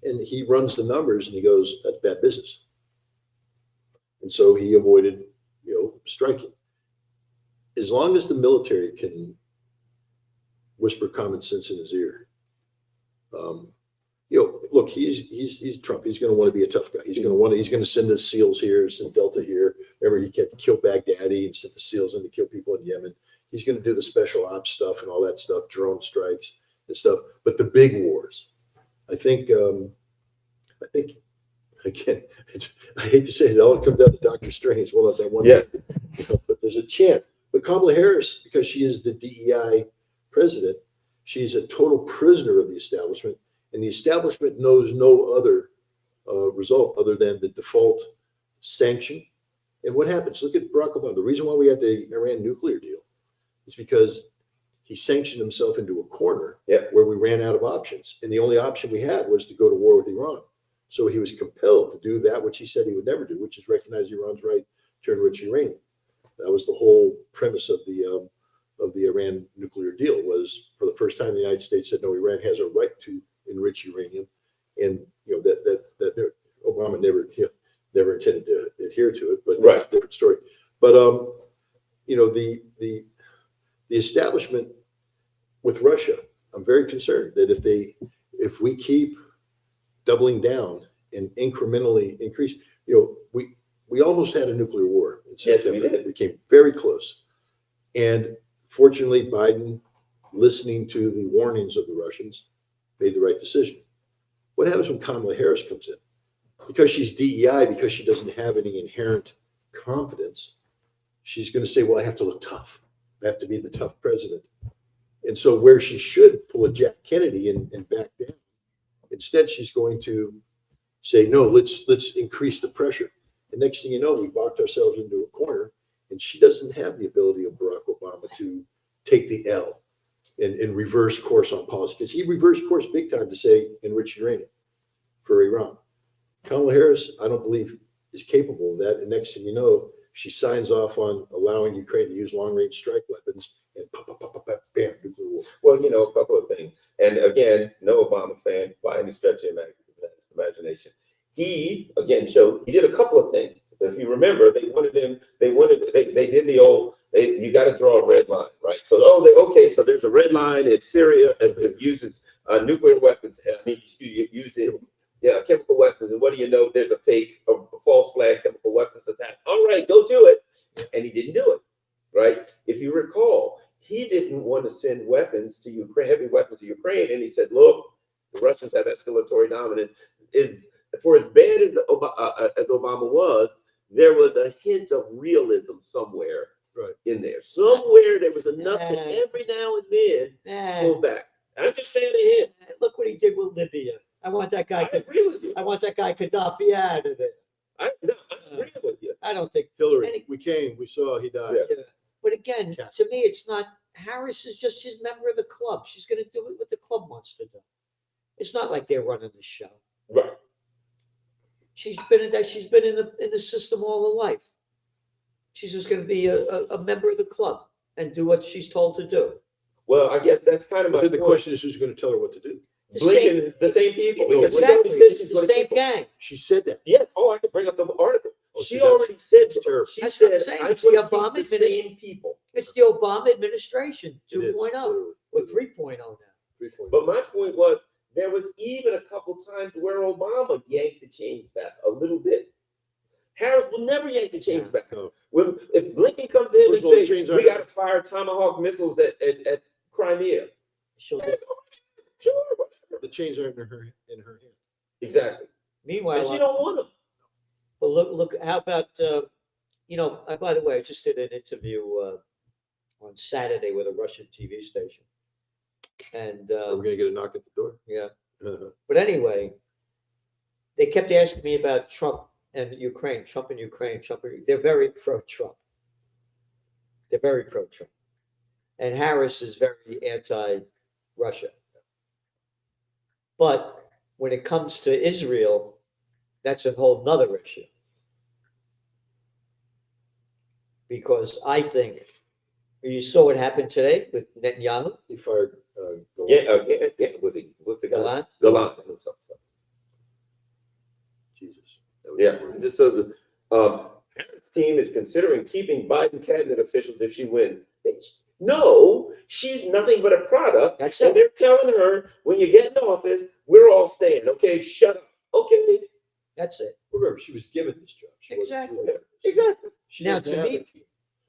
And he runs the numbers and he goes, that's bad business. And so he avoided, striking. As long as the military can whisper common sense in his ear, look, he's Trump. He's going to want to be a tough guy. He's going to send the SEALs here, send Delta here. Remember, he had to kill Baghdadi and sent the SEALs in to kill people in Yemen. He's going to do the special ops stuff and all that stuff, drone strikes and stuff. But the big wars, I think again, I hate to say it all comes down to Dr. Strange. Well, not that one. Yeah. But there's a chance. But Kamala Harris, because she is the DEI president, she's a total prisoner of the establishment. And the establishment knows no other result other than the default sanction. And what happens? Look at Barack Obama. The reason why we had the Iran nuclear deal is because he sanctioned himself into a corner where we ran out of options. And the only option we had was to go to war with Iran. So he was compelled to do that, which he said he would never do, which is recognize Iran's right to enrich uranium. That was the whole premise of the Iran nuclear deal, was for the first time the United States said, no, Iran has a right to enrich uranium. And that Obama never intended to adhere to it, but that's a different story. But the establishment with Russia, I'm very concerned that if we keep doubling down and incrementally increase, we almost had a nuclear war in September. Yes, we did. We came very close. And fortunately, Biden, listening to the warnings of the Russians, made the right decision. What happens when Kamala Harris comes in? Because she's DEI, because she doesn't have any inherent confidence, she's going to say, well, I have to look tough. I have to be the tough president. And so where she should pull a Jack Kennedy and back down, instead she's going to say, no, let's increase the pressure. And next thing you know, we boxed ourselves into a corner, and she doesn't have the ability of Barack Obama to take the L and reverse course on policy, because he reversed course big time to say enrich uranium for Iran. Kamala Harris, I don't believe, is capable of that. And next thing you know, she signs off on allowing Ukraine to use long-range strike weapons, and bam, nuclear war. Well, a couple of things. And again, no Obama fan by any stretch of imagination. He, again, he did a couple of things. If you remember, they did the old, you got to draw a red line, right? So, so there's a red line in Syria, and it uses nuclear weapons. Using chemical weapons. And what do you know? There's a false flag chemical weapons attack. All right, go do it. And he didn't do it, right? If you recall, he didn't want to send weapons to Ukraine, heavy weapons to Ukraine. And he said, look, the Russians have escalatory dominance. For as bad as Obama was, there was a hint of realism somewhere in there. Somewhere there was enough to every now and then pull back. I'm just saying a hint. Look what he did with Libya. I want that guy. I agree with you. I want that guy Gaddafi out of there. I agree with you. I don't think Hillary, we saw he died. Yeah. But again, to me, it's not. Harris is just his member of the club. She's going to do what the club wants to do. It's not like they're running the show. Right. She's been in the system all her life. She's just going to be a member of the club and do what she's told to do. Well, I guess that's kind of my But then the point. question is, who's going to tell her what to do? The same people. Because Exactly. she said she's The going to same keep gang. She said that. Yeah. Oh, I could bring up the article. Oh, She see, that's- already said. that's terrible. She That's what I'm said, saying. I'm It's the going to Obama keep the administration. same people. It's the Obama administration It is, 2.0 literally. or 3.0 now. 3.0. But my point was, there was even a couple times where Obama yanked the chains back a little bit. Harris will never yank the chains back. No. If Blinken comes in First and of all, the says, chains we aren't- got to fire Tomahawk missiles at Crimea. She'll do. Sure, whatever. The chains aren't in her hand. Exactly. Meanwhile, And she don't want them. But look. How about by the way, I just did an interview on Saturday with a Russian TV station, and Are we going to get a knock at the door? yeah. Uh-huh. But anyway, they kept asking me about Trump and Ukraine. They're very pro-Trump. They're very pro-Trump, and Harris is very anti-Russia. But when it comes to Israel, that's a whole nother issue. Because I think you saw what happened today with Netanyahu. He fired. Yeah. What's the guy? Gallant. Gallant. Jesus. That was Yeah, horrible. just so Harris' team is considering keeping Biden cabinet officials if she wins. No, she's nothing but a product. That's And it. they're telling her, when you get in office, we're all staying. Okay, shut up. Okay. That's it. Remember, she was given this job. She wasn't Exactly. doing it. Exactly. She Now, doesn't to have me- a team.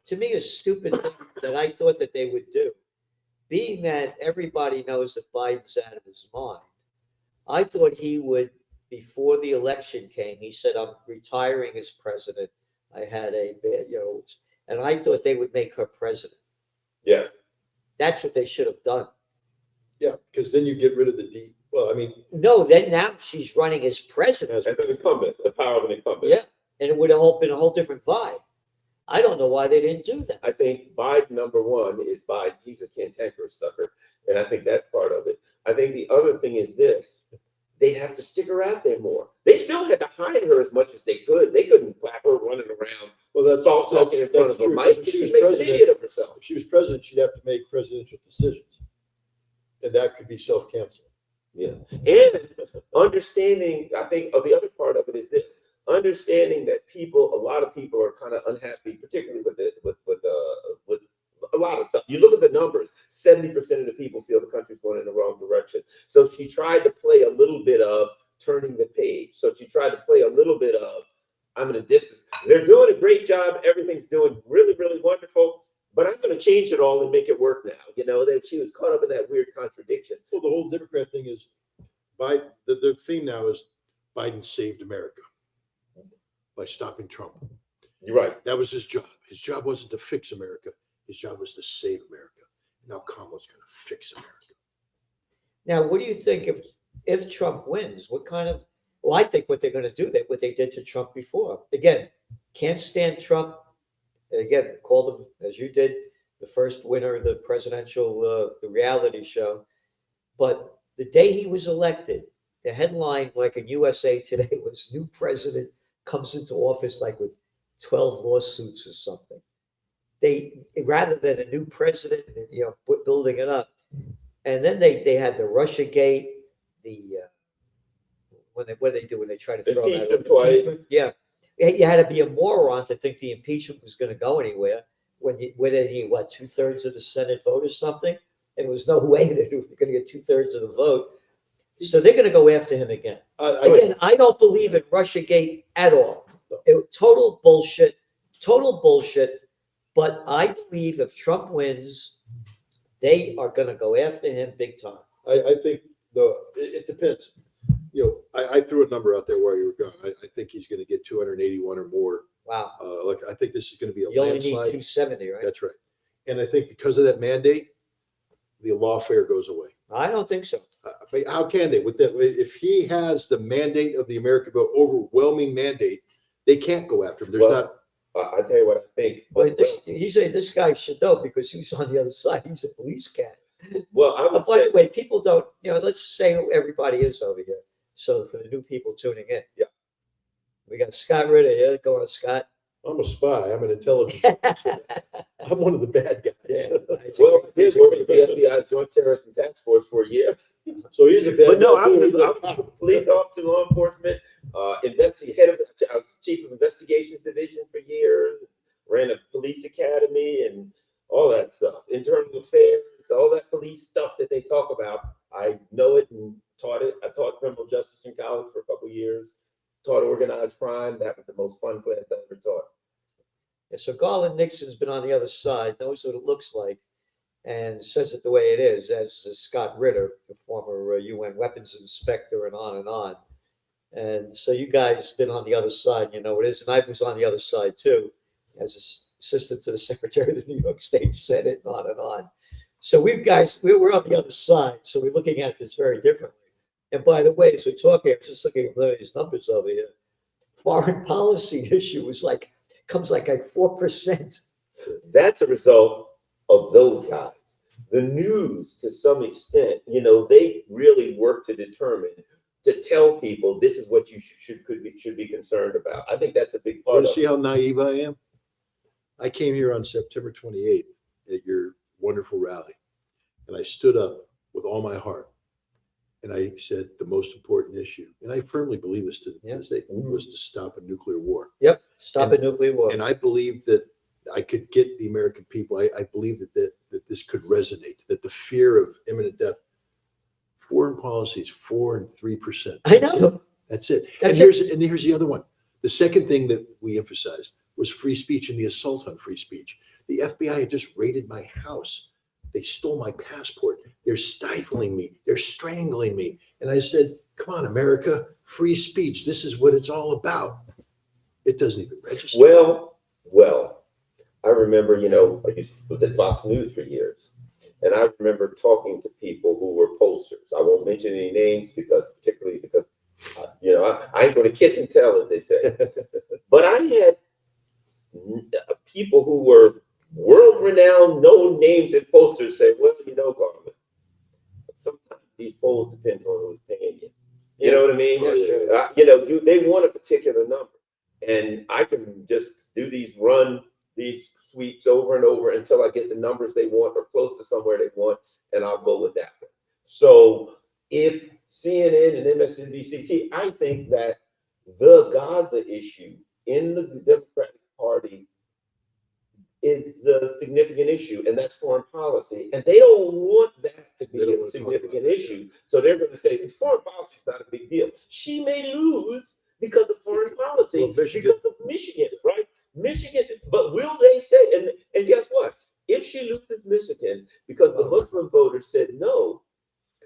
To me, a stupid thing that I thought that they would do, being that everybody knows that Biden's out of his mind, I thought he would, before the election came, he said, I'm retiring as president. I had a bad, and I thought they would make her president. Yes. That's what they should have done. Yeah, because then you get rid of the D. Well, I mean, No, then now she's running as president. As an incumbent, the power of an incumbent. Yeah, and it would have been a whole different vibe. I don't know why they didn't do that. I think Biden, number one, is Biden. He's a cantankerous sucker. And I think that's part of it. I think the other thing is this. They have to stick her out there more. They still had to hide her as much as they could. They couldn't clap her running around, well, that's all talking in front of a true, mic. because She if she was makes an president, idiot of herself. if she was president, she'd have to make presidential decisions, and that could be self-canceling. Yeah. And understanding, I think the other part of it is this. Understanding that a lot of people are kind of unhappy, particularly with a lot of stuff. You look at the numbers, 70% of the people feel the country's going in the wrong direction. So she tried to play a little bit of turning the page. So she tried to play a little bit of, I'm in a distance. They're doing a great job. Everything's doing really, really wonderful. But I'm going to change it all and make it work now. That she was caught up in that weird contradiction. Well, the whole Democrat thing is, Biden. The theme now is Biden saved America by stopping Trump. You're right. That was his job. His job wasn't to fix America. His job was to save America. Now Kamala's going to fix America. Now, what do you think if Trump wins? What kind of? Well, I think what they're going to do, what they did to Trump before. Again, can't stand Trump. Again, called him, as you did, the first winner of the presidential, the reality show. But the day he was elected, the headline, like in USA Today, was new president comes into office like with 12 lawsuits or something. They, rather than a new president, building it up. And then they had the Russia gate, what they do when they try to throw Impeach that him twice. Yeah. You had to be a moron to think the impeachment was going to go anywhere when he 2/3 of the Senate vote or something, and there was no way that they were going to get 2/3 of the vote. So they're going to go after him again. Again, I don't believe in Russiagate at all. Total bullshit. But I believe if Trump wins, they are going to go after him big time. I think it depends. I threw a number out there while you were gone. I think he's going to get 281 or more. Wow. Look, I think this is going to be a You only need landslide. 270, right? That's right. And I think because of that mandate, the lawfare goes away. I don't think so. But how can they? With that, if he has the mandate of the American vote, overwhelming mandate, they can't go after him. There's Well, I tell you what I think. But this guy should know because he was on the other side. He's a police cat. Well, I would By say, the way, people don't, let's say who everybody is over here. So for the new people tuning in. Yeah. We got Scott Ritter here. Go on, Scott. I'm a spy. I'm an intelligence officer. I'm one of the bad guys. Yeah. well, I did work with the FBI Joint Terrorist and Task Force for a year. So he's a bad But no, guy. I was He's a a cop. police officer, law enforcement, chief of investigations division for years, ran a police academy and all that stuff, internal affairs, all that police stuff that they talk about. I know it and taught it. I taught criminal justice in college for a couple of years, taught organized crime. That was the most fun class I ever taught. Yeah, so Garland Nixon's been on the other side, knows what it looks like, and says it the way it is, as Scott Ritter, the former UN weapons inspector, and on and on. And so you guys been on the other side, you know what it is. And I was on the other side too, as assistant to the Secretary of the New York State Senate, and on and on. So we're on the other side. So we're looking at this very differently. And by the way, as we're talking, I'm just looking at these numbers over here. Foreign policy issue comes like 4%. That's a result of those guys. The news, to some extent, they really work to tell people this is what you should be concerned about. I think that's a big You part want of to see how naive I am? I came here on September 28th at your wonderful rally, and I stood up with all my heart. And I said the most important issue, and I firmly believe this to Yeah. this day, was to stop a nuclear war. Yep. Stop a nuclear war. And I believe that I could get the American people. I believe that this could resonate. That the fear of imminent death, foreign policy is 4 and 3%. I know. That's it. That's And here's the other one. The second thing that we emphasized was free speech and the assault on free speech. The FBI had just raided my house. They stole my passport. They're stifling me. They're strangling me. And I said, come on, America, free speech. This is what it's all about. It doesn't even register. Well, I remember, I was at Fox News for years. And I remember talking to people who were pollsters. I won't mention any names particularly because I ain't going to kiss and tell, as they say. But I had people who were world-renowned, known names and posters say, well, Garland, sometimes these polls depends on who's paying you. You know what I mean? Yeah. They want a particular number. And I can just run these sweeps over and over until I get the numbers they want or close to somewhere they want, and I'll go with that one. So if CNN and MSNBC, I think that the Gaza issue in the Democratic Party is a significant issue, and that's foreign policy. And they don't want that to be a significant issue. So they're going to say, foreign policy is not a big deal. She may lose because of foreign policy, because of Michigan, right? Michigan, but will they say, and guess what? If she loses Michigan because the Muslim voters said no,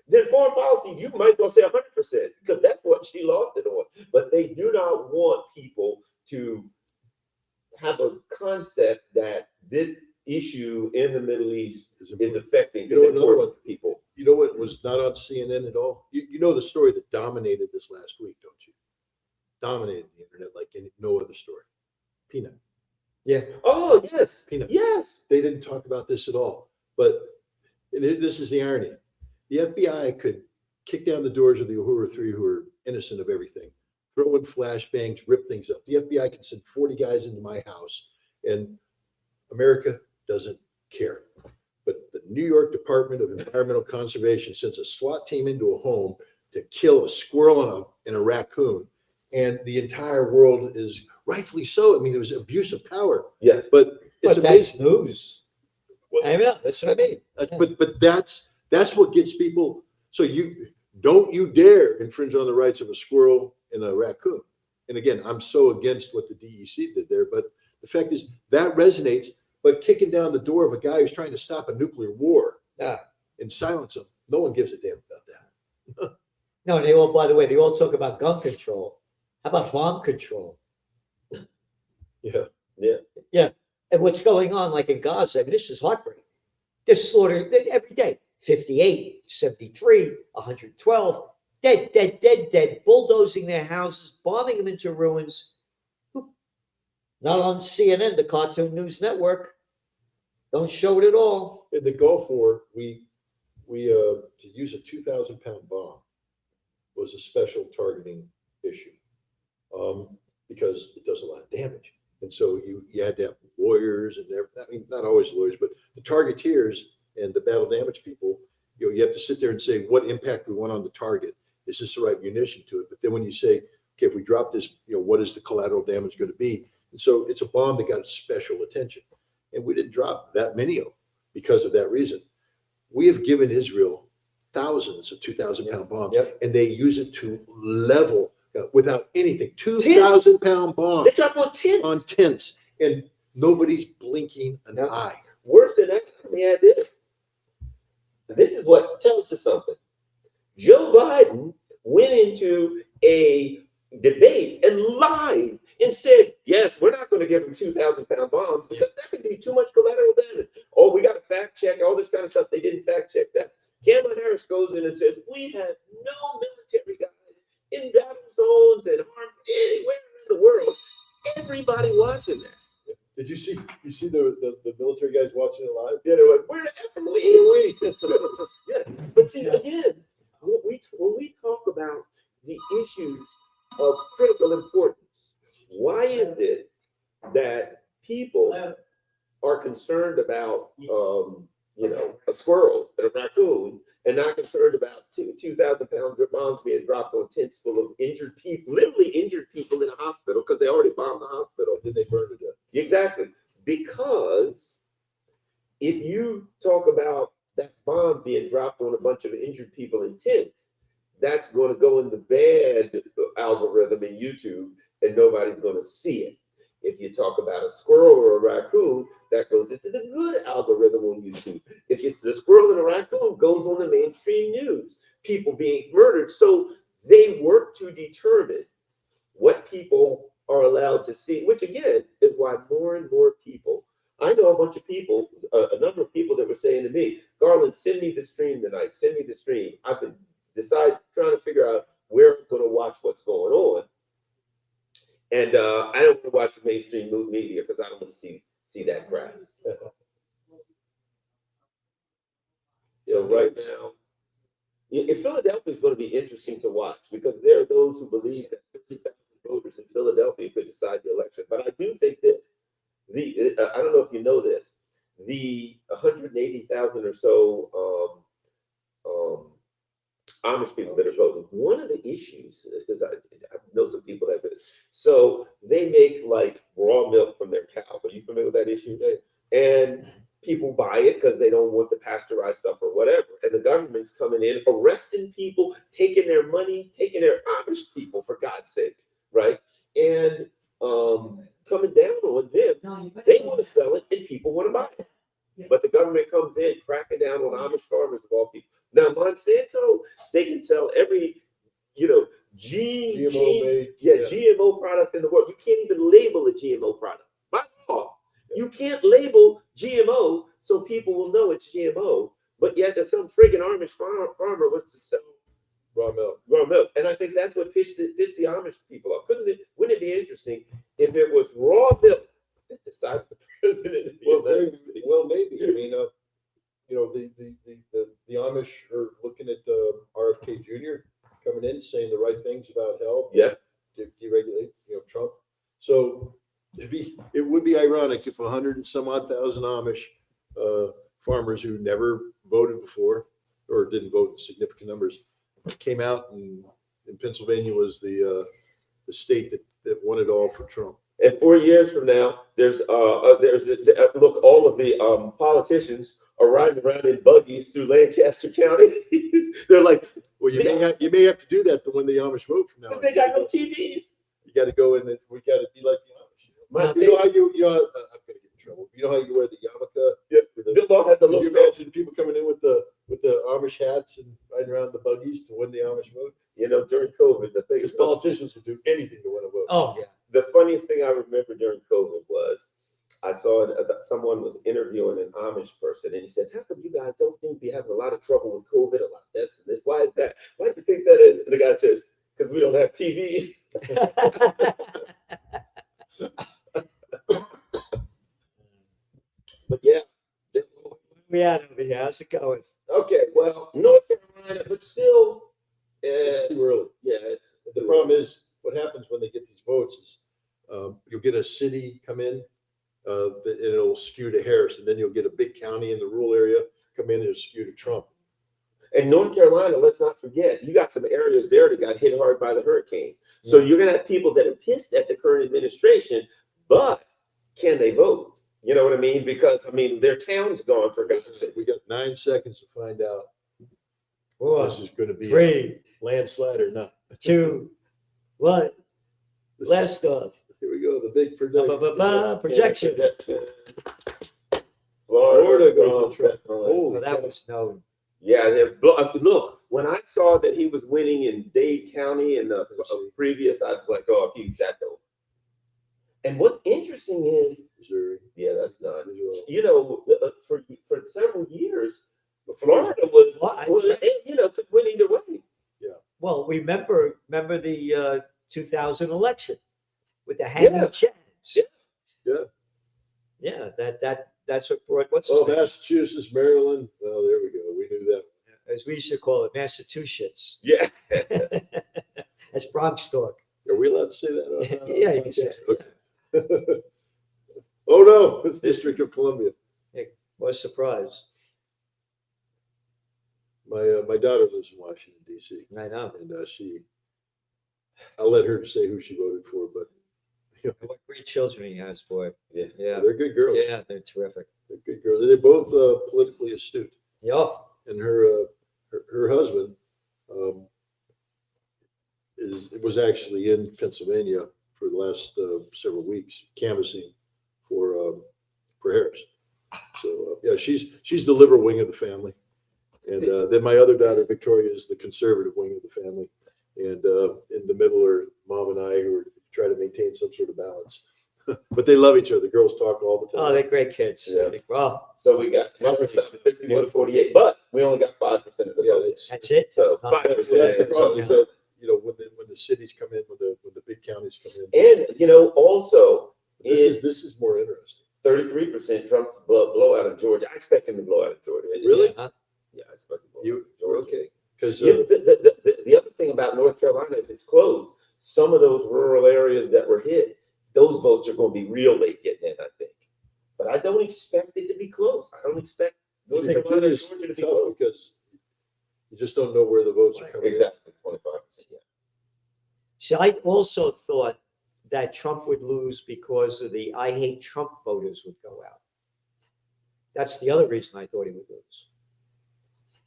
then foreign policy, you might as well say 100%, because that's what she lost it on. But they do not want people to have a concept that this issue in the Middle East is affecting people. You know what was not on CNN at all? You know the story that dominated this last week, don't you? Dominated the internet like no other story. Peanut. Yeah. Oh, yes. Peanut. Yes. They didn't talk about this at all. But this is the irony. The FBI could kick down the doors of the Uhuru Three who are innocent of everything, throw in flashbangs, rip things up. The FBI can send 40 guys into my house, and America doesn't care. But the New York Department of Environmental Conservation sends a SWAT team into a home to kill a squirrel and a raccoon, and the entire world is rightfully so. I mean, it was abuse of power. Yes. But it's amazing. That's news. I know, that's what I mean. But that's what gets people. So you dare infringe on the rights of a squirrel and a raccoon. And again, I'm so against what the DEC did there, but the fact is that resonates. But kicking down the door of a guy who's trying to stop a nuclear war and silence him, no one gives a damn about that. No, and they all, by the way, they all talk about gun control. How about bomb control? Yeah. And what's going on, like in Gaza, I mean, this is heartbreaking. They're slaughtered every day. 58, 73, 112, dead, bulldozing their houses, bombing them into ruins. Not on CNN, the Cartoon News Network. Don't show it at all. In the Gulf War, we to use a 2,000-pound bomb was a special targeting issue because it does a lot of damage. And so you had to have lawyers and I mean, not always lawyers, but the targeteers and the battle damage people, you have to sit there and say what impact we want on the target. Is this the right munition to it? But then when you say, okay, if we drop this, what is the collateral damage going to be? And so it's a bomb that got special attention. And we didn't drop that many of them because of that reason. We have given Israel thousands of 2,000-pound bombs, and they use it to level without anything. 2,000-pound bombs. They drop on tents. On tents, and nobody's blinking an eye. Worse than that, let me add this. This is what tells us something. Joe Biden went into a debate and lied and said, yes, we're not going to give them 2,000-pound bombs because that could be too much collateral damage. Oh, we got to fact check all this kind of stuff. They didn't fact check that. Kamala Harris goes in and says, we have no military guys in battle zones and harm anywhere in the world. Everybody watching that. Did you see the military guys watching it live? Yeah, they're like, where the F are we? Yeah. But see, again, when we talk about the issues of critical importance, why is it that people are concerned about, a squirrel and a raccoon, and not concerned about 2,000-pound bombs being dropped on tents full of injured people, literally injured people in a hospital because they already bombed the hospital. Then they burned it up. Exactly. Because if you talk about that bomb being dropped on a bunch of injured people in tents, that's going to go in the bad algorithm in YouTube and nobody's going to see it. If you talk about a squirrel or a raccoon, that goes into the good algorithm on YouTube. The squirrel and a raccoon goes on the mainstream news, people being murdered. So they work to determine what people are allowed to see, which again is why more and more people, I know a bunch of people, a number of people that were saying to me, Garland, send me the stream tonight, send me the stream. I've been trying to figure out where I'm going to watch what's going on. And I don't want to watch the mainstream media because I don't want to see that crap. So right now, in Philadelphia is going to be interesting to watch because there are those who believe that 50,000 voters in Philadelphia could decide the election. But I do think this. I don't know if you know this. The 180,000 or so Amish people that are voting. One of the issues is because I know some people that so they make like raw milk from their cows. Are you familiar with that issue? And people buy it because they don't want the pasteurized stuff or whatever. And the government's coming in, arresting people, taking their money, taking their Amish people, for God's sake, right? And coming down on them. They want to sell it and people want to buy it. But the government comes in, cracking down on Amish farmers of all people. Now, Monsanto, they can sell every, GMO product in the world. You can't even label a GMO product. By law, you can't label GMO so people will know it's GMO. But yet, there's some friggin' Amish farmer wants to sell raw milk. And I think that's what pissed the Amish people off. Wouldn't it be interesting if it was raw milk that decided the president? Well, maybe. I mean, the Amish are looking at RFK Jr. coming in, saying the right things about health. Yeah. To deregulate, Trump. So it would be ironic if 100 and some odd thousand Amish farmers who never voted before or didn't vote in significant numbers came out, and Pennsylvania was the state that won it all for Trump. And 4 years from now, look, all of the politicians are riding around in buggies through Lancaster County. They're like, well, you may have to do that when the Amish vote from now on. They got no TVs. You got to go in, and we got to be like the Amish. You know how I'm gonna get in trouble. You know how you wear the yarmulke? Yeah. Can you imagine people coming in with the Amish hats and riding around the buggies to win the Amish vote? During COVID, the thing because politicians will do anything to win a vote. Oh yeah. The funniest thing I remember during COVID was I saw someone was interviewing an Amish person, and he says, "How come you guys don't seem to be having a lot of trouble with COVID? A lot of this and this. Why is that? Why do you think that is?" And the guy says, "Because we don't have TVs." But yeah, We had over here. How's it going? Okay, well, North Carolina, but still, It's too early. Yeah, the problem is what happens when they get these votes is you'll get a city come in, it'll skew to Harris, and then you'll get a big county in the rural area come in and it'll skew to Trump. And North Carolina, let's not forget, you got some areas there that got hit hard by the hurricane. So you're going to have people that are pissed at the current administration, but can they vote? You know what I mean? Because, their town's gone, for God's sake. We got 9 seconds to find out Four, if this is going to be 3, a landslide or not. 2, 1. Blast off. Here we go. The big Projection. Florida goes to Trump. Oh, that was known. Yeah, look, when I saw that he was winning in Dade County in the previous, I was like, oh, that's over. And what's interesting is, Missouri. Yeah, that's not. For several years, Florida was could win either way. Yeah. Well, remember the 2000 election with the hanging chads. Yeah. That's what brought what's his name? Massachusetts, Maryland. Oh, there we go. We knew that. As we used to call it, Massachusetts. Yeah. That's Bronx talk. Are we allowed to say that? Yeah, you can say it. Oh no, District of Columbia. What a surprise. My daughter lives in Washington, D.C., I know. and I'll let her say who she voted for, but What great children he has, boy. Yeah. Yeah. they're good girls. Yeah, they're terrific. They're good girls. They're both politically astute. Yeah. And her husband um, was actually in Pennsylvania for the last several weeks canvassing for Harris. So yeah, she's the liberal wing of the family, and then my other daughter Victoria is the conservative wing of the family, and in the middle are mom and I, who are try to maintain some sort of balance. But they love each other. The girls talk all the time. Oh, they're great kids. Yeah. Well, So we got 51 to 48, but we only got 5% of the Yeah, vote. that's it. So That's enough. 5%. So that's the problem. Yeah. Is that, when the cities come in, when the big counties come in, And also this is more interesting. 33% Trump's blowout in Georgia. I expect him to blow out in Georgia. Really? Yeah, huh? Yeah, I expect him to blow out You in Georgia. okay? Because The other thing about North Carolina, if it's close, some of those rural areas that were hit, those votes are going to be real late getting in, I think. But I don't expect it to be close. I don't expect North Carolina and Georgia to be close. because you just don't know where the votes are coming. Exactly, 25%. Yeah. See, I also thought that Trump would lose because of the I hate Trump voters would go out. That's the other reason I thought he would lose.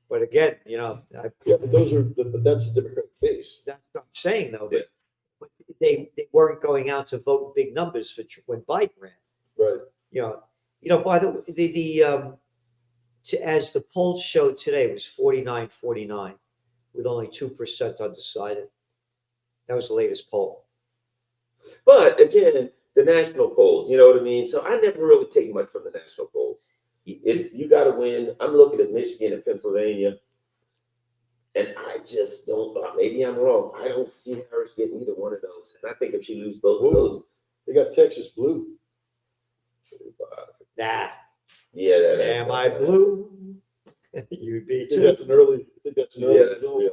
But again, Yeah, but but that's the Democratic base. that's what I'm saying though. Yeah. But they weren't going out to vote in big numbers for when Biden ran. Right. By as the polls showed today, it was 49-49 with only 2% undecided. That was the latest poll. But again, the national polls, you know what I mean? So I never really take much from the national polls. It's you got to win. I'm looking at Michigan and Pennsylvania, and I just don't. Maybe I'm wrong. I don't see Harris getting either one of those. And I think if she loses both of those, They got Texas blue. Nah, yeah, that is. am I blue? You'd be I think too. that's an early. Yeah, result. yeah.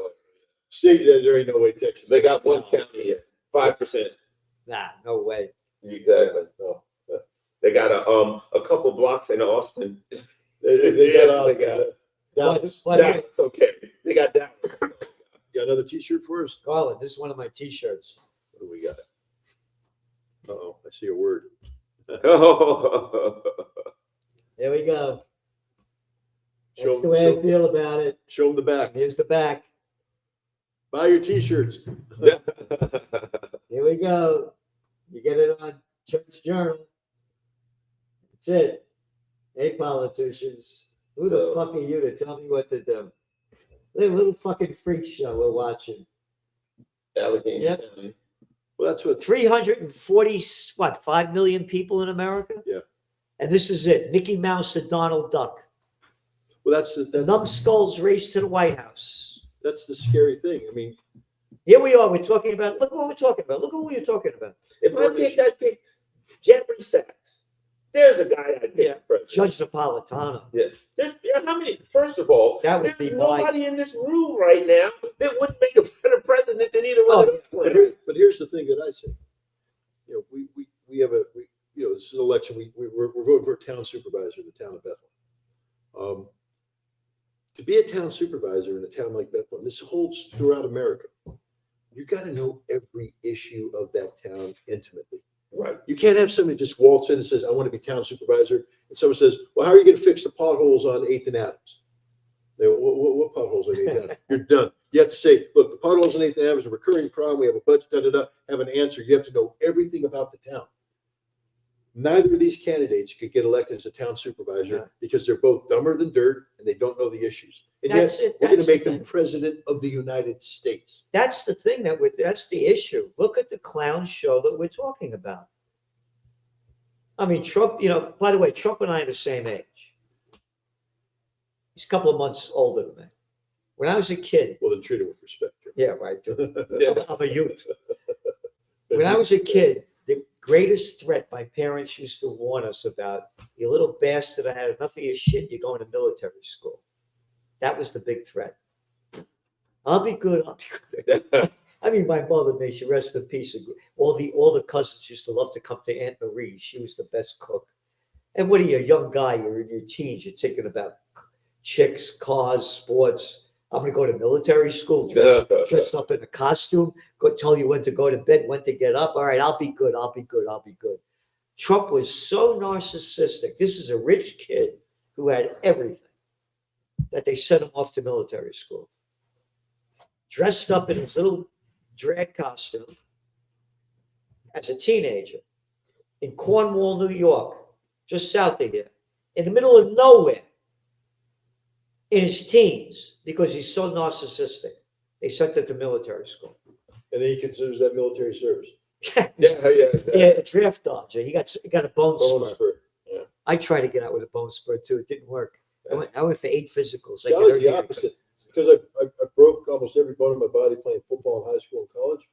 See, there ain't no way Texas. They got one county at 5%. Nah, no way. Exactly. No. They got a couple blocks in Austin. They got They got Dallas. But Dallas. Okay, they got Dallas. You got another T-shirt for us? Garland, this is one of my T-shirts. What do we got? Oh, I see a word. There we go. That's Show, the way I show, feel about it. show them the back. Here's the back. Buy your T-shirts. Here we go. You get it on Church Journal. That's it. Hey, politicians. Who the fuck are you to tell me what to do? Little fucking freak show we're watching. Allegheny Yep. County. Well, that's what. 340, 5 million people in America? Yeah. And this is it. Mickey Mouse and Donald Duck. Well, that's Numbskulls race to the White House. that's the scary thing. I mean, Here we are. We're talking about, look what we're talking about. Look at what you're talking about. If I pick Jeffrey Sachs. There's a guy I'd pick Yeah, for president. Judge Napolitano. There's how many? First of all, That would be there's my- nobody in this room right now that would make a better president than either one of those but, players. but here's the thing that I say. We have this is an election. We're voting for a town supervisor in the town of Bethlehem. To be a town supervisor in a town like Bethlehem, this holds throughout America. You got to know every issue of that town intimately. Right. You can't have somebody just waltz in and says, "I want to be town supervisor," and someone says, "Well, how are you going to fix the potholes on 8th and Adams?" They go, what potholes on 8th and Adams? You're done. You have to say, "Look, the potholes on 8th and Adams are a recurring problem. We have a budget. Have an answer." You have to know everything about the town. Neither of these candidates could get elected as a town supervisor because they're both dumber than dirt and they don't know the issues. And That's yet, it. we're going That's to make the them thing. president of the United States. That's the thing that's the issue. Look at the clown show that we're talking about. I mean, Trump, by the way, Trump and I are the same age. He's a couple of months older than me. When I was a kid, Well, then treat him with respect. yeah, right. I'm a youth. When I was a kid, the greatest threat my parents used to warn us about, you little bastard, I had enough of your shit, you're going to military school. That was the big threat. I'll be good. I mean, my mother, may she rest in peace. All the cousins used to love to come to Aunt Marie. She was the best cook. And what are you, a young guy? You're in your teens. You're thinking about chicks, cars, sports. I'm going to go to military school, dressed up in a costume, go tell you when to go to bed, when to get up. All right, I'll be good. I'll be good. I'll be good. Trump was so narcissistic. This is a rich kid who had everything that they sent him off to military school. Dressed up in his little drag costume as a teenager in Cornwall, New York, just south of here, in the middle of nowhere, in his teens, because he's so narcissistic. They sent him to military school. And then he considers that military service. Yeah, draft dodger. He got a bone Bone spur. spur. Yeah. I tried to get out with a bone spur too. It didn't work. I went for 8 physicals. See, I was the opposite because I broke almost every bone in my body playing football in high school and college.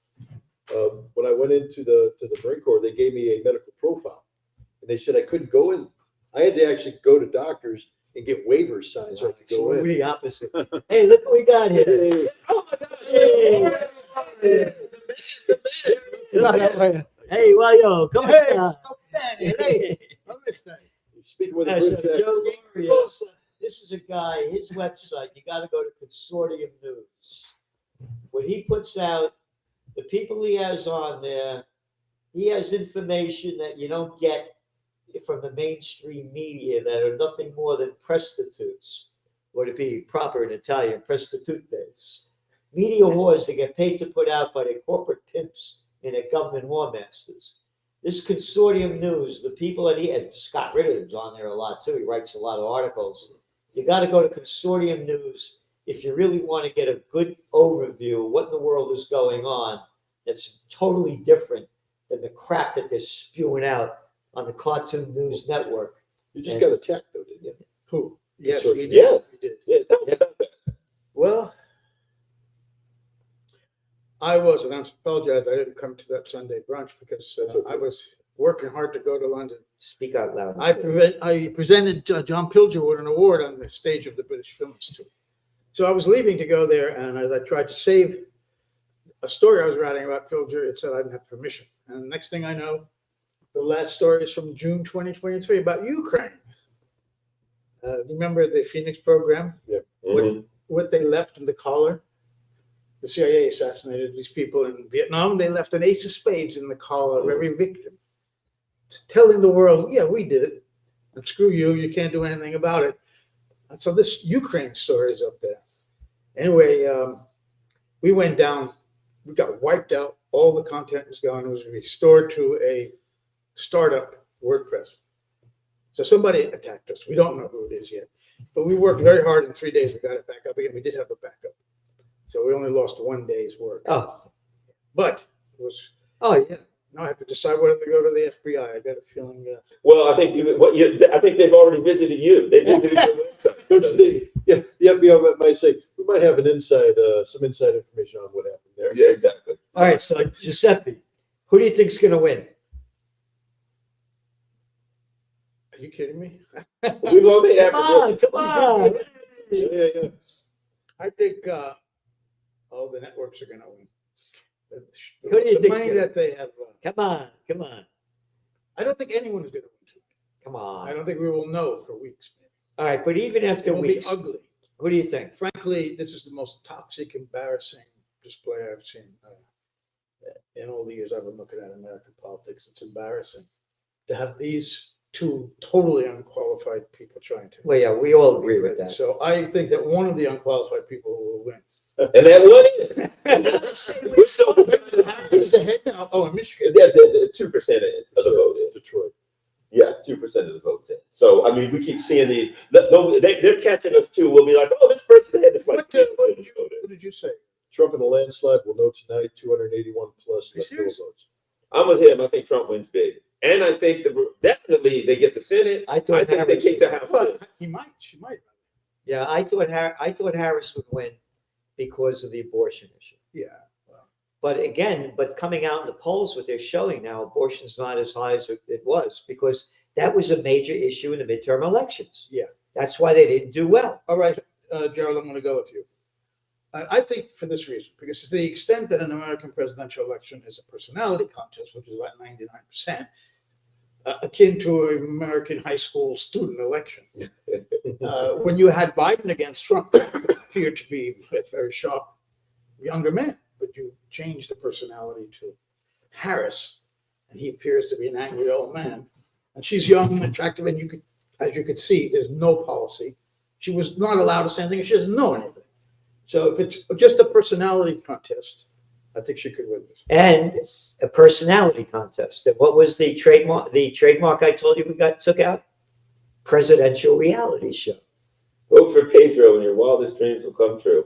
When I went into the Marine Corps, they gave me a medical profile, and they said I couldn't go in. I had to actually go to doctors and get waivers signed so I could go in. We're the opposite. Hey, look what we got here. Hey. Oh my God! Hey. The Hey, well, yo, come Hey, on. hey, I missed that. Speaking with a Yeah, so British Joe accent. Lauria, this is a guy, his website, you got to go to Consortium News. What he puts out, the people he has on there, he has information that you don't get from the mainstream media that are nothing more than prostitutes, or to be proper in Italian, prostitutes. Media whores that get paid to put out by their corporate pimps and their government war masters. This Consortium News, the people that and Scott Ritter's on there a lot too. He writes a lot of articles. You got to go to Consortium News if you really want to get a good overview of what in the world is going on that's totally different than the crap that they're spewing out on the Cartoon News Network. You just got attacked though, didn't you? Who? Yes, So- we did. Yeah. We did. Yeah, tell me about that. Well, I apologize. I didn't come to that Sunday brunch because That's okay. I was working hard to go to London. Speak out loud. I presented John Pilger with an award on the stage of the British Film Institute. So I was leaving to go there, and as I tried to save a story I was writing about Pilger, it said I didn't have permission. And the next thing I know, the last story is from June 2023 about Ukraine. Remember the Phoenix program? Mhm. What they left in the collar? The CIA assassinated these people in Vietnam. They left an ace of spades in the collar of every victim, telling the world, yeah, we did it. And screw you, you can't do anything about it. And so this Ukraine story is up there. Anyway, we went down, we got wiped out. All the content was gone. It was restored to a startup WordPress. So somebody attacked us. We don't know who it is yet. But we worked very hard. In 3 days, we got it back up again. We did have a backup. So we only lost 1 day's work. Oh, But it was, yeah. now I have to decide whether to go to the FBI. I got a feeling. Well, I think I think they've already visited you. They visited your website. Yeah, the FBI might say, we might have some inside information on what happened there. Yeah, exactly. All right, so Giuseppe, who do you think's going to win? Are you kidding me? We've already Come on, come on. Yeah. I think all the networks are going to win. Who do you The think's money gonna- that they have. Come on, come on, I don't think anyone is going to win. come I on. don't think we will know for weeks. All right, but even It after will be weeks, ugly. who do you think? Frankly, this is the most toxic, embarrassing display I've seen in all the years I've been looking at American politics. It's embarrassing to have these two totally unqualified people trying to. Well, yeah, we all agree with that. So I think that one of the unqualified people will win. And that one is. We're so Who's ahead now? Oh, in Michigan. the 2% of the vote in. Detroit. Yeah, 2% of the votes in. So I mean, we keep seeing these. No, they're catching us too. We'll be like, oh, this person had this like. What did you say? Trump in a landslide will know tonight, 281 plus Are you electoral serious? votes. I'm with him. I think Trump wins big, and I think definitely they get the Senate. I I thought think they Harris, kick the House. Well, he might. She might. yeah, I thought Harris would win because of the abortion issue. Yeah. But again, coming out in the polls, what they're showing now, abortion's not as high as it was because that was a major issue in the midterm elections. Yeah. That's why they didn't do well. All right, Gerald, I'm going to go with you. I think for this reason, because to the extent that an American presidential election is a personality contest, which is about 99%, akin to an American high school student election, when you had Biden against Trump, appear to be a very sharp younger man, but you change the personality to Harris, and he appears to be an angry old man. And she's young and attractive, and as you could see, there's no policy. She was not allowed to say anything, and she doesn't know anything. So if it's just a personality contest, I think she could win this. And a personality contest. And what was the trademark? The trademark I told you we took out? Presidential reality show. Vote for Pedro and your wildest dreams will come true.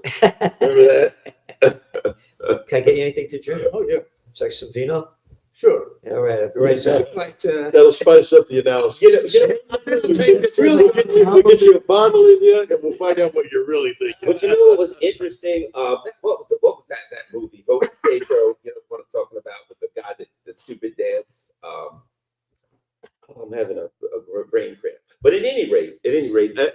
Remember that? Can I get you anything to drink? Oh, yeah, It's like some vino? sure. All right, I'll be right Yes, back. But, That'll spice up the analysis. it's really We'll get you a bottle in you, and we'll find out what you're really thinking. But you know what was interesting? What was that movie? Vote for Pedro. You know what I'm talking about with the guy that the stupid dance. I'm having a brain cramp. But at any rate,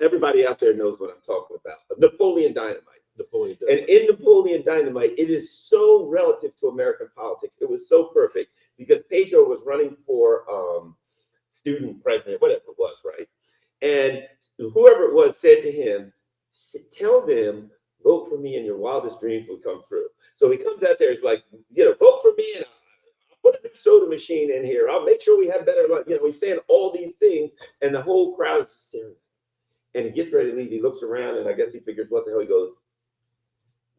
everybody out there knows what I'm talking about. Napoleon Dynamite. Napoleon And in Napoleon Dynamite, it is so relative to American politics. It was so perfect because Pedro was running for student president, whatever it was, right? And whoever it was said to him, tell them, vote for me and your wildest dreams will come true. So he comes out there, he's like, vote for me and I'll put a new soda machine in here. I'll make sure we have better luck. He's saying all these things and the whole crowd is just staring. And he gets ready to leave. He looks around and I guess he figures, what the hell? He goes,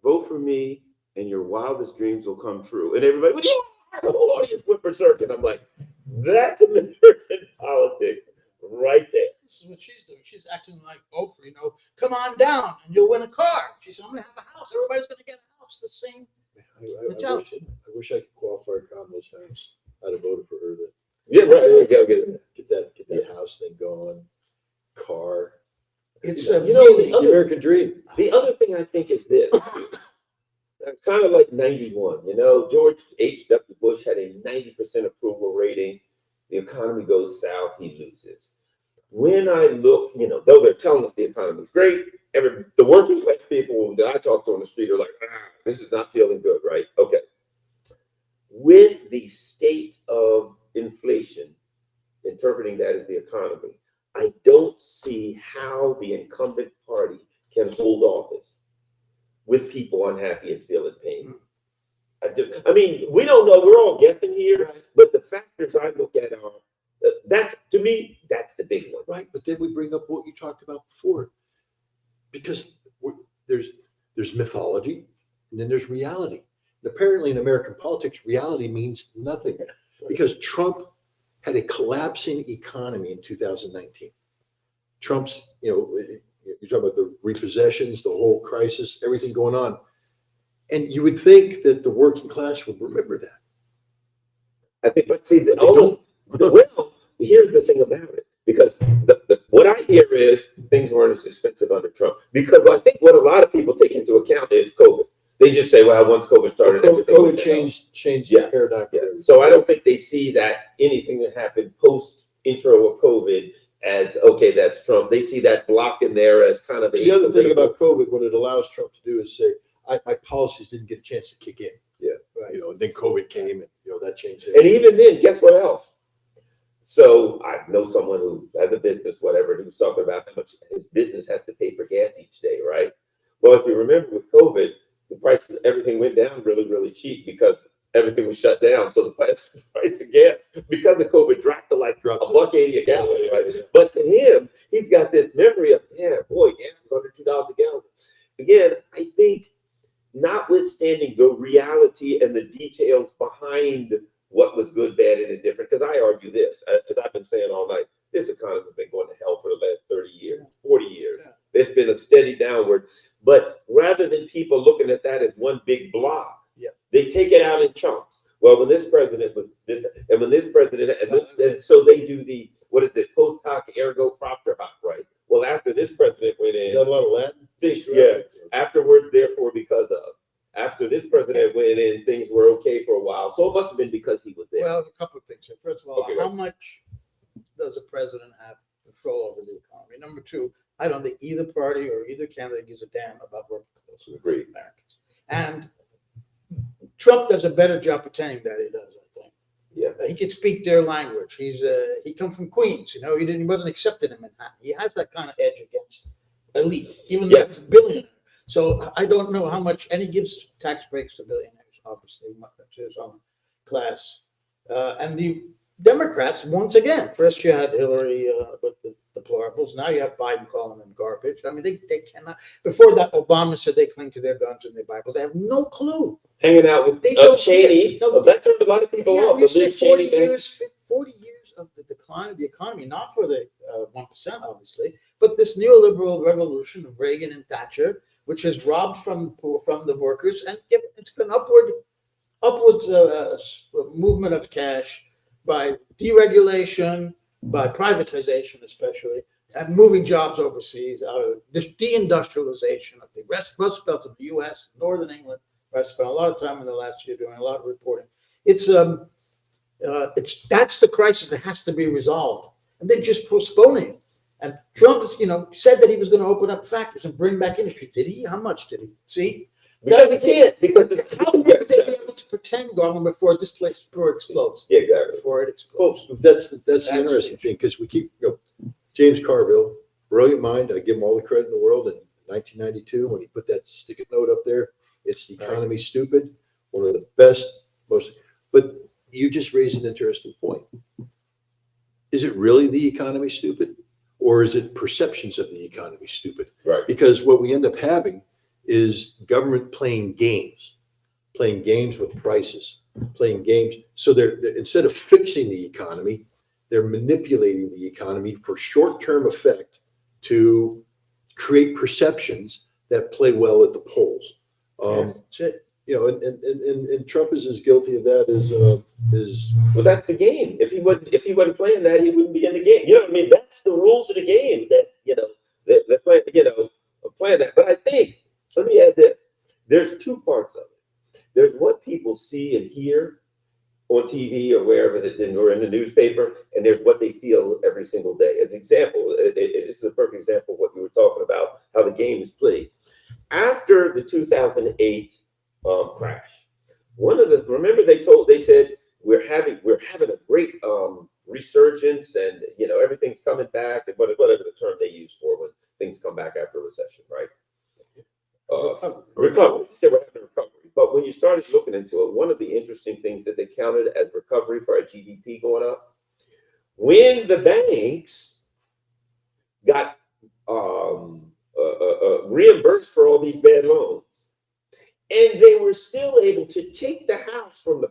vote for me and your wildest dreams will come true. And everybody, well, yeah, the whole audience went berserk. And I'm like, that's American politics right there. this is what she's doing. She's acting like Oprah, come on down and you'll win a car. She said, I'm going to have a house. Everybody's going to get a house. The same. I wish I could qualify Kamala's house. I'd have voted for her. Yeah, right. There you go. Get that house thing going. Car. It's the American dream. The other thing I think is this. Kind of like 91, George H.W. Bush had a 90% approval rating. The economy goes south, he loses. When I look, though they're telling us the economy is great, the working class people that I talk to on the street are like, this is not feeling good, right? Okay. With the state of inflation, interpreting that as the economy, I don't see how the incumbent party can hold office with people unhappy and feeling pain. I mean, we don't know. We're all guessing here, but the factors I look at are, to me, that's the big one. Right, but then we bring up what you talked about before. Because there's mythology, and then there's reality. And apparently in American politics, reality means nothing. Because Trump had a collapsing economy in 2019. Trump's, you're talking about the repossessions, the whole crisis, everything going on. And you would think that the working class would remember that. I think, but see, don't. Here's the thing about it. Because what I hear is things weren't as expensive under Trump. Because I think what a lot of people take into account is COVID. They just say, well, once COVID started, COVID changed the paradigm. Yeah. So I don't think they see that anything that happened post intro of COVID as, okay, that's Trump. They see that block in there as kind of the other thing about COVID, what it allows Trump to do is say, my policies didn't get a chance to kick in. Yeah. Right. And then COVID came and, that changed it. And even then, guess what else? So I know someone who has a business, whatever, who's talking about how much his business has to pay for gas each day, right? Well, if you remember with COVID, the price of everything went down really, really cheap because everything was shut down. So the price of gas, because of COVID, dropped to like $1.80 a gallon, right? But to him, he's got this memory of, gas was under $2 a gallon. Again, I think notwithstanding the reality and the details behind what was good, bad, and indifferent, because I argue this, as I've been saying all night, this economy has been going to hell for the last 30 years, 40 years. Yeah. There's been a steady downward. But rather than people looking at that as one big blob, they take it out in chunks. Well, when this president was this, and when this president, and so they do the, what is it, post hoc ergo propter hoc, right? Well, after this president went in. Is that a lot of Latin? Yeah. Afterwards, therefore, because of. After this president went in, things were okay for a while. So it must have been because he was there. Well, a couple of things. First of all, how much does a president have control over the economy? Number two, I don't think either party or either candidate gives a damn about working class Americans. And Trump does a better job pretending that he does, I think. Yeah. He can speak their language. He come from Queens, he wasn't accepted in Manhattan. He has that kind of edge against elite, even though he's a billionaire. So I don't know how much, and he gives tax breaks to billionaires, obviously, much to his own class. And the Democrats, once again, first you had Hillary with the deplorables. Now you have Biden calling them garbage. I mean, they cannot. Before that, Obama said they cling to their guns and their Bibles. They have no clue. Hanging out with They don't Cheney. care. No, that turned a lot of people Yeah, off. you The say Liz 40 Cheney thing. years, 40 years of the decline of the economy, not for the 1%, obviously, but this neoliberal revolution of Reagan and Thatcher, which has robbed from the workers, and it's an upwards movement of cash by deregulation, by privatization especially, and moving jobs overseas, out of this deindustrialization of the Rust Belt of the U.S., Northern England. I spent a lot of time in the last year doing a lot of reporting. It's that's the crisis that has to be resolved, and they're just postponing it. And Trump, said that he was going to open up factories and bring back industry. Did he? How much did he? See, Because he can't. Because it's how would they be able to pretend, Garland, before this place explodes? Yeah, exactly. Before it Well, explodes. that's the interesting thing, because we keep, James Carville, brilliant mind. I give him all the credit in the world. In 1992, when he put that sticky note up there, it's the economy stupid. One of the best, but you just raised an interesting point. Is it really the economy stupid, or is it perceptions of the economy stupid? Right. Because what we end up having is government playing games with prices, playing games. So they're instead of fixing the economy, they're manipulating the economy for short-term effect to create perceptions that play well at the polls. That's it. And Trump is as guilty of that as Well, that's the game. If he wasn't playing that, he wouldn't be in the game. You know what I mean? That's the rules of the game. They're playing. Playing that. But I think, let me add this. There's two parts of it. There's what people see and hear on TV or wherever or in the newspaper, and there's what they feel every single day. As an example, this is a perfect example of what you were talking about, how the game is played. After the 2008 crash, remember they said we're having a great resurgence, and everything's coming back, and whatever the term they use for when things come back after a recession, right? Recovery. They said we're having a recovery. But when you started looking into it, one of the interesting things that they counted as recovery for our GDP going up, when the banks got reimbursed for all these bad loans, and they were still able to take the house from the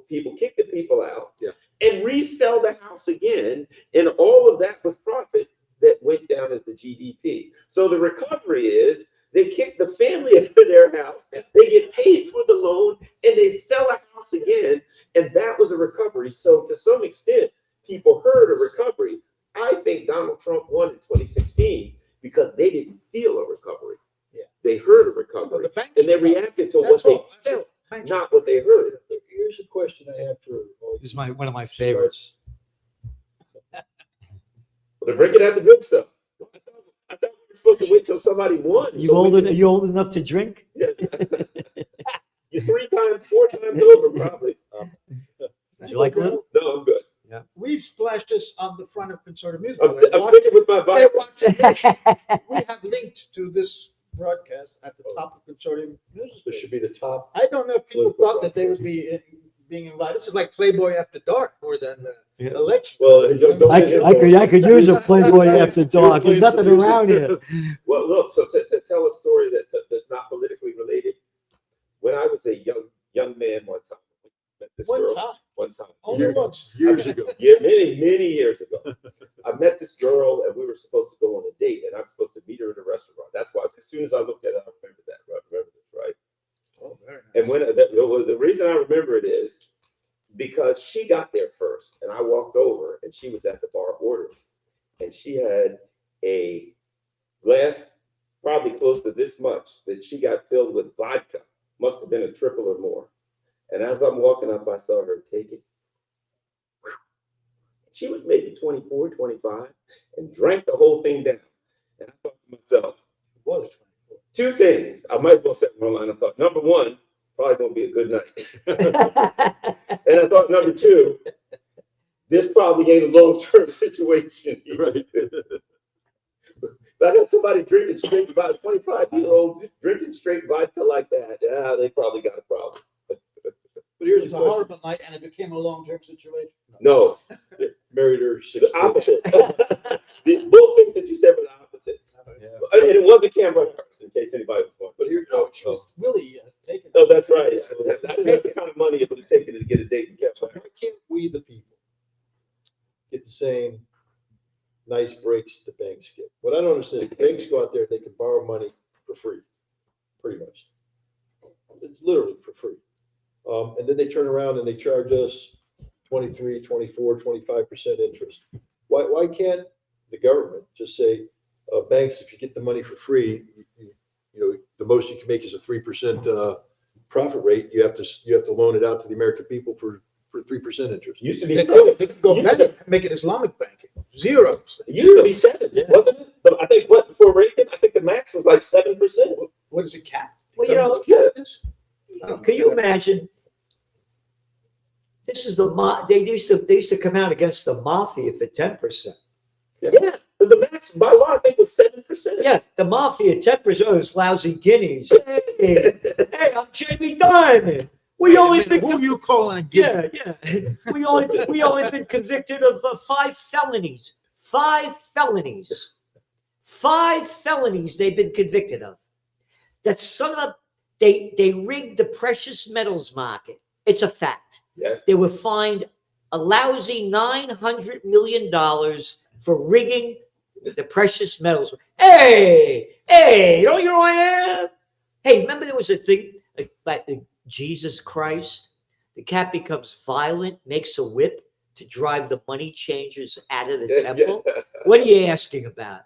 people, kick the people out, and resell the house again, and all of that was profit that went down as the GDP. So the recovery is they kick the family out of their house, they get paid for the loan, and they sell a house again, and that was a recovery. So to some extent, people heard a recovery. I think Donald Trump won in 2016 because they didn't feel a recovery. They heard a recovery, and they reacted to what they felt, not what they heard. Here's a question I have for all This is one of my favorites. Well, they're breaking out the good stuff. I thought we were supposed to wait till somebody won. Are you old enough to drink? You're 4 times over, probably. Would you like a little? No, I'm good. We've splashed this on the front of Conservative Music. I'm sticking with my vibe. We have linked to this broadcast at the top of Consortium Music. This should be the top. I don't know if people thought that they would be being invited. This is like Playboy After Dark more than the election. Well, I could use a Playboy After Dark. There's nothing around here. Well, look, so to tell a story that's not politically related, when I was a young man one time, I met this girl. One time. Only once. Years ago. Yeah, many years ago. I met this girl, and we were supposed to go on a date, and I'm supposed to meet her at a restaurant. That's why, as soon as I looked at it, I remember that. Remember this, right? Oh, very nice. And when the reason I remember it is because she got there first, and I walked over, and she was at the bar ordering, and she had a glass probably close to this much that she got filled with vodka. Must have been a triple or more. And as I'm walking up, I saw her take it. She was maybe 24, 25, and drank the whole thing down. And I thought to myself, Was 24. two things. I might as well say one line. I thought, number one, probably gonna be a good night. And I thought, number two, this probably ain't a long-term situation. Right. If I got somebody drinking straight, about 25-year-old drinking straight vodka like that, yeah, they probably got a problem. But here's It's the a question. horrible night, and it became a long-term situation. No, Married her the 6 opposite. Both things that you said were the opposite. And it wasn't Cameron Harris, in case anybody was wondering. But here, No, she was really taken. Oh, that's right. That's the kind of money it would have taken to get a date in so Cameron. why can't we, the people, get the same nice breaks the banks get? What I don't understand is banks go out there, they can borrow money for free, pretty much. It's literally for free. And then they turn around and they charge us 23, 24, 25% interest. Why can't the government just say, banks, if you get the money for free, you know, the most you can make is a 3% profit rate. You have to loan it out to the American people for 3% interest. Used to be They seven. could go better, make it Islamic banking, 0. It used to be 7, wasn't it? But I think what before Reagan, I think the max was like 7%. What is it, cap? Well, you know, Yeah. can you imagine? This is they used to come out against the mafia for 10%. Yeah, but the max by law I think was 7%. Yeah, the mafia 10%. Oh, those lousy guineas. Hey, I'm Jamie Dimon. We only been Who you calling a guinea? yeah. We only been convicted of 5 felonies. 5 felonies. 5 felonies they've been convicted of. That son of they rigged the precious metals market. It's a fact. Yes. They were fined a lousy $900 million for rigging the precious metals. Hey, don't you know who I am? Hey, remember there was a thing like Jesus Christ? The cat becomes violent, makes a whip to drive the money changers out of the temple. Yeah. What are you asking about?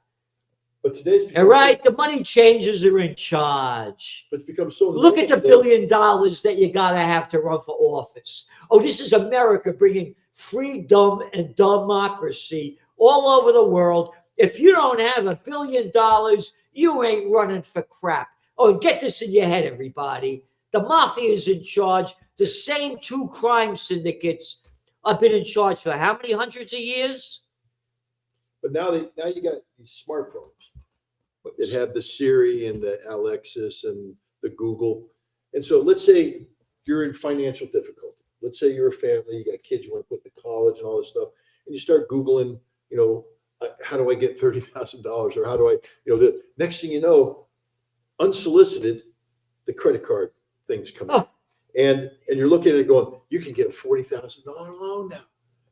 But today's All right, the money changers are in charge. But it's become so. Look at the $1 normal billion that you gotta have to run for office. Oh, this is America bringing freedom and democracy all over the world. If you don't have $1 billion, you ain't running for crap. Oh, and get this in your head, everybody. The mafia is in charge. The same 2 crime syndicates have been in charge for how many hundreds of years? But now you got these smartphones that have the Siri and the Alexis and the Google. And so let's say you're in financial difficulty. Let's say you're a family, you got kids you want to put to college and all this stuff, and you start Googling, you know, how do I get $30,000, or how do I, you know, the next thing you know, unsolicited, the credit card things come in. And you're looking at it going, you can get a $40,000 loan now.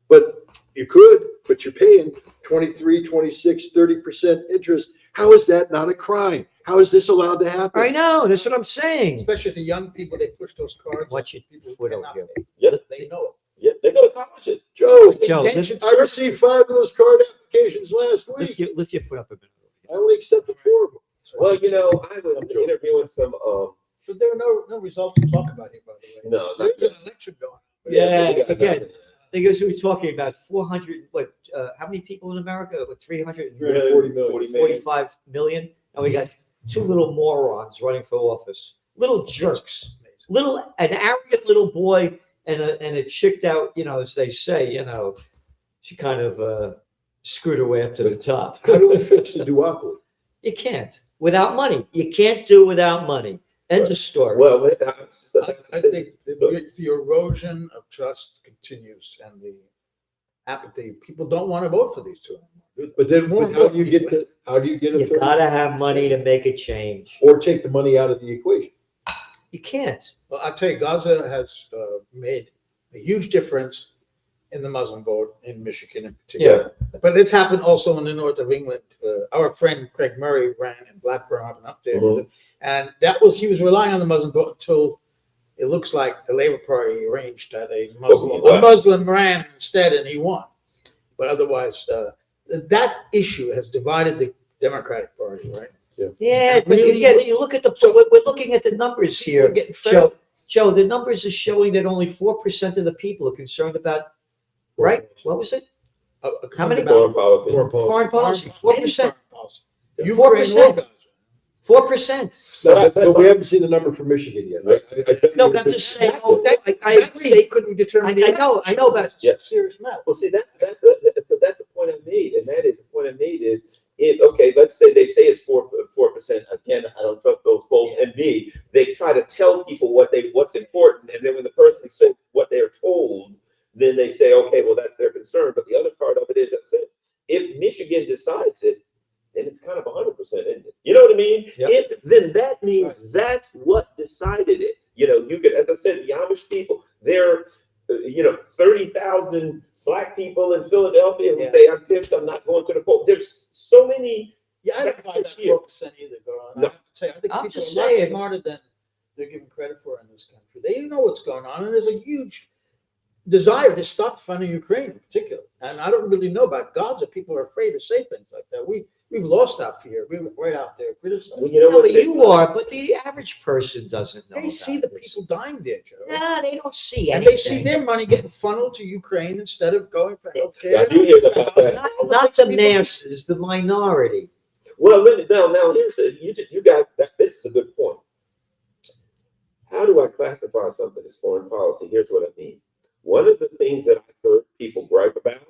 But you could, but you're paying 23, 26, 30% interest. How is that not a crime? How is this allowed to happen? I know, that's what I'm saying. Especially to young people, they push those cards. Watch your People foot cannot over pay. Yeah. They know Yeah, they go to colleges. Joe, Joe, Intention- I received 5 of those card applications last week. lift your foot up a minute. I only accepted 4 of them. Well, you know, I I'm was joking. interviewing some. But there are no results to talk about here, by the way. No, not There's an election going on. Yeah, they got again, nothing. because we were talking about 400, how many people in America? 340 million. 45 million. And we got 2 little morons running for office. Little jerks. An arrogant little boy and a chicked out, you know, as they say, you know, she kind of screwed her way up to the top. How do we fix the duopoly? You can't. Without money. You can't do without money. End of story. Well, I think the erosion of trust continues, and the apathy. People don't want to vote for these 2 anymore. But then how do you get a You 30, gotta have money to make a change. or take the money out of the equation? You can't. Well, I'll tell you, Gaza has made a huge difference in the Muslim vote in Michigan in particular. But it's happened also in the north of England. Our friend Craig Murray ran in Blackburn up and up there. And he was relying on the Muslim vote until it looks like the Labour Party arranged that a Muslim ran instead and he won. But otherwise, that issue has divided the Democratic Party, right? Yeah, but Really? again, you look at we're looking at the numbers here. We're getting fed Joe, the numbers are showing that only 4% of the people are concerned about, right? What was it? How many? foreign policy. Foreign policy, 4%. You 4%. 4%. But we haven't seen the number for Michigan yet. No, but I'm just saying, I agree. They couldn't determine. I know, but Yeah. Serious matter. Well, see, that's a point I made, and that is the point I made is okay, let's say they say it's 4%. Again, I don't trust those polls. And B, they try to tell people what's important, and then when the person says what they're told, then they say, okay, well, that's their concern. But the other part of it is that if Michigan decides it, then it's kind of 100%, isn't it? You know what I mean? Yep. Then that means that's what decided it. You could, as I said, the Amish people, they're 30,000 Black people in Philadelphia who say, I'm pissed, I'm not going to the poll. There's so many. Yeah, I don't buy that 4% either, Garland. No. I have to say, I think I'm people just are a lot saying. smarter than they're given credit for in this country. They know what's going on, and there's a huge desire to stop funding Ukraine in particular. And I don't really know about Gaza. People are afraid to say things like that. We've lost our fear. We're right out there criticizing. Well, you know No, what? but you are, but the average person doesn't know. They about see the this. people dying there, Joe. No, they don't see And anything. they see their money getting funneled to Ukraine instead of going for healthcare. I do hear about that. Not the masses, the minority. Well, now here's you guys. This is a good point. How do I classify something as foreign policy? Here's what I mean. One of the things that I've heard people gripe about: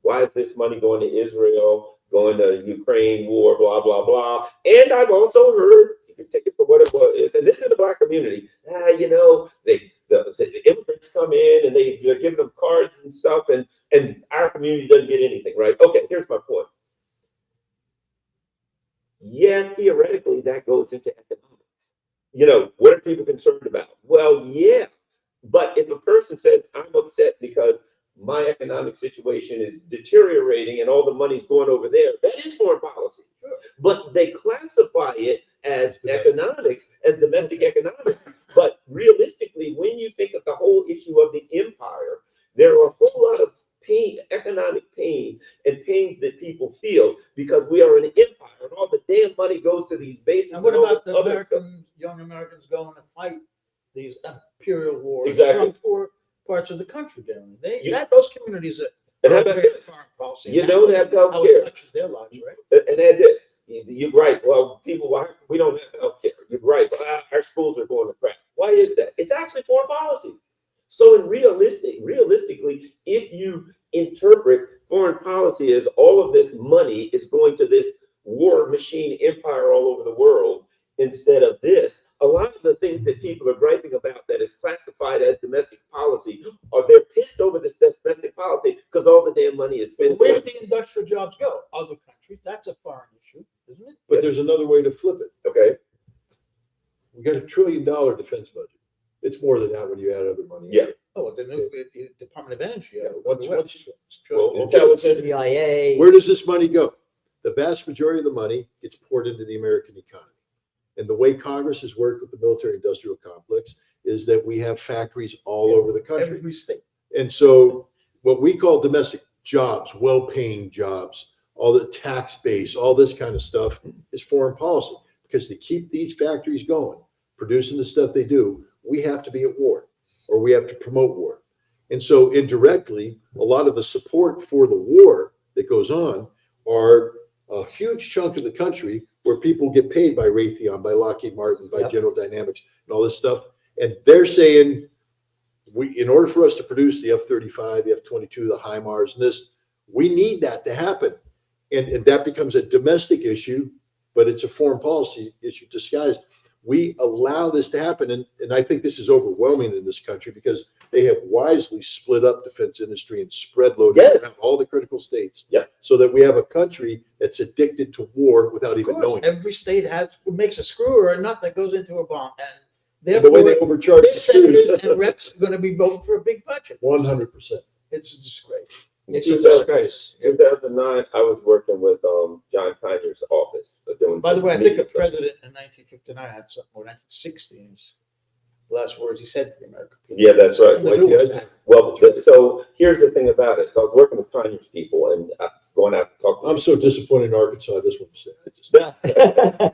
why is this money going to Israel, going to Ukraine war, blah blah blah? And I've also heard, you can take it for what it was, and this is the Black community. The immigrants come in and they're giving them cards and stuff, and our community doesn't get anything, right? Okay, here's my point. Yeah, theoretically, that goes into economics. What are people concerned about? Well, yeah, but if a person says, I'm upset because my economic situation is deteriorating and all the money's going over there, that is foreign policy. Sure. But they classify it as economics, as domestic economics. But realistically, when you think of the whole issue of the empire, there are a whole lot of pain, economic pain, and pains that people feel because we are an empire and all the damn money goes to these bases. And what all about this the other stuff. young Americans going to fight these imperial wars Exactly. from poor parts of the country? Generally, You- those communities are And how about very this? foreign policy. You don't have health How care. it touches their lives, right? And add this. You're right. Well, we don't have health care. You're right. But our schools are going to crap. Why is that? It's actually foreign policy. So realistically, if you interpret foreign policy as all of this money is going to this war machine empire all over the world, instead of this, a lot of the things that people are griping about that is classified as domestic policy, they're pissed over this domestic policy because all the damn money is spent. Where did the industrial jobs go? Other countries. That's a foreign issue, isn't it? But there's another way to flip it. Okay. We got $1 trillion defense budget. It's more than that when you add other money. Yeah. Oh, the new Department of Energy. Intelligence. CIA. Where does this money go? The vast majority of the money gets poured into the American economy. And the way Congress has worked with the military-industrial complex is that we have factories all over the country. Every state. And so what we call domestic jobs, well-paying jobs, all the tax base, all this kind of stuff is foreign policy. Because to keep these factories going, producing the stuff they do, we have to be at war or we have to promote war. And so indirectly, a lot of the support for the war that goes on are a huge chunk of the country where people get paid by Raytheon, by Lockheed Martin, by General Dynamics and all this stuff. And they're saying, in order for us to produce the F-35, the F-22, the HIMARS and this, we need that to happen. And that becomes a domestic issue, but it's a foreign policy issue disguised. We allow this to happen. And I think this is overwhelming in this country because they have wisely split up defense industry and spread loaded around all the critical states so that we have a country that's addicted to war without even knowing. Every state makes a screw or a nut that goes into a bomb. And the therefore, way they overcharge their senators and reps are going to be voting for a big budget. 100%. It's a disgrace. It's a disgrace. 2009, I was working with John Conyers' office. By the way, I think the president in 1959 had something, or 1960, his last words he said to the American people. Yeah, that's right. Well, right. So here's the thing about it. So I was working with Conyers people and I was going out to talk to them. I'm so disappointed in Arkansas. This one said,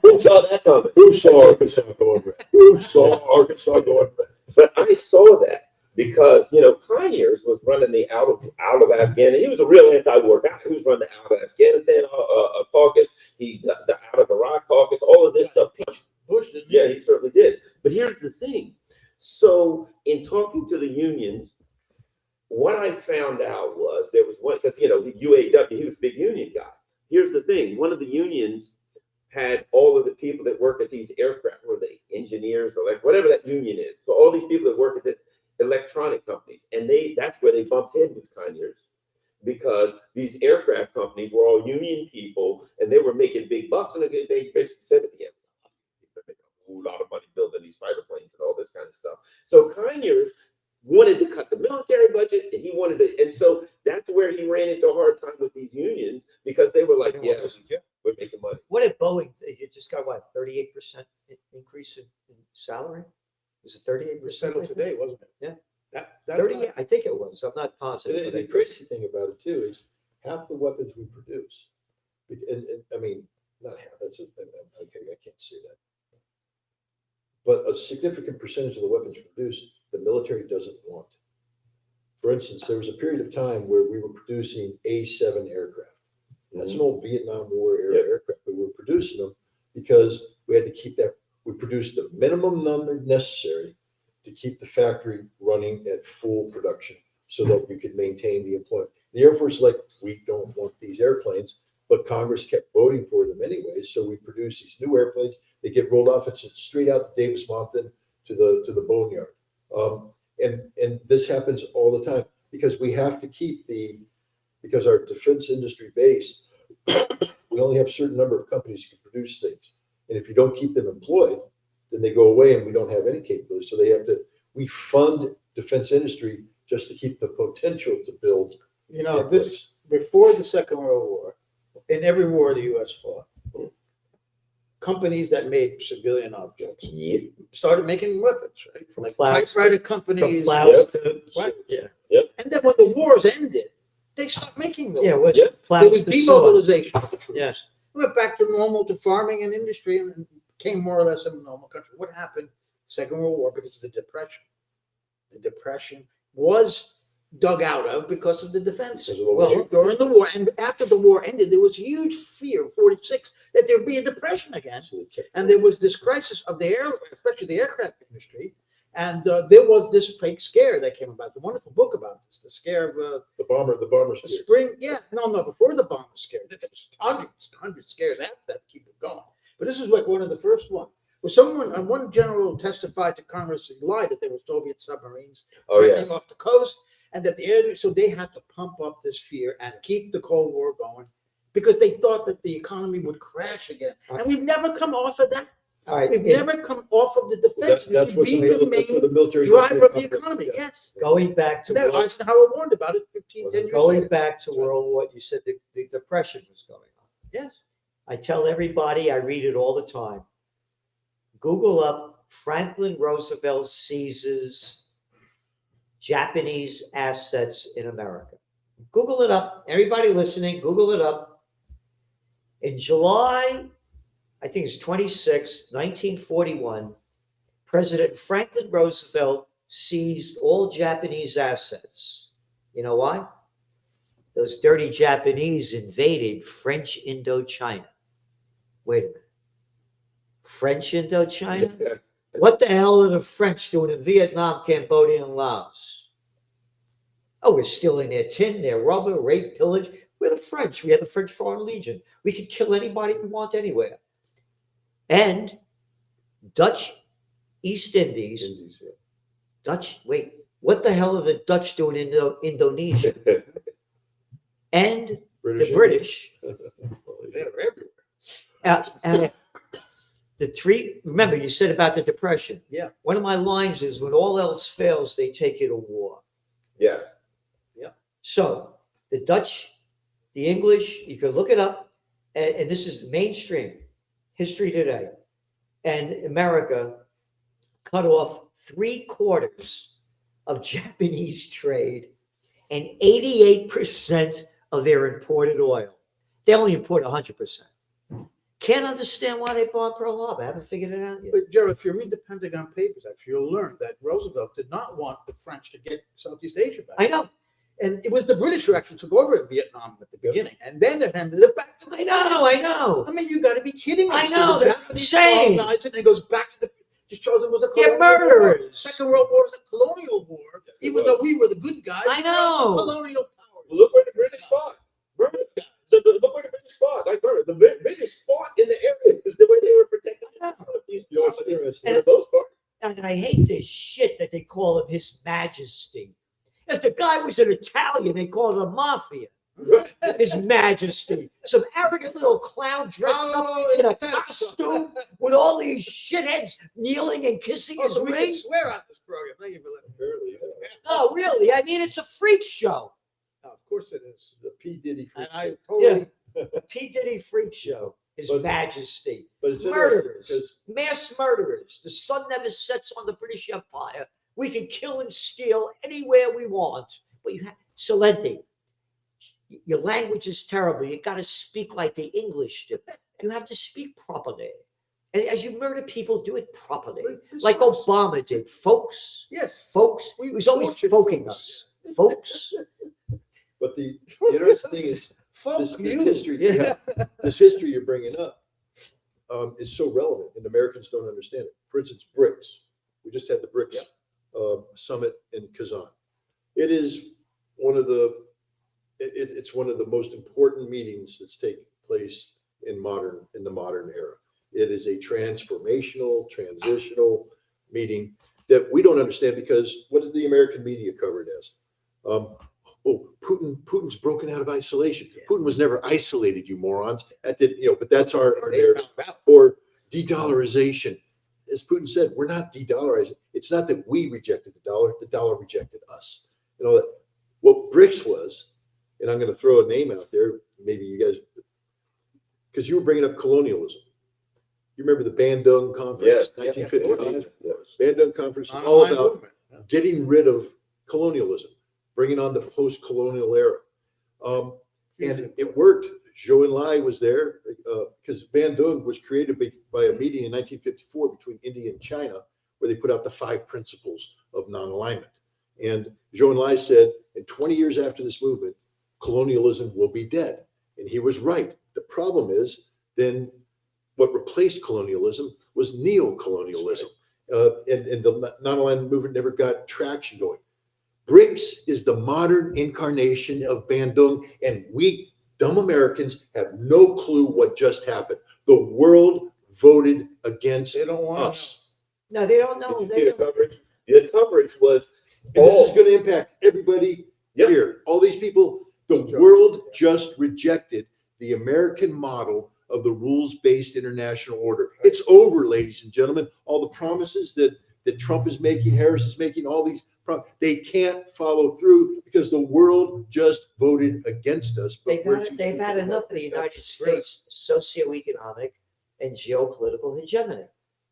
Who saw that coming? who saw Arkansas going red? Who saw Arkansas going red? But I saw that because, Conyers was running the out of Afghanistan. He was a real anti-war guy. He was running the out of Afghanistan caucus. The out of Iraq caucus, all of this stuff. Bush didn't. Yeah, he certainly did. But here's the thing. So in talking to the unions, what I found out was there was one, because, UAW, he was a big union guy. here's the thing. One of the unions had all of the people that work at these aircraft, what are they, engineers, or like whatever that union is. So all these people that work at this electronic companies, and that's where they bumped heads with Conyers, because these aircraft companies were all union people, and they were making big bucks, and they basically said, yeah, they're making a whole lot of money building these fighter planes and all this kind of stuff. So Conyers wanted to cut the military budget, and he wanted to, and so that's where he ran into a hard time with these unions, because they were like, yeah, we're making money. What did Boeing? You just got what, 38% increase in salary? Was it 38%? It was settled today, wasn't it? Yeah. That 30, I think it was. I'm not positive. The crazy thing about it too is half the weapons we produce, and I mean, not half, okay, I can't say that. But a significant percentage of the weapons produced, the military doesn't want. For instance, there was a period of time where we were producing A-7 aircraft. That's an old Vietnam War era aircraft, but we were producing them because we had to keep that. We produced the minimum number necessary to keep the factory running at full production so that you could maintain the employment. The Air Force is like, we don't want these airplanes, but Congress kept voting for them anyway. So we produce these new airplanes. They get rolled off. It's straight out to Davis Monthan to the boneyard. And this happens all the time because we have to keep because our defense industry base, we only have a certain number of companies who can produce things. And if you don't keep them employed, then they go away and we don't have any capability. So we fund defense industry just to keep the potential to build. This before the Second World War, in every war the U.S. fought, companies that made civilian objects started making weapons, right? From Like plows typewriter from companies. plows to, Right. yeah. And then when the wars ended, they stopped making them. Yeah, what's Yeah. plows There was to swords. demobilization of the troops. Yes. We went back to normal, to farming and industry, and became more or less a normal country. What happened? Second World War, because of the Depression. The Depression was dug out of because of the defense. Well, During the war, and after the war ended, there was huge fear, 46, that there'd be a depression again. And there was this crisis of especially the aircraft industry. And there was this fake scare that came about. The wonderful book about this, the scare of The bomber the scare. spring. Yeah, no, before the bomber scare. There was hundreds scares after that to keep it going. But this is like one of the first ones. Where one general testified to Congress, he lied that there were Soviet submarines threatening off the coast, and that so they had to pump up this fear and keep the Cold War going because they thought that the economy would crash again. And we've never come off of that. All right. We've never come off of the defense. That's what being the main military driver of the economy. Yeah. Yes. Going back to Eisenhower warned about it 10 years going later. back to World War, you said the Depression was going on. Yes. I tell everybody, I read it all the time. Google up Franklin Roosevelt seizes Japanese assets in America. Google it up. Everybody listening, Google it up. In July, I think it's 26, 1941, President Franklin Roosevelt seized all Japanese assets. You know why? Those dirty Japanese invaded French Indochina. Wait a minute. French Indochina? What the hell are the French doing in Vietnam, Cambodia, and Laos? Oh, we're stealing their tin, their rubber, rape, pillage. We're the French. We have the French Foreign Legion. We could kill anybody we want anywhere. And Dutch East Indies. What the hell are the Dutch doing in Indonesia? And the British. They're everywhere. And remember you said about the Depression. Yeah. One of my lines is when all else fails, they take you to war. Yes. Yeah. So the Dutch, the English, you can look it up, and this is mainstream history today. And America cut off 3/4 of Japanese trade and 88% of their imported oil. They only import 100%. Can't understand why they bought Pearl Harbor. I haven't figured it out yet. But Gerald, if you read the Pentagon Papers, actually, you'll learn that Roosevelt did not want the French to get Southeast Asia back. I know. And it was the British who actually took over Vietnam at the beginning, and then they handed it back to the I know. I mean, you got to be kidding me. I know, The they're Japanese insane. colonized it, and it goes back to just shows it was a They're colonial war. murderers. Second World War was a colonial war, Yes, it even was. though we were the good guys. I know. Colonial powers. Look where the British fought. Look where the British fought. And I hate this shit that they call him His Majesty. If the guy was an Italian, they called him Mafia. His Majesty. Some arrogant little clown dressed up in a costume with all these shitheads kneeling and kissing his We can ring. swear on this program. Thank you for letting me. Barely, No, really. I mean, it's a freak show. No, of course it is. the P. Diddy. And freak I show. totally. The P. Diddy freak show. His But- Majesty. But it's interesting Murderers. because Mass murderers. The sun never sets on the British Empire. We can kill and steal anywhere we want. But you have Celente. Your language is terrible. You got to speak like the English do. You have to speak properly. And as you murder people, do it properly. Like Obama did. Folks, Yes. folks. He was always tortured folking folks. us. Folks. but the interesting thing is Folk this you. history. Yeah. This history you're bringing up is so relevant, and Americans don't understand it. For instance, BRICS. We just had the BRICS summit in Kazan. It is one of the it's one of the most important meetings that's taking place in the modern era. It is a transformational, transitional meeting that we don't understand because what did the American media cover it as? Putin's broken out of isolation. Putin was never isolated, you morons. That did, but that's our narrative. Or de-dollarization. As Putin said, we're not de-dollarizing. It's not that we rejected the dollar rejected us. You know, what BRICS was, and I'm going to throw a name out there, maybe you guys, because you were bringing up colonialism. You remember the Bandung Conference, 1955? Bandung Conference, all about getting rid of colonialism, bringing on the post-colonial era. And it worked. Zhou Enlai was there because Bandung was created by a meeting in 1954 between India and China, where they put out the 5 principles of non-alignment. And Zhou Enlai said, in 20 years after this movement, colonialism will be dead. And he was right. The problem is then what replaced colonialism was neo-colonialism. And the non-alignment movement never got traction going. BRICS is the modern incarnation of Bandung, and we dumb Americans have no clue what just happened. The world voted against us. No, they don't know. Did you They see the don't. coverage? The coverage was And this is going to impact everybody here. All these people, the world just rejected the American model of the rules-based international order. It's over, ladies and gentlemen. All the promises that Trump is making, Harris is making, all these, they can't follow through because the world just voted against us. They've had enough of the United States socioeconomic and geopolitical hegemony.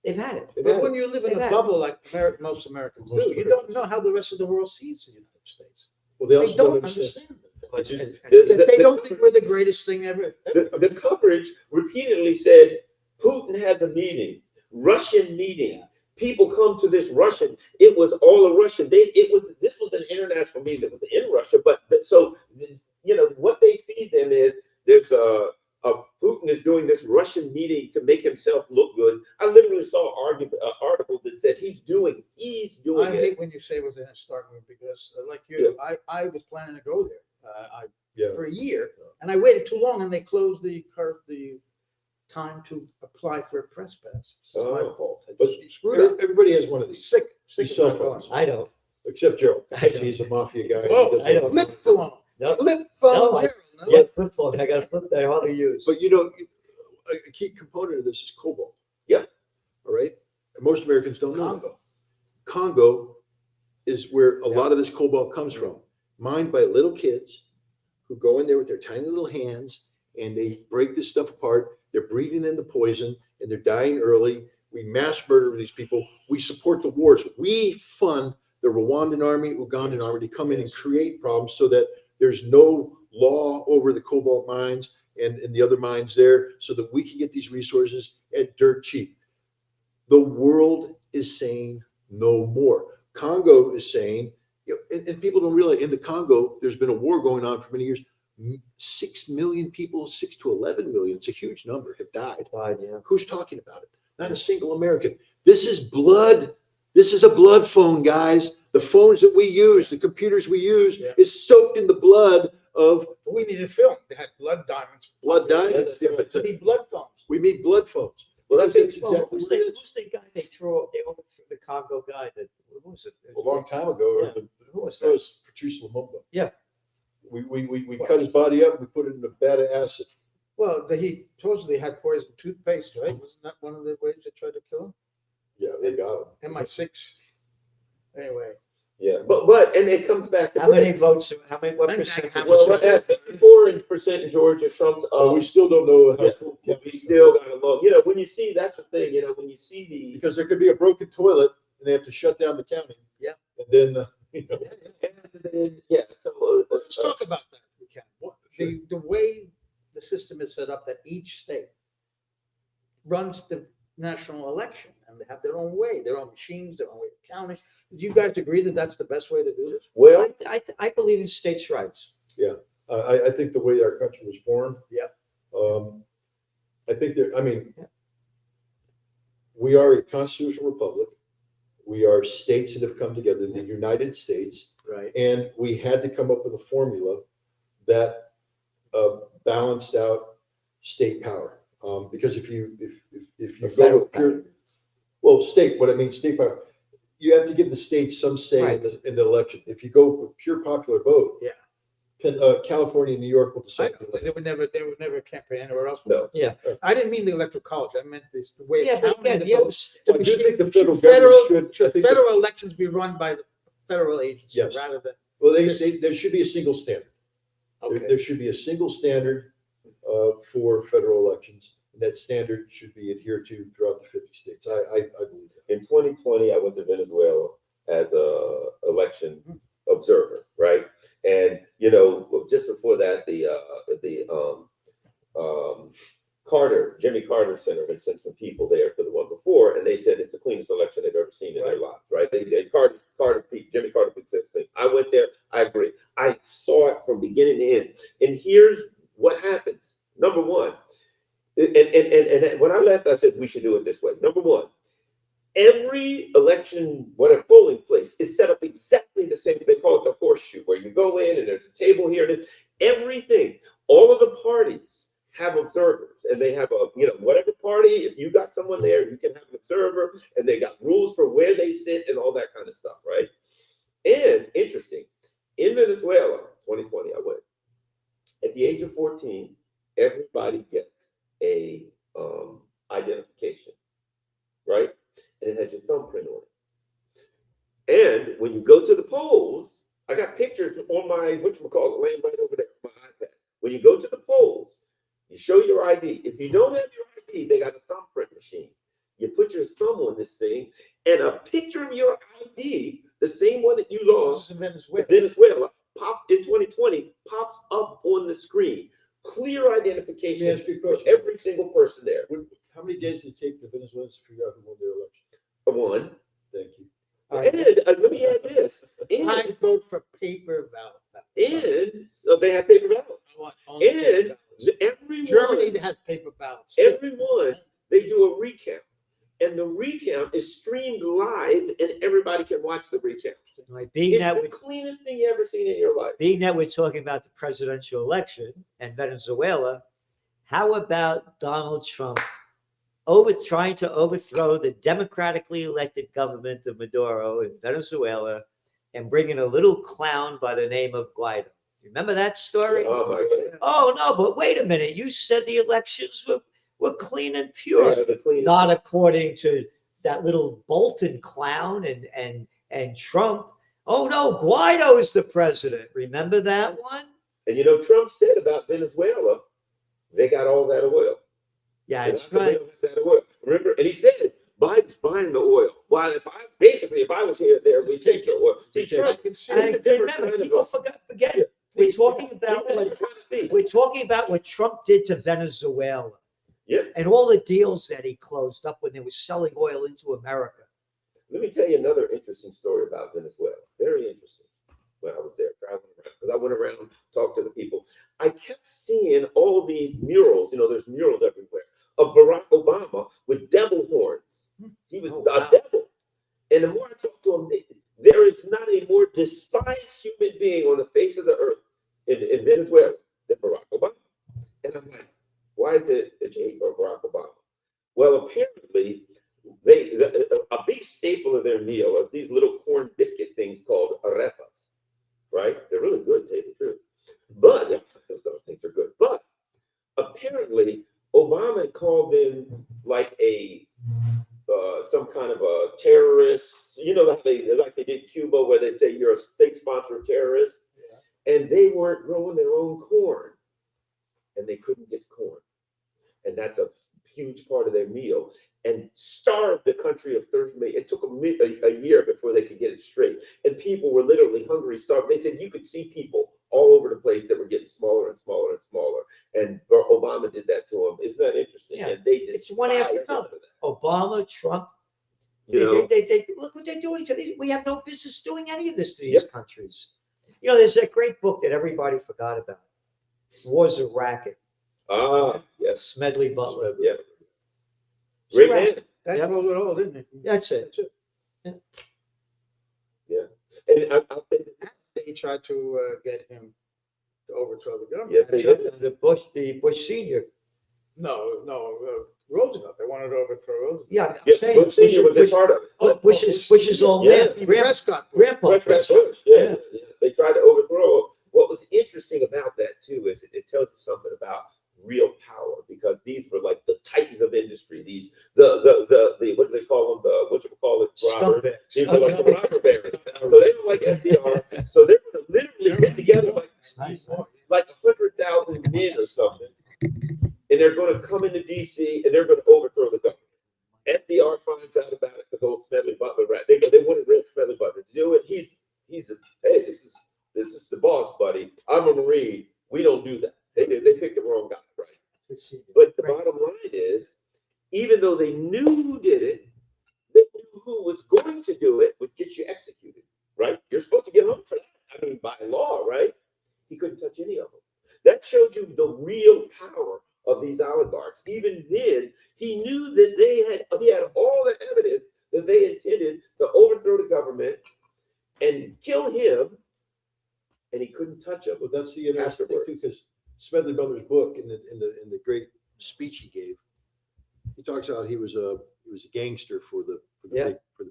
They've had it. But when you live in a bubble like most Americans do, you don't know how the rest of the world sees the United States. Well, they also They don't understand. They They don't think we're the greatest thing ever. The coverage repeatedly said Putin has a meeting, Russian meeting. People come to this Russian. It was all a Russian. This was an international meeting that was in Russia. But so what they feed them is there's Putin is doing this Russian meeting to make himself look good. I literally saw articles that said he's doing I it. hate when you say it was in a start move because, like you, I was planning to go there for a year, and I waited too long, and they closed the time to apply for a press pass. It's my fault. I But just screwed up. everybody has one of these. Sick These of cell my phones. phone. I don't. Except Gerald. I don't. He's a mafia guy. Whoa, He doesn't- I don't. Flip phone. No. Flip phone. No, Gerald, no? Yeah, flip phone. I got a flip that I hardly use. But a key component of this is cobalt. Yeah. All right. And most Americans don't know. Congo. Congo is where a lot of this cobalt comes from, mined by little kids who go in there with their tiny little hands and they break this stuff apart. They're breathing in the poison and they're dying early. We mass murder these people. We support the wars. We fund the Rwandan army, Ugandan army to come in and create problems so that there's no law over the cobalt mines and the other mines there so that we can get these resources at dirt cheap. The world is saying no more. Congo is saying, and people don't realize in the Congo, there's been a war going on for many years. 6 million people, 6 to 11 million, it's a huge number, have died. Who's talking about it? Not a single American. This is blood. This is a blood phone, guys. The phones that we use, the computers we use, is soaked in the blood of. We needed film. They had blood diamonds. Blood diamonds. We need blood phones. We need blood phones. Well, that's Because it. it's exactly who's what it is. who's the guy they overthrew the Congo guy that, who was it? A long time ago, Yeah. Who was that? was Patrice Lumumba. Yeah. We cut his body up, we put it in a vat of acid. Well, he supposedly had poison toothpaste, right? Wasn't that one of the ways they tried to kill him? Yeah, they got him. MI6. Anyway, Yeah, and it comes back to How many BRICS. votes? How many? What I think I percentage? have Well, a- at 54% in Georgia, Trump's But we still don't know how yeah, full we still got a low. You know, when you see that's the thing. You know, when you see the because there could be a broken toilet and they have to shut down the county. Yeah. And then, and then, yeah. So let's talk about that if we can. The way the system is set up that each state runs the national election and they have their own way, their own machines, their own way of counting. Do you guys agree that that's the best way to do this? well, I believe in states' rights. I think the way our country was formed. Yeah. I think that, I mean, Yeah. we are a constitutional republic. We are states that have come together, the United States, Right. and we had to come up with a formula that balanced out state power. Because if you go with pure, well, state, what I mean, state power, you have to give the states some say in the election. If you go with pure popular vote, Yeah. California and New York will I decide. know, they would never campaign anywhere else. No. Yeah. I didn't mean the electoral college. I meant this the way Yeah, of but counting again, the you have votes. I do think the federal Federal- government should. I think Federal elections be run by the federal agency Yes. rather than. Well, there should be a single standard. Okay. There should be a single standard for federal elections. And that standard should be adhered to throughout the 50 states. I believe that. in 2020, I went to Venezuela as a election observer, right? And you know, just before that, the Jimmy Carter Center had sent some people there to the one before, and they said it's the cleanest election they've ever seen in their lives, right? Jimmy Carter peaked this thing. I went there. I agree. I saw it from beginning to end. And here's what happens. Number one, and when I left, I said we should do it this way. Number one, every election, whatever polling place is set up exactly the same. They call it the horseshoe, where you go in and there's a table here and everything. All of the parties have observers, and they have whatever party. If you got someone there, you can have an observer, and they got rules for where they sit and all that kind of stuff, right? And interesting, in Venezuela, 2020, I went. At the age of 14, everybody gets a identification, right? And it has your thumbprint on it. And when you go to the polls, I got pictures on my whatchamacallit laying right over there on my iPad. When you go to the polls, you show your ID. If you don't have your ID, they got a thumbprint machine. You put your thumb on this thing, and a picture of your ID, the same one that you This lost is in Venezuela. Venezuela, pops in 2020, pops up on the screen. Clear Let me identification ask you a for question. every single person there. How many days did it take the Venezuelans to figure out who won their election? One. Thank you. All right. And let me add this. I vote for paper ballot. And they have paper ballots. I want only paper And ballots. Germany everyone, has paper ballots. everyone, they do a recount. And the recount is streamed live, and everybody can watch the recount. Right. Being It's that the cleanest thing you ever seen in your life. we're talking about the presidential election and Venezuela, how about Donald Trump trying to overthrow the democratically elected government of Maduro in Venezuela and bringing a little clown by the name of Guaido? Remember that story? Oh my God. Oh no, but wait a minute. You said the elections were clean and pure. Yeah, the cleanest. Not according to that little Bolton clown and Trump. Oh no, Guaido is the president. Remember that one? And you know, Trump said about Venezuela, they got all that oil. Yeah, And that's how come they right. don't have that oil? Remember, and he said Biden's buying the oil. While if I was here, there we take the oil. See, Trump, I can see I it's a different remember, kind of people a- forget. Yeah. We're talking about Yeah, what it's kind of thing. we're talking about what Trump did to Venezuela. Yeah. And all the deals that he closed up when they were selling oil into America. Let me tell you another interesting story about Venezuela. Very interesting. When I was there traveling around, because I went around, talked to the people. I kept seeing all these murals. You know, there's murals everywhere of Barack Obama with devil horns. He was Oh, a wow. devil. And the more I talked to him, there is not a more despised human being on the face of the earth in Venezuela than Barack Obama. And I'm like, why is it that you hate Barack Obama? Well, apparently, a big staple of their meal is these little corn biscuit things called arepas, right? They're really good, to tell you the truth. But those things are good. But apparently, Obama called them like a some kind of a terrorist. You know, like they did Cuba, where they say you're a state-sponsored terrorist, and they weren't growing their own corn, and they couldn't get corn, and that's a huge part of their meal, and starved the country of 30 million. It took a year before they could get it straight, and people were literally hungry, starved. They said you could see people all over the place that were getting smaller and smaller and smaller, and Obama did that to them. Isn't that interesting? Yeah. And they It's one after despised him another. for that. Obama, Trump, You know, they look what they're doing to these. We have no business doing any of this to these Yep. countries. You know, there's that great book that everybody forgot about, War's a Racket, yes, Smedley Butler. yeah, It's a great racket. man. That Yep. told it all, didn't it? That's it. And I'll say this. They tried to get him to overthrow the government. Yes, they did. The Bush senior. No, Roosevelt. They wanted to overthrow Roosevelt. Yeah, I'm Yeah, saying Bush Senior was a part of it. Bush's old Yeah. man, Prescott. grandpa. Prescott Bush, yeah. They tried to overthrow. What was interesting about that too is it tells you something about real power, because these were like the titans of industry. These the what do they call them? The what you call it? Robbers. Scumbags. These were like the robber barons. So they were like FDR. So they were literally get together like 100,000 men or something, and they're going to come into DC and they're going to overthrow the government. FDR finds out about it because old Smedley Butler, right? They wanted Red Smedley Butler to do it. He's hey, this is the boss, buddy. I'm a Marine. We don't do that. They picked the wrong guy, right? But the bottom line is, even though they knew who did it, they knew who was going to do it would get you executed, right? You're supposed to get hung for that. I mean, by law, right? He couldn't touch any of them. That showed you the real power of these oligarchs. Even then, he knew that he had all the evidence that they intended to overthrow the government and kill him, and he couldn't touch him. Well, that's the interesting thing too, because Smedley Butler's book in the great speech he gave, he talks about he was a gangster for the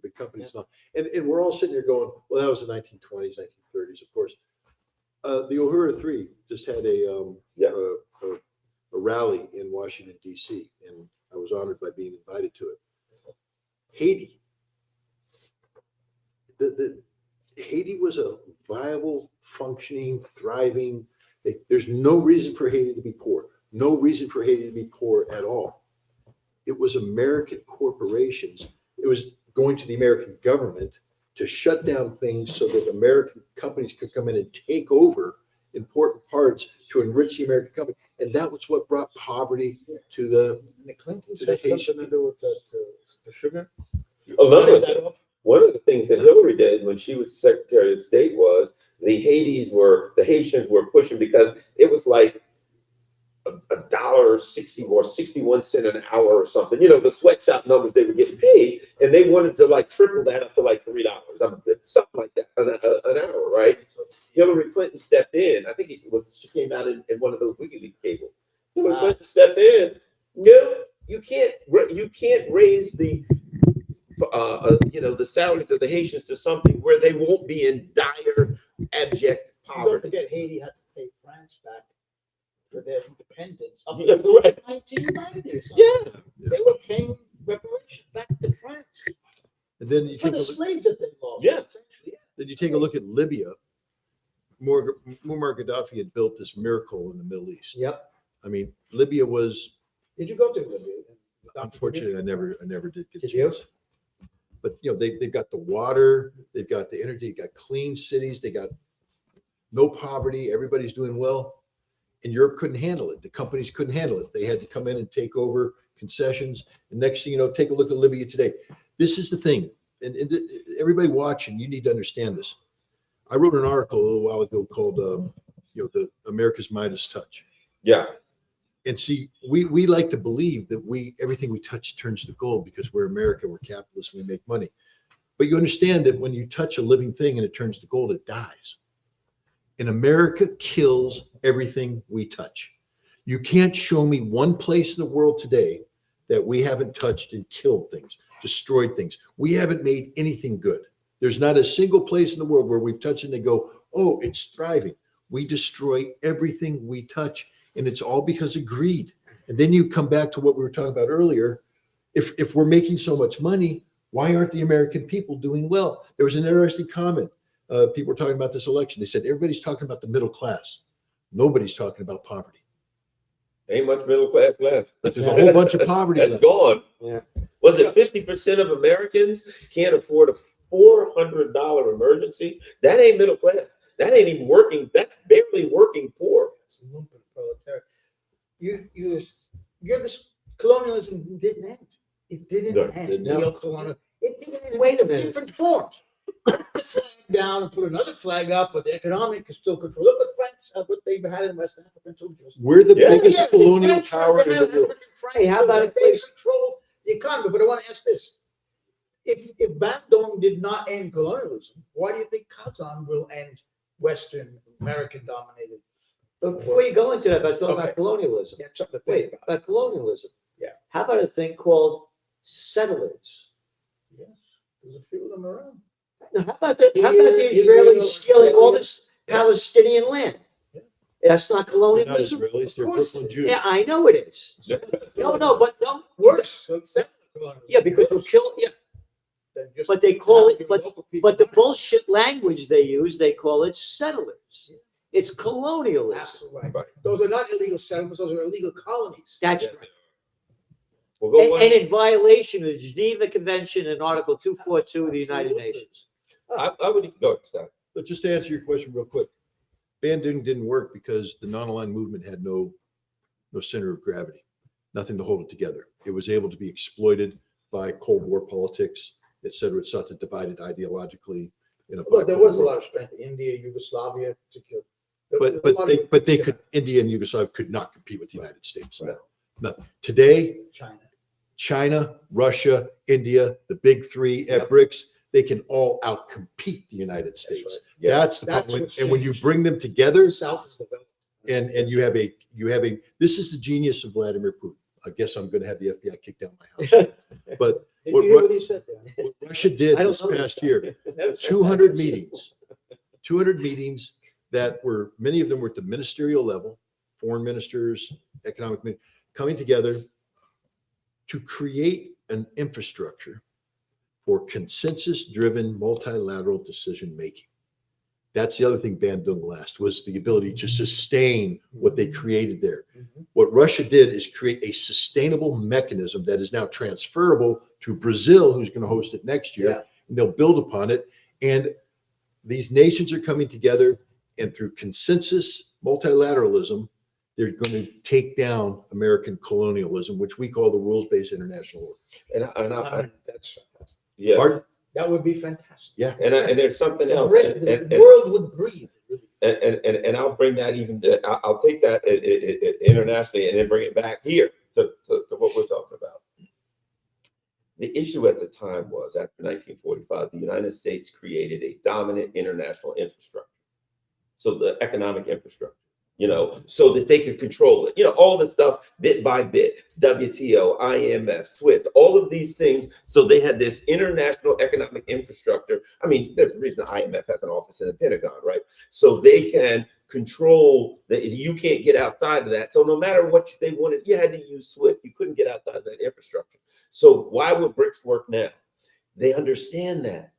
big companies. And we're all sitting there going, well, that was the 1920s, 1930s, of course. The Uhura Three just had a rally in Washington, D.C., and I was honored by being invited to it. Haiti. Haiti was a viable, functioning, thriving. There's no reason for Haiti to be poor. No reason for Haiti to be poor at all. It was American corporations. It was going to the American government to shut down things so that American companies could come in and take over important parts to enrich the American company. And that was what brought poverty to the Clintons to the had something Haitian. to do with the sugar. One of the things that Hillary did when she was Secretary of State was the Haitians were pushing, because it was like $1.60 or 61 cents an hour or something. You know, the sweatshop numbers they were getting paid, and they wanted to like triple that up to like $3, something like that an hour, right? Hillary Clinton stepped in. I think she came out in one of those WikiLeaks cables. Hillary Clinton stepped in. No, you can't raise the the salaries of the Haitians to something where they won't be in dire, abject Don't poverty. forget, Haiti had to pay France back for their independence up Yeah, until right. 1990 or something. Yeah, They were paying reparations back to France And then you for take the a look, slaves that they lost. Yeah. then you take a look at Libya. Muammar Gaddafi had built this miracle in the Middle East. Yep. I mean, Libya was, Did you go to Libya? unfortunately, I never did get Did a you? chance. But they've got the water, they've got the energy, they've got clean cities, they got no poverty, everybody's doing well. And Europe couldn't handle it. The companies couldn't handle it. They had to come in and take over concessions. And next thing you know, take a look at Libya today. This is the thing. And everybody watching, you need to understand this. I wrote an article a little while ago called, the America's Midas Touch. yeah. And see, we like to believe that everything we touch turns to gold because we're America, we're capitalists, we make money. But you understand that when you touch a living thing and it turns to gold, it dies. And America kills everything we touch. You can't show me one place in the world today that we haven't touched and killed things, destroyed things. We haven't made anything good. There's not a single place in the world where we've touched and they go, oh, it's thriving. We destroy everything we touch, and it's all because of greed. And then you come back to what we were talking about earlier. If we're making so much money, why aren't the American people doing well? There was an interesting comment. People were talking about this election. They said, everybody's talking about the middle class. Nobody's talking about poverty. Ain't much middle class left. There's a whole bunch of poverty That's left. gone. Yeah. Was it 50% of Americans can't afford a $400 emergency? That ain't middle class. That ain't even working. That's barely working poor. Colonialism didn't end. It didn't No, end. didn't Neo-colonial. It didn't end. Wait a minute. Different forms. Put the flag down and put another flag up, but the economic is still control. Look at France, what they've had in West Africa until just. We're the Yeah, biggest colonial French, power they in had the world. African France, Hey, how about they control the economy? But I want to ask this: if Bandung did not end colonialism, why do you think Kazan will end Western American dominated? But before you go into that, about talking Okay. about colonialism, Yeah, something to think wait, about. about colonialism. Yeah. How about a thing called settlers? Yes, there's a few of them around. Now, how about the Israel, Israelis stealing all this Yeah. Palestinian land? Yeah. That's not They're not colonialism. Israelis, they're Of course. Brooklyn Jews. Yeah, I know it is. No, but no. Worse. So it's colonialism. Yeah, because we're killing. Yeah, Than just but they call it. having But local people but the dominate. bullshit language they use, they call it settlers. It's colonialism. Absolutely right. Right. Those are not illegal settlements; those are illegal colonies. That's Yes. right. We'll go one. And in violation of the Geneva Convention and Article 242 of the United Absolutely. Nations. I would go, Scott. But just to answer your question real quick, Bandung didn't work because the non-aligned movement had no center of gravity, nothing to hold it together. It was able to be exploited by Cold War politics, et cetera. It sought to divide it ideologically in a. Well, there was a bipolar lot of strength. India, Yugoslavia, particularly. But they could, India and Yugoslavia could not compete with the United States. Right. No. Today, China. Russia, India, the big three at Yep. BRICS, they can all outcompete the United States. right. Yeah. That's the That's problem. what's And when you changed. bring them together, The South is developed. and you have a this is the genius of Vladimir Putin. I guess I'm going to have the FBI kick down my house. But Did What you hear Ru- what he said there? what Russia did I don't this know this past guy. year, 200 meetings, 200 meetings that were, many of them were at the ministerial level, foreign ministers, economic, coming together to create an infrastructure for consensus-driven multilateral decision-making. That's the other thing Bandung last was the ability to sustain what they created there. Mhm. What Russia did is create a sustainable mechanism that is now transferable to Brazil, who's going to host it next year. Yeah. And they'll build upon it. And these nations are coming together, and through consensus multilateralism, they're going to take down American colonialism, which we call the rules-based international order. That's Yeah. Pardon? that would be fantastic. Yeah. And there's something The else. Brit- And- the world would breathe. and I'll bring that even. I'll take that internationally and then bring it back here to what we're talking about. The issue at the time was after 1945, the United States created a dominant international infrastructure. So the economic infrastructure, so that they could control it, all the stuff bit by bit, WTO, IMF, SWIFT, all of these things. So they had this international economic infrastructure. I mean, there's a reason the IMF has an office in the Pentagon, right? So they can control that. You can't get outside of that. So no matter what they wanted, you had to use SWIFT. You couldn't get outside of that infrastructure. So why would BRICS work now? They understand that.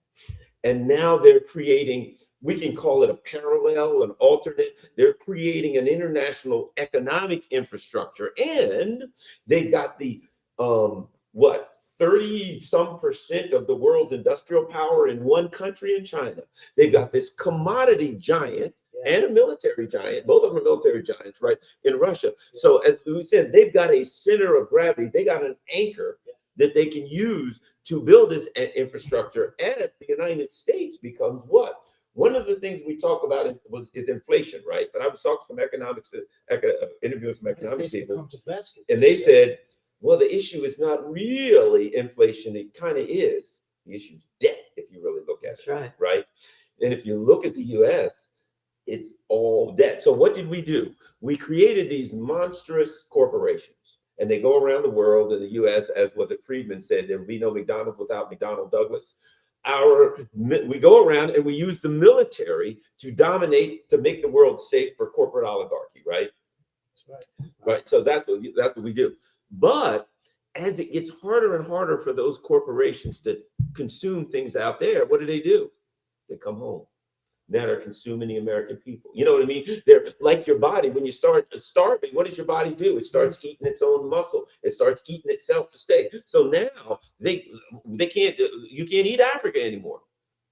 And now they're creating, we can call it a parallel, an alternate. They're creating an international economic infrastructure. And they've got the, 30-some% of the world's industrial power in one country in China. They've got this commodity giant and a military giant. Both of them are military giants, right? In Russia. So as we said, they've got a center of gravity. They got an anchor that they can use to build this infrastructure. And the United States becomes what? One of the things we talk about is inflation, right? But I was talking to some economics, interviewing some economic people, and they said, well, the issue is not really inflation. It kind of is. The issue is debt, if you really look at That's it, right. right? And if you look at the U.S., it's all debt. So what did we do? We created these monstrous corporations. and they go around the world in the U.S., as was it Friedman said, there would be no McDonald's without McDonnell Douglas. We go around and we use the military to dominate, to make the world safe for corporate oligarchy, right? That's Right. So that's what we do. But as it gets harder and harder for those corporations to consume things out there, what do? They come home. Now they're consuming the American people. You know what I mean? They're like your body. When you start starving, what does your body do? It starts eating its own muscle. It starts eating itself to stay. So now they can't. You can't eat Africa anymore.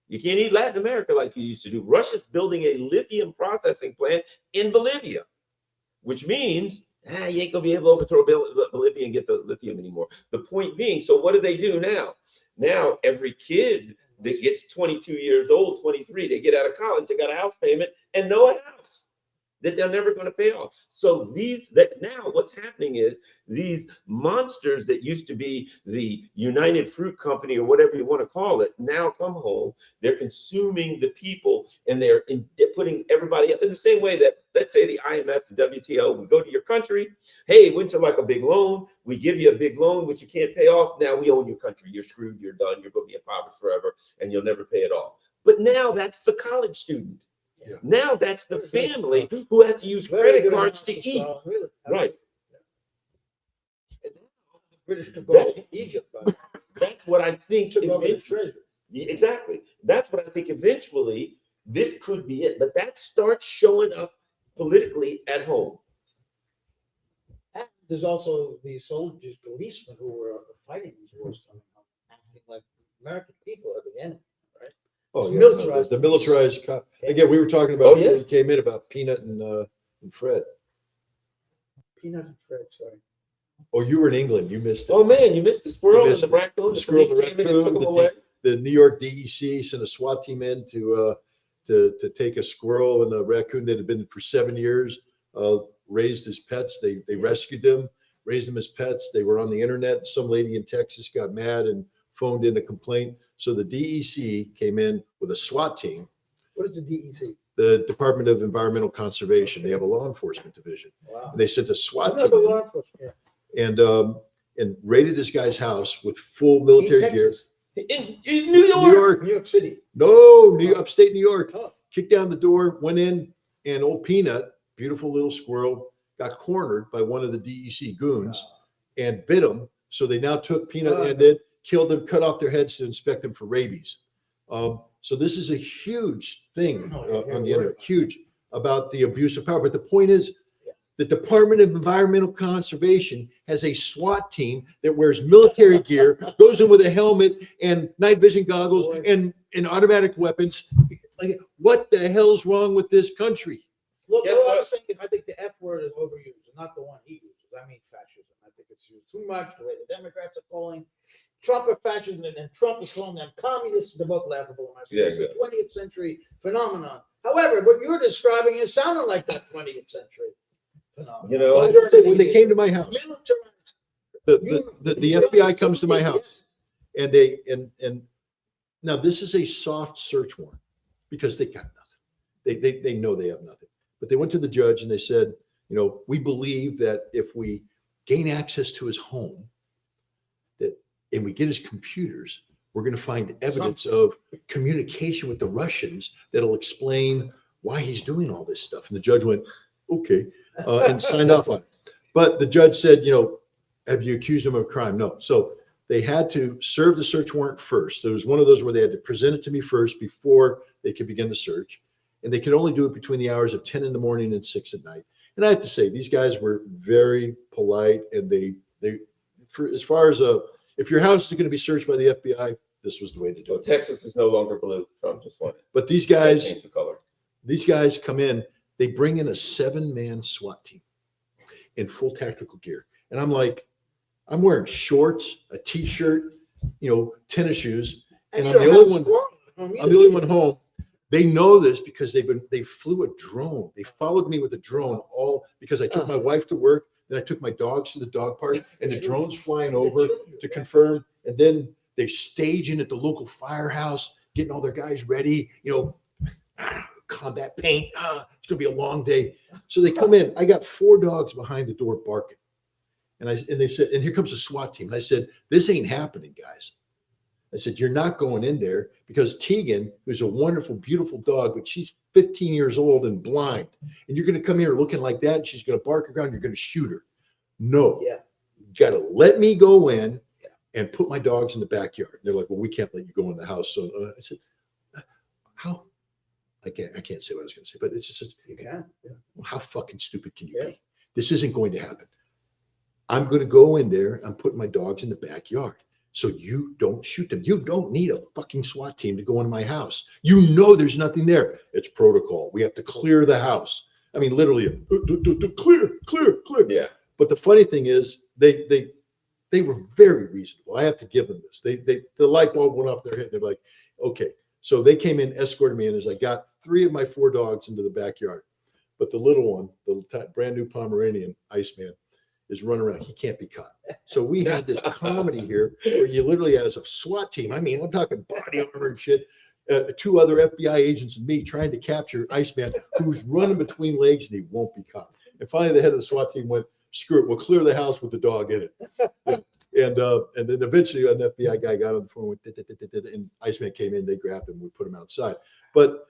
You can't eat Latin America like you used to do. Russia's building a lithium processing plant in Bolivia, which means you ain't gonna be able to overthrow Bolivia and get the lithium anymore. The point being, so what do they do now? Now every kid that gets 22 years old, 23, they get out of college, they got a house payment and no house that they're never going to pay off. So now what's happening is these monsters that used to be the United Fruit Company or whatever you want to call it, now come home. They're consuming the people and they're putting everybody up in the same way that, let's say, the IMF, the WTO, we go to your country. Hey, wouldn't you like a big loan? We give you a big loan, which you can't pay off. Now we own your country. You're screwed. You're done. You're going to be impoverished forever and you'll never pay it off. But now that's the college student. Yeah. Now that's the family who has to use credit cards to eat. Really. Right. The British took over Egypt. That's what I think. Took over the treasure. Exactly. That's what I think eventually this could be it. But that starts showing up politically at home. And there's also these soldiers, policemen who were fighting these wars coming up, acting like American people are the enemy, right? Oh, It's yeah, militarized. the militarized. Again, we were talking about before you came in about Peanut and Fred. Peanut and Fred, sorry. Oh, you were in England. You missed it. Oh man, you missed the squirrel and missed the it. raccoon. The squirrel, the police came in and took raccoon, them away. the New York DEC sent a SWAT team in to take a squirrel and a raccoon that had been for 7 years, raised as pets. They rescued them, raised them as pets. They were on the internet. Some lady in Texas got mad and phoned in a complaint. So the DEC came in with a SWAT team. What is the DEC? The Department of Environmental Conservation. They have a law enforcement division. Wow. And they sent a SWAT Another team law in enforcement. Yeah. and raided this guy's house with full military In gear. Texas? In New York. New York City. No, upstate New York. Oh. Kicked down the door, went in, and old Peanut, beautiful little squirrel, got cornered by one of the DEC goons and bit him. So they now took Peanut and then killed him, cut off their heads to inspect them for rabies. So this is a huge thing on the internet, huge about the abuse of power. But the point is, the Department of Environmental Conservation has a SWAT team that wears military gear, goes in with a helmet and night vision goggles and automatic weapons. Like, what the hell's wrong with this country? Look, Guess all what? I'm saying is I think the F word is overused, not the one he uses. I mean fascism. I think it's used too much, the way the Democrats are calling Trump a fascist, and Trump is calling them communists. They're both laughable. I think it's a 20th century phenomenon. However, what you're describing is sounding like that 20th century phenomenon. You know, Well, I don't say when they came to my house, Militarized. the FBI comes to my house and and now this is a soft search warrant because they got nothing. They know they have nothing. But they went to the judge and they said, we believe that if we gain access to his home, and we get his computers, we're going to find evidence of communication with the Russians that'll explain why he's doing all this stuff. And the judge went, okay, and signed off on it. But the judge said, have you accused him of a crime? No. So they had to serve the search warrant first. There was one of those where they had to present it to me first before they could begin the search. And they could only do it between the hours of 10 in the morning and 6 at night. And I have to say, these guys were very polite. And they for as far as if your house is going to be searched by the FBI, this was the way to do it. Texas is no longer blue. Trump just won it. But these They guys changed the color. come in, they bring in a 7-man SWAT team in full tactical gear. And I'm like, I'm wearing shorts, a t-shirt, tennis shoes. And I'm the only one home. They know this because they flew a drone. They followed me with a drone because I took my wife to work. Then I took my dogs to the dog park and the drone's flying over to confirm. And then they stage in at the local firehouse, getting all their guys ready, combat paint. It's going to be a long day. So they come in. I got 4 dogs behind the door barking. And they said, and here comes the SWAT team. And I said, this ain't happening, guys. I said, you're not going in there because Tegan, who's a wonderful, beautiful dog, but she's 15 years old and blind. And you're going to come here looking like that. And she's going to bark around. You're going to shoot her. No, Yeah. you got to let me go in and put my dogs in the backyard. And they're like, well, we can't let you go in the house. So I said, how? I can't say what I was going to say, but it's just, You can. Yeah. well, how fucking stupid can you be? This isn't going to happen. I'm going to go in there and put my dogs in the backyard. So you don't shoot them. You don't need a fucking SWAT team to go into my house. You know there's nothing there. It's protocol. We have to clear the house. I mean, literally, clear. Yeah. But the funny thing is, they were very reasonable. I have to give them this. The light bulb went off their head. They're like, okay. So they came in, escorted me in as I got 3 of my 4 dogs into the backyard. But the little one, the brand new Pomeranian, Iceman, is running around. He can't be caught. So we had this comedy here where you literally as a SWAT team, I mean, I'm talking body armor and shit, 2 other FBI agents and me trying to capture Iceman, who's running between legs and he won't be caught. And finally, the head of the SWAT team went, screw it, we'll clear the house with the dog in it. And then eventually an FBI guy got on the phone and Iceman came in, they grabbed him, we put him outside. But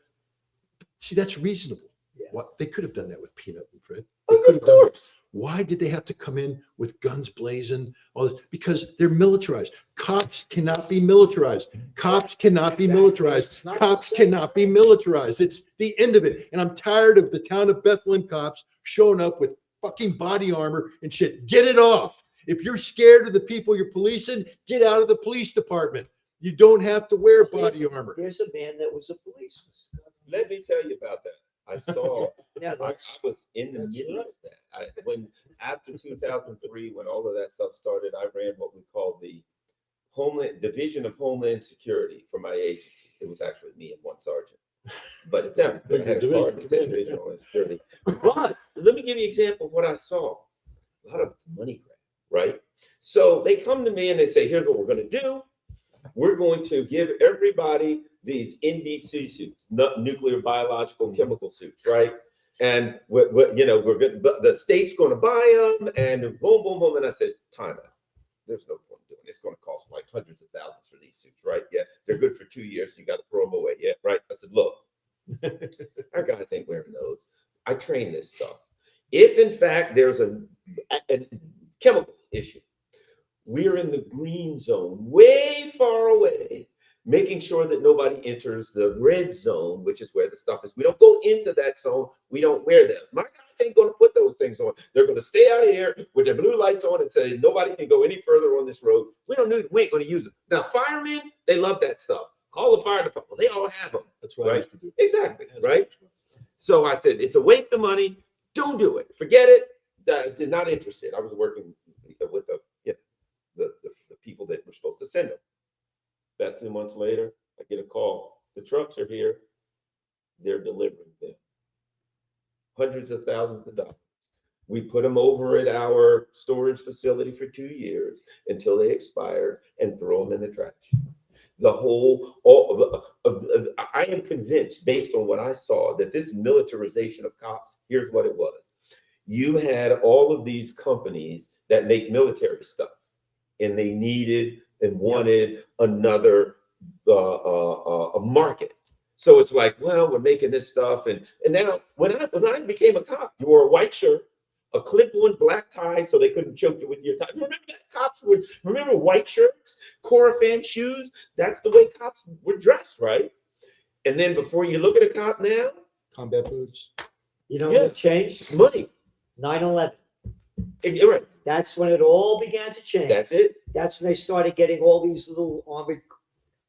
see, that's reasonable. Yeah. What they could have done that with Peanut and Fred. Of course. Why did they have to come in with guns blazing? All this? Because they're militarized. Cops cannot be militarized. Cops cannot be militarized. Cops cannot be militarized. It's the end of it. And I'm tired of the town of Bethlehem cops showing up with fucking body armor and shit. Get it off. If you're scared of the people you're policing, get out of the police department. You don't have to wear body armor. There's a man that was a policeman. Let me tell you about that. I saw, Yeah, I was in the middle of that. After 2003, when all of that stuff started, I ran what we call the Division of Homeland Security for my agency. It was actually me and 1 sergeant. But it's everything. I had a card that said Division of Homeland Security. But let me give you an example of what I saw. A lot of it's money grab, right? So they come to me and they say, here's what we're going to do. We're going to give everybody these NBC suits, nuclear, biological, chemical suits, right? And we're good. But the state's going to buy them, and boom, boom, boom. And I said, time out. There's no point doing it. It's going to cost like hundreds of thousands for these suits, right? Yeah, they're good for 2 years. You got to throw them away. Yeah, right. I said, look, our guys ain't wearing those. I train this stuff. If in fact there's a chemical issue, we're in the green zone, way far away, making sure that nobody enters the red zone, which is where the stuff is. We don't go into that zone. We don't wear them. My guys ain't going to put those things on. They're going to stay out of here with their blue lights on and say, nobody can go any further on this road. We ain't going to use them. Now, firemen, they love that stuff. Call the fire department. They all have them. That's what I used to do. Exactly, right? So I said, it's a waste of money. Don't do it. Forget it. Did not interested. I was working with the people that were supposed to send them. About 2 months later, I get a call. The trucks are here. They're delivering them. Hundreds of thousands of dollars. We put them over at our storage facility for 2 years until they expired and throw them in the trash. I am convinced, based on what I saw, that this militarization of cops, here's what it was. You had all of these companies that make military stuff, and they needed and wanted another a market. So it's like, well, we're making this stuff, and now when I became a cop, you wore a white shirt, a clip-on black tie, so they couldn't choke you with your tie. Remember that cops would remember white shirts, Corafam shoes. That's the way cops were dressed, right? And then before you look at a cop now, Combat boots. You know what changed? It's money. 9/11. You're right. That's when it all began to change. That's it. That's when they started getting all these little armored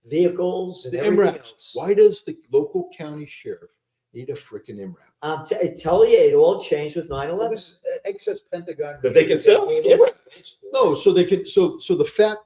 vehicles and The everything MRAPs. else. Why does the local county sheriff need a freaking MRAP? I tell you, it all changed with 9/11. Well, this excess Pentagon. That they can sell? Yeah. No, so they can. So the fat.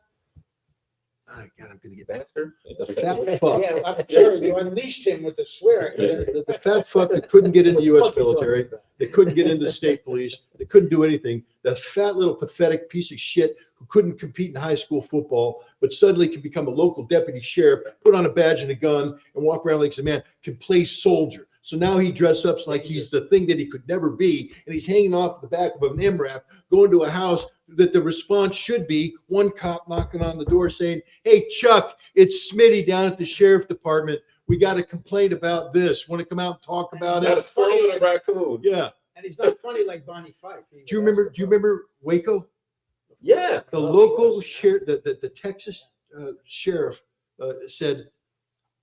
Oh, God, I'm gonna get back. Bastard. The fat fuck. Yeah, I'm sure you unleashed him with the swearing. The fat fuck that couldn't get into the U.S. military. They couldn't get into the state police. They couldn't do anything. That fat little pathetic piece of shit who couldn't compete in high school football, but suddenly could become a local deputy sheriff, put on a badge and a gun, and walk around like some man, can play soldier. So now he dressed up like he's the thing that he could never be, and he's hanging off the back of an MRAP, going to a house that the response should be one cop knocking on the door saying, "Hey, Chuck, it's Smitty down at the sheriff department. We got a complaint about this. Want to come out and talk about Not a it?" squirrel and a raccoon. Yeah. And he's not funny like Bonnie Fife. Do you remember Waco? Yeah. The local sheriff, the Texas sheriff said,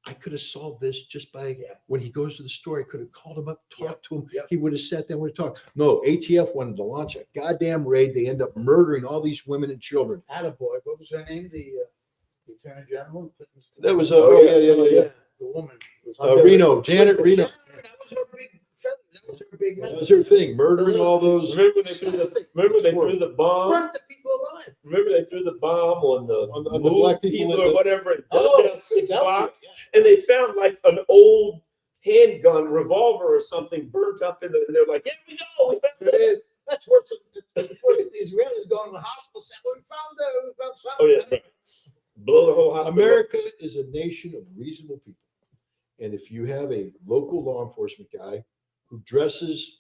"I could have solved this just by when he goes to the store. I could have called him up, talked to him. He would have sat down and talked." No, ATF wanted to launch a goddamn raid. They end up murdering all these women and children. Attaboy. What was her name? The Attorney General? That was The woman. Reno, Janet Reno. That was her big feather. That was her big That was her thing, murdering all those. Remember when they threw the bomb? Burnt the people alive. Remember they threw the bomb on the On the black people or whatever, and burned down 6 Philadelphia, blocks, and they found like an old handgun, revolver or something burnt up and they're like, "There we go, we found it." That's worse than the Israelis going to the hospital saying, "We found it. We found something." Oh yeah, right. Blow the whole hospital. America is a nation of reasonable people. And if you have a local law enforcement guy who dresses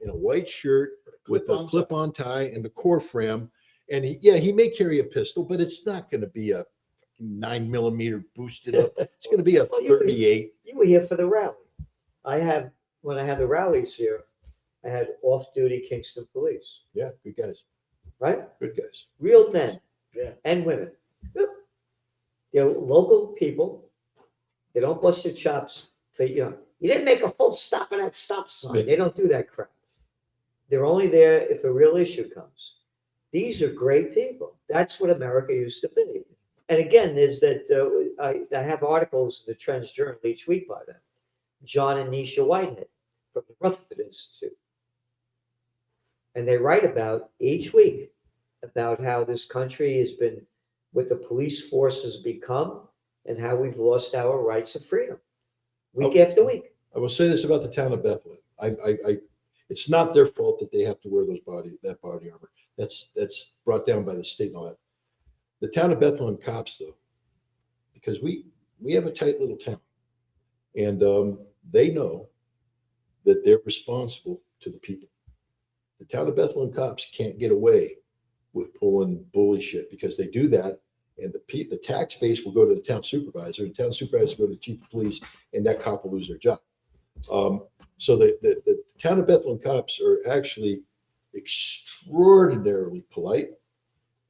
in a white shirt with a clip-on tie and the core frame, and he may carry a pistol, but it's not going to be a 9mm boosted up. It's going to be a 38. You were here for the rally. When I had the rallies here, I had off-duty Kingston police, Yeah, good guys. right? Good guys. Real men Yeah. and women. They're local people. They don't bust your chops for, you didn't make a full stop at that stop sign. They don't do that crap. They're only there if a real issue comes. These are great people. That's what America used to be. And again, there's that, I have articles in the Trends Journal each week by them. John and Nisha Whitehead from the Rutherford Institute. And they write about each week about how this country has been, what the police force has become, and how we've lost our rights of freedom week after week. I will say this about the town of Bethlehem. It's not their fault that they have to wear that body armor. That's brought down by the state and all that. The town of Bethlehem cops, though, because we have a tight little town, and they know that they're responsible to the people. The town of Bethlehem cops can't get away with pulling bully shit, because they do that, and the tax base will go to the town supervisor, and the town supervisor will go to the chief of police, and that cop will lose their job. So the town of Bethlehem cops are actually extraordinarily polite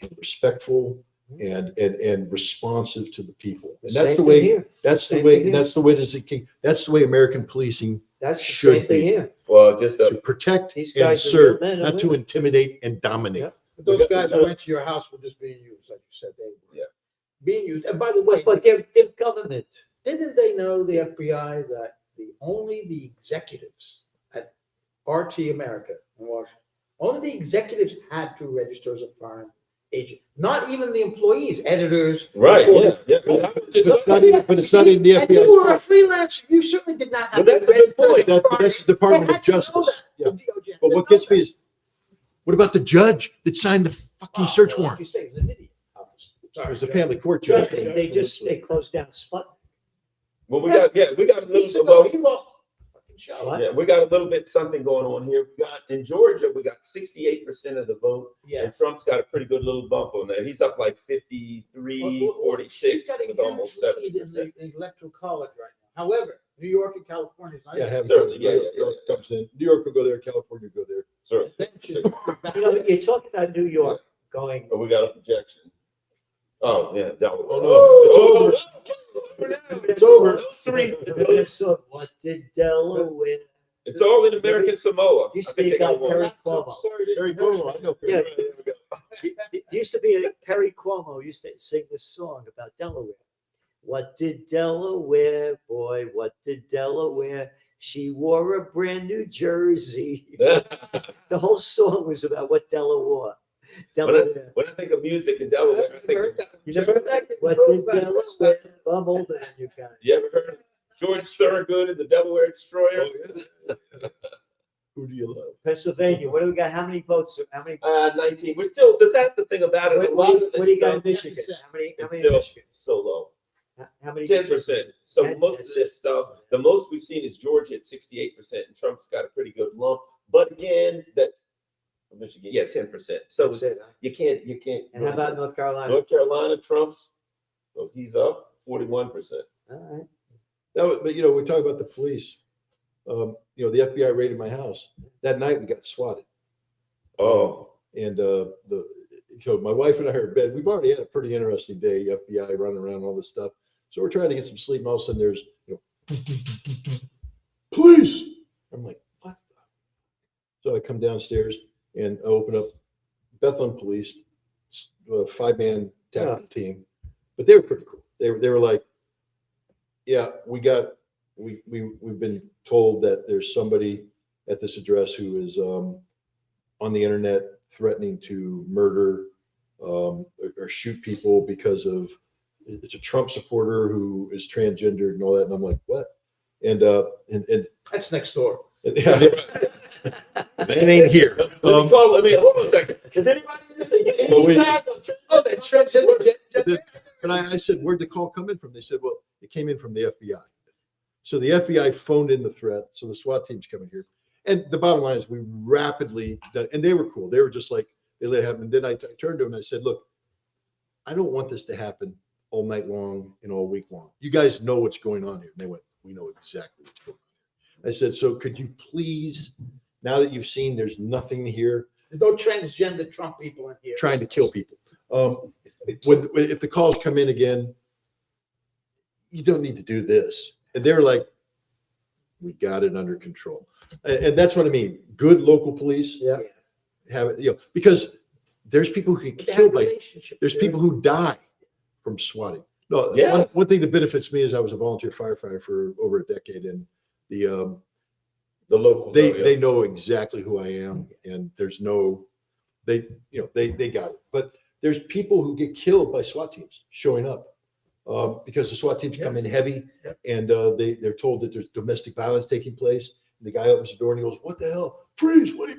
and respectful and responsive to the people. And that's the way, that's the way American policing That's the should same thing be. here. Well, just To protect These and guys are serve, real men and not to women. intimidate and dominate. Yeah. Those guys who went to your house were just being used, like you said. They were being used. And by the way, But they're government. didn't they know, the FBI, that only the executives at RT America in Washington, only the executives had to register as a foreign agent, not even the employees, editors. right, reporters. yeah. But it's not in the And you were a FBI. freelancer. You certainly did not have. Well, that's a good point. That's the Department of Justice. Yeah. But what gets me is, what about the judge that signed the fucking search warrant? You say he was an idiot. It was a family court judge. They closed down Sputnik. Well, we got a Weeks little ago, bit. he lost the fucking show. What? Yeah, we got a little bit something going on here. We got in Georgia, we got 68% of the vote, Yeah. and Trump's got a pretty good little bump on that. He's up like 53, 46, He's got a with huge almost lead in 7%. the electoral college right now. However, New York and California is not. Yeah, even- have Certainly, New York comes in. New York will go there, California will go there. Sure. Then she's back. You're talking about New York going. But we got a projection. Oh, yeah. Delaware. Oh, no, it's over. It's over. Those three. So what did Delaware? It's all in American Samoa. Used I to be think a they guy, got one. Perry Cuomo. Very cool. I know. Yeah. There we go. There used to be a Perry Cuomo used to sing this song about Delaware. What did Delaware, boy? What did Delaware? She wore a brand new jersey. The whole song was about what Delaware. Delaware. When I think of music in Delaware, I think of, You never heard that? What did Delaware? I'm older than you guys. you ever heard of George Thorogood and the Delaware Destroyer? Who do you love? Pennsylvania. What do we got? How many votes? How many? 19. We're still, but that's the thing about it. A lot of What do you got in this Michigan? stuff How many is in still Michigan? so low. How many? 10%. So That- most of that's- this stuff, the most we've seen is Georgia at 68%, and Trump's got a pretty good lump. But again, that Michigan, yeah, 10%. So That's it, huh? you can't. And how about North Carolina? North Carolina? Trump's, well, he's up 41%. All right. But we talk about the police. The FBI raided my house that night. We got swatted. Oh, And my wife and I are in bed. We've already had a pretty interesting day. FBI running around, all this stuff. So we're trying to get some sleep. And all of a sudden, there's police. I'm like, what? So I come downstairs and I open up Bethlehem Police, 5-man tactical team. But they were pretty cool. They were like, yeah, we've been told that there's somebody at this address who is on the internet threatening to murder or shoot people because of it's a Trump supporter who is transgendered and all that. And I'm like, what? And That's next door. that ain't here. let me call. Hold on a second. Does anybody say? Well, wait. Oh, that transgender. But I said, where'd the call come in from? They said, well, it came in from the FBI. So the FBI phoned in the threat. So the SWAT team's coming here. And the bottom line is we rapidly, and they were cool. They were just like, they let it happen. And then I turned to them and I said, look, I don't want this to happen all night long and all week long. You guys know what's going on here. And they went, we know exactly what's going on here. I said, so could you please, now that you've seen there's nothing here, There's no transgender Trump people in here. trying to kill people. If the calls come in again, you don't need to do this. And they're like, we got it under control. And that's what I mean. Good local police Yeah. have it, because there's people who get They have a killed by, relationship. there's people who die from swatting. No, Yeah. one thing that benefits me is I was a volunteer firefighter for over a decade, and the locals. they know exactly who I am, and there's no they got it. But there's people who get killed by SWAT teams showing up because the SWAT teams come in heavy, and they're told that there's domestic violence taking place. And the guy opens the door and he goes, "What the hell? Freeze! What?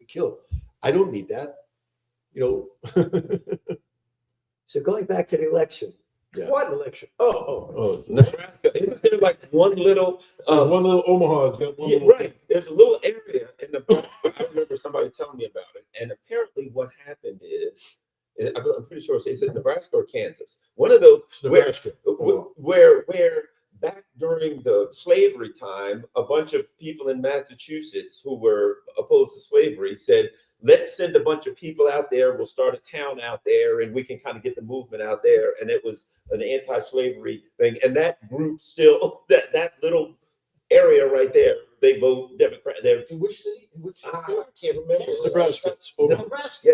Kill!" I don't need that. So going back to the election, Yeah. What election? Oh. Nebraska. Isn't there like one little? There's one little Omaha. It's got one Yeah, little, right. There's a little area in Nebraska. I remember somebody telling me about it. And apparently, what happened is I'm pretty sure it's Nebraska or Kansas. One of those It's Nebraska. where back during the slavery time, a bunch of people in Massachusetts who were opposed to slavery said, let's send a bunch of people out there. We'll start a town out there and we can kind of get the movement out there. And it was an anti-slavery thing. And that group still, that little area right there, they vote Democrat. In which city? In which I can't remember. It's Nebraska. It's Omaha. Nebraska.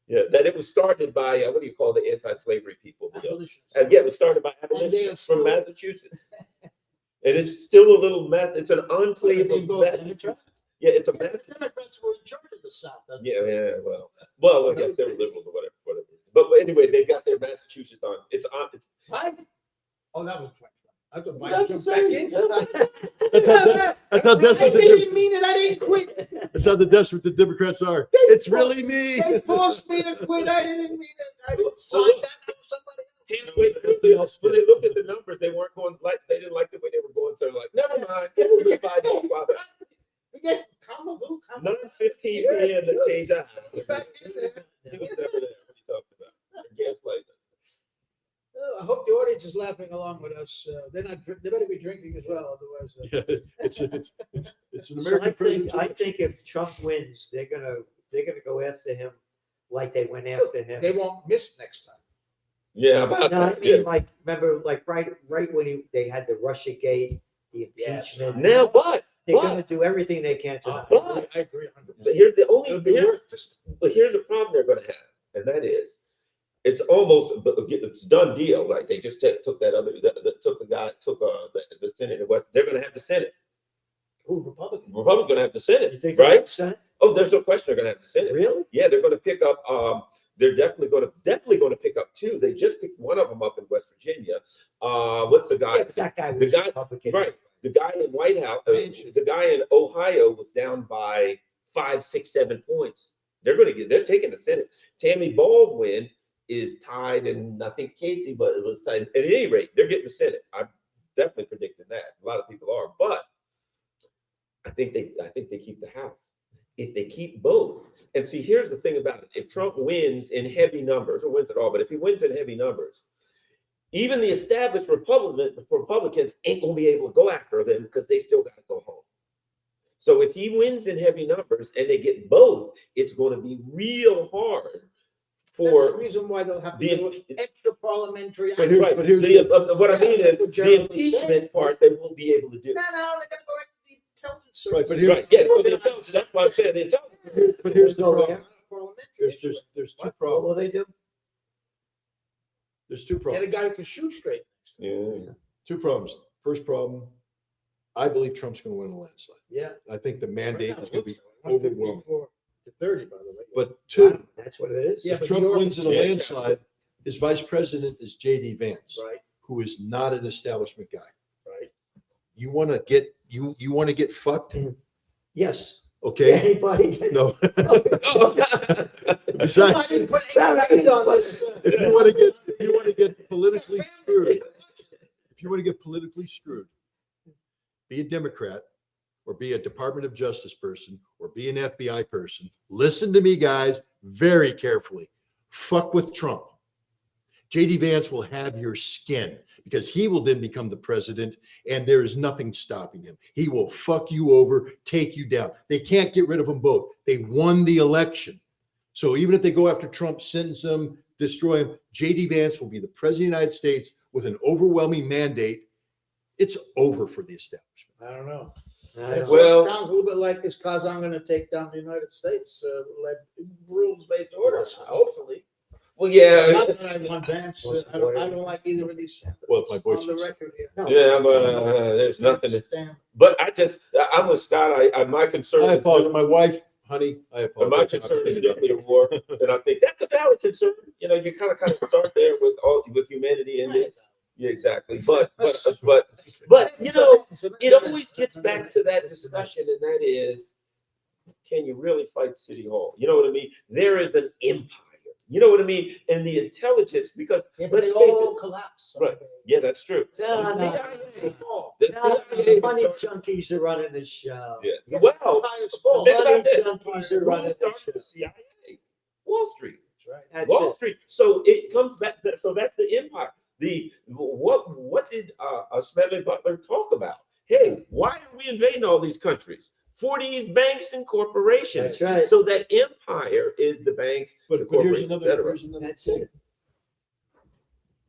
Yeah. That it was started by, what do you call the anti-slavery people? Abolitionists. And yeah, it was started by abolitionists from Massachusetts. And it's still a little it's an enclave They of vote Massachusetts. Yeah, it's a The Democrats were in charge of the South. Yeah, well, I guess they were liberals or whatever. But anyway, they got their Massachusetts on. It's Biden? Oh, that was 2020. I thought That's Biden the jumped back same. into That's how desperate I didn't mean it. I didn't quit. that's how desperate the Democrats are. It's really me. They forced me to quit. I didn't mean it. I didn't sign that for somebody else. When they looked at the numbers, they weren't going they didn't like the way they were going. So they're like, never mind. We'll be Biden. Forget Kamala. 9:15 p.m. to change out. Back in there. He was never there. What are you talking about? Gaslighting us. I hope the audience is laughing along with us. They better be drinking as well, otherwise. Yeah, it's an So American president. I think if Trump wins, they're gonna go after him like they went after him. They won't miss next time. Yeah, about No, I that. mean, like, remember, like right when they had the Russia gate, the impeachment. Now, They're gonna do everything they can to. But- I agree 100%. here's the It'll only be worth just but here's a problem they're going to have, and that is, it's almost it's done deal. Like they just took that other took the Senate in West. They're going to have the Senate. who Republican. Republicans going to have the Senate, You think right? Senate? Oh, there's no question they're going to have the Senate. Really? Yeah, they're going to pick up. They're definitely going to pick up two. They just picked one of them up in West Virginia. What's the guy? Yeah, but that guy the was guy- Republican. Right. The guy in White House, the guy in Ohio was down by 5, 6, 7 points. They're taking the Senate. Tammy Baldwin is tied, and I think Casey, but it was tied. At any rate, they're getting the Senate. I'm definitely predicting that. A lot of people are, but I think they keep the House. If they keep both, and see, here's the thing about it: if Trump wins in heavy numbers, or wins at all, but if he wins in heavy numbers, even the established Republicans ain't gonna be able to go after them because they still got to go home. So if he wins in heavy numbers and they get both, it's going to be real hard That's for the reason why they'll have to the- do extra parliamentary. But here's- right. but here's What I mean is the Gerald was impeachment saying. part they won't be able to do. No, they're gonna go right to the intelligence service. Right, but here's- Right? Yeah, for the intelligence. That's why I'm saying the intelligence. But here's the No, problem. Parliamentary. There's two What will problems. they do? There's two Get a problems. guy who can shoot straight. Yeah. Two problems. First problem, I believe Trump's going to win a landslide. Yeah. I think the mandate is going to be 154 to 30, by the way. But two, That's what it is. Yeah, if but Trump New York wins in a is- landslide, his vice president is JD Vance, Right, who is not an establishment guy. right. You want to get you want to get fucked, Yes. okay? Anybody? No. I Besides, didn't put any weight on this. if you want to get politically screwed, if you want to get politically screwed, be a Democrat or be a Department of Justice person or be an FBI person. Listen to me, guys, very carefully. Fuck with Trump. JD Vance will have your skin because he will then become the president and there is nothing stopping him. He will fuck you over, take you down. They can't get rid of them both. They won the election. So even if they go after Trump, sentence him, destroy him, JD Vance will be the president of the United States with an overwhelming mandate. It's over for the establishment. I don't know. Well, Well- It sounds a little bit like is Kazan going to take down the United States, like rules-based orders, hopefully. Well, yeah. Not that I want Vance. I don't like either of these. Well, if my voice on the was- record here. no. Yeah, but there's nothing. Damn. But I'm with Scott. My concern I is apologize. My wife, honey, I apologize. my concern is nuclear war, and I think that's a valid concern. You know, you kind of start there with humanity in it. Yeah, exactly. But you know, it always gets back to that discussion, and that is, can you really fight City Hall? You know what I mean? There is an empire. You know what I mean? And the intelligence, because Yeah, but they let's face all it. collapse. Right. Yeah, that's true. No, The no. CIA No, the the money was junkies are running the show. Yeah. Well, The think money about this. junkies are Who running the started show. the CIA? Wall Street. That's Wall it. Street. So it comes back. So that's the empire. What did Smedley Butler talk about? Hey, why are we invading all these countries? For these banks and corporations. That's right. So that empire is the banks, the But here's corporations, another, etc. here's another That's thing. it.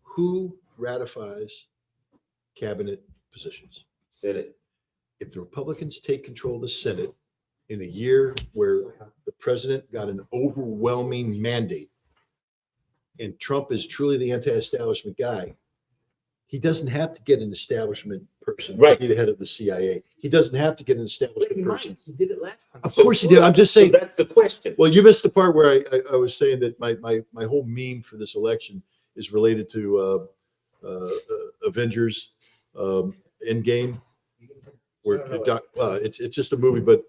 Who ratifies cabinet positions? Senate. If the Republicans take control of the Senate in a year where the president got an overwhelming mandate and Trump is truly the anti-establishment guy, he doesn't have to get an establishment person Right. to be the head of the CIA. He doesn't have to get an establishment person. He did it last time. Of course he did. I'm just So saying. that's the question. Well, you missed the part where I was saying that my whole meme for this election is related to Avengers Endgame, where it's just a movie, but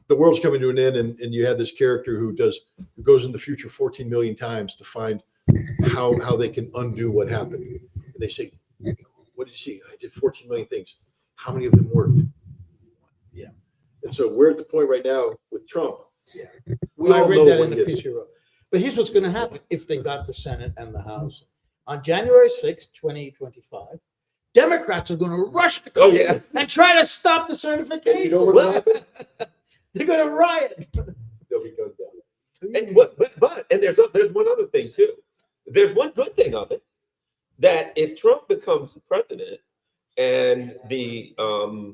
the world's coming to an end, and you have this character who goes in the future 14 million times to find how they can undo what happened. And they say, "What did you see? I did 14 million things. How many of them worked?" Yeah. And so we're at the point right now with Trump. Yeah. We I all read know that what in the he is. piece you wrote. But here's what's going to happen if they got the Senate and the House. On January 6th, 2025, Democrats are going to rush the Oh, country yeah. and try to stop the certification. You know what's Well, happening? they're going to riot. They'll be gunned down. And and there's one other thing too. There's one good thing of it, that if Trump becomes president and the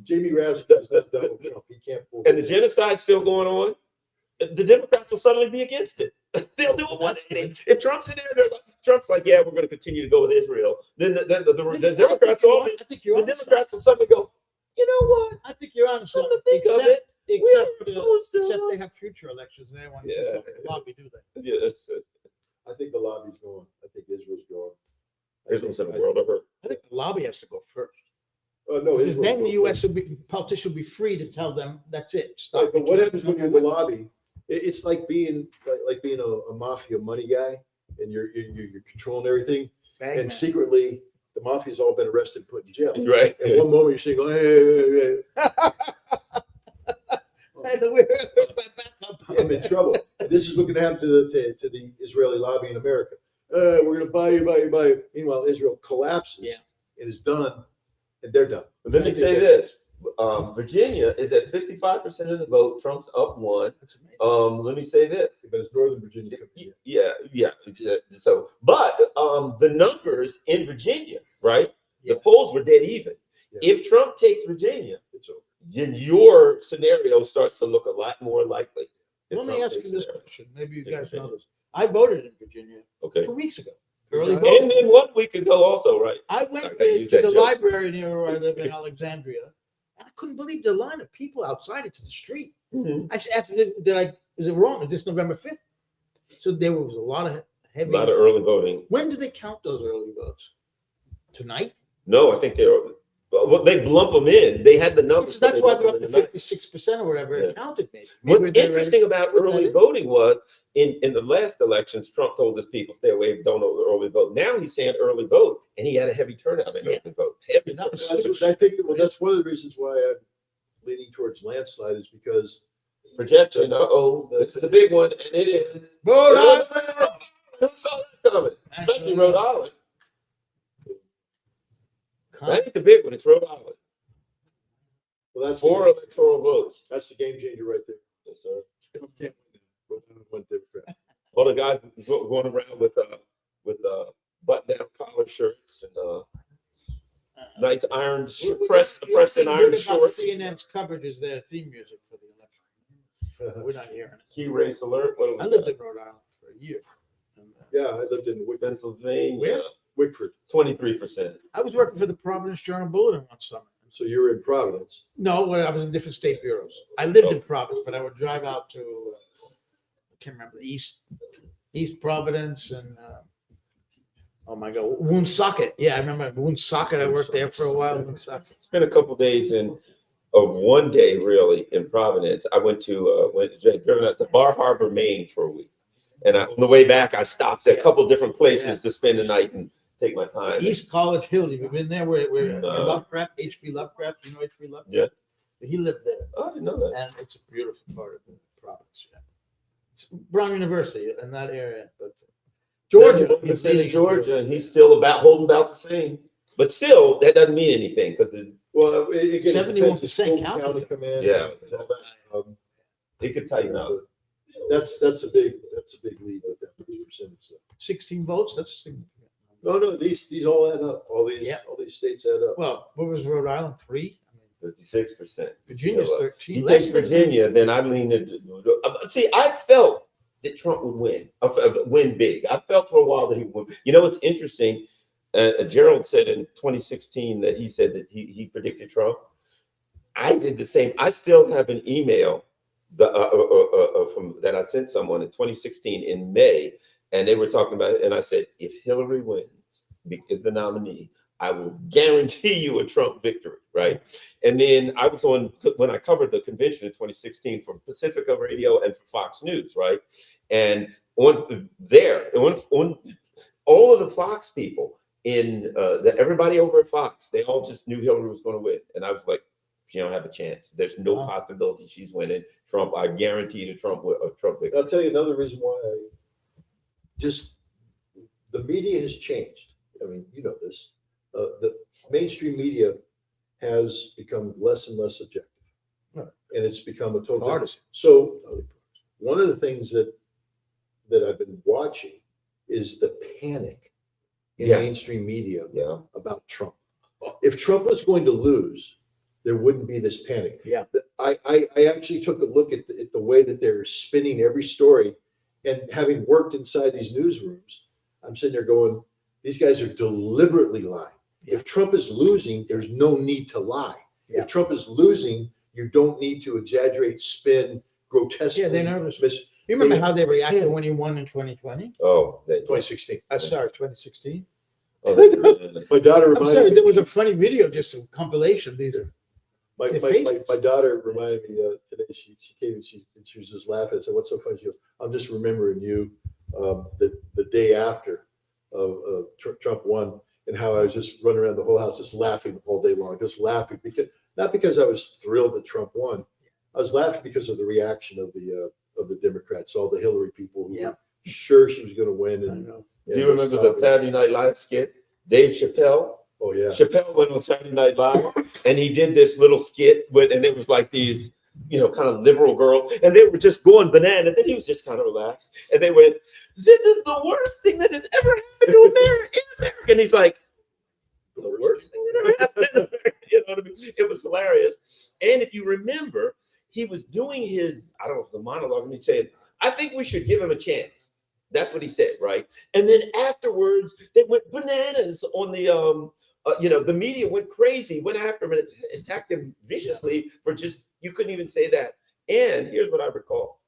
Jamie Raskin is not done with Trump. He can't pull and the genocide's still going on, the Democrats will suddenly be against it. They'll do a 180. If Trump's in there, Trump's like, yeah, we're going to continue to go with Israel. Then the Democrats I think you're the on something. Democrats will suddenly go, you know what? I think you're on Come something. to think of it, Except they have future elections. They don't want Yeah. to lobby, do they? Yeah, I think the lobby's going. I think Israel's going. Israel's in a world of hurt. I think the lobby has to go first. No, Because Israel's then the going U.S. politicians will be free to tell them that's it. Stop. Right, but what happens when you're the lobby? It's like being a mafia money guy. and you're controlling everything. Bang, And man. secretly, the mafia's all been arrested and put in jail. Right. At one moment, you're saying, oh, hey, Hey, where's my backup? I'm in trouble. And this is what's going to happen to the Israeli lobby in America. We're going to buy you. Meanwhile, Israel collapses Yeah. and is done, and they're done. But let me say this. Virginia is at 55% of the vote. Trump's up one. That's amazing. Let me say this. But it's Northern Virginia. Yeah. So, but the numbers in Virginia, right? Yeah. The polls were dead even. Yeah. If Trump takes Virginia, It's over. then your scenario starts to look a lot more likely. if Let me Trump ask you takes this it. question. Maybe you In guys Virginia. know this. I voted in Virginia Okay. 2 weeks ago. Early And voting. And then 1 week ago, also, right? I I went gotta there use to that the joke. library near where I live in Alexandria, and I couldn't believe the line of people outside into the street. I asked, is it wrong? Is this November 5th? So there was a lot of A heavy. lot of early voting. When did they count those early votes? Tonight? No, I think well, they lump them in. They had the numbers. So but that's they why lump they're them up to in the night. 56% or whatever Yeah. it counted. Maybe. What's Maybe they're interesting about put that early in. voting was in the last elections, Trump told his people stay away, don't early vote. Now he's saying early vote, and he had a heavy turnout in Yeah. early vote. Heavy And that was turnout. I think that's one of the reasons why I'm leaning towards landslide is because Projection. This is a big one, and it is. Rhode Yeah. Island! Who saw that coming? Especially Rhode Island. That ain't the big one. It's Rhode Island. well, that's 4 electoral votes. that's the game changer right there. Yes, sir. Trump can't win that. Rhode Island went Democrat. All the guys going around with button-down collar shirts and nice iron pressed in iron shorts. CNN's coverage is their theme music for the election. We're not hearing it. Key race alert. What I was lived that? in Rhode Island for a year. And, Yeah, I lived in Pennsylvania. Where? Wickford. 23%. I was working for the Providence Journal Bulletin one summer. So you were in Providence. No, when I was in different state bureaus. I lived in Providence, but I would drive out to, I can't remember, East Providence and, oh my God, Woonsocket. Yeah, I remember Woonsocket. I worked there for a while. Woonsocket. Spent a couple days of one day really in Providence. I went driven out to Bar Harbor, Maine for a week, and on the way back I stopped at a couple different places to spend the night and take my time. East College Hill. You've been there where No. Lovecraft, H.P. Lovecraft, you know H.P. Lovecraft? Yeah. He lived there. Oh, I didn't know that. And it's a beautiful part of the province. Yeah. It's Brown University in that area. But Georgia. 71% in Georgia, and he's still holding about the same. But still, that doesn't mean anything because Well, again, it depends. 71% Does Fulton counted. County come in? Yeah. And all that. he could tighten up. That's a big lead with that percentage. So. 16 votes. That's significant. No, these all add up. All these states add up. Well, what was Rhode Island? 3? 56%. Virginia's Still up. 13. He Less takes than- Virginia, then I lean into. See, I felt that Trump would win big. I felt for a while that he would. You know, it's interesting. Gerald said in 2016 that he said that he predicted Trump. I did the same. I still have an email from that I sent someone in 2016 in May, and they were talking about it. And I said, if Hillary wins, is the nominee, I will guarantee you a Trump victory, right? And then I was when I covered the convention in 2016 for Pacifica Radio and for Fox News, right? And on all of the Fox people everybody over at Fox, they all just knew Hillary was going to win. And I was like, she don't have a chance. There's no possibility she's winning Trump. I guarantee a Trump victory. I'll tell you another reason why the media has changed. I mean, you know this. The mainstream media has become less and less objective, and it's become a total Partisan. So one of the things that I've been watching is the panic in mainstream media about Trump. If Trump was going to lose, there wouldn't be this panic. Yeah. I actually took a look at the way that they're spinning every story, and having worked inside these newsrooms, I'm sitting there going, these guys are deliberately lying. If Trump is losing, there's no need to lie. If Trump is losing, you don't need to exaggerate, spin, grotesquely. Yeah, they're nervous. You remember how they reacted when he won in 2020? Oh, 2016. Sorry, 2016. My daughter I'm reminded sorry, me. there was a funny video, just a compilation. These My daughter reminded me today. She came and she was just laughing. I said, "What's so funny?" She goes, "I'm just remembering you the day after Trump won, and how I was just running around the whole house just laughing all day long, just laughing not because I was thrilled that Trump won. I was laughing because of the reaction of the Democrats, all the Hillary people who were sure she was going to win. And Do you remember the Saturday Night Live skit? Dave Chappelle. Oh yeah. Chappelle went on Saturday Night Live, and he did this little skit and it was like these, kind of liberal girls, and they were just going bananas, and he was just kind of relaxed, and they went, "This is the worst thing that has ever happened to America in America," and he's like, "The worst thing that ever happened in America," you know what I mean? It was hilarious. And if you remember, he was doing his, I don't know, the monologue, and he said, "I think we should give him a chance." That's what he said, right? And then afterwards, they went bananas on the media went crazy, went after him and attacked him viciously for just, you couldn't even say that. And here's what I recall.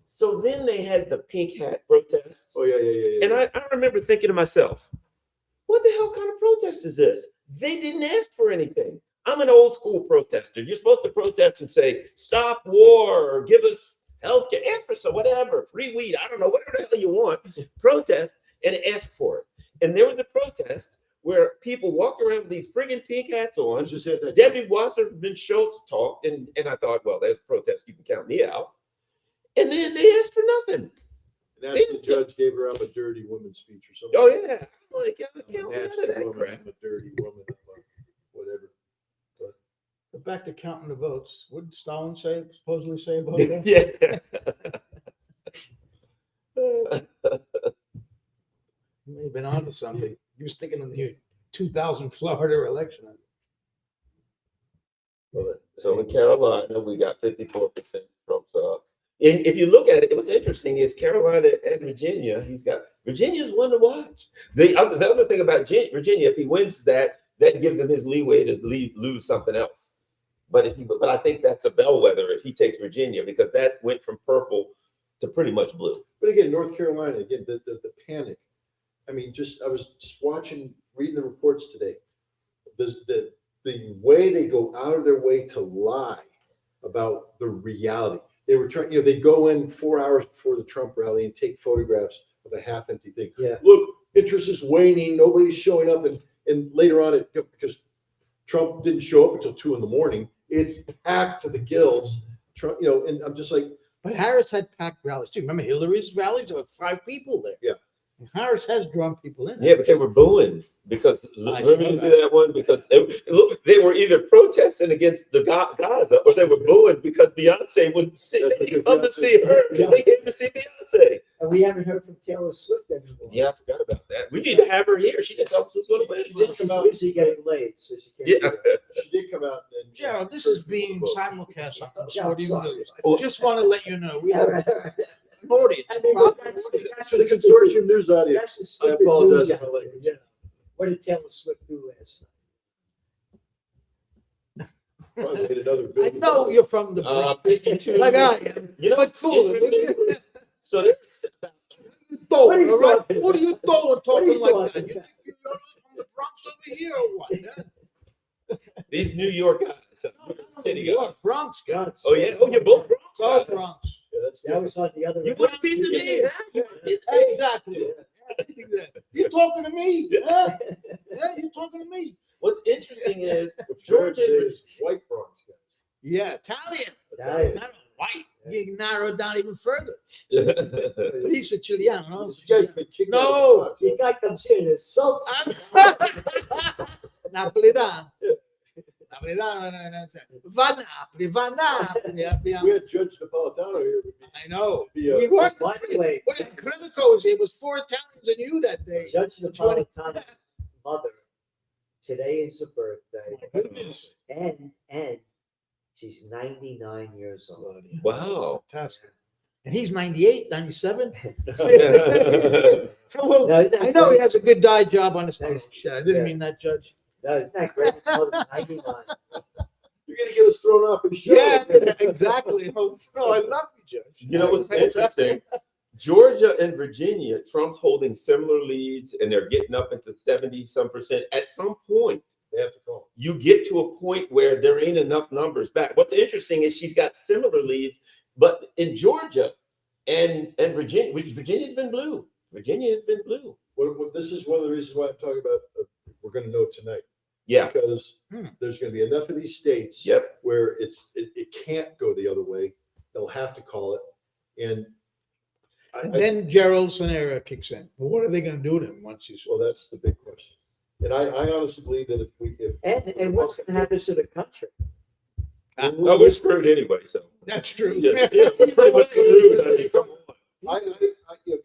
So then they had the pink hat protests. Oh yeah. And I remember thinking to myself, what the hell kind of protest is this? They didn't ask for anything. I'm an old school protester. You're supposed to protest and say, stop war, or give us health care, ask for some, whatever, free weed, I don't know, whatever the hell you want, protest and ask for it. And there was a protest where people walked around with these friggin' pink hats on. Just said that. Debbie Wasserman Schultz talked, and I thought, well, there's a protest, you can count me out. And then they asked for nothing. And that's the judge gave her, "I'm a dirty woman" speech or something. Oh yeah, I'm like, yeah, count me out Nasty of that woman, crap. I'm a dirty woman, whatever. But back to counting the votes. What did Stalin supposedly say about that? Yeah. He may have been onto something. He was thinking of the 2000 Florida election. So in Carolina, we got 54% Trump's up. And if you look at it, what's interesting is Carolina and Virginia, Virginia's one to watch. The other thing about Virginia, if he wins that gives him his leeway to lose something else. But I think that's a bellwether if he takes Virginia, because that went from purple to pretty much blue. But again, North Carolina, again, the panic. I mean, I was just reading the reports today. The way they go out of their way to lie about the reality. They were trying, they go in 4 hours before the Trump rally and take photographs of a half-empty thing. Yeah. Look, interest is waning. Nobody's showing up, and later on, because Trump didn't show up until 2 a.m. It's packed to the gills. Trump, and I'm just like. But Harris had packed rallies too. Remember Hillary's rallies? There were 5 people there. Yeah. And Harris has drawn people in. Yeah, but they were booing because remember you see that one, because they were either protesting against the Gaza, or they were booing because Beyonce wouldn't come to see her. Yeah. They came to see Beyonce. And we haven't heard from Taylor Swift anymore. Yeah, I forgot about that. We need to have her here. She didn't tell us who's going to win. She did come out. She's getting laid, so she can't. Yeah. do it. She did come out. And Gerald, this is being simulcast on Yeah, I'm Swatting sorry. News. Oh. Just want to let you know we have All right, all right. an audience. I mean, that's To the consortium news audience, That's the I stupid apologize news for out my there, language. you know. What did Taylor Swift do last night? Probably made another I billion know dollars. you're from the Bronx. 52. Like I am. You know, But fool it. so there's Throwing, What are you all right? talking What are you throwing What are talking you like talking that? You about? think you're not from the Bronx over here or what? Huh? these New York guys. City New York, guys. Bronx guy. God, Oh yeah. Oh, you're both Bronx South guys. Bronx. Yeah, that's that was on the other. You end. want a piece of me? Huh? You want a piece of me? Exactly. Exactly. You talking to me? Huh? Yeah, you talking to me? What's interesting is Georgia Georgia. is white Bronx guys. Yeah, Italian. Italian. Not white. You narrow it down even further. Yeah. But he's a Chilean, no? You guys been kicked No. out of the Bronx. The guy comes here and insults. Napolitano. Napolitano. Va Napoli. We had Judge Napolitano here. I know. The, We weren't. By the way, What Critico was here? It was 4 Italians and you that day. Judge Napolitano's mother, today is her birthday, Goodness. and she's 99 years old. Wow. Fantastic. And he's 98, 97. Yeah. Well, No, isn't that I know he great? has a good dye job on his Thanks. shit. I didn't Yeah. mean that, Judge. No, isn't that great? His mother's 99. You're gonna get us thrown off in the show. Yeah, exactly. Oh, I love you, Judge. You know what's interesting? Georgia and Virginia, Trump's holding similar leads, and they're getting up into 70-some%. At some point, They have to call. you get to a point where there ain't enough numbers back. What's interesting is she's got similar leads, but in Georgia, and Virginia's been blue. Virginia has been blue. This is one of the reasons why I'm talking about, we're going to know tonight. Yeah. Because there's going to be enough of these states Yep. where it can't go the other way. They'll have to call it. And And then Gerald Celente kicks in. Well, what are they going to do to him once he's? well, that's the big question. And I honestly believe that And what's going to happen to the country? No, we're screwed anyway. So That's true. yeah, we're pretty much screwed. I mean, come on.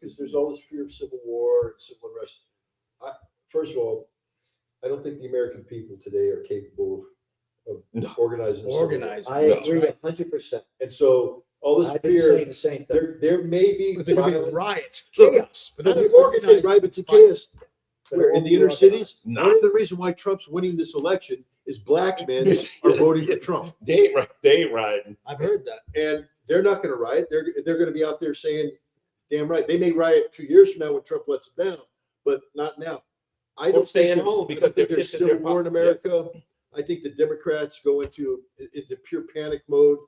because there's all this fear of civil war and civil unrest. First of all, I don't think the American people today are capable of organizing. a civil war. Organizing. I agree 100%. And so all this I've been fear, saying the same thing. there may be But there's going to be violence. riots, chaos. But But not they're organized, right? But it's a chaos. But Where it in won't the be inner cities, organized. one of the reasons why Trump's winning this election is black men are voting for Trump. They ain't right. They ain't riding. I've heard that. And they're not going to riot. They're going to be out there saying, damn right. They may riot 2 years from now when Trump lets them down, but not now. I Or don't staying think home there's- because I don't think they're there's pissing civil their war in pop- America. I think the Democrats go into pure panic mode,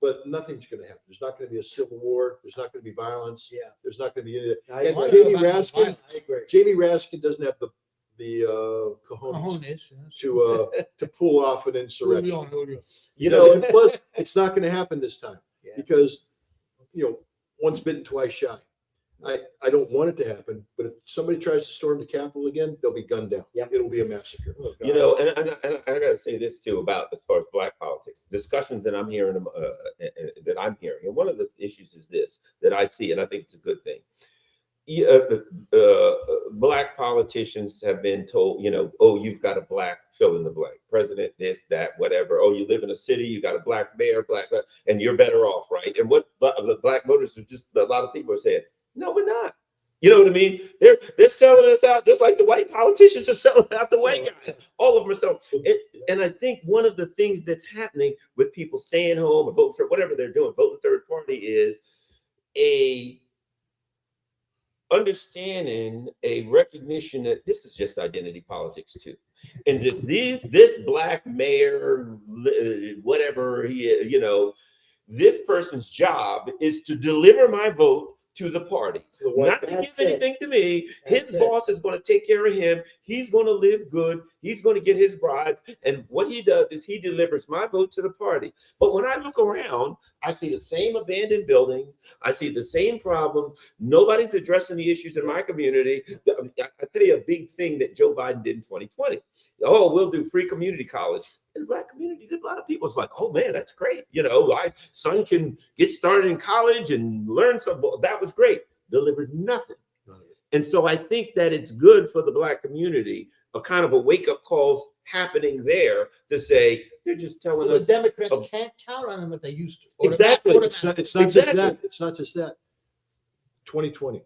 but nothing's going to happen. There's not going to be a civil war. There's not going to be violence. Yeah. There's not going to be any of that. I And agree. Jamie About Raskin, violence. I agree. Jamie Raskin doesn't have the cojones Cojones, to pull off an insurrection. Julio. You know, And plus, it's not going to happen this time Yeah. because, once bitten, twice shy. I don't want it to happen, but if somebody tries to storm the Capitol again, they'll be gunned down. Yep. It'll be a massacre. you know, and I got to say this too about as far as black politics discussions that I'm hearing, and one of the issues is this that I see, and I think it's a good thing. Black politicians have been told, oh, you've got a black fill in the blank president, this, that, whatever. Oh, you live in a city, you got a black mayor, and you're better off, right? And what the black voters are just a lot of people are saying, no, we're not. You know what I mean? They're selling us out just like the white politicians are selling out the white guys. All of them are selling. And I think one of the things that's happening with people staying home or voting for whatever they're doing, voting third party, is a understanding, a recognition that this is just identity politics too, and that this black mayor, whatever he is, this person's job is to deliver my vote to the party, not to give anything to me. His boss is going to take care of him. He's going to live good. He's going to get his bribes. And what he does is he delivers my vote to the party. But when I look around, I see the same abandoned buildings. I see the same problems. Nobody's addressing the issues in my community. I tell you a big thing that Joe Biden did in 2020. Oh, we'll do free community college. In the black community, a lot of people, it's like, oh man, that's great. My son can get started in college and learn something. That was great. Delivered nothing. And so I think that it's good for the black community, a kind of a wake-up calls happening there to say, they're just telling The us. Democrats can't count on them that they used to. Exactly. It's not just that. It's not just that. 2020.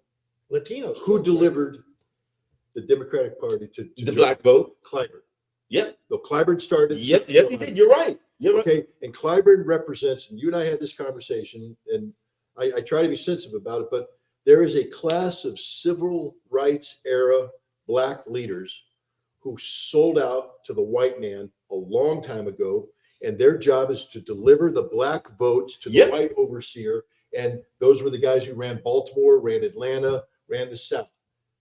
Latinos. Who delivered the Democratic Party to The black vote? Clyburn. Yep. No, Clyburn started. Yes, he did. You're right. You're right. Okay, and Clyburn represents, and you and I had this conversation, and I try to be sensitive about it, but there is a class of civil rights era black leaders who sold out to the white man a long time ago, and their job is to deliver the black votes to the Yep. white overseer. And those were the guys who ran Baltimore, ran Atlanta, ran the South.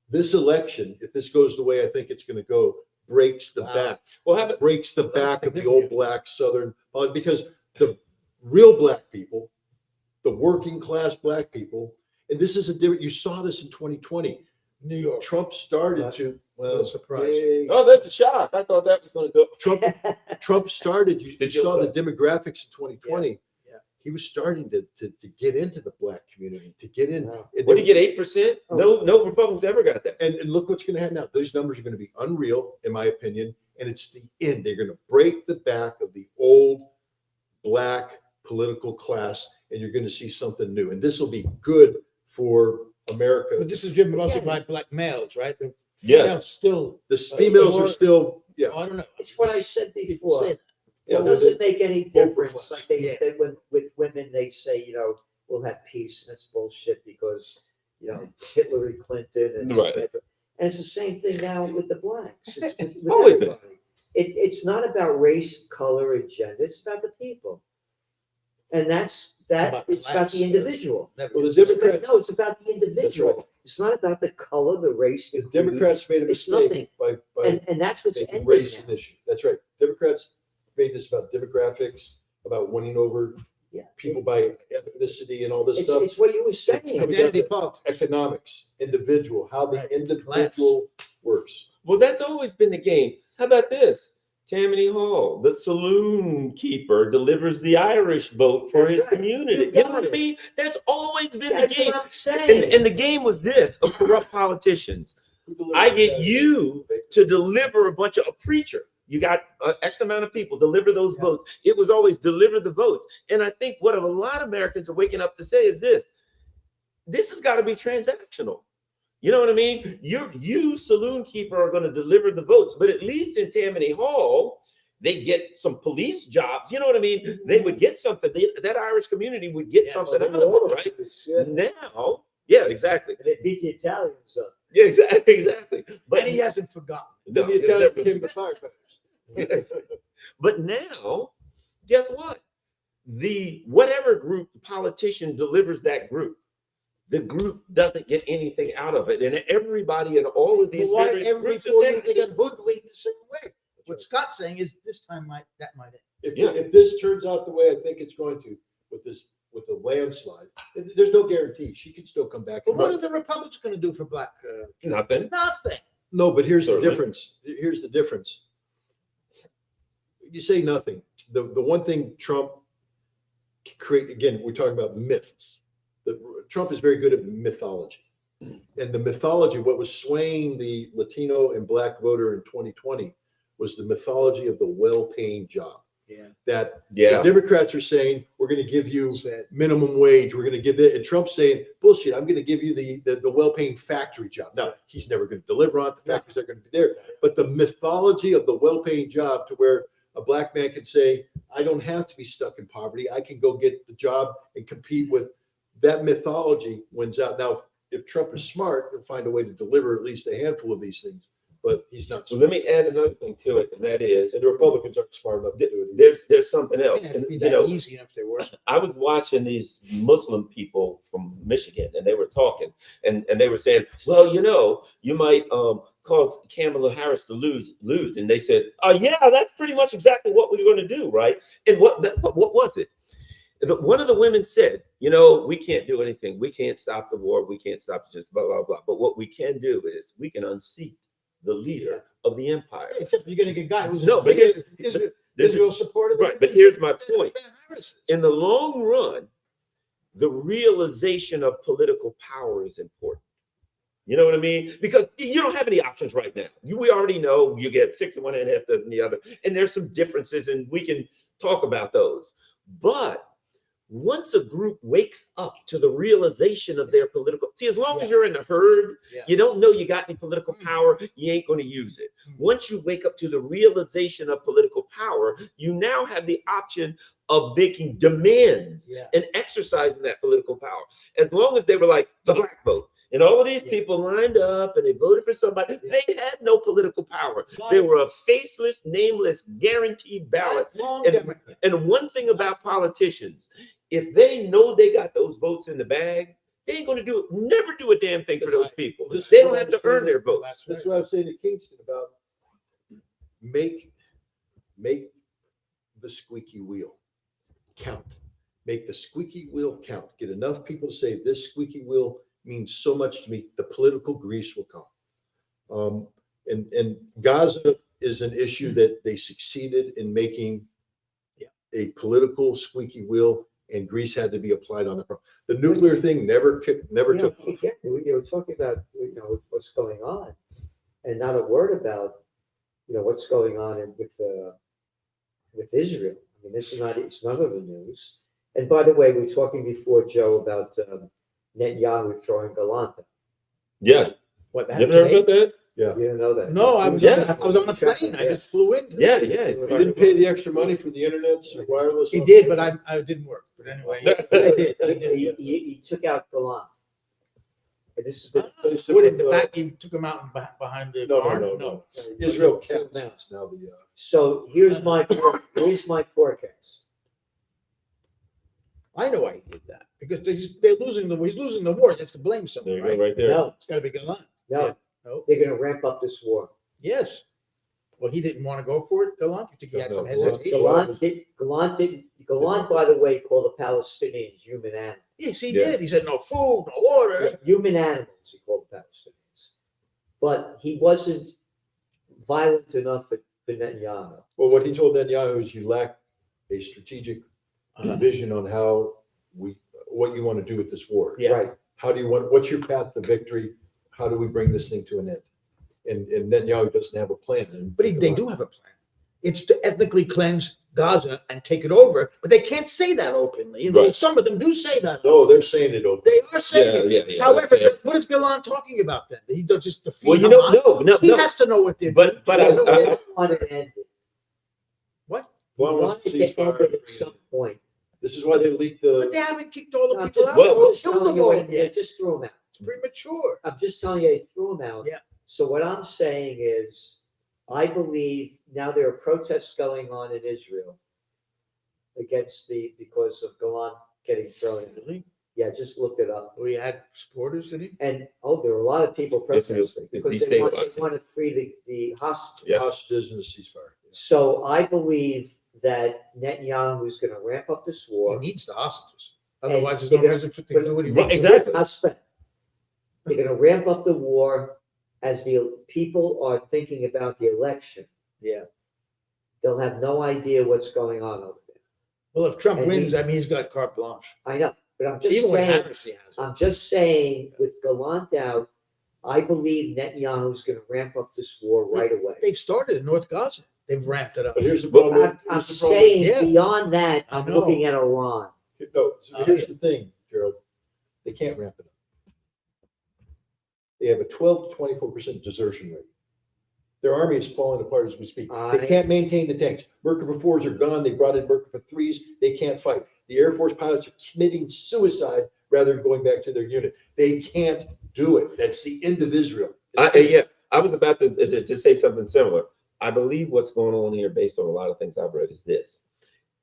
This election, if this goes the way I think it's going to go, breaks the back. Well, how about Breaks the back of the old black Southern, because the real black people, the working class black people, and this is a different, you saw this in 2020. New York. Trump started to, well, Surprise. yay. Oh, that's a shock. I thought that was going to go. Trump started, you Did you saw the say? demographics in 2020. Yeah. He was starting to get into the black community, to get in. Wow. And What did he get? 8%? No Republicans ever got that. And look what's going to happen now. Those numbers are going to be unreal, in my opinion. And it's the end. They're going to break the back of the old black political class, and you're going to see something new. And this will be good for America. But this is driven mostly by black males, right? The Yes. females still. The females are still, yeah. I don't know. It's what I said before. Say that. Yeah, It doesn't make any difference. class. Like Yeah. when with women, they say, we'll have peace, and that's bullshit because, Hillary Clinton and Right. and it's the same thing now with the blacks. It's with Always been. everybody. It's not about race, color, or gender. It's about the people, and that's that it's about the individual. Well, the It's about- Democrats, no, it's about the that's individual. right. It's not about the color, the race, The creed. Democrats made a It's mistake by and that's what's making ending race now. an issue. That's right. Democrats made this about demographics, about winning over Yeah. people by ethnicity and all this It's, stuff. it's what you were It's saying. coming Identity down to politics. economics, individual, how the Right. individual works. Well, that's always been the game. How about this? Tammany Hall, the saloon keeper, delivers the Irish vote for That's his right. community. You You know got what I it. mean? That's always been That's the game. what I'm saying. And the game was this of corrupt politicians. Who delivers I get that? you to deliver a bunch of a preacher. You got X amount of people, deliver those votes. It was always deliver the votes. And I think what a lot of Americans are waking up to say is this has got to be transactional. You know what I mean? You saloon keeper are going to deliver the votes, but at least in Tammany Hall, they get some police jobs. You know what I mean? They would get something. That Irish community would get something out of it, right? Now, yeah, exactly. And they beat the Italians up. Yeah, exactly. But he hasn't forgotten. Then the Italians became the firefighters. But now, guess what? The whatever group politician delivers that group, the group doesn't get anything out of it, and everybody in all of these But why various every groups is 4 saying, years they get hoodwinked the same way? What Scott's saying is this time that might end. If this turns out the way I think it's going to, with the landslide, there's no guarantee. She could still come back. But and what run. are the Republicans going to do for black? nothing. Nothing. No, but here's the Certainly. difference. Here's the difference. You say nothing. The one thing Trump create, again, we're talking about myths. Trump is very good at mythology. And the mythology, what was swaying the Latino and black voter in 2020 was the mythology of the well-paying job. Yeah. That Yeah. the Democrats are saying, we're going to give you Sad. minimum wage. We're going to give that. And Trump's saying, bullshit, I'm going to give you the well-paying factory job. Now, he's never going to deliver on it. The factories are going to be there. But the mythology of the well-paying job to where a black man can say, I don't have to be stuck in poverty. I can go get the job and compete with that mythology wins out. Now, if Trump is smart, he'll find a way to deliver at least a handful of these things. But he's not So smart. let me add another thing to it, and that is And the Republicans aren't smart enough to do it either. there's something else. It And, be you that know, easy enough if they were. I was watching these Muslim people from Michigan, and they were talking, and they were saying, well, you know, you might cause Kamala Harris to lose. And they said, oh, yeah, that's pretty much exactly what we're going to do, right? And what was it? One of the women said, you know, we can't do anything. We can't stop the war. We can't stop just blah, blah, blah. But what we can do is we can unseat the leader of the empire. Except you're going to get a guy who's No, but Israel supported. Right, but here's my point. In the long run, the realization of political power is important. You know what I mean? Because you don't have any options right now. We already know you get 61 and a half than the other, and there's some differences, and we can talk about those. But once a group wakes up to the realization of their political, see, as long as you're in the herd, you don't know you got any political power, you ain't going to use it. Once you wake up to the realization of political power, you now have the option of making demands and exercising that political power. As long as they were like the black vote, and all of these people lined up and they voted for somebody, they had no political power. They were a faceless, nameless, guaranteed ballot. And one thing about politicians, if they know they got those votes in the bag, they ain't going to never do a damn thing for those people. They don't have to earn their votes. That's what I was saying to Kingston about make the squeaky wheel count. Make the squeaky wheel count. Get enough people to say this squeaky wheel means so much to me. The political grease will come. And Gaza is an issue that they succeeded in making a political squeaky wheel, and grease had to be applied on the problem. The nuclear thing never took. You were talking about what's going on, and not a word about what's going on with Israel. I mean, it's none of the news. And by the way, we were talking before, Joe, about Netanyahu throwing Galanta. Yes. What You ever heard about that? Yeah. You didn't know that? No, I was on a plane. I just flew in. Yeah. He didn't pay the extra money for the internet or wireless. He did, but I didn't work. But anyway, he did. He took out Galant. And this is What in the back? He took him out behind the barn. No. Israel counts. It's now the So here's my forecast. I know why he did that because they're losing the. He's losing the war. He has to blame There someone, you go, right? right there. No, It's got to be Galan. no, Yeah. No. they're going to ramp up this war. Yes. Well, he didn't want to go for it, Galan. You think he had No, some Galan- hesitation? Galan, by the way, called the Palestinians human animals. Yes, he Yeah. did. He said no food, no water. Human animals, he called the Palestinians. But he wasn't violent enough for Netanyahu. Well, what he told Netanyahu is you lack a strategic vision on what you want to do with this war. Yeah. Right. How do you want, what's your path to victory? How do we bring this thing to an end? And Netanyahu doesn't have a plan. But they do have a plan. It's to ethnically cleanse Gaza and take it over, but they can't say that openly. You know, Right. some of them do say that. No, they're saying it openly. They are saying it. Yeah. However, that's fair. what is Galan talking about then? He does just defeat Well, Hamas? no. He has to know what they're doing. But They wanted to end it. What? He Well, wanted to end ceasefire it at some point. This is why they leaked But the. they haven't kicked all the I'm people just, out. Well, They just killed telling them you all what, they yet. just threw them out. It's premature. I'm just telling you, they threw them out. Yeah. So what I'm saying is, I believe now there are protests going on in Israel because of Golan getting thrown in. Really? Yeah, just looked it up. We had supporters, did he? And, there were a lot of people Israel is protesting because they destabilizing. want to free the hostages. Yeah. Hostages and the ceasefire. So I believe that Netanyahu is going to ramp up this He war. needs the hostages. And Otherwise, there's they're no gonna- reason for him to do what he Right, wants. exactly. Husband. They're going to ramp up the war as the people are thinking about the election. Yeah. They'll have no idea what's going on over there. Well, if Trump And wins, he- I mean, he's got carte blanche. I know, but I'm just Even with saying, Harris, he has. it. I'm just saying with Gallant out, I believe Netanyahu's going to ramp up this war right away. They've started in North Gaza. They've ramped it up. But here's the Well, problem. I'm here's the problem. saying Yeah. beyond that, I I'm know. looking at Iran. No, so here's the thing, Gerald. They can't ramp it up. They have a 12 to 24% desertion rate. Their army is falling apart as we speak. I- They can't maintain the tanks. Merkava 4s are gone. They brought in Merkava 3s. They can't fight. The Air Force pilots are committing suicide rather than going back to their unit. They can't do it. That's the end of Israel. I was about to say something similar. I believe what's going on here, based on a lot of things I've read, is this: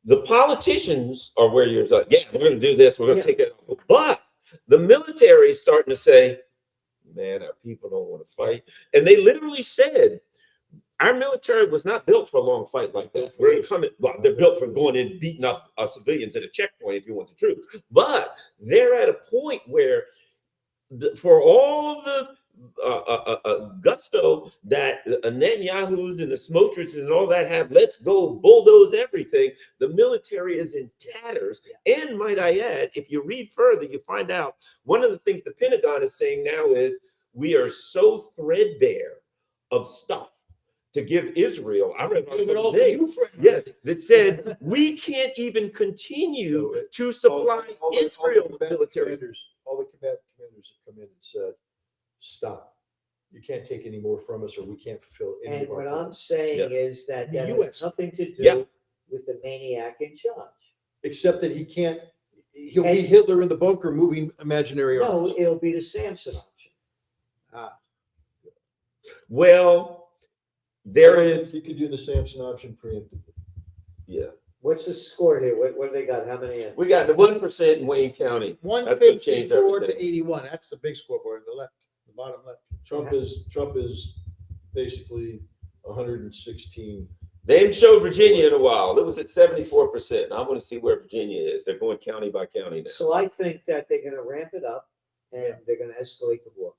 the politicians are where you're like, yeah, we're going to do this, we're going to take it, but the military is starting to say, man, our people don't want to fight, and they literally said, our military was not built for a long fight like that. We're coming. Well, they're built for going in, beating up civilians at a checkpoint, if you want the truth. But they're at a point where, for all the gusto that Netanyahu's and the Smotriches and all that have, let's go bulldoze everything. The military is in tatters. And might I add, if you read further, you find out one of the things the Pentagon is saying now is we are so threadbare of stuff to give Israel. I read Give it all today, to you, friend. yes, that said we can't even continue to supply Israel with military. All the combatant commanders have come in and said, stop. You can't take any more from us or we can't fulfill any And of our what plans. I'm saying is that The that US. has nothing to do Yeah. with the maniac in charge. Except that he can't, he'll And- be Hitler in the bunker moving imaginary No, arms. it'll be the Samson option. Well, I there don't is, think You could do the Samson option preemptively. yeah. What's the score here? What do they got? How many? We got the 1% in Wayne County. That's gonna change 154 to everything. 81. That's the big scoreboard on the left, the bottom left. Trump is basically 116. They haven't showed Virginia in a while. It was at 74%. I want to see where Virginia is. They're going county by county now. So I think that they're going to ramp it up and they're going to escalate the war.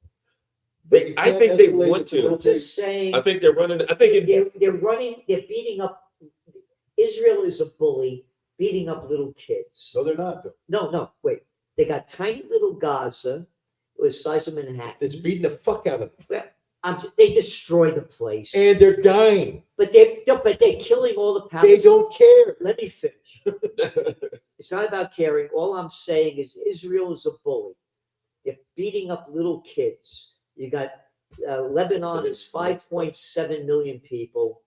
I think they want to. I'm just saying. I think they're running. I think They're beating up. Israel is a bully, beating up little kids. No, they're not though. No, wait. They got tiny little Gaza, the size of Manhattan. It's beating the fuck out of them. They destroy the place. And they're dying. But they're killing all the They Palestinians. don't care. Let me finish. It's not about caring. All I'm saying is Israel is a bully. They're beating up little kids. You got Lebanon is 5.7 million people.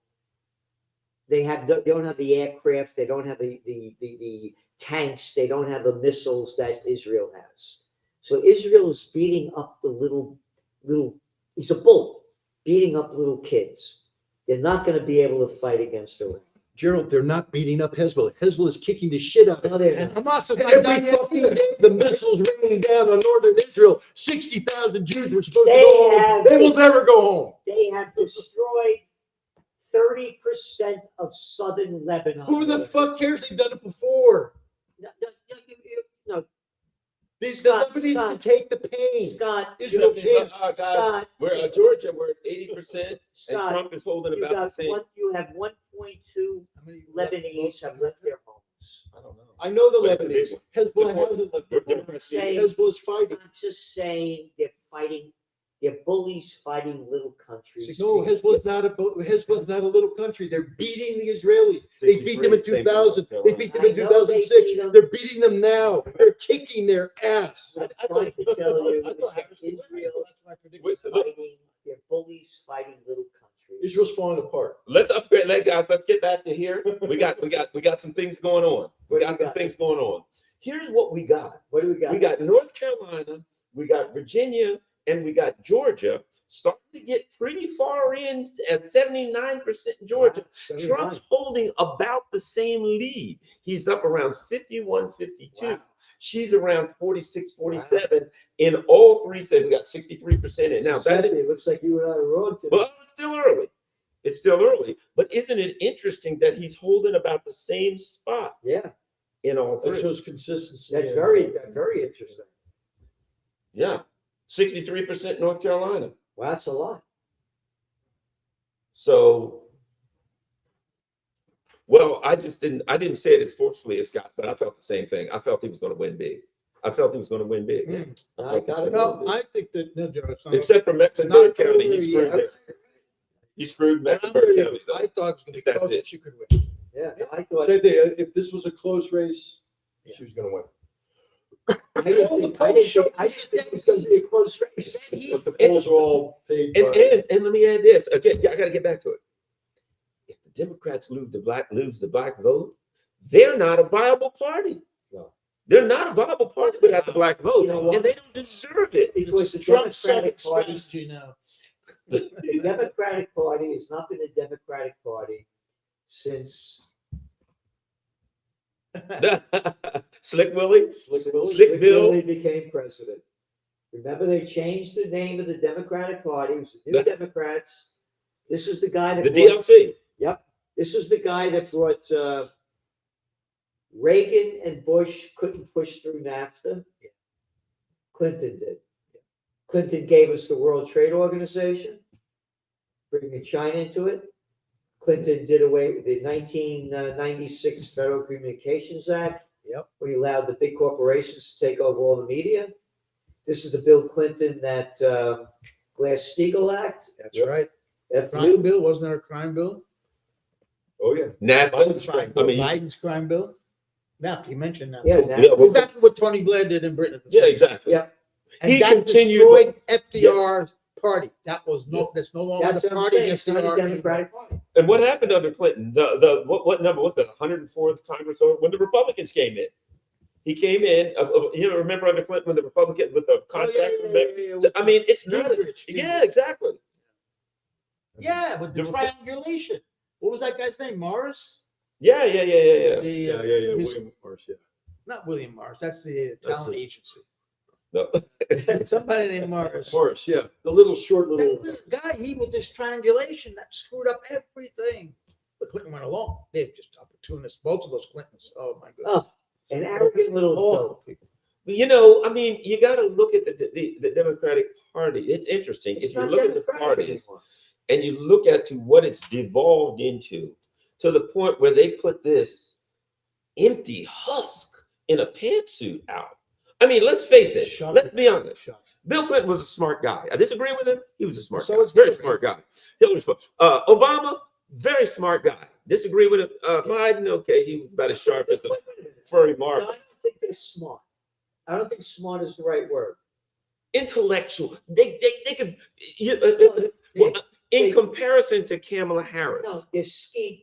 They don't have the aircraft. They don't have the tanks. They don't have the missiles that Israel has. So Israel is beating up the little. He's a bully, beating up little kids. They're not going to be able to fight against Iran. Gerald, they're not beating up Hezbollah. Hezbollah is kicking the shit out of No, them. they're And not. Hamas is not Every done yet fucking either. day, the missiles raining down on northern Israel. 60,000 Jews were supposed to They go home. have- They will never go home. They have destroyed 30% of southern Lebanon. Who the fuck cares? They've done it before. No, These Scott, Lebanese Scott. can take the pain. Scott, Israel can't. Guys, Scott, we're Georgia. We're at 80%, and Scott, Trump is holding you about the got same. you have 1.2 Lebanese have left their homes. I don't know. I know the But it's Lebanese. Hezbollah hasn't left their We're home. saying- Hezbollah's fighting. I'm just saying they're fighting. They're bullies fighting little countries. No, Hezbollah's not a little country. They're beating the Israelis. They beat them in 2000. They beat them in I know 2006. they beat them. They're beating them now. They're kicking their ass. I'm trying to tell you, I thought that Israel that's my prediction. Wait, fighting. They're bullies fighting little countries. Israel's falling apart. Let's upgrade, guys. Let's get back to here. We got some things going on. We What do got we some got? things going on. Here's what we got. What do we got? We got North Carolina, we got Virginia, and we got Georgia starting to get pretty far in at 79% in Georgia. Wow, Trump's holding about the same lead. He's up around 51, 52. Wow. She's around 46, 47. In all three states, we got 63% in. Now, that is, it looks like you and I are wrong today. well, it's still early. It's still early. But isn't it interesting that he's holding about the same spot Yeah, in all That three? shows consistency. that's very interesting. Yeah. 63% North Carolina. Wow, that's a lot. So, well, I didn't say it as forcefully as Scott, but I felt the same thing. I felt he was going to win big. I felt he was going to win big. I got it. No, I think that, no, Joe, it's not. Except for Mecklenburg Not County, over he screwed yet. there. He screwed And I'm Mecklenburg with County, you. though. I thought it was gonna be That's close, it. and she could win. Yeah, I thought. Same thing. If this was a close race, she was going to win. I didn't think it was going to be a close race. But the polls are all paid by. And let me add this again. I got to get back to it. If the Democrats lose the black vote, they're not a viable party. No. They're not a viable party without the black vote, You know what? and they don't deserve it. Because the Trump's Democratic second Party, strategy now. the Democratic Party has not been a Democratic Party since Slick Willie, Slick Bill. Slick Bill. Billy became president. Remember, they changed the name of the Democratic Party. It was the New Democrats. This was the guy that the brought, DLC. Yep. This was the guy that brought Reagan and Bush couldn't push through NAFTA. Clinton did. Clinton gave us the World Trade Organization, bringing China into it. Clinton did away with the 1996 Federal Communications Act. Yep. Where he allowed the big corporations to take over all the media. This is the Bill Clinton, that Glass-Steagall Act. That's Yep. right. F Crime bill, wasn't there a crime bill? Oh, yeah. NAFTA. Biden's crime I mean, Biden's crime bill? NAFTA, you mentioned that. Yeah, yeah, well, Exactly what Tony Blair did in Britain at the yeah, same time. exactly. Yeah. And He that continued destroyed FDR's party. That was Yes. that's no longer That's the what I'm party saying. against It's not a FDR. Democratic Party. And what happened under Clinton? What number was that? 104th Congress, or when the Republicans came in? He came in. Remember under Clinton when the Republican with the contract? So, I mean, it's not. Yeah, exactly. Yeah, with the The- triangulation. What was that guy's name? Morris? Yeah. The, Yeah. his- William Morris, yeah. not William Morris. That's the That's talent it. agency. No. Somebody named Morris. Morris, yeah. The little short That little. little guy, he with this triangulation that screwed up everything. But Clinton went along. They're just opportunists. Both of those Clintons. Oh my goodness. Oh, an arrogant little Oh, dope. I mean, you got to look at the Democratic Party. It's interesting It's if you not look at the Democratic parties anymore. and you look at to what it's devolved into, to the point where they put this empty husk in a pantsuit out. I mean, let's face it. Shocking. Let's be honest. Shocking. Bill Clinton was a smart guy. I disagree with him. He was a smart So guy. is Very Hillary. smart guy. Hillary smart. Obama, very smart guy. Disagree with him. Biden, okay, he was about as sharp as a Wait a minute. furry No, marble. I don't think they're smart. I don't think smart is the right word. Intellectual. They could. No, In comparison to Kamala Harris, no, they're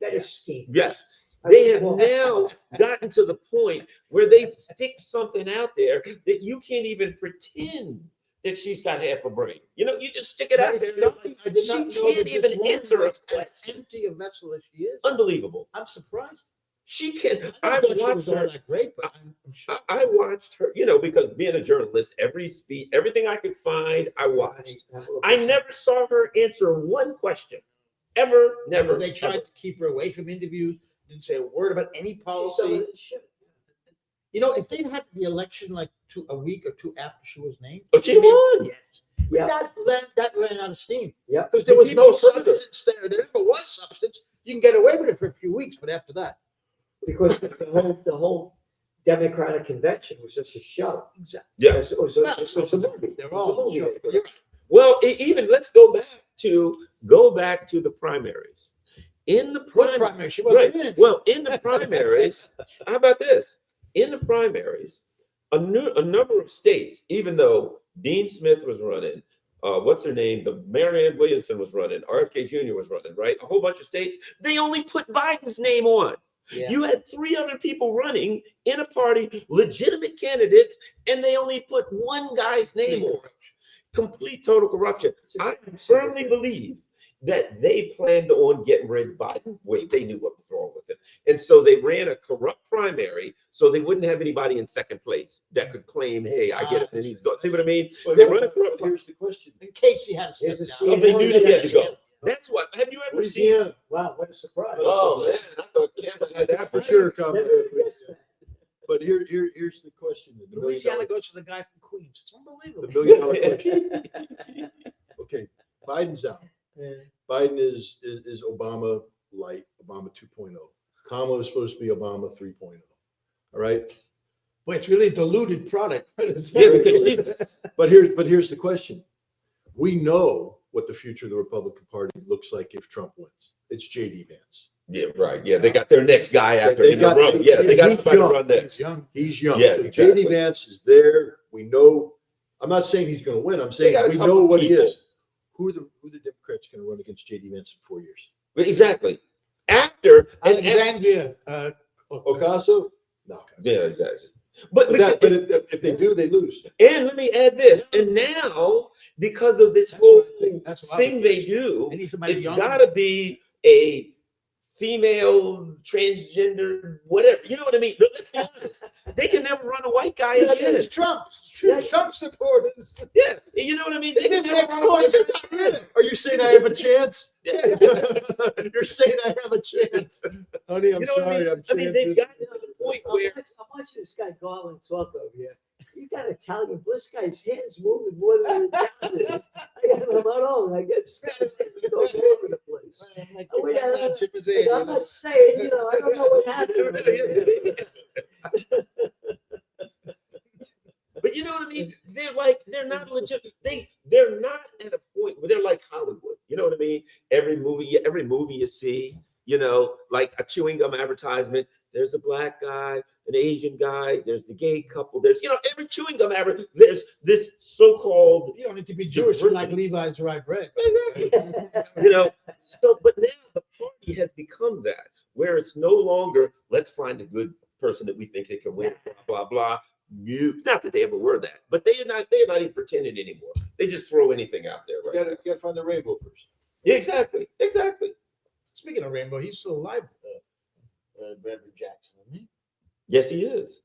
better scheme. yes, I they would have call- now gotten to the point where they stick something out there that you can't even pretend that she's got half a brain. You know, you just stick it out there. It's shocking. I did She not know can't that this even woman answer a was as question. empty a vessel as she is. Unbelievable. I'm surprised. She can. I I thought she watched was all her. that great, but I'm sure. I watched her. You know, because being a journalist, every speech, everything I could find, I watched. I never saw her answer one question, ever. Never. They tried to keep her away from interviews. Didn't say a word about any policy. You know, if they'd had the election like a week or two after she was named, But she won. yes. Yeah. That ran out of steam. Yeah. Because there was People no showed her. substance there. There never was substance. You can get away with it for a few weeks, but after that, Because the whole Democratic convention was just a show. exactly. Yeah. It was a movie. They're It was a all movie. sure. You're right. Well, even let's go back to the primaries. In the What primary, primary? She wasn't right. in. Well, in the primaries, how about this? In the primaries, a number of states, even though Dean Smith was running, what's her name? The Marianne Williamson was running, RFK Jr. was running, right? A whole bunch of states, they only put Biden's name on. Yeah. You had 300 people running in a party, legitimate candidates, and they only put one guy's name on. Complete total corruption. I firmly believe that they planned on getting rid of Biden. Wait, they knew what was wrong with him. And so they ran a corrupt primary so they wouldn't have anybody in second place that could claim, hey, I get it, and he's going. See what I mean? But They run a corrupt here's the question. In case he had to There's a step down. scene- they knew they had to go. That's what. Have you ever seen? Louisiana, Wow, what a surprise. Oh man, I thought Cameron had that for sure. Never guessed that. But here's the question. The Louisiana goes to the guy from Queens. It's unbelievable. $1 million question. Okay, Biden's out. Yeah. Biden is Obama light, Obama 2.0. Kamala is supposed to be Obama 3.0. All right. Boy, it's really a diluted product. Yeah, because But here's the question. We know what the future of the Republican Party looks like if Trump wins. It's JD Vance. yeah, right. Yeah, they got their next guy after They him got- to run. Yeah, they got he's somebody to young. run next. He's young. He's young. Yeah, So exactly. JD Vance is there. We know. I'm not saying he's going to win. I'm They saying got a we couple know what he people. is. Who are the Democrats going to run against JD Vance in 4 years? Exactly. After and Alexandria. Ocasio? No. yeah, exactly. But But if they do, they lose. and let me add this. And now, because of this That's whole what I think. That's what I thing would they do, They need somebody it's young. got to be a female, transgender, whatever. You know what I mean? But let's be honest. They can never run a white guy Yeah, again. it's Trump. Yeah. Trump supporters. Yeah, you know what I mean? They They can live never next run door. a white It's guy not again. really. Are you saying I have a chance? Yeah. You're saying I have a chance. Honey, I'm You know what I sorry. mean? I'm I mean, they've gotten to the point where I'm watching this guy Garland talk over here. You got Italian, this guy's hands moving more than Italian. I got him on. I get this guy's hands go all over the place. Like, I'm not saying, I don't know what happened. But you know what I mean? They're not legit. They're not at a point where they're like Hollywood. You know what I mean? Every movie you see, like a chewing gum advertisement. There's a black guy, an Asian guy. There's the gay couple. There's every chewing gum advertisement. There's this so-called You don't need to be Jewish to like Levi's rye bread. So, but now the party has become that, where it's no longer let's find a good person that we think they can win, blah blah blah. Not that they ever were that, but they're not even pretending anymore. They just throw anything out there, right? You got to find the rainbow person. Yeah, exactly. Speaking of rainbow, he's still alive. Bradley Jackson, isn't he? Yes, he is.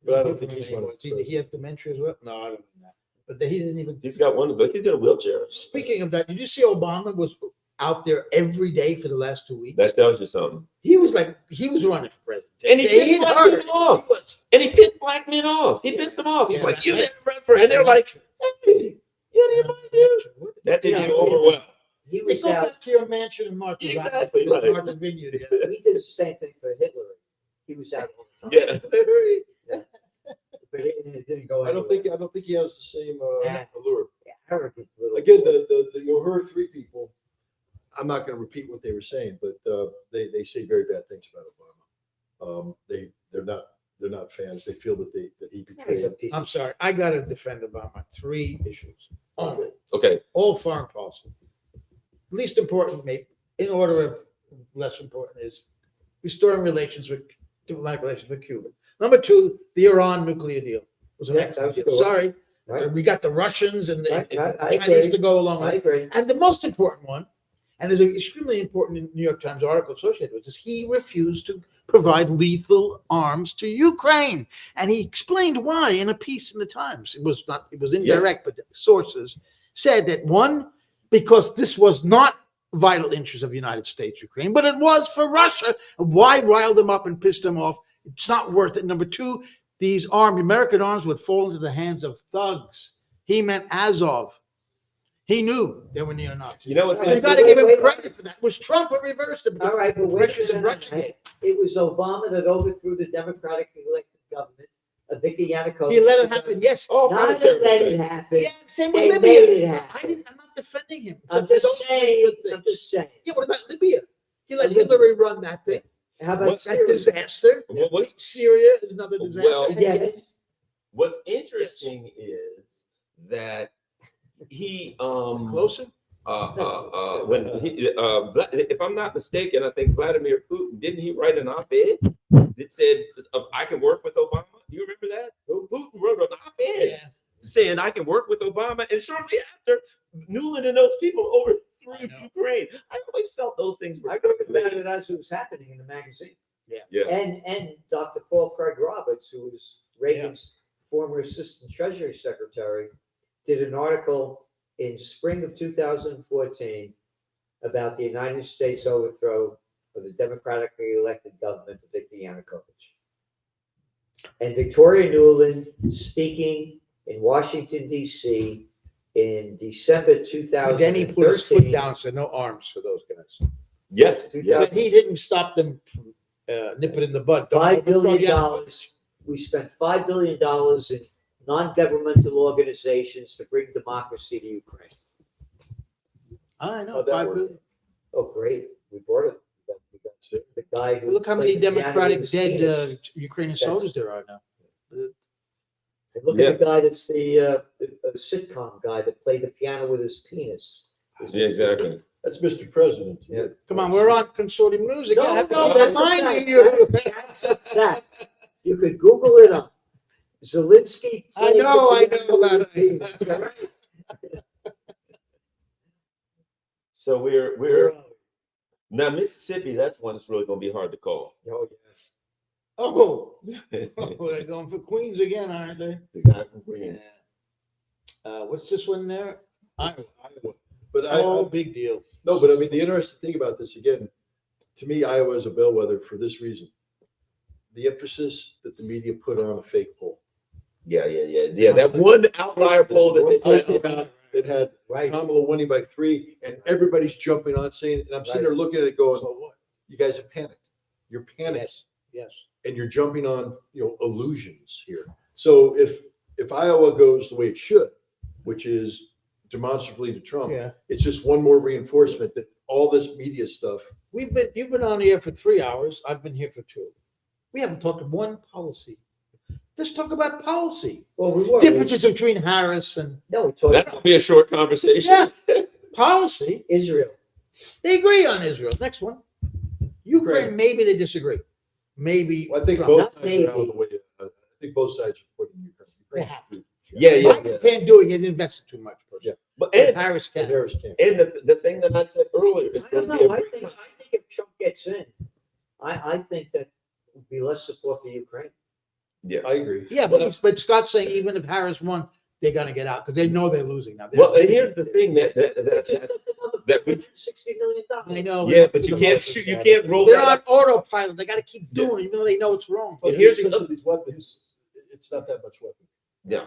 But I don't think he's running. Did he have dementia as well? No, I don't know that. But he didn't even. He's got one of those. He's in a wheelchair. Speaking of that, did you see Obama was out there every day for the last 2 weeks? That tells you something. He was running for president. And he They pissed ain't black heard. people off. He was- And he pissed black men off. He pissed them off. He's Yeah, like, you right. didn't run for, and they're like, hey, you didn't mind, dude. That didn't Yeah. go over well. He They was go out. back to your mansion in Martha's Exactly, Vineyard. right. Martha's Vineyard, yeah. He did the same thing for Hitler. He was out all the time. Yeah. But it didn't go I don't anywhere. think he has the same Yeah. allure. Arrogant little. Again, you heard three people. I'm not going to repeat what they were saying, but they say very bad things about Obama. They're not fans. They feel that he He's betrayed. a piece I'm of sorry. I got to defend Obama. 3 issues. Only. Okay. All foreign policy. Least important, maybe, in order of less important, is restoring diplomatic relations with Cuba. Number 2, the Iran nuclear deal was an Yeah, that was excellent deal. cool. Sorry, Right. We got the Russians and the, Right, and I the Chinese agree. to go along with I it. agree. And the most important one, and there's an extremely important New York Times article associated with this, he refused to provide lethal arms to Ukraine. And he explained why in a piece in the Times. It was indirect, but sources said that one, because this was not vital interest of the United States, Ukraine, but it was for Russia. Why rile them up and piss them off? It's not worth it. Number two, these American arms would fall into the hands of thugs. He meant Azov. He knew they were neo-Nazis. You know what's You got to give him credit for that. Was Trump who reversed it? All right, but wait a pressures of minute. Russia. It was Obama that overthrew the democratically elected government of Vicky Yanukovych. He let it happen. Yes. Oh, Not to let it happen. Yeah. Same They with made Libya. it happen. I'm not defending him. I'm Except for just those three saying. good things. I'm just saying. Yeah. What about Libya? He let Libya. Hillary run that thing. How about What's That Syria? disaster. Well, what's Syria is another disaster. Well, And yeah. yet- What's interesting is that he Closer. when he if I'm not mistaken, I think Vladimir Putin, didn't he write an op-ed that said I can work with Obama? Do you remember that? Putin wrote an op-ed Yeah. saying I can work with Obama, and shortly after, Newland and those people overthrew Ukraine. I always felt those things were I wrote about it as it was happening in the magazine. Yeah. And Dr. Paul Craig Roberts, who was Reagan's former assistant treasury secretary, did an article in spring of 2014 about the United States overthrow of the democratically elected government of Vicky Yanukovych. And Victoria Nuland, speaking in Washington, D.C. in December And then he put his foot 2013. down and said, no arms for those guys. Yes. Yeah. But he didn't stop them from nipping in the bud. Don't $5 overthrow billion. Yanukovych. We spent $5 billion in non-governmental organizations to bring democracy to Ukraine. I know. How'd that 5 work? billion. Oh, great. We brought it. We got the guy who. Look how many played the piano democratic with his dead penis. Ukrainian That's- soldiers there are now. And look at the guy that's the sitcom guy that played the piano with his penis. Yeah, exactly. That's Mr. President. Yeah. Come on, we're on consortium news again. No, I have to no, keep that's a reminding fact. you. That's a fact. You could Google it up. Zelensky. I played know the piano about with it. his penis, all right? So we're now Mississippi. That's one that's really going to be hard to call. Oh, yeah. Oh, they're going for Queens again, aren't they? The guy from Queens. What's this one there? Iowa. But Oh, big deal. no, but I mean, the interesting thing about this, again, to me, Iowa is a bellwether for this reason. The emphasis that the media put on a fake poll. Yeah. That one outlier poll that they One put poll about that had Right. Kamala winning by 3, and everybody's jumping on saying, and I'm sitting there looking at it going, So what? you guys have panicked. You're panicked. Yes, yes. And you're jumping on, illusions here. So if Iowa goes the way it should, which is demonstrably to Trump, Yeah. it's just one more reinforcement that all this media stuff. You've been on here for 3 hours. I've been here for 2. We haven't talked of one policy. Let's talk about policy. Well, we were. Differences between Harris and No, we talked That's about going to be a short conversation. yeah, policy. Israel. They agree on Israel. Next one. Ukraine, Ukraine. maybe they disagree. Maybe. Well, I think Trump. both Not sides are out of maybe. the way. I think both sides are putting Ukraine. They have to. Yeah. Biden can't do it. He invested too much. Yeah. But But and Harris can. Harris can't. the thing that I said earlier is I don't going to be know. a I think if Trump gets in, I think that would be less support for Ukraine. I agree. Yeah, but Scott's saying even if Harris won, they're going to get out because they know they're losing now. Well, and here's the thing that we $60 million. I know. yeah, but you can't shoot, you can't roll They're that on up. autopilot. They got to keep doing it, even though they know it's wrong. Plus, And here's the the expense of these weapons, it's not that much weapon. Yeah.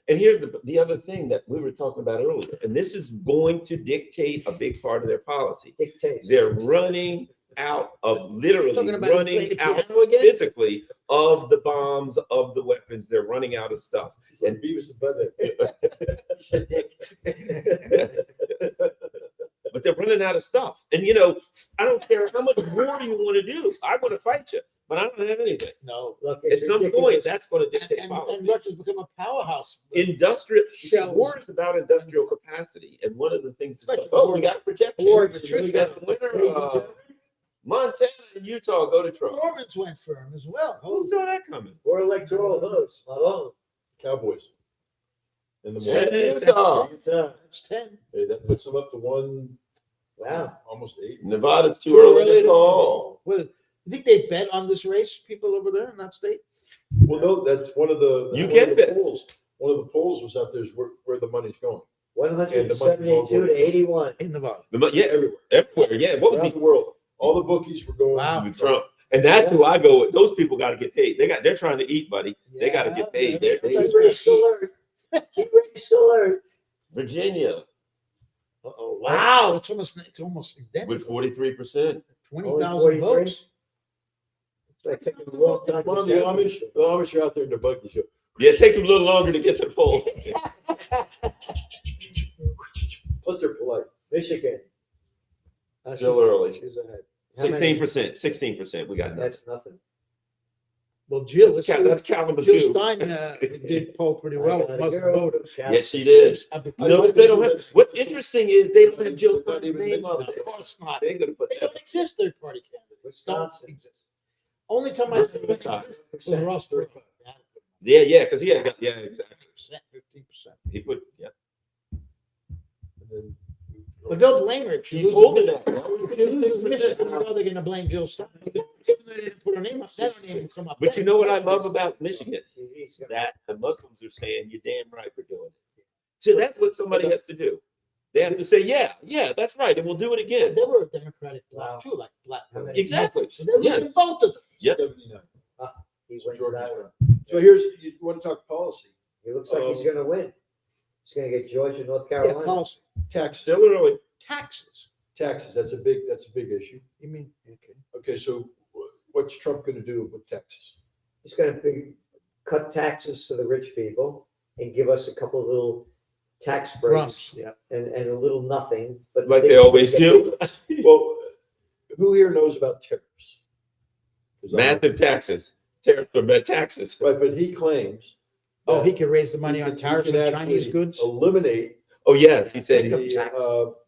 And here's the other thing that we were talking about earlier, and this is going to dictate a big part of their policy. Dictates. They're running out of literally Talking about playing running the out piano again? physically of the bombs, of the weapons. They're running out of stuff. And Beavis and Butthead. But they're running out of stuff. And I don't care how much more you want to do. I want to fight you, but I don't have anything. No. Look, At it's some point, ridiculous. that's going to dictate And policy. Russia's become a powerhouse. Industrial Shells. war is about industrial capacity, and one of the things is Especially we got projection. war We attrition. got the winner. Montana and Utah go to Trump. Performance went for him as well. Who saw that coming? Or electoral votes. Not all. Cowboys. And the San more, Diego. It's 10. hey, that puts them up to one, Wow. almost 8. Nevada's too early to call. What, you think they bet on this race, people over there in that state? Well, no, that's one of the You one can of the bet. polls. One of the polls was out there is where the money's going. 172 to 81. In Nevada. Yeah, Everywhere. everywhere. Yeah, what was Around these the world. All the bookies were going Wow. to with Trump? And that's who I go with. Those people got to get paid. They're trying to eat, buddy. They got to get paid. They're Key race alert. Key race alert. Virginia Oh, wow. It's almost with identical. 43%. 20,000 43? votes. It's like taking a long time. Come on, the Amish are out there in their buggies. Yeah, it takes them a little longer to get to the poll. Plus, they're polite. Michigan. Still early. She's ahead. How many? 16%. 16%. We got nothing. That's nothing. Well, Jill, That's Jill Kalamazoo. Stein did poll pretty well. I got a Muslim girl. voters. Yes, she did. No, they don't have. That's- What's interesting is they don't have Jill Not Stein's even name mentioned. up Of there. course not. They ain't gonna put They that. don't exist, third party candidates. Don't Wisconsin. exist. Only time I was Ross Perot. Yeah, because he had got, yeah, exactly. 15%. He put, yeah. And then- But they'll blame her if she He's loses holding Michigan. that. If she loses Michigan, you know they're gonna blame Jill Stein. Even though they didn't put her name up, that don't even come up. But there. you know what I love about Michigan? TV's got- That the Muslims are saying, you're damn right for doing it. So that's what somebody has to do. They have to say, yeah, that's right, and we'll do it Yeah, again. they were a Democratic Wow. bloc too, like black. Exactly. So they're Yeah. losing both of them. Yep. 79. He So wins Georgia's that gone. one. So here's, you want to talk policy, He looks like he's gonna win. He's gonna get Georgia, North Yeah, Carolina. policy. taxes. Still early. Taxes. Taxes, that's a big issue. You mean, okay. Okay, so what's Trump going to do with taxes? He's gonna cut taxes to the rich people and give us a couple of little tax breaks Crumbs, yeah. and a little nothing, but. Like they always do. Well, who here knows about tariffs? 'Cause I don't. Massive taxes. Tariffs for bad taxes. Right, but he claims. Oh, that he could raise the money he on can- tariffs he can on Chinese actually goods. Eliminate Oh, yes, he said Income he, the, tax.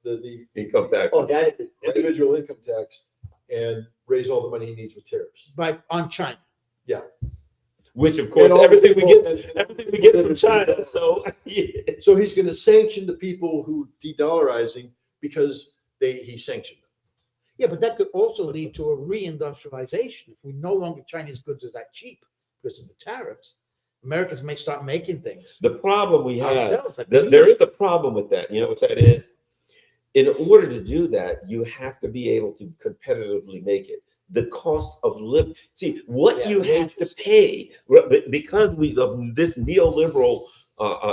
the income tax. Oh, that'd be great. individual income tax and raise all the money he needs with tariffs. On China. Which, of course, And all the everything we people- get, and- everything we get from China. So, yeah. So he's going to sanction the people who de-dollarizing because he sanctioned them. Yeah, but that could also lead to a reindustrialization. If we no longer Chinese goods are that cheap because of the tariffs, Americans may start making things. The problem we have, ourselves, like there is a problem with that. You know what that is? In order to do that, you have to be able to competitively make it. The cost of living. See, what Yeah, you have to wages. pay because of this neoliberal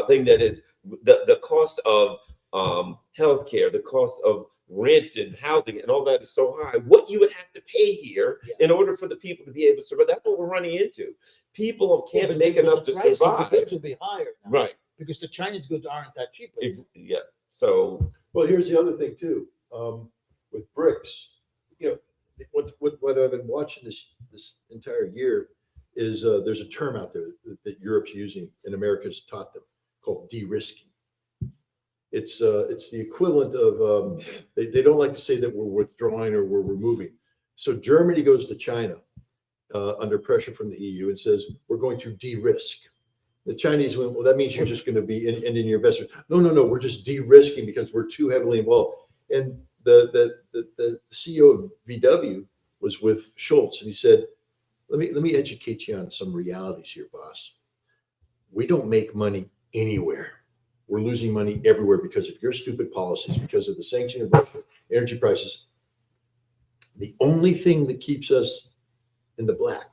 thing that is the cost of healthcare, the cost of rent and housing and all that is so high. What you would have to pay here in order for the people to be able to survive. That's what we're running into. People can't but make the enough to price of the survive. goods will be higher now, Right. because the Chinese goods aren't that cheap. Yeah. So Well, here's the other thing too, with BRICS, you know, what I've been watching this entire year is there's a term out there that Europe's using and America's taught them called de-risking. It's the equivalent of they don't like to say that we're withdrawing or we're removing. So Germany goes to China under pressure from the EU and says we're going to de-risk. The Chinese went, well, that means you're just going to be in your investment. No, we're just de-risking because we're too heavily involved. And the CEO of VW was with Schultz, and he said, let me educate you on some realities here, boss. We don't make money anywhere. We're losing money everywhere because of your stupid policies, because of the sanction of Russia, energy prices. The only thing that keeps us in the black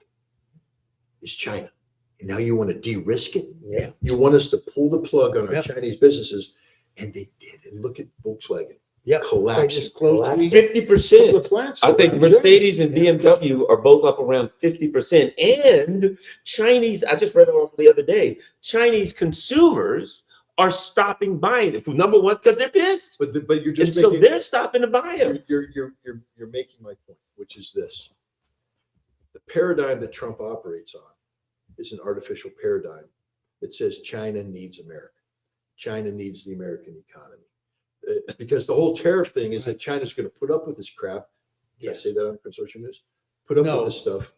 is China. And now you want to de-risk it? Yeah. You want us to pull the plug on our Yep. Chinese businesses, and they did. And look at Volkswagen Yeah, collapsing. 50%. the plants. I think Collapse. Mercedes and BMW are both up around 50%. And Chinese, I just read it the other day, Chinese consumers are stopping buying it. Number one, because they're pissed. But you're And just so making, they're stopping to buy them. you're making my point, which is this. The paradigm that Trump operates on is an artificial paradigm that says China needs America. China needs the American economy. Because the whole tariff thing is that China's going to put up with this crap. Did I Yes. say that on Consortium News? Put up No. with this stuff.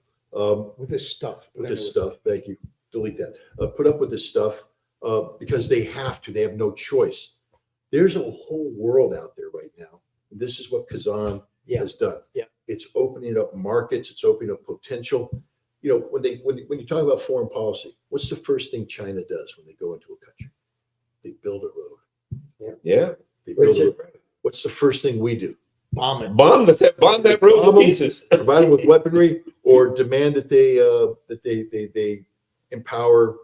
With this stuff. With this stuff. Thank you. Delete that. Put up with this stuff because they have to. They have no choice. There's a whole world out there right now. This is what Kazan has done. Yeah. It's opening up markets. It's opening up potential. You know, when you talk about foreign policy, what's the first thing China does when they go into a country? They build a road. Yeah. They build a Richard. road. What's the first thing we do? Bomb it. Bomb that road Bomb to 'em. pieces. Provide them with weaponry or demand that they empower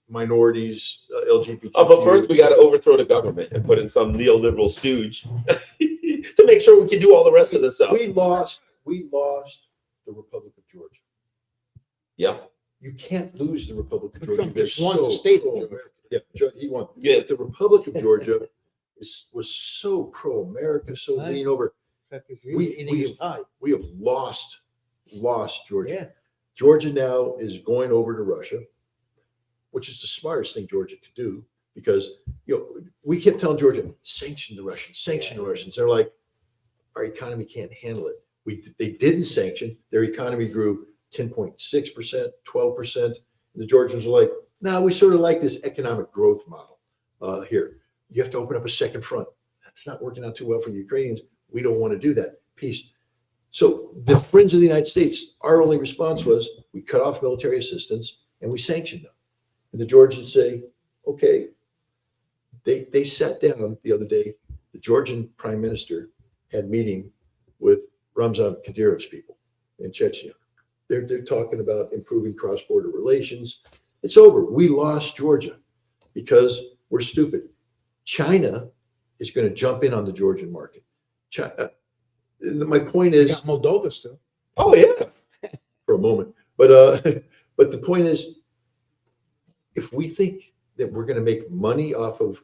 minorities, LGBT. Oh, but first we got to overthrow the government and put in some neoliberal stooge to make sure we can do all the rest of the stuff. We lost the Republic of Georgia. Yeah. You can't lose the Republic of But Georgia. Trump They're just won the state of Georgia. Yeah, he won. Yeah. But the Republic of Georgia was so pro-America, so Right. lean over. We have lost Georgia. Yeah. Georgia now is going over to Russia, which is the smartest thing Georgia could do, because we kept telling Georgia, sanction the Russians, sanction the Russians. They're like, our economy can't handle it. They didn't sanction. Their economy grew 10.6%, 12%. And the Georgians were like, no, we sort of like this economic growth model here. You have to open up a second front. That's not working out too well for the Ukrainians. We don't want to do that. Peace. So the friends of the United States, our only response was we cut off military assistance and we sanctioned them. And the Georgians say, okay. They sat down the other day. The Georgian prime minister had a meeting with Ramzan Kadyrov's people in Chechnya. They're talking about improving cross-border relations. It's over. We lost Georgia because we're stupid. China is going to jump in on the Georgian market. My point is, Got Moldova still. Oh yeah. for a moment, but the point is, if we think that we're going to make money off of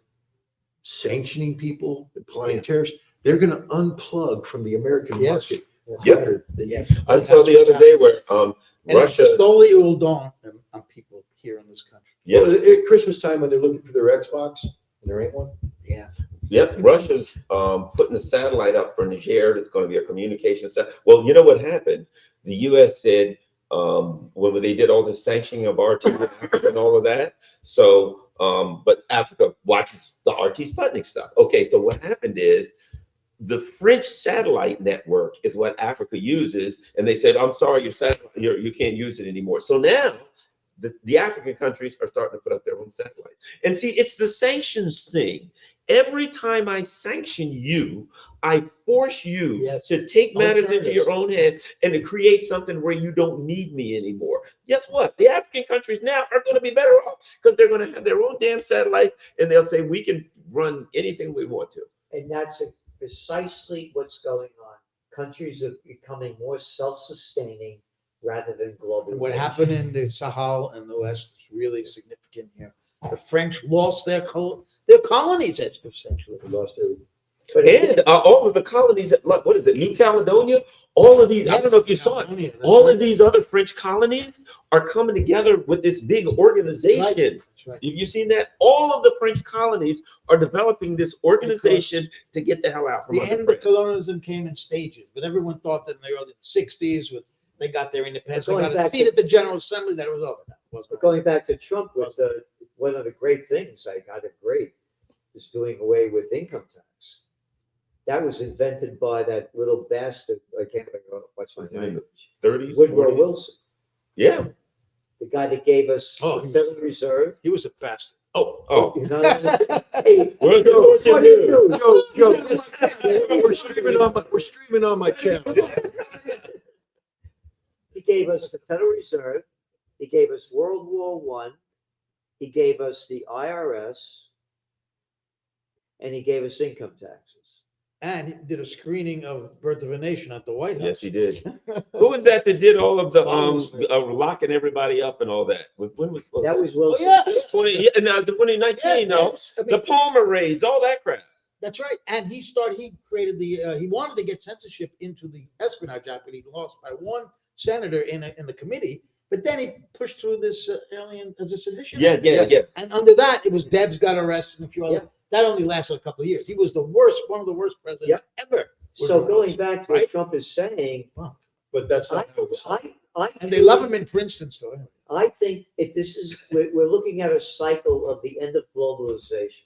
sanctioning people, applying tariffs, they're going to unplug from the American Yes. market. Yeah. quicker than Yes. I saw the other day where And Russia. slowly it will dawn on people here in this country. Yeah. Well, at Christmas time when they're looking for their Xbox and there ain't one. Yeah. Yep, Russia's putting a satellite up for Niger. That's going to be a communication satellite. Well, you know what happened? The U.S. said when they did all the sanctioning of RT in Africa and all of that. So, but Africa watches the RT Sputnik stuff. Okay, so what happened is the French satellite network is what Africa uses, and they said, "I'm sorry, your satellite, you can't use it anymore." So now the African countries are starting to put up their own satellites. And see, it's the sanctions thing. Every time I sanction you, I force you to take matters into your own hands and to create something where you don't need me anymore. Guess what? The African countries now are going to be better off because they're going to have their own damn satellites, and they'll say, we can run anything we want to. And that's precisely what's going on. Countries are becoming more self-sustaining rather than global. And what happened in the Sahel and the West is really significant here. The French lost their colonies, essentially. We lost everything. And all of the colonies, what is it, New Caledonia? All of these, I don't know if you saw it, all of these other French colonies are coming together with this big organization. That's right. Have you seen that? All of the French colonies are developing this organization to get the hell out from The under end of France. colonialism came in stages, but everyone thought that in the early 60s, they got their independence, they Going got a back seat to- at the General Assembly, that it was over. But going back to Trump, was one of the great things I got it great is doing away with income tax. That was invented by that little bastard. I can't remember what's his name. 30s, Woodrow 40s. Wilson, Yeah. the guy that gave us Oh, the Federal Reserve. He was a bastard. Oh. You know, hey, Where's the what do you do? Joe, we're streaming on my channel. He gave us the Federal Reserve. He gave us World War I. He gave us the IRS. And he gave us income taxes. And he did a screening of Birth of a Nation at the White House. Yes, he did. Who was that did all of the locking everybody up and all that? When was That was Oh, Wilson. yeah. 2019, no. Yes. I mean, The Palmer raids, all that crap. that's right. And he created he wanted to get censorship into the Espionage Act, but he lost by one senator in the committee. But then he pushed through this Alien as a Sedition. Yeah. And under that, it was Debs got arrested and a few other. Yeah. That only lasted a couple of years. He was one of the worst presidents ever. So going back to what Right? Trump is saying, But that's I, not how it was. I And they love him in Princeton still. I think we're looking at a cycle of the end of globalization.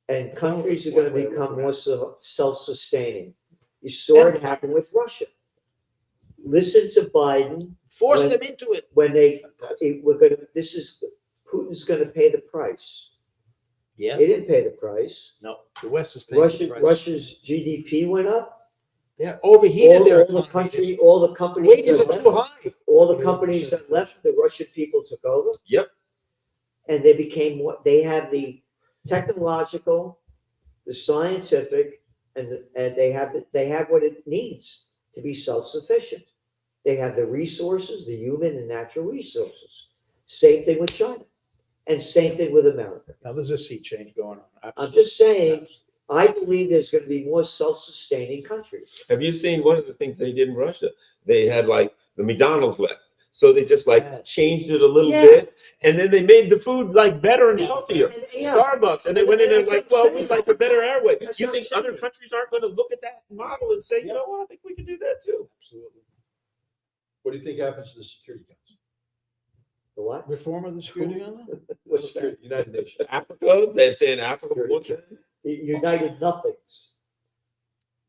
And countries are going to become more self-sustaining. You saw it happen with Russia. Listen to Biden. Force When- them into it. When Putin's going to pay the price. Yeah. He didn't pay the price. No, the West is paying the price. Russia's GDP went up. They're overheated their All the economy. companies Wages that are too left, high. all the companies that left, the Russian people took over. Yep. And they became what they have the technological, the scientific, and they have what it needs to be self-sufficient. They have the resources, the human and natural resources. Same thing with China, and same thing with America. Now, there's a sea change going on. I'm just saying, I believe there's going to be more self-sustaining countries. Have you seen one of the things they did in Russia? They had like the McDonald's left. So they just like changed it a little bit, and then they made the food like better and healthier. Yeah. Starbucks, and they went in and That's like, what I'm well, we'd saying. like a better airway. That's You what think I'm other saying. countries aren't going to look at that model and say, you know what, I think we can do that too? Absolutely. What do you think happens to the Security Council? The what? Reform of the Security Council? What's that? United Nations. Africa, they're saying Africa wants it. The United Nothings.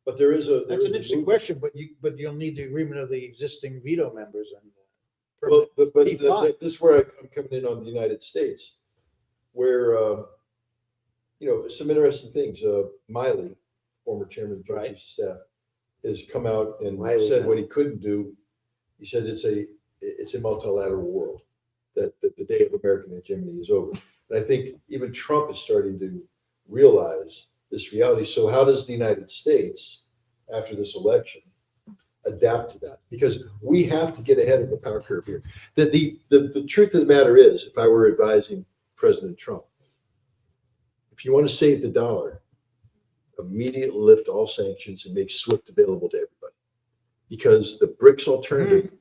But there is a. That's an interesting question, but you'll need the agreement of the existing veto members and. Well, but P5. this is where I'm coming in on the United States, where, some interesting things. Miley, former chairman of the Joint Chiefs of Staff, has come out and Miley, said yeah. what he couldn't do. He said it's a multilateral world, that the day of American hegemony is over. And I think even Trump is starting to realize this reality. So how does the United States, after this election, adapt to that? Because we have to get ahead of the power curve here. The truth of the matter is, if I were advising President Trump, if you want to save the dollar, immediately lift all sanctions and make SWIFT available to everybody. Because the BRICS alternative,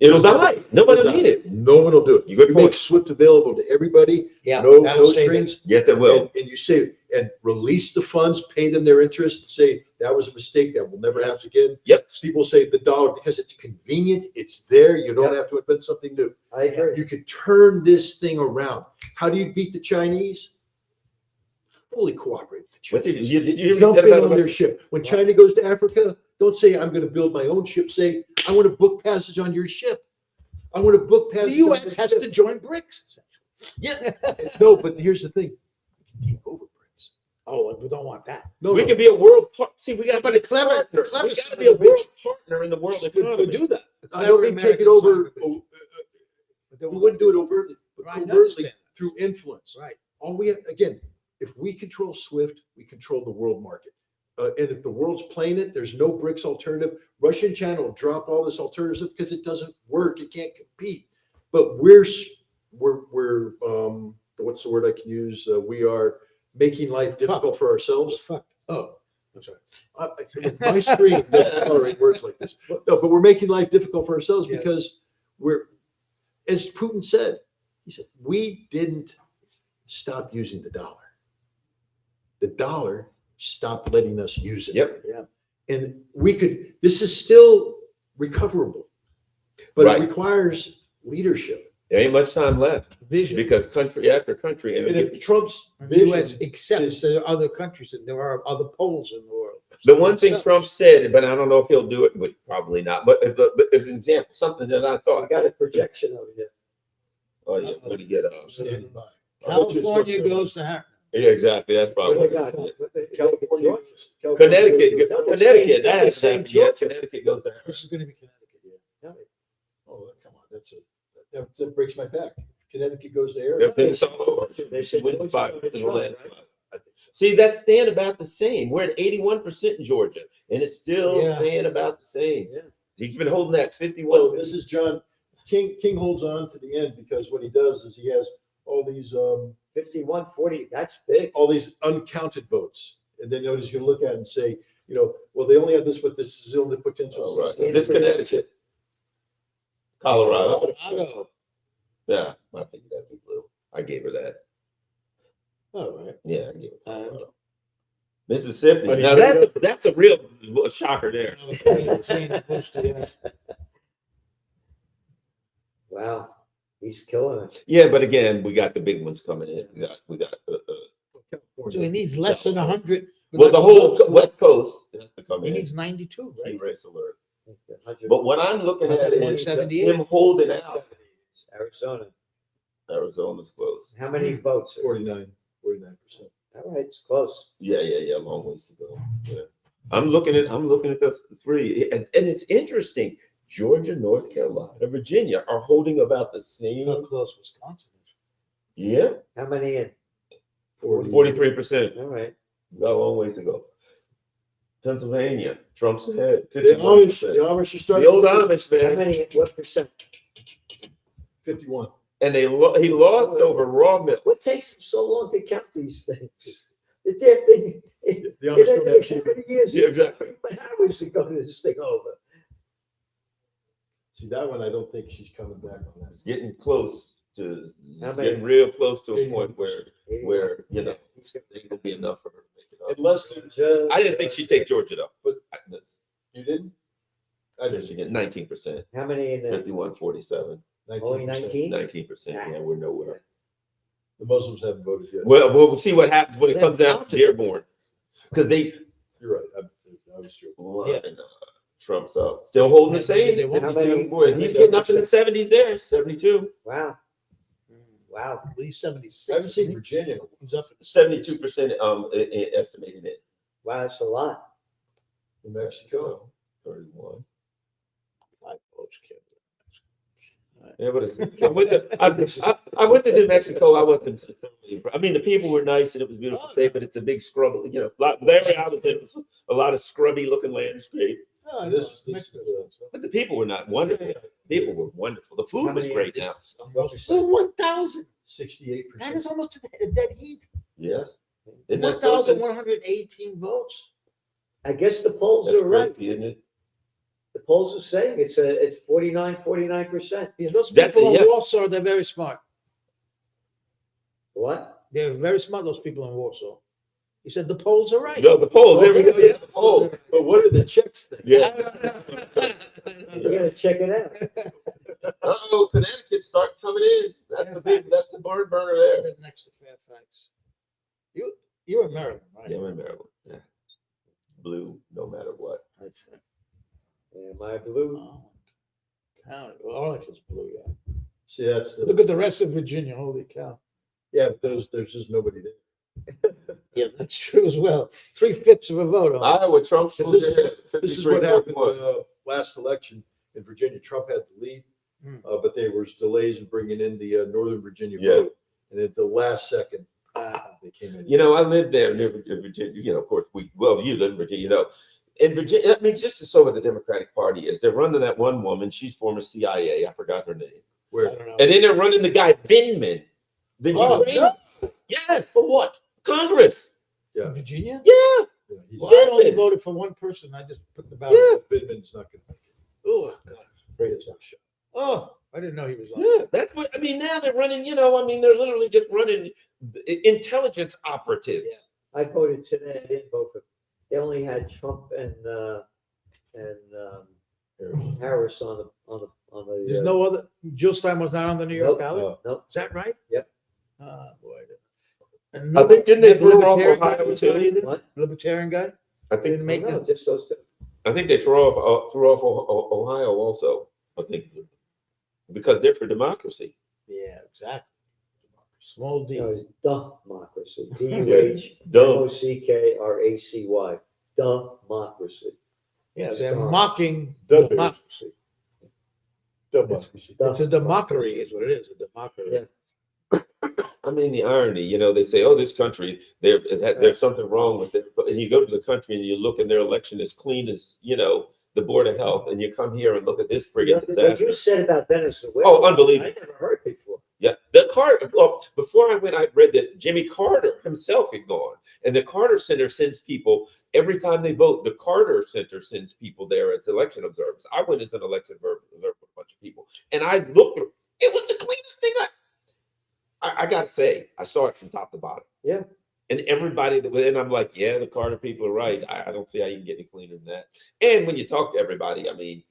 It'll die. Nobody will need it. no one will do it. You good You make point. SWIFT available to everybody, Yeah, no that'll save it. strings. Yes, it will. And you say, and release the funds, pay them their interest, and say, that was a mistake, that will never happen again. Yep. People say the dollar, because it's convenient, it's there, you don't have to invent something new. I agree. You could turn this thing around. How do you beat the Chinese? Fully cooperate with the What did Chinese. you Jump read in that on about- their ship. When China goes to Africa, don't say, I'm going to build my own ship. Say, I want to book passage on your ship. I want to book The passage. on US your has ship." to join BRICS. Yeah. No, but here's the thing. We can take over BRICS. Oh, we don't want that. No, We no. can be a world See, we got to But be a the clever- partner. the clever We got to son be a of a bitch world partner in the world Would economy. do that. I don't mean take it over. We wouldn't do it overtly, but Right, I covertly understand. through influence. Right. All we again, if we control SWIFT, we control the world market. And if the world's playing it, there's no BRICS alternative. Russia and China will drop all this alternative because it doesn't work. It can't compete. But we're what's the word I can use? We are making life difficult for ourselves. Fuck. Oh, I'm sorry. My screen doesn't tolerate words like this. No, but we're making life difficult for ourselves Yeah. because we're, as Putin said, he said, we didn't stop using the dollar. The dollar stopped letting us use it. Yep. Yeah. And this is still recoverable, but Right. it requires leadership. There ain't much time left Vision. because country after country, and And if Trump's The US vision, accepts there are other countries and there are other poles in the world. the one thing So- Trump said, but I don't know if he'll do it, but probably not. But as an example, something that I We thought. got a projection over here. Oh yeah, what do you get? standing by. California goes to Harris. Yeah, exactly. That's What probably do they got? California. Connecticut. No, they're Connecticut. saying- That they're hasn't saying happened yet. Georgia. Connecticut goes there. This is going to be Connecticut. Yeah. Oh, come on, that breaks my back. Connecticut goes to air. If it's all over, They said wins Georgia's by going to is a Trump, landslide. I think so. See, that's staying about the same. We're at 81% in Georgia, and it's still Yeah. staying about the same. Yeah. He's been holding that 51. Well, this is John King. King holds on to the end because what he does is he has all these 51-40, that's big. uncounted votes, and then he's going to look at it and say, well, they only have this, but this is still the potential. All right. This Connecticut, Colorado. Colorado. Yeah, I think that'd be blue. I gave her that. All right. Yeah, I gave her Colorado. Mississippi. But he- Now that's a real shocker there. Saying opposed to yes. Wow, he's killing it. Yeah, but again, we got the big ones coming in. We got So he needs less than 100. well, the whole West Coast has to come He in. needs 92, Key right? race alert. 100 But what I'm looking at is 178. him holding out. Arizona. Arizona's close. How many votes? 49%. All right, it's close. Yeah. Long ways to go. Yeah. I'm looking at the three, and it's interesting. Georgia, North Carolina, Virginia are holding about the How same. close Wisconsin is. Yeah, How many in? 43%. All right. Got a long ways to go. Pennsylvania, Trump's ahead. The Amish, the 51%. Amish are The starting. old Amish How man, many, what percent? 51. and he lost over raw milk. What takes them so long to count these things? The damn thing. The Amish don't have How TV. many years? Yeah, exactly. But how is it going this thing over? See, that one, I don't think she's coming back on that. It's getting close to, How it's many? getting real close to a point 81%. where you know, it will be enough for her to make it up. Unless than, I didn't think she'd take Georgia though, But- but you didn't? I she didn't. get 19%, How many in there? 51-47, Only 19%. 19? 19%. Yeah, we're nowhere. The Muslims haven't voted yet. Well, we'll see what happens when it They comes down to counted. Dearborn, because they You're right. I was joking. and, Trump's up, still holding the same. They won't How 52. many- Boy, he's getting up in the 70s there, 72, Wow. Wow. At least 76. I haven't seen isn't he? Virginia. He's up in the 72% estimated it. Wow, that's a lot. New Mexico. 31. 5 votes, kid. Yeah, but I went to New Mexico. I wasn't. I mean, the people were nice and it was a beautiful state, but it's a big scrub. You know, the area I was in was a lot of scrubby looking landscape. Oh, This is Mexico. But the people were not wonderful. People were wonderful. The food How was many great is now. Well, 1,000. 68%. That is almost a dead heat. Yes. Isn't that something? 1,118 votes. I guess the polls That's are right. crazy, isn't it? The polls are saying it's 49%. Yeah, those That's people a- yeah. in Warsaw, they're very smart. What? They're very smart, those people in Warsaw. You said the polls are right. No, the polls. There we go. Yeah, the polls. But what are the checks think? Yeah. You gotta check it out. Uh-oh, Connecticut start coming in. That's the barn burner there. Next to Fairfax. You're in Maryland, right? Yeah, I'm in Maryland. Yeah. Blue, no matter what. That's it. Am I blue? Oh, county. Well, Arlington's blue, yeah. See, that's Look the, at the rest of Virginia. Holy cow. yeah, but there's just nobody there. Yeah, that's true as well. 3/5 of a vote. On it. Iowa, Trump's This is- ahead, This is what happened 53-41. last election in Virginia. Trump had the lead, Hmm. but there was delays in bringing in the Northern Virginia Yeah. vote. And at the last second, they came in. You know, I lived there near Virginia. You know, of course, you live in Virginia. You know, in Virginia, I mean, just to show what the Democratic Party is, they're running that one woman. She's former CIA. I forgot her name. I Where don't know. And then they're running the guy Vindman. The Oh, Ukrainian. Yes, For what? Congress. Yeah. Virginia? Yeah, yeah, he's, Well, I only Vindman. voted for one person. I just put the ballot. Yeah. Bidman's not going to make it. Oh, God. Ray is not sure. Oh, I didn't know he was on. yeah. That's what I mean. Now they're running. You know, I mean, they're literally just running intelligence operatives. I voted today. I didn't vote for. They only had Trump and Harris on the. There's no other. Jill Stein was not on the New York Nope. ballot. Nope. Is that right? Yep. Ah, boy. And I think didn't they the throw off libertarian guy Ohio was too? not either? What? Libertarian guy? I think Didn't make No, them. just those two. I think they threw off Ohio also. I think because they're for democracy. Yeah, exactly. Small D. No, it's democracy. DUH Dumb. MOCKRACY. Democracy. Yeah, It's they're gone. mocking Dumb. democracy. Democracy. It's a democracy, is what it is. A democracy. Yeah. I mean, the irony, you know, they say, oh, this country, there's something wrong with it. And you go to the country and you look and their election is clean as, you know, the Board of Health. And you come here and look at this friggin' What disaster. you said about Venezuela. Oh, unbelievable. I never heard before. Yeah. Before I went, I read that Jimmy Carter himself had gone. And the Carter Center sends people, every time they vote, the Carter Center sends people there as election observers. I went as an election observer with a bunch of people. And I looked, it was the cleanest thing I got to say, I saw it from top to bottom. Yeah. And everybody that was in, I'm like, yeah, the Carter people are right. I don't see how you can get any cleaner than that. And when you talk to everybody, I mean,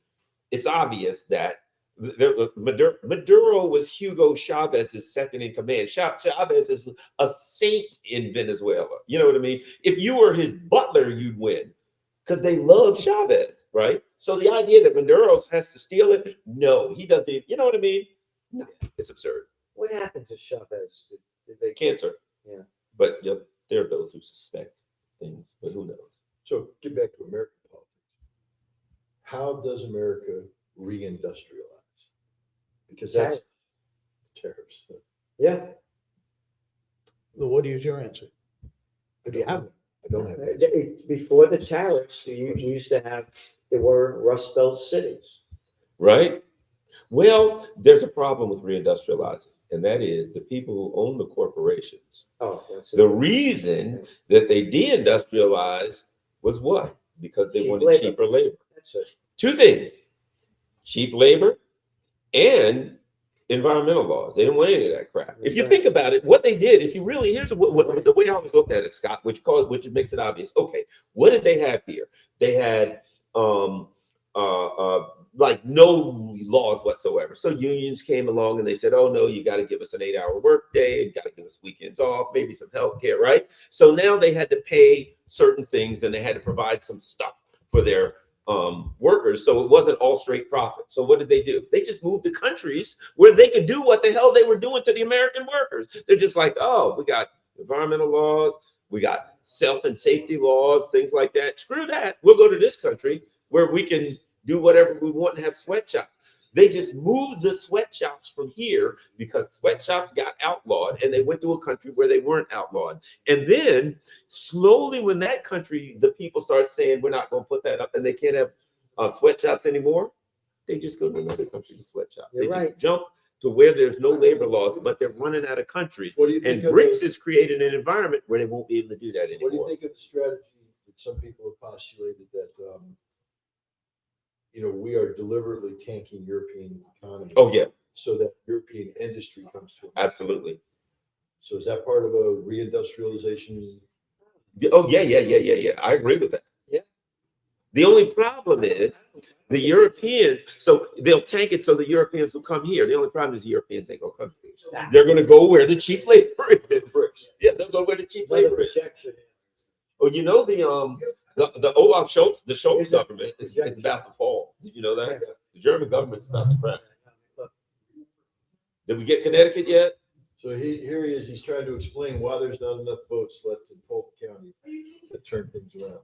it's obvious that Maduro was Hugo Chavez's second in command. Chavez is a saint in Venezuela. You know what I mean? If you were his butler, you'd win because they love Chavez, right? So the idea that Maduro has to steal it, no, he doesn't. You know what I mean? No, it's absurd. What happened to Chavez? Did they Cancer. Yeah. But there are those who suspect things, but who knows? So get back to American politics. How does America reindustrialize? Because that's tariffs. Yeah. Well, what is your answer? Do you have one? I don't have that. Before the tariffs, you used to have, there were Rust Belt cities. Right? Well, there's a problem with reindustrializing, and that is the people who own the corporations. Oh, that's The reason that they deindustrialized was what? Because they Cheap wanted labor. cheaper labor. That's it. Two things: cheap labor and environmental laws. They didn't want any of that crap. If you Right. think about it, what they did, if you really, here's the way I always looked at it, Scott, which makes it obvious. Okay, what did they have here? They had like no laws whatsoever. So unions came along and they said, oh no, you got to give us an 8-hour work day, you got to give us weekends off, maybe some health care, right? So now they had to pay certain things and they had to provide some stuff for their workers. So it wasn't all straight profit. So what did they do? They just moved to countries where they could do what the hell they were doing to the American workers. They're just like, oh, we got environmental laws, we got self and safety laws, things like that. Screw that. We'll go to this country where we can do whatever we want and have sweatshops. They just moved the sweatshops from here because sweatshops got outlawed and they went to a country where they weren't outlawed. And then slowly when that country, the people start saying, we're not going to put that up and they can't have sweatshops anymore, they just go to another country to sweatshop. You're They right. just jump to where there's no labor laws, but they're running out of countries. What do you And think of BRICS the, has created an environment where they won't be able to do that what do you anymore. think of the strategy that some people have postulated that we are deliberately tanking European economy? Oh, yeah, So that European industry comes to America. absolutely. So is that part of a reindustrialization? Oh, yeah. I agree with that. Yeah. The only problem is the Europeans, so they'll tank it so the Europeans will come here. The only problem is the Europeans ain't gonna come here. They're gonna go where the cheap labor is. BRICS. Yeah, they'll go where the cheap Another labor is. projection. Oh, you know the Olaf Scholz, the Scholz Is it- government is about to fall. Did you know that? The German government's about to crash. Did we get Connecticut yet? So here he is, he's trying to explain why there's not enough votes left in Polk County to turn things around.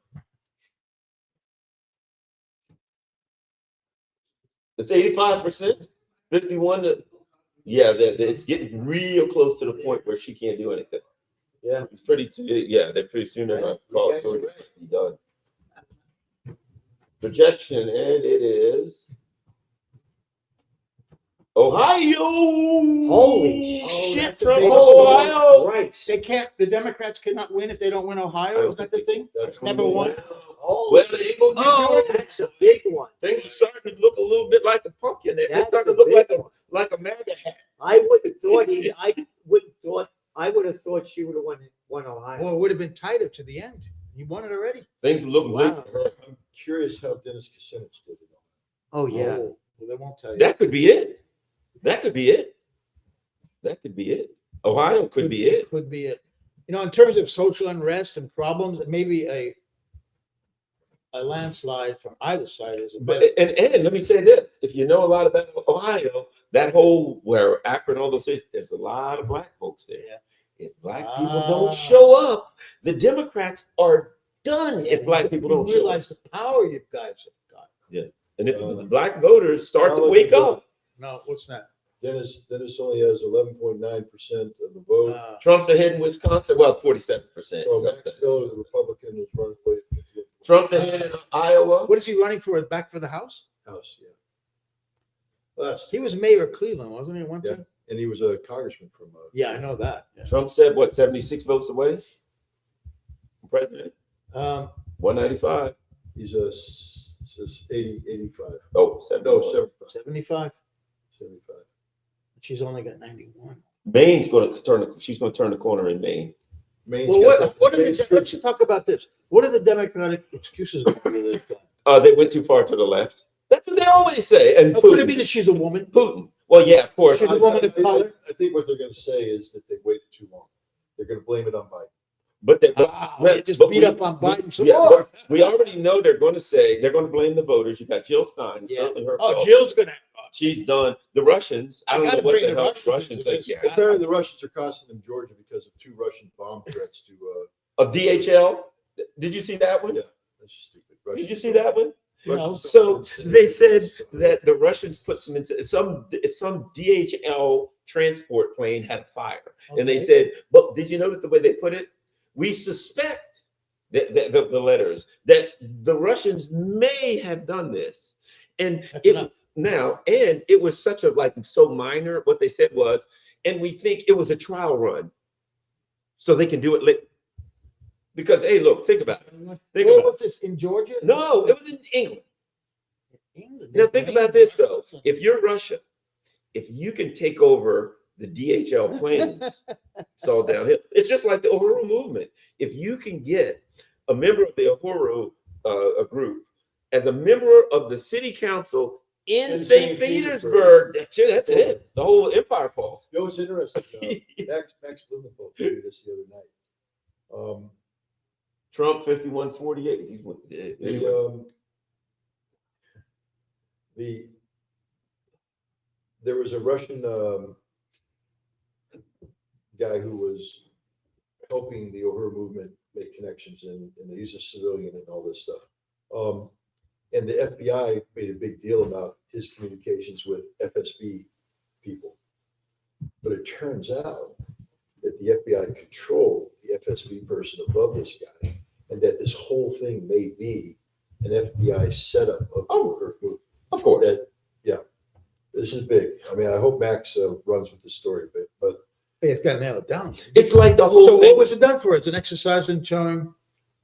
It's 85%, 51 to, yeah, it's getting real close to the point where she can't do anything. Yeah. It's they're pretty soon they're gonna call it to be done. Projection, and it is Ohio. Holy shit, that's a Trump, big Ohio. Right. The Democrats cannot win if they don't win Ohio. Is that the thing? That's Number one. Well, they ain't gonna get Georgia. That's a big one. Things are starting to look a little bit like a pumpkin. They're That's starting a to look big like one. like a MAGA hat. I would have thought she would have won Ohio. Well, it would have been tighter to the end. You won it already. Things look Wow. bleak for her. I'm curious how Dennis Kucinich did it. Oh yeah. Oh, well, they won't tell you. That could be it. That could be it. That could be it. Ohio could be it. Could be it. In terms of social unrest and problems, maybe a landslide from either side is a But better. and let me say this: if you know a lot about Ohio, that whole where Akron, all those cities, there's a lot of black folks there. Yeah. If black people Ah. don't show up, the Democrats are done. If black people don't show up, realize the power you guys have got. and if the black voters start to I'll wake let you up, No, what's that? Dennis only has 11.9% of the vote. Trump's ahead in Wisconsin. Well, 47%. So Max Miller, the Republican, is running away at 58%. Trump's ahead in Iowa. What is he running for? Back for the House? House, yeah. Well, He was mayor of Cleveland, wasn't he? At one Yeah. time. and he was a congressman from. Yeah, I know that. Yeah. Trump said what, 76 votes away from president? 195. He's a 85. Oh, 70. No, 75. 75. 75. She's only got 91. Maine's going to turn. She's going to turn the corner in Maine. Maine's Well, got what are Maine's the, let's talk about this. What are the Democratic excuses for this guy? They went too far to the left. That's what they always say. And Oh, could it Putin, be that she's a woman? Putin. Well, yeah, of course. She's a woman of color? I think what they're going to say is that they waited too long. They're going to blame it on Biden. But they, They just beat up on Biden some yeah, more. but we already know they're going to say they're going to blame the voters. You got Jill Stein, Yeah. certainly her Oh, fault. Jill's gonna. She's done. The Russians, I don't know gotta what bring the the hell the Russians Russians into like. this. Yeah, Apparently, the Russians are costing them Georgia because of 2 Russian bomb threats to. of DHL. Did you see that one? Yeah, that's stupid. Did you see that one? Russians So don't say they it. said that the Russians put some into some DHL transport plane had a fire, and they Okay. said, "But did you notice the way they put it? We suspect that the letters that the Russians may have done this, and That's enough. and it was such a like so minor. What they said was, and we think it was a trial run, so they can do it late." Because hey, look, think about it. Think Where about was this, in Georgia? No, it was in England. England. Now think about this though. If you're Russia, if you can take over the DHL planes, it's all downhill. It's just like the Uhuru movement. If you can get a member of the Uhuru group as a member of the city council in St. Petersburg, that's it. The whole empire falls. You know what's interesting? Max Blumenthal told me this the other night. Trump 5148. He's with There was a Russian guy who was helping the Uhuru movement make connections, and he's a civilian and all this stuff. And the FBI made a big deal about his communications with FSB people. But it turns out that the FBI controlled the FSB person above this guy, and that this whole thing may be an FBI setup of the Uhuru movement. Of course. That, yeah, this is big. I mean, I hope Max runs with the story, but It's got to nail it down. It's like the whole So thing. what was it done for? It's an exercise in showing.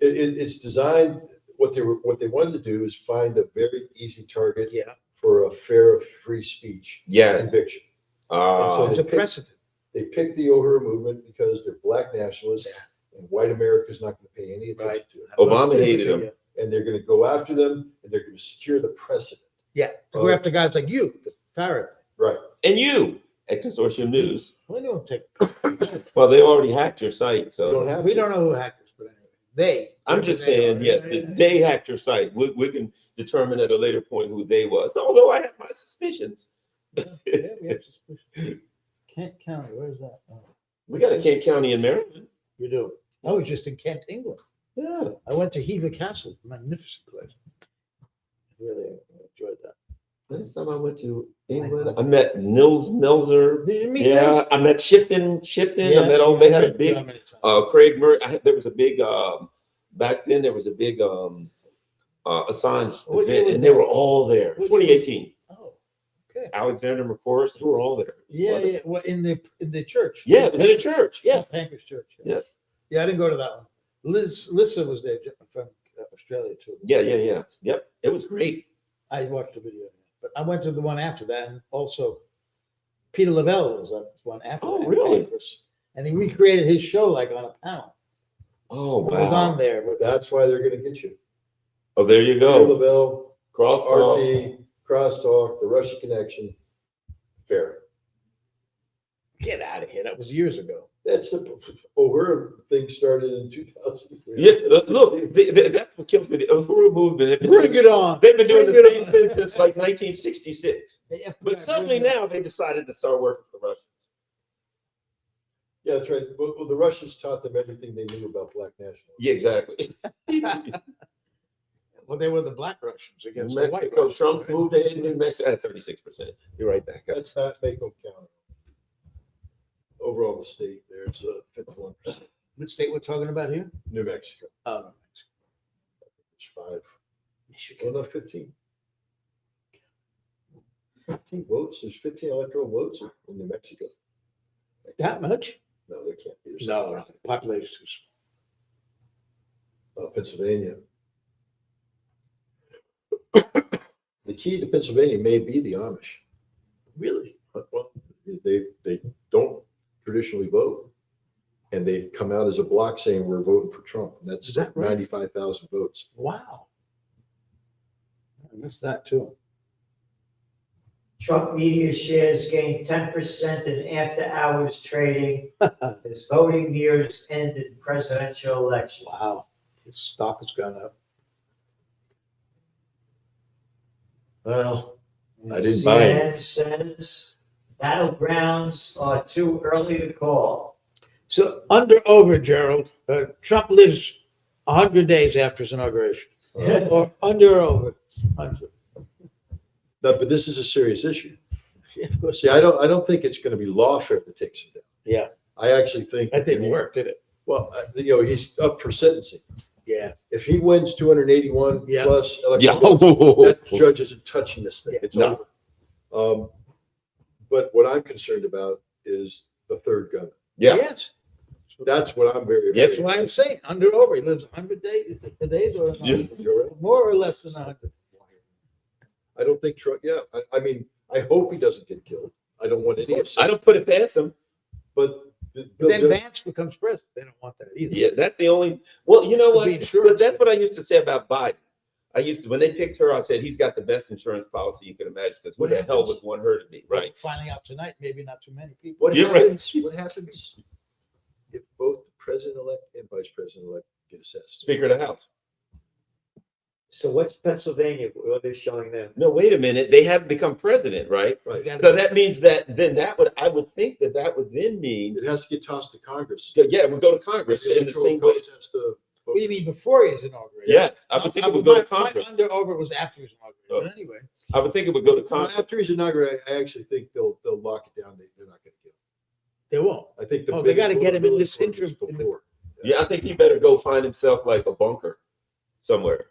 it's designed. What they wanted to do is find a very easy target Yeah. for a fair, free speech Yes. conviction. Uh, It's a precedent. They picked the Uhuru movement because they're black nationalists, and white America's not going to pay any attention Right. to it. Obama hated them. And they're going to go after them, and they're going to secure the precedent. Yeah. To go after guys like you, the Farrell. Right. And you at Consortium News. We don't take. Well, they already hacked your site, You so don't have We to. don't know who hacked us, but anyway, they. I'm just they saying, are. yeah, they hacked your site. We can determine at a later point who they was, although I have my suspicions. Yeah, we have suspicion. Kent County, where's that? Oh, We got a Kent County in Maryland. you do. I was just in Kent, England. Yeah. I went to Hever Castle, magnificent place. Really enjoyed that. Last time I went to England, I met Nils Melzer. Did you meet Yeah, I met Shipton. I met all. They had a big. Craig Murray. There was a big. Back then, there was a big Assange What year event, was and they that? were all there. What year was 2018. Oh, okay. Alexander McCorris, they were all there. It was Yeah, wonderful. yeah. Well, in the church. Yeah, in a church. Yeah. Pancras Church. Yes. Yeah, I didn't go to that one. Lissa was there from Australia too. Yeah. Yep. It was great. I watched the video, but I went to the one after that, and also Peter Lavelle was on this one after. Oh, that, really? Pancras. And he recreated his show like on a panel. Oh, It was wow. on there. But That's why they're going to get you. Oh, there you Peter go. Lavelle, Crosstalk. RT, Crosstalk, the Russia Connection, fair. get out of here. That was years ago. That's the Uhuru thing started in 2003. Yeah, look, that's what kills me. The Uhuru movement. Bring it on. They've been doing Bring the it same on. thing since like 1966. Hey, FBI, But suddenly bring it on. now they decided to start working for the Russians. Yeah, that's right. Well, the Russians taught them everything they knew about black nationalism. Yeah, exactly. Well, they were the black Russians against the white Mexico, Russians. Trump moved ahead in New Mexico at 36%. You're right back up. That's not Macon County. Overall, the state, there's 51%. What state we're talking about here? New Mexico, Oh, there's 5. Well, no, 15. 15 votes. There's 15 electoral votes in New Mexico. that much? No, there can't be. There's No, population. Pennsylvania. The key to Pennsylvania may be the Amish. Really? Well, they don't traditionally vote, and they've come out as a block saying we're voting for Trump. And that's Is that right? 95,000 votes. Wow. I missed that too. Trump media shares gained 10% in after-hours trading as voting years ended presidential election. Wow. His stock has gone up. Well, I didn't buy it. CNN says battlegrounds are too early to call. So under over, Gerald, Trump lives 100 days after his inauguration. Or under or over? 100. No, but this is a serious issue. Yeah, of course. See, I don't think it's going to be lawfare that takes him down. Yeah. I actually think That didn't work, did it? Well, he's up for sentencing. Yeah. If he wins 281 Yeah. plus Yeah. electoral votes, that judge isn't touching this thing. Yeah. It's No. over. But what I'm concerned about is the third gun. Yeah. Yes. That's what I'm very. Yep. That's why I'm saying under or over. He lives 100 days or Yeah. more or less than 100. I don't think Trump. Yeah, I mean, I hope he doesn't get killed. I don't want any. I don't put it past him. But But then Vance becomes president. They don't want that either. Yeah, that's the only. Well, you know To what? be insurance. But that's what I used to say about Biden. I used to, when they picked her, I said he's got the best insurance policy you can imagine. Because what the hell would want her to be, right? Finding out tonight, maybe not too many people. what You're right. happens? What happens if both the president-elect and vice president-elect get assassinated? Speaker of the House. So what's Pennsylvania? What are they showing them? No, wait a minute. They haven't become president, right? Right. So that means that then that would, I would think that that would then mean, It has to get tossed to Congress. yeah, it would go to Congress in the Electoral same way. college has to What do you mean before he was inaugurated? Yes, I would think it would go to My Congress. under over was after he was inaugurated. Oh. But anyway. I would think it would go to Well, Congress. after he's inaugurated, I actually think they'll lock it down. They're not going to kill him. They won't. I think the Oh, they biggest gotta get him in this vulnerability for him interim- was before. Yeah, I think he better go find himself like a bunker somewhere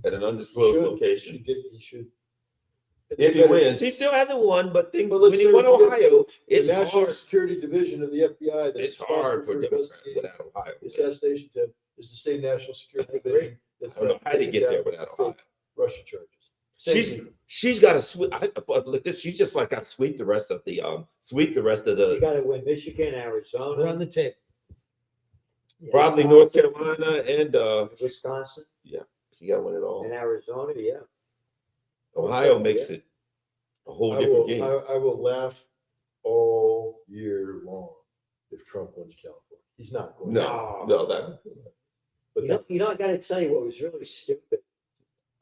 at an He undisclosed should- location. He should. If he wins, he still hasn't won, but things, But when let's he won never forget Ohio, The it's National hard. Security Division of the FBI that's It's hard for responsible Democrats investigating without Ohio. the assassination attempt is the same National Security I agree. Division that's I don't know how they get there taking without down Ohio. fake Russian charges. Same She's people. she's got to sweep. Look, this she's just like got to sweep the rest of the You got to win Michigan, Arizona, Run the tape. probably North Carolina and Wisconsin, she got to win it all. and Arizona. Yeah. Ohio makes it a whole I different will, game. I will laugh all year long if Trump wins California. He's not going. No, that But You know, I got to tell you what was really stupid.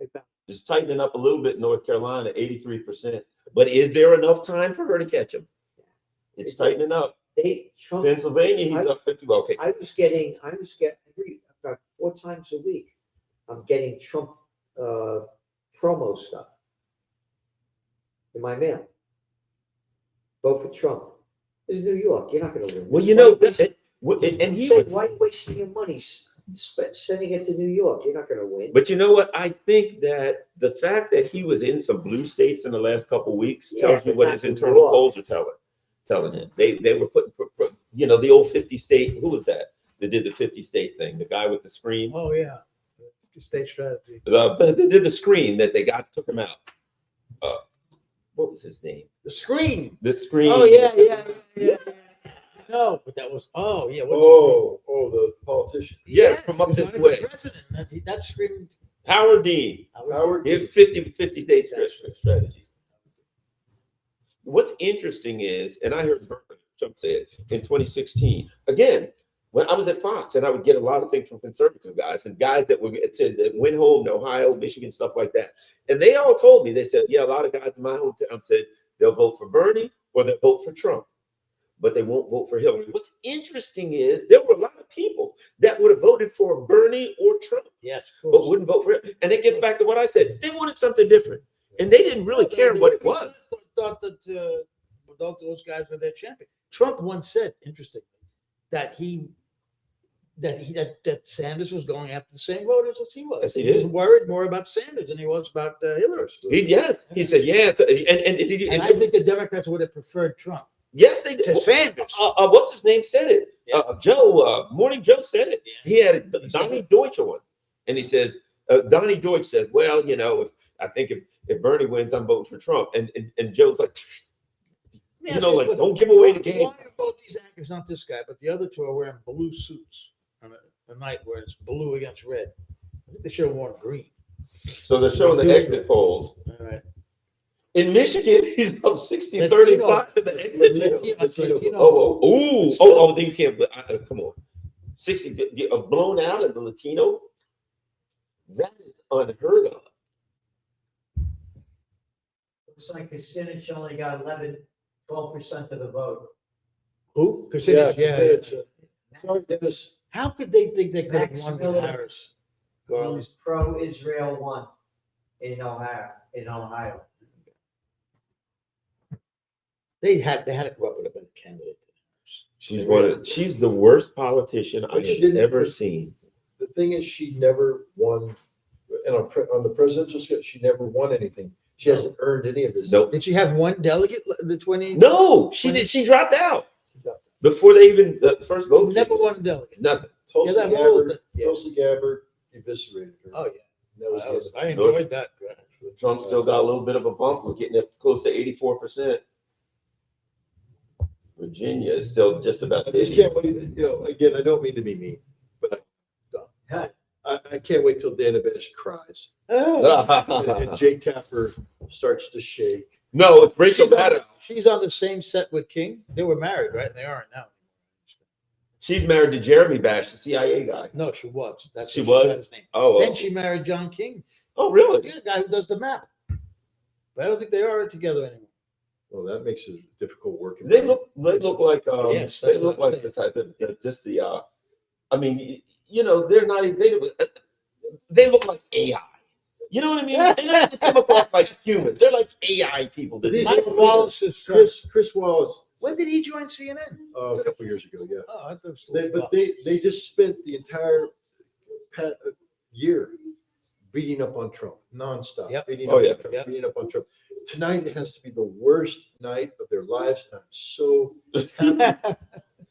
About is tightening up a little bit. North Carolina, 83%. But is there enough time for her to catch him? It's tightening up. Trump. Pennsylvania, he's up 50. Okay, I was getting about 4 times a week. I'm getting Trump promo stuff in my mail. Vote for Trump. This is New York. You're not going to win. well, this. you Why know, waste- and he say, was. why are you wasting your money sending it to New York? You're not going to win. But you know what? I think that the fact that he was in some blue states in the last couple of weeks tells Yeah, you what but his not internal New York. polls are telling him. They were putting, the old 50 state. Who was that? That did the 50 state thing. The guy with the screen. Oh, yeah. The state strategy. They did the screen that they took him out. What was his name? The screen. The screen. Oh, yeah. No, but that was, oh, yeah. what's the politician. Yes, from up he was this running for way. president. That screen. Howard Dean. Howard, He had 50 state strategies. What's interesting is, and I heard Trump say it in 2016, again, when I was at Fox, and I would get a lot of things from conservative guys and guys that that went home to Ohio, Michigan, stuff like that. And they all told me, they said, yeah, a lot of guys in my hometown said they'll vote for Bernie or they'll vote for Trump, but they won't vote for Hillary. What's interesting is there were a lot of people that would have voted for Bernie or Trump, Yes. but wouldn't vote for him. And it gets back to what I said. They wanted something different. And they didn't really care what it was. Thought that those guys were their champion. Trump once said, interesting, that that Sanders was going after the same voters as he was. Yes, he was did. worried more about Sanders than he was about Hillary. He said, yeah. And I think the Democrats would have preferred Trump yes, they did. to Sanders. What's his name said it? Yeah. Morning Joe said it. Yeah. He had He said Donnie it. Deutsch on, and he says, Donnie Deutsch says, well, if Bernie wins, I'm voting for Trump. And Joe's like, don't give away the game. Why are both these actors, not this guy, but the other two, are wearing blue suits on a night where it's blue against red? I think they should have worn green. So they're showing the exit polls. All right. In Michigan, he's up 60-35 to the exit. Then you can't. Come on, 60 blown out in the Latino. That is unheard of. Looks like Kucinich only got 12% of the vote. Who? Yeah, Kucinich, yeah. Sorry, Dennis. How could they think they could have Max won Miller. with Harris? Who's pro-Israel won in Ohio. They had to come up with a better candidate. She's the worst politician I But she have didn't- ever seen. The thing is, she never won, and on the presidential scale, she never won anything. She hasn't earned any of this. Nope. Did she have one delegate? The 20? No, she did. She dropped out before they even the first vote. Never won a delegate. Nothing. Tulsi Yeah, that whole- Gabbard, yeah. Tulsi Gabbard eviscerated her. Oh yeah, That was it. I enjoyed that. Trump still got a little bit of a bump. We're getting up close to 84%. Virginia is still just about. I just can't wait. Again, I don't mean to be mean, but I can't wait till Dana Bash cries and Jake Tapper starts to shake. No, it's Rachel Maddow. She's on the same set with King. They were married, right? They aren't now. She's married to Jeremy Bash, the CIA guy. No, she was. That's She what was? got his name. Oh, Then she married John King. oh, really? Yeah, the guy who does the map. But I don't think they are together anymore. Well, that makes it difficult working. They look like Yes, they that's look what I'm like the type of just the I mean, they're not even they look like AI. You know what I mean? They don't even come across like humans. They're like AI people. These Mike are- Wallace's son. Chris Wallace. When did he join CNN? A couple years ago, yeah. Oh, I thought They just spent the entire year beating up on Trump nonstop. Yep. Beating Oh, up yeah. on Trump, Yep. beating up on Trump. Tonight it has to be the worst night of their lives, and I'm so happy.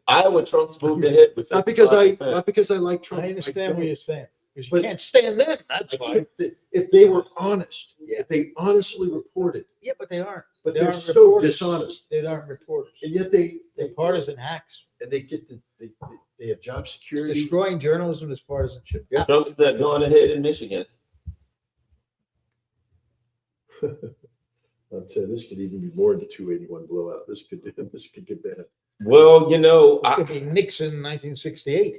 Iowa Trump's moved ahead with not because I 55%. like Trump. I understand what don't. you're saying. Because you But- can't stand them. That's I why. can't- If they were honest, Yeah. if they honestly reported, Yeah, but they aren't. but They they're aren't so reporters. dishonest, They aren't reporters. and yet they They're partisan hacks. and they get they have job It's security. destroying journalism as partisanship. Yeah. Trump's that going ahead in Michigan. I'm telling you, this could even be more than the 281 blowout. This could get bad. Well, It could be Nixon 1968.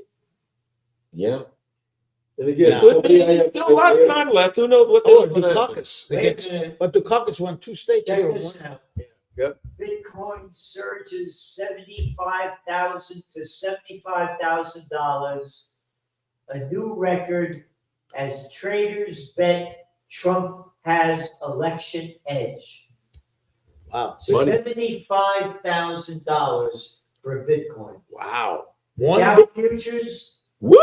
yeah. And again, Yeah. somebody I There's have, still a lot of time left. Who knows what Oh, they're going to Dukakis. Wait a minute. But Dukakis won 2 states. Check Or this one. out. Yep. Bitcoin surges $75,000 to $75,000, a new record as traders bet Trump has election edge. Wow. Money. $75,000 for a Bitcoin. Wow. Dow futures. Woo!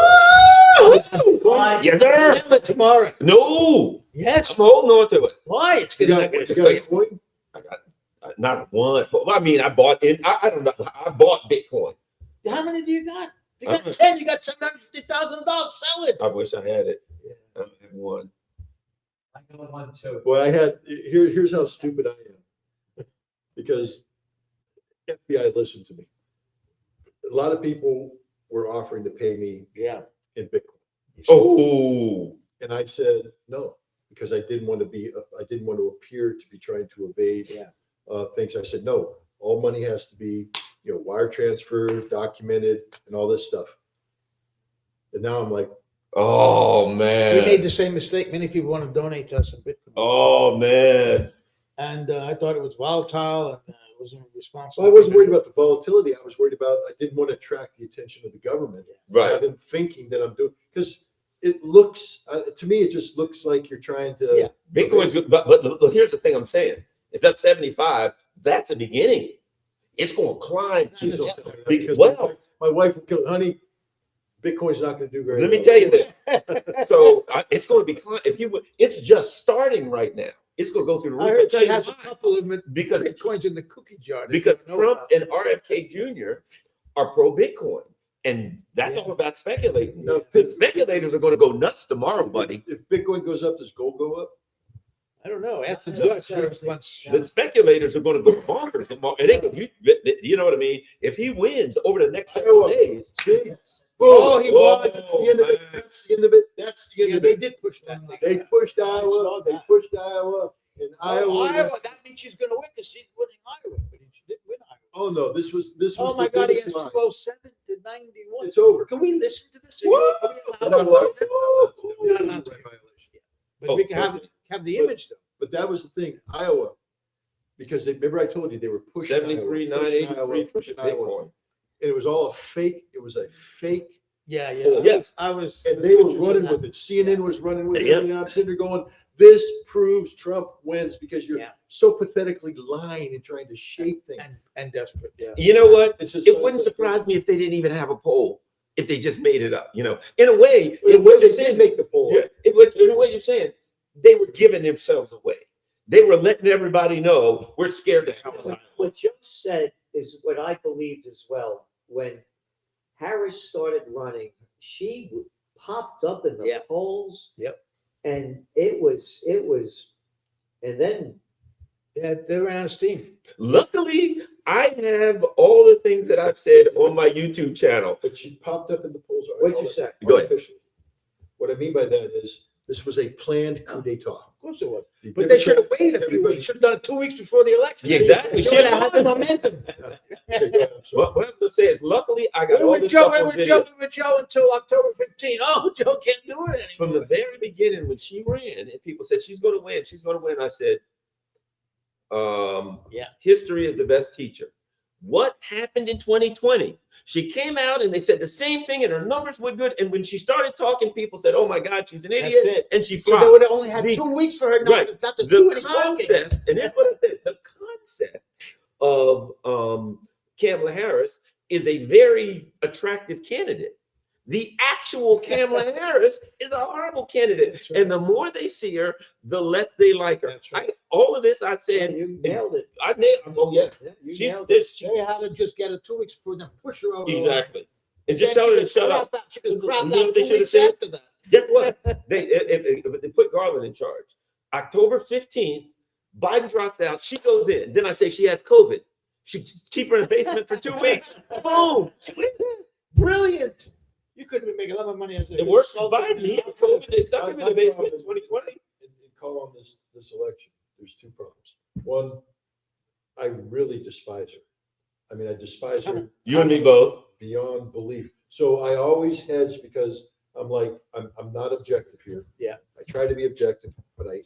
Bitcoin- Yes, sir. Sell it tomorrow. No, Yes. I'm holding on to it. Why? It's you going got, to you got a coin? I got not one. But I mean, I bought in. I don't know. I bought Bitcoin. How many do you got? If you got Uh-uh. 10, you got $750,000. Sell it. I wish I had it. I don't have one. I got one too. Well, here's how stupid I am. Because FBI listened to me. A lot of people were offering to pay me Yeah. in Bitcoin. Oh, And I said no, because I didn't want to appear to be trying to evade things. I said no, all money has to be, wire transfer, documented, and all this stuff. And now I'm like, oh We man. made the same mistake. Many people want to donate to us in Bitcoin. Oh man. And I thought it was volatile and it wasn't responsible. well, I wasn't worried about the volatility. I was worried about, I didn't want to attract the attention of the government. Right. Have them thinking that I'm doing, because it looks, to me, it just looks like you're trying to. Yeah. Bitcoin's good, but here's the thing I'm saying. It's up 75. That's a beginning. It's going to climb. Please don't Yeah. tell me that, Big- because well- my wife will kill, honey, Bitcoin's not going to do very Let well. me tell you this. So it's going to be it's just starting right now. It's going to go through the I roof. heard I'll tell she you has a why. couple of Because Bitcoins in the cookie jar. They because don't know Trump about. and RFK Jr. are pro Bitcoin, and that's Yeah. all about speculating. No, The speculators are going to go nuts tomorrow, buddy. If Bitcoin goes up, does gold go up? I don't know. After Yeah. Dutch once. The speculators are going to go bonkers. You know what I mean? If he wins over the next several days, See? Oh, he won. That's the end of it. That's the end of it. That's the end Yeah, of they it. did push that thing. They pushed I Iowa. saw They that. pushed Iowa, In Oh, Iowa. that means she's gonna win because she's winning Iowa, but she didn't win Iowa. Oh, no, this was Oh the my God, he biggest has lie. 207 to 91. It's over. Can we listen to this? Woo! We're not allowed to. We're not allowed to. But Oh, we can certainly. have the image though. But that was the thing, Iowa, because remember I told you they were pushing Iowa, 73,983 for pushing Iowa. Bitcoin. And it was all a fake, it was a fake, Yeah, Yeah. I was. and they were running with it. CNN was running with it. Yeah. And I'm sitting there going, this proves Trump wins because you're Yeah. so pathetically lying and trying to shape things. And desperate. Yeah. You know what? It's just It wouldn't surprise me if they didn't even have a poll, if they just made it up. You know, in a way, In a it way, what they you're did saying. make the poll. Yeah, in a way you're saying, they were giving themselves away. They were letting everybody know we're scared to hell. What Joe said is what I believed as well. When Harris started running, she popped up in the Yeah. polls. Yep. And it was, and then Yeah, they ran out of steam. Luckily, I have all the things that I've said on my YouTube channel. But she popped up in the polls. What'd you say? Go ahead. Artificially. What I mean by that is, this was a planned coup d'etat. Of course it was. The But they should have Democrats, waited a few everybody- weeks. Should have done it 2 weeks before the election. Yeah, exactly. They would have had the momentum. Okay, go ahead, I'm sorry. What I was gonna say is, luckily, I got We all were this Joe, stuff on video. we were Joe until October 15. Oh, Joe can't do it anymore. From the very beginning, when she ran, and people said she's going to win, I said, Yeah. history is the best teacher. What happened in 2020? She came out and they said the same thing, and her numbers were good. And when she started talking, people said, "Oh my God, she's an That's idiot," it. and she So they flopped. would have only had The- 2 weeks for her right. not to do The any talking. concept, and that's what I said. The concept of Kamala Harris is a very attractive candidate. The actual Kamala Harris is a horrible candidate, That's right. and the more they see her, the less they like her. That's right. All of this I said. you nailed it. I nailed. Oh yeah, Yeah, you she's nailed it. this. They had to just get her 2 weeks before them, push her over. the line. Exactly, and just Then tell her she to could shut crap up. out- She could You crap know what out they 2 should have weeks said? after that. Guess what? They put Garland in charge. October 15th, Biden drops out. She goes in. Then I say she has COVID. She just keep her in the basement for 2 weeks. Boom. She wins. Brilliant. You couldn't be making a lot of money as a It worked for consultant. Biden. He had COVID. They stuck him in the basement in 2020. In call on this election, there's two problems. One, I really despise her. I mean, I despise her You and me both. beyond belief. So I always hedge because I'm like, I'm not objective here. Yeah. I try to be objective, but I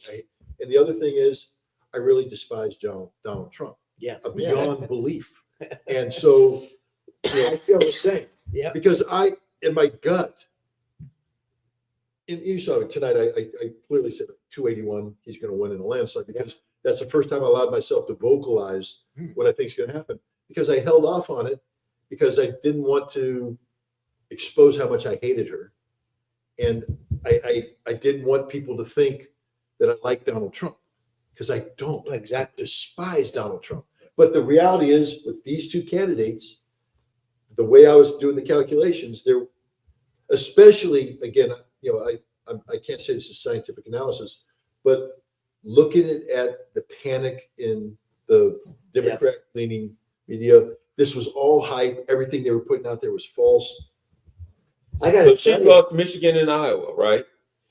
and the other thing is, I really despise Donald Trump Yeah. beyond belief. And so, you know, I feel the same. Yeah. because in my gut, and you saw it tonight, I clearly said 281, he's going to win in a landslide because that's the first time I allowed myself to vocalize what I think is going to happen, because I held off on it because I didn't want to expose how much I hated her. And I didn't want people to think that I like Donald Trump, because I don't. Exactly. Despise Donald Trump. But the reality is, with these two candidates, the way I was doing the calculations, there, especially again, you know, I can't say this is scientific analysis, but looking at the panic in the Democrat-leaning media, this was all hype. Everything they were putting out there was false. I got So to she's tell you, lost Michigan and Iowa, right?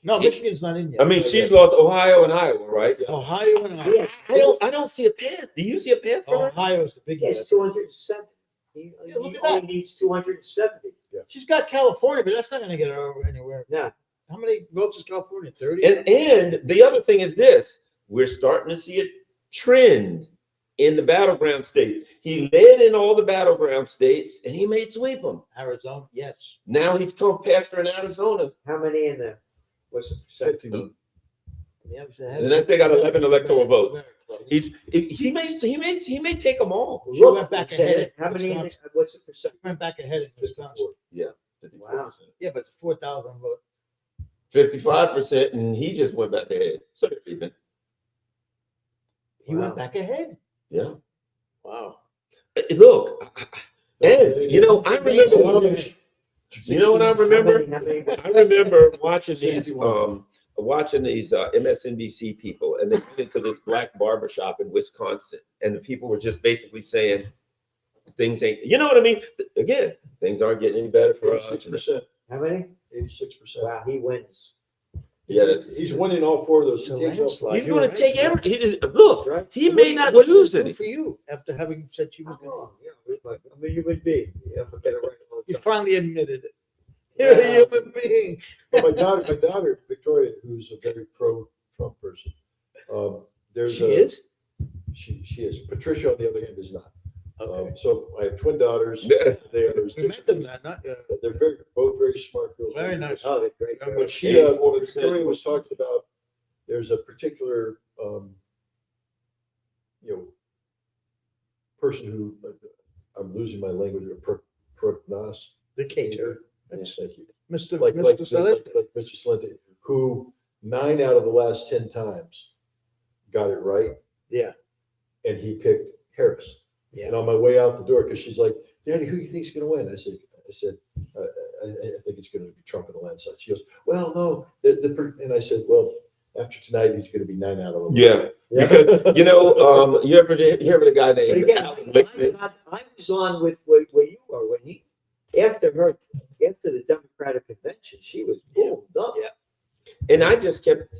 No, Michigan's not in yet. I mean, she's lost Ohio and Iowa, right? Ohio and Ohio. Yes. I don't see a path. Do you see a path for her? Ohio's the big it's 270. He look at only that. needs 270. She's got California, but that's not going to get her over anywhere. No. How many votes is California? 30? And the other thing is this: we're starting to see a trend in the battleground states. He led in all the battleground states, and he may sweep them. Arizona, yes. Now he's come past her in Arizona, How many in there? What's the percent? 51. Yeah, and then they got 11 electoral votes. She He may take them all. went back you said ahead. it. How many? In Wisconsin. what's the percent? went back ahead in Wisconsin. 54. Wow. Yeah, but it's 4,000 vote. 55%, and he just went back ahead. So they're even. He Wow. went back ahead. Yeah. Wow. Look, and you know, I remember. You know what I remember? How many? I remember watching these 61. MSNBC people, and they went into this black barbershop in Wisconsin, and the people were just basically saying things ain't, you know what I mean? Again, things aren't getting any better for us. 86%. How many? 86%. Wow, he wins. Yeah, that's, He's winning all four of those. It's a He takes all landslide. five. he's You're going to right, take you're every. Look, right. he What may do you- not what does lose this do any. for you after having said you were I'm going wrong, I'm a human being. Yeah, I get it right all the You time. finally admitted it. You're a Yeah. human being. But my daughter, Victoria, who's a very pro-Trump person, there's She is? She is. Patricia, on the other hand, is not. Okay. So I have twin daughters. Yeah. They are. We met them that night. They're both very smart girls. Very nice. Oh, they're great. But But girls. she, what 84% Victoria was talking about, there's a particular, person who, I'm losing my language, Decatur. Yes, thank you. Mr. Like Celente. Mr. Celente, who 9 out of the last 10 times got it right. Yeah. And he picked Harris. Yeah. And on my way out the door, because she's like, Daddy, who do you think's going to win? I said, I think it's going to be Trump in a landslide. She goes, well, no. And I said, well, after tonight, he's going to be 9 out of 11. Yeah, because you ever the guy But named again, Alan Lichtman? I was on with where you are when he, after the Democratic convention, she was boomed up. Yeah. And I just kept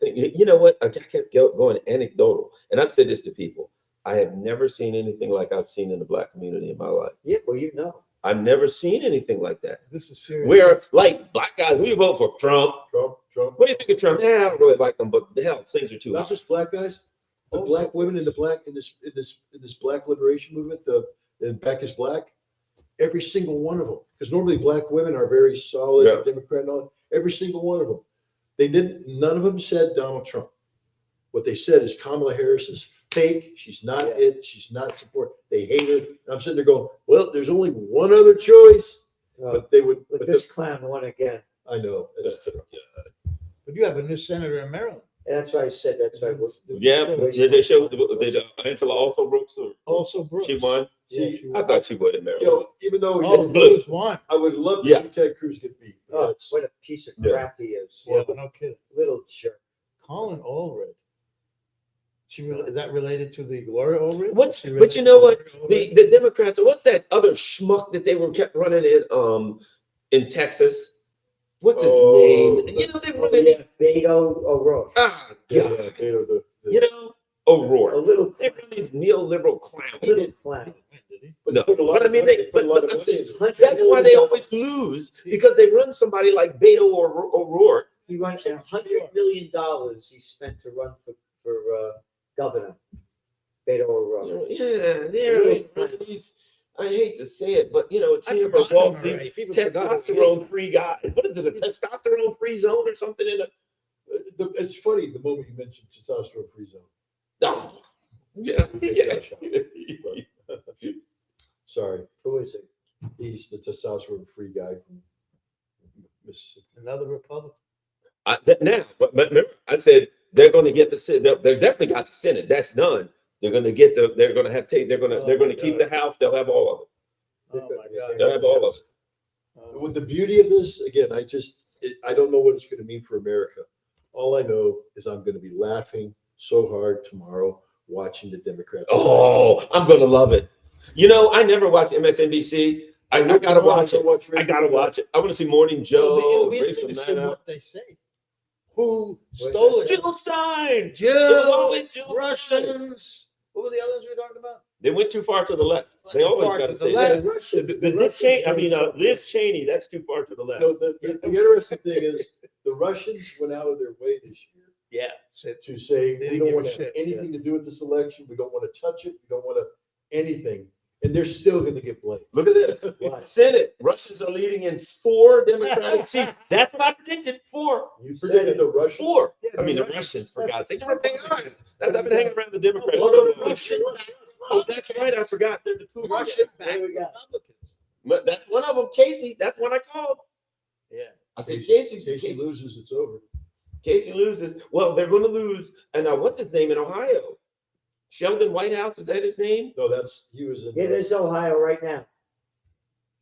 thinking, you know what? I kept going anecdotal. And I've said this to people. I have never seen anything like I've seen in the Black community in my life. Yeah, well, you know. I've never seen anything like that. This is serious. Where, like, Black guys, who you vote for? Trump. Trump. What do you think of Trump? Yeah, I don't really like him, but hell, things are too Not hot. just black guys, the Also- black women in this black liberation movement, the Back is Black, every single one of them. Because normally black women are very solid, Yeah. Democrat and all, every single one of them. None of them said Donald Trump. What they said is Kamala Harris is fake. She's not it. She's not support. They hate her. And I'm sitting there going, well, there's only one other choice. But they would, But this clown won again. I know. That's But you have a new senator in Maryland. And that's why I said, that's why. Yeah, did they show, did Angela also Brooks, or Also Brooks. she won? Yeah, See, she I won. thought she would in You Maryland. know, even though Oh, It's blue. Brooks won. I would love to Yeah. see Ted Cruz get beat. Oh, That's- what a piece of Yeah. crap he is. Yeah, no kidding. Little jerk. Colin Allred. Is that related to the Gloria Allred? What's- She but related you to know what? Gloria Allred? The Democrats, what's that other schmuck that they kept running in Texas? What's his Oh, name? You know, they Oh, running yeah, Beto O'Rourke. God. Beto, You know, A O'Rourke. little, They run these neoliberal clowns. little clown. Did he? But No, they put a lot but I of mean, money- they, put a lot of I'm money saying, into it. that's why they always lose, because they run somebody like Beto O'Rourke. He won $100 million he spent to run for governor. Beto O'Rourke. Yeah, they're these. I hate to say it, but you know, it's I here forgot for him already. People forgot him. testosterone-free guys. What is it? A testosterone-free zone or something in a? It's funny the moment you mentioned testosterone-free zone. No. Yeah. Yeah. Sorry, Who is it? he's the testosterone-free guy from Mississippi. Another Republican. Now, but remember, I said they're going to get the Senate. They're definitely got the Senate. That's done. They're going to get the. They're going to have. They're going to keep the House. They'll have all of it. Oh my God. They'll have all of it. With the beauty of this, again, I don't know what it's going to mean for America. All I know is I'm going to be laughing so hard tomorrow watching the Democrats. Oh, I'm going to love it. You know, I never watch MSNBC. I gotta watch it. I gotta watch it. I want to see Morning Joe. It'll be interesting to see Rachel Maddow. what they say. Who Where's stole that it? Jill Stein. It was Jill, always Jill Stein. Russians. What were the others we were talking about? They went too far to the left. They Too always far got to to the say left. that. The Dick Cheney, Liz Cheney, that's too far to the left. No, the interesting thing is the Russians went out of their way this year Yeah. to say They we didn't don't give a want shit, anything to do with this election. We don't want to touch it. We don't want to anything. And they're still going to get blamed. Look at this. Why? Senate. Russians are leading in 4 Democratic seats. That's what I predicted. 4. You predicted the Russians. 4. Yeah, I mean, the the Russians, for God's sake. I've been hanging around the Democrats. Oh, so long. Oh, that's right. I forgot. They're the 2 Russian backed There we go. Republicans. But that's one of them, Casey. That's what I called. Yeah. I said, Casey Casey loses, it's over. loses. Well, they're going to lose. And what's his name in Ohio? Sheldon Whitehouse, is that his name? No, he was in. Yeah, there's Ohio right now.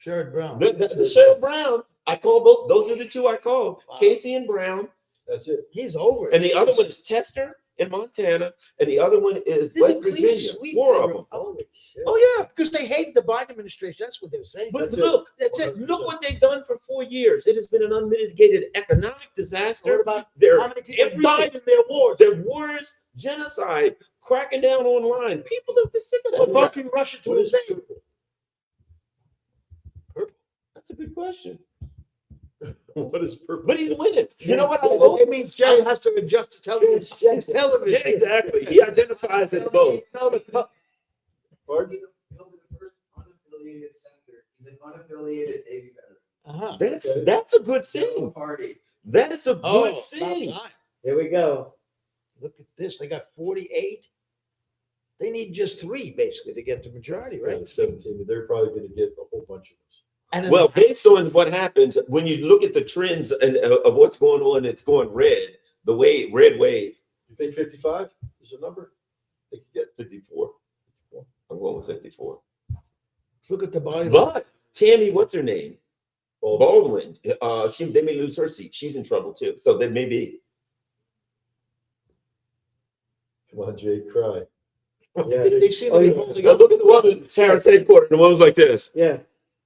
Sherrod Brown. The Sherrod Brown. I called both. Those are the 2 I called. Wow. Casey and Brown. That's it. He's over. And the other one is Tester. in Montana, and the other one is This is a West clean Virginia. sweep 4 for of them. Republicans. Oh yeah. Because they hated the Biden administration. That's what they were saying. But That's it. look, That's it. look what they've done for 4 years. It has been an unmitigated economic disaster. What about Their how many people everything. died in their wars? Their wars, genocide, cracking down online. People are sick of that. Provoking Russia to What is invade. purple? That's a good question. What is purple? But he's winning. You know what I It hope? means Jay has to adjust to television. His Yeah, television. exactly. He identifies as both. Pardon? He'll be the first unaffiliated senator. He's an unaffiliated Navy veteran. Uh-huh. That's a good No thing. party. That is a good Oh, thing. about time. Here we go. Look at this. They got 48. They need just 3 basically to get the majority, Right, right? 17. They're probably going to get a whole bunch of us. And Well, based on what happens when you look at the trends and of what's going on, it's going red. The red wave. You think 55 is a number? They can get 54. I'm going with 54. look at the body. But Tammy, what's her name? all. Baldwin. They may lose her seat. She's in trouble too. So they may be. Come on, Jay, cry. Yeah. They seem to Oh, be yeah. holding Now up. look at the one in Sarah's headquarters. The one was like this. Yeah.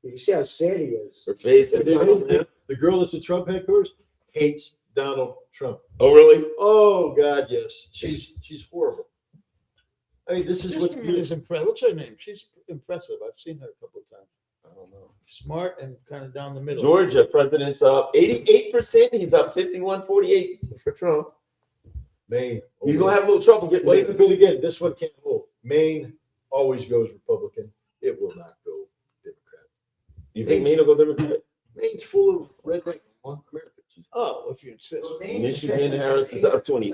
You can see how sad he is. Her face. The girl that's at Trump headquarters hates Donald Trump. Oh, really? Oh God, yes. She's horrible. I mean, this is This what's woman is impressive. What's her name? She's impressive. I've seen her a couple of times. I don't know. Smart and kind of down the middle. Georgia, president's up 88%. He's up 51-48 for Trump. Maine. He's going to have a little trouble getting Wait, late. but again, this one can't hold. Maine always goes Republican. It will not go Democrat. You think Maine will go Democrat? Maine's full of redneck Americans. Oh, if you insist. Michigan, Harris is up 20.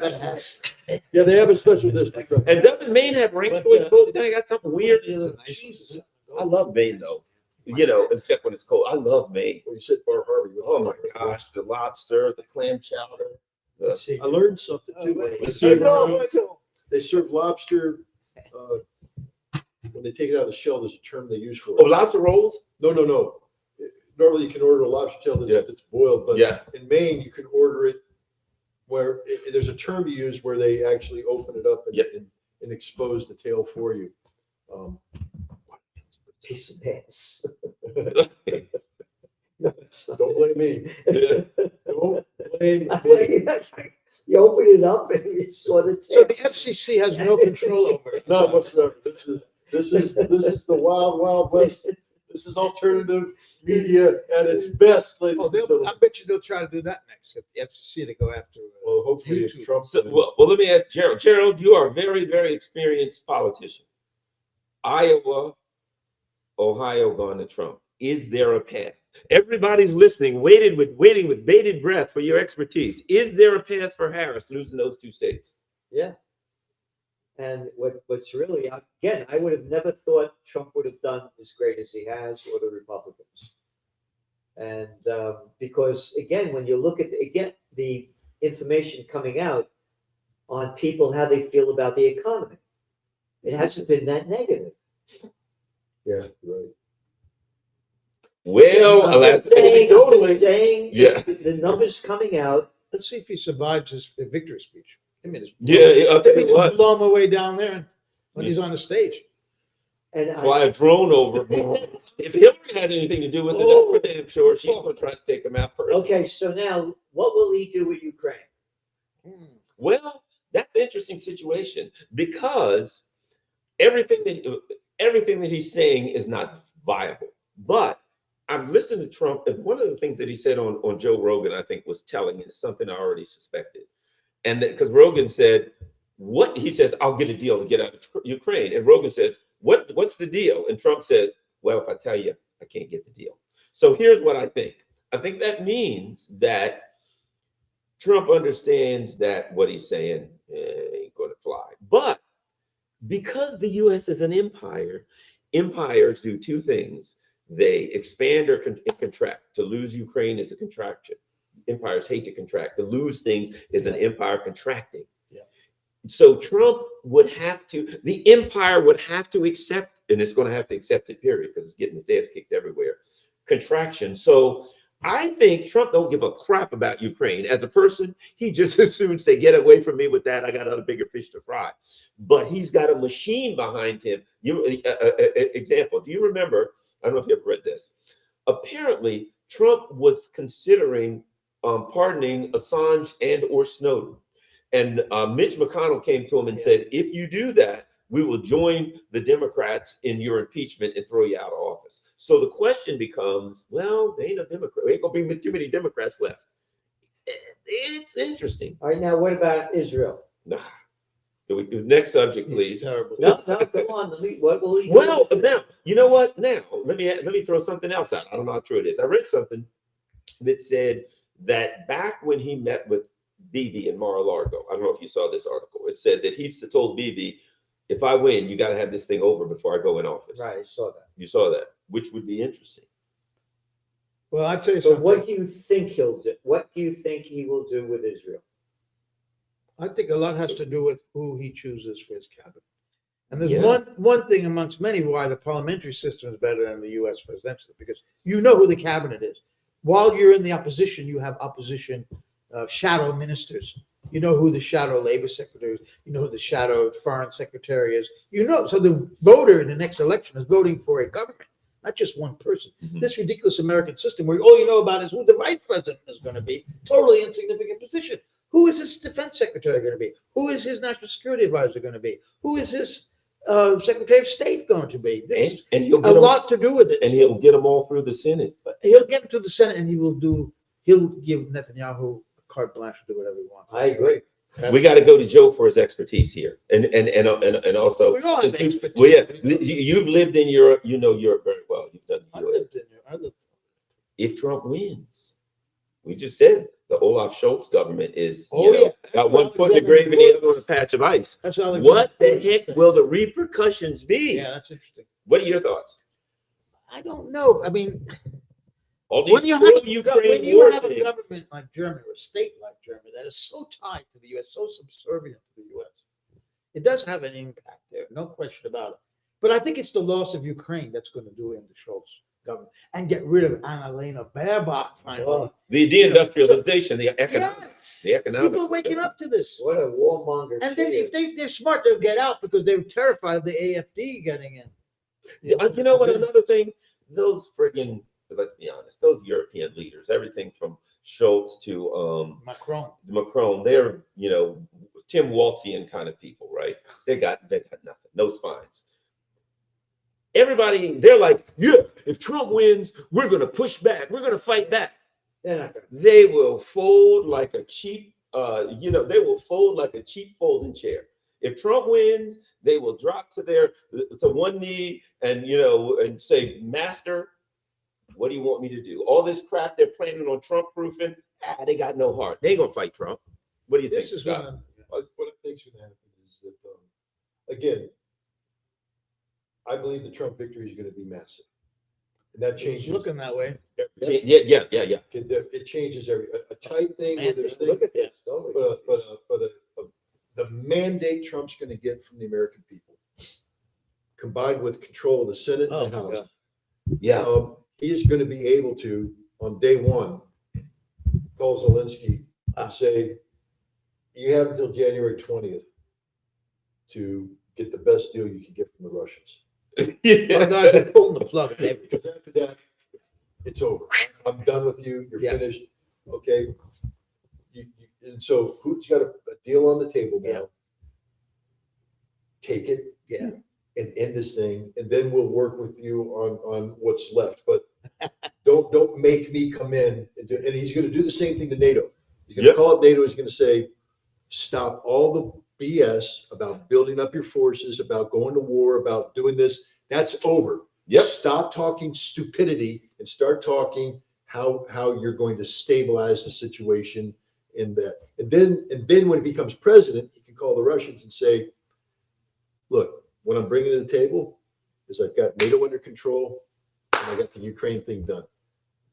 Yeah, they have a special district. Right? And doesn't Maine have ranked But, choice voting? They got something weird. Jesus. I love Maine though. You know, except when it's cold. I love Maine. When you said Bar Harbor, you Oh my gosh, the lobster, the clam chowder. Let's see. I learned something too. I know, They serve lobster when they take it out of the shell. There's a term they use for Oh, it. lobster rolls? No. Normally, you can order a lobster tail that's boiled, but Yeah. in Maine, you can order it where there's a term you use where they actually open it up and, Yep. and expose the tail for you. Piece of ass. Don't blame me. Don't blame I me. like you open it up and you saw the So tip. the FCC has no control over it. None whatsoever. This is the wild, wild west. This is alternative media at its best, ladies Oh, and I gentlemen. bet you they'll try to do that next. If the FCC to go after. Well, hopefully, if YouTube. Trump. So, well, let me ask Gerald. Gerald, you are a very, very experienced politician. Iowa, Ohio gone to Trump. Is there a path? Everybody's listening, waiting with bated breath for your expertise. Is there a path for Harris losing those 2 states? Yeah. And what's really, again, I would have never thought Trump would have done as great as he has, or the Republicans. And because again, when you look at the information coming out on people, how they feel about the economy, it hasn't been that negative. Yeah, right. Well, I'm just saying, Yeah. the numbers coming out. Let's see if he survives his victory speech. I mean, Yeah, I'll tell you just what. blow him away down there when he's on the stage. And Fly a drone over. If Hillary had anything to do with it, I'm for damn sure she's going to try to take him out first. okay, so now what will he do with Ukraine? Well, that's an interesting situation because everything that he's saying is not viable. But I've listened to Trump, and one of the things that he said on Joe Rogan, I think, was telling, and something I already suspected. And because Rogan said, what he says, I'll get a deal to get out of Ukraine. And Rogan says, what's the deal? And Trump says, well, if I tell you, I can't get the deal. So here's what I think. I think that means that Trump understands that what he's saying ain't going to fly. But because the U.S. is an empire, empires do 2 things. They expand or contract. To lose Ukraine is a contraction. Empires hate to contract. To lose things is an empire contracting. Yeah. So Trump would have to, the empire would have to accept, and it's going to have to accept it, period, because it's getting its ass kicked everywhere. Contraction. So I think Trump don't give a crap about Ukraine. As a person, he just as soon say, get away from me with that. I got other bigger fish to fry. But he's got a machine behind him. Example, do you remember, I don't know if you ever read this. Apparently, Trump was considering pardoning Assange and or Snowden. And Mitch McConnell came to him and said, if you do that, we will join the Democrats in your impeachment and throw you out of office. So the question becomes, well, they ain't a Democrat. Ain't gonna be too many Democrats left. It's interesting. All right, now what about Israel? Nah. Next subject, It's please. terrible. No, come on. What will he do? Well, now you know what? Now let me throw something else out. I don't know how true it is. I read something that said that back when he met with Bibi in Mar-a-Lago, I don't know if you saw this article. It said that he told Bibi, if I win, you got to have this thing over before I go in office. Right, I saw that. You saw that, which would be interesting. Well, I'll tell you So something. what do you think he'll do? What do you think he will do with Israel? I think a lot has to do with who he chooses for his cabinet. And there's Yeah. one thing amongst many why the parliamentary system is better than the U.S. presidential, because you know who the cabinet is. While you're in the opposition, you have opposition shadow ministers. You know who the shadow labor secretary is. You know who the shadow foreign secretary is. You know, so the voter in the next election is voting for a government, not just one person. Mhm. This ridiculous American system where all you know about is who the vice president is going to be, totally insignificant position. Who is his defense secretary going to be? Who is his national security advisor going to be? Who is his secretary of state going to be? This is And he'll a get them, lot to do with it. and he'll get them all through the Senate. He'll get to the Senate and he'll give Netanyahu carte blanche to do whatever he wants. I agree. We got to go to Joe for his expertise here, and also. We all have expertise. Well, yeah, you've lived in Europe. You know Europe very well. You've done I Europe. lived in there. I lived. If Trump wins, we just said the Olaf Scholz government is, Oh, yeah. got one foot in the grave and the other on a patch of ice. That's all. What the heck will the repercussions be? Yeah, that's interesting. What are your thoughts? I don't know. I mean, All when these you have, when pro-Ukraine you war have a things. government like Germany or a state like Germany that is so tied to the U.S., so subservient to the U.S., it does have an impact there, no question about it. But I think it's the loss of Ukraine that's going to do it in the Scholz government and get rid of Annalena Baerbock finally. Oh, The deindustrialization, the economics, Yes. the economics. People are waking up to this. what a warmonger. And then she if is. they're smart, they'll get out because they're terrified of the AFD getting in. You know what? Another thing, those friggin', let's be honest, those European leaders, everything from Schultz to Macron. they're Tim Waltzian kind of people, right? They got nothing, no spines. Everybody, they're like, yeah, if Trump wins, we're gonna push back, we're gonna fight back. They're not gonna. They will fold like a cheap, they will fold like a cheap folding chair. If Trump wins, they will drop to one knee and say, Master, what do you want me to do? All this crap they're planning on Trump proofing, they got no heart. They ain't gonna fight Trump. What do you This think, is Scott? gonna. What I think is going to happen is that, again, I believe the Trump victory is going to be massive. And that It's changes. looking that way. Yeah. It changes a tight thing where there's Look things, at this. the mandate Trump's going to get from the American people, combined with control of the Senate and the Oh, House, Yeah. he's going to be able to, on day one, call Zelensky and say, you have until January 20th to get the best deal you can get from the Russians. Oh, no, they're pulling the plug. Because after that, it's over. I'm done with you. You're Yeah. finished. Okay. And so who's got a deal on the table now? Yeah. Take it. Yeah. And end this thing, and then we'll work with you on what's left. But don't make me come in and he's going to do the same thing to NATO. He's going to call up NATO. He's going to say, stop all the BS about building up your forces, about going to war, about doing this. That's over. Yep. Stop talking stupidity and start talking how you're going to stabilize the situation in that. And then when he becomes president, he can call the Russians and say, look, what I'm bringing to the table is I've got NATO under control and I got the Ukraine thing done.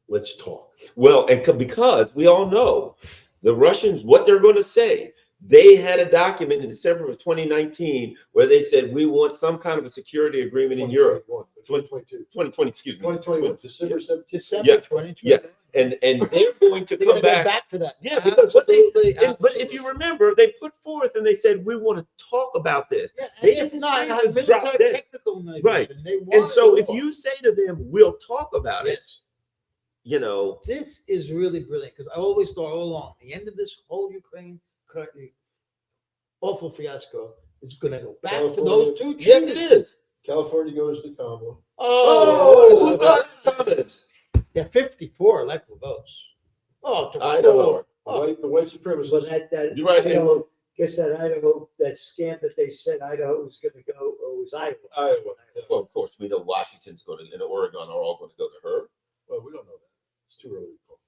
Let's talk. Well, and because we all know the Russians, what they're going to say, They had a document in December of 2019 where they said we want some kind of a security agreement in Europe. 2022. 2020, excuse me. 2021, December 17th. December Yeah. 2020. Yes, and they're going to They're come gonna go back. back to that. Yeah, because what they, Absolutely, but if you remember, they put forth and they said we want to talk about this. Yeah, They and if didn't not, say it have was military drop dead. technical measures, Right. and they And wanted so it if all. you say to them, we'll talk about it, Yes. you know, This is really brilliant because I always thought all along the end of this whole Ukraine awful fiasco is going to go back to California. those two yes, it treaties. is. California goes to Kamala. Oh, who's got comments? Yeah, 54 electoral votes. Oh, to Idaho. Oh, The white So supremacists. that You're right, Idaho, guess that Idaho, that scam that they said Idaho was gonna go, or was Iowa? Iowa. Yeah. Well, of course, we know Washington's going to, and Oregon are all going to go to her. Well, we don't know that. It's too early to call.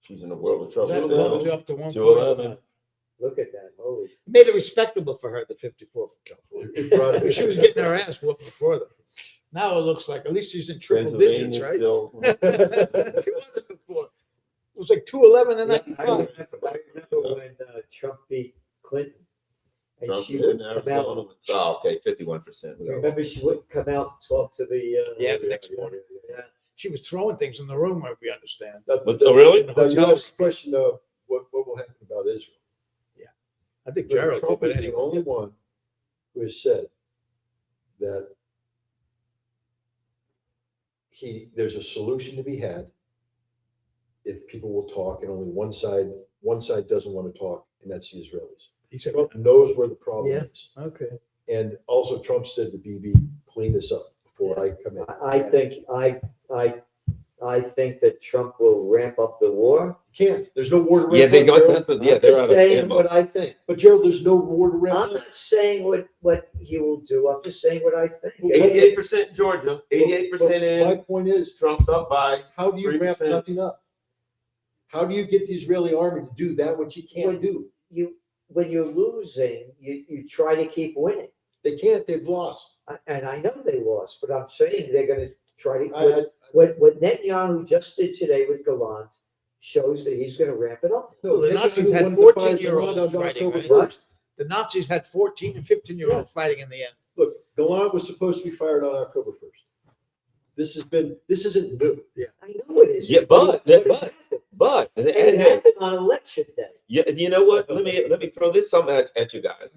She's in the world of trouble. that Well, was up to 1.5. 211. Look at that, holy. Made it respectable for her, the 54 from California. It brought it- She was getting her ass whooped before them. Now it looks like at least she's in triple digits, Pennsylvania right? still. She wasn't before. It was like 211 and I 95. remember when Trump beat Clinton. And Trump she in would come Arizona out, was- Oh, okay, 51%. remember she wouldn't come out and talk to the. Yeah, the next morning. Yeah. She was throwing things in the room, if we understand. Oh, really? Now, you asked the question of what will happen about Israel. I think But Gerald, Trump but is the anyway. only one who has said that there's a solution to be had if people will talk, and only one side doesn't want to talk, and that's the Israelis. He said, Trump knows where the problem Yeah. is. okay. And also Trump said to BB, clean this up before I come in. I think that Trump will ramp up the war. Can't, there's no war to ramp Yeah, they up, got Gerald. that. Yeah, I'm they're just out of saying ammo. what I think. But Gerald, there's no war to ramp I'm up. not saying what he will do. I'm just saying what I think. 88% Georgia, 88% My in. point is, Trump's up by. how do you ramp 3%. nothing up? How do you get the Israeli army to do that which you can't do? When you're losing, you try to keep winning. They can't, they've lost. And I know they lost, but I'm saying they're going to try to. I- What Netanyahu just did today with Gallant shows that he's going to ramp it up. No, Well, the they Nazis wanted had to fire 14-year-olds Gallant on fighting, October right? 1st. The Nazis had 14 and 15-year-olds fighting in the end. Look, Gallant was supposed to be fired on October 1st. This isn't new. I know it is. Yeah, but And it happened on election day. yeah, you know what? Let me throw this something at you guys.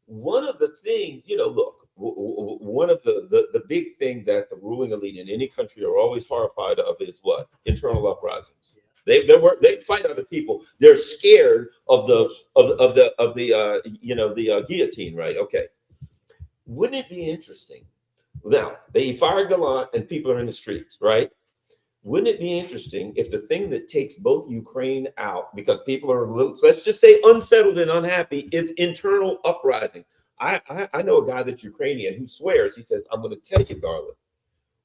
One of the things, look, one of the big thing that the ruling elite in any country are always horrified of is what? Internal uprisings. They fight other people. They're scared of the guillotine, right? Okay. Wouldn't it be interesting? Now they fired Gallant and people are in the streets, right? Wouldn't it be interesting if the thing that takes both Ukraine out, because people are a little, let's just say unsettled and unhappy, is internal uprising? I know a guy that's Ukrainian who swears, he says, I'm going to tell you, Garland,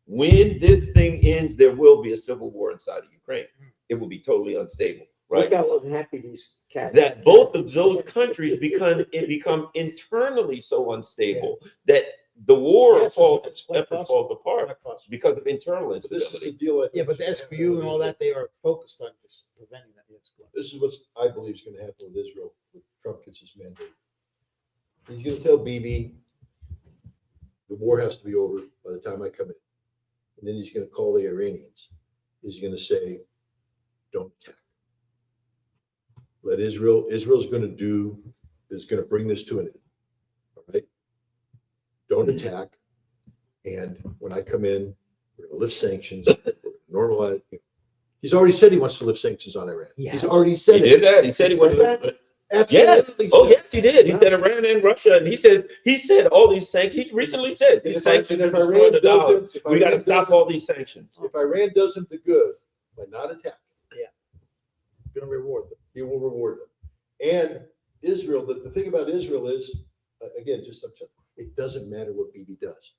when this thing ends, there will be a civil war inside of Ukraine. It will be totally unstable, right? Look how unhappy these cats. That both of those countries become internally so unstable that the war Yes, effort it's quite falls possible. apart Quite possible. because of internal But this is the instability. deal. I think Yeah, but the is gonna happen SBU with and all Israel. that, they are focused on just preventing that. Yes, go on. This is what I believe is going to happen with Israel when Trump gets his mandate. He's going to tell Bibi, the war has to be over by the time I come in. And then he's going to call the Iranians. He's going to say, don't attack. Let Israel's going to bring this to an end. All right? Don't attack. And when I come in, we're going to lift sanctions, normalize. He's already said he wants to lift sanctions on Iran. Yeah. He's already He said it. did that. He said he wanted to. Yes. Absolutely. Oh, said yes, he did. He said Iran and Russia, and he said all these sanctions. He recently said these sanctions are destroying the dollar. We got to stop all these sanctions. If Iran does him the good by not attacking, Going to reward them. he will reward them. And Israel, the thing about Israel is, again, it doesn't matter what Bibi does.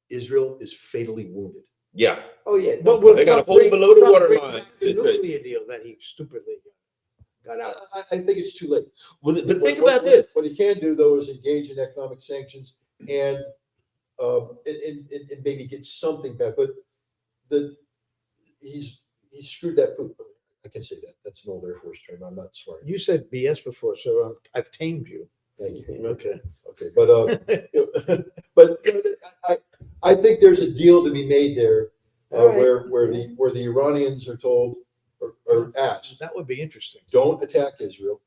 Israel is fatally wounded. Yeah. Oh, yeah. But will They got a Trump hole bring- below the Trump water bring line. back The nuclear deal that he stupidly got out. I think it's too late. Well, but think What- about this. What he can do, though, is engage in economic sanctions and maybe get something back. But he's screwed that poop. I can say that. That's an old Air Force term. I'm not swearing. You said BS before, so I've tamed you. Thank you. Okay. Okay, but but I think there's a deal to be made there, All right. where the Iranians are told or asked, That would be interesting. don't attack Israel,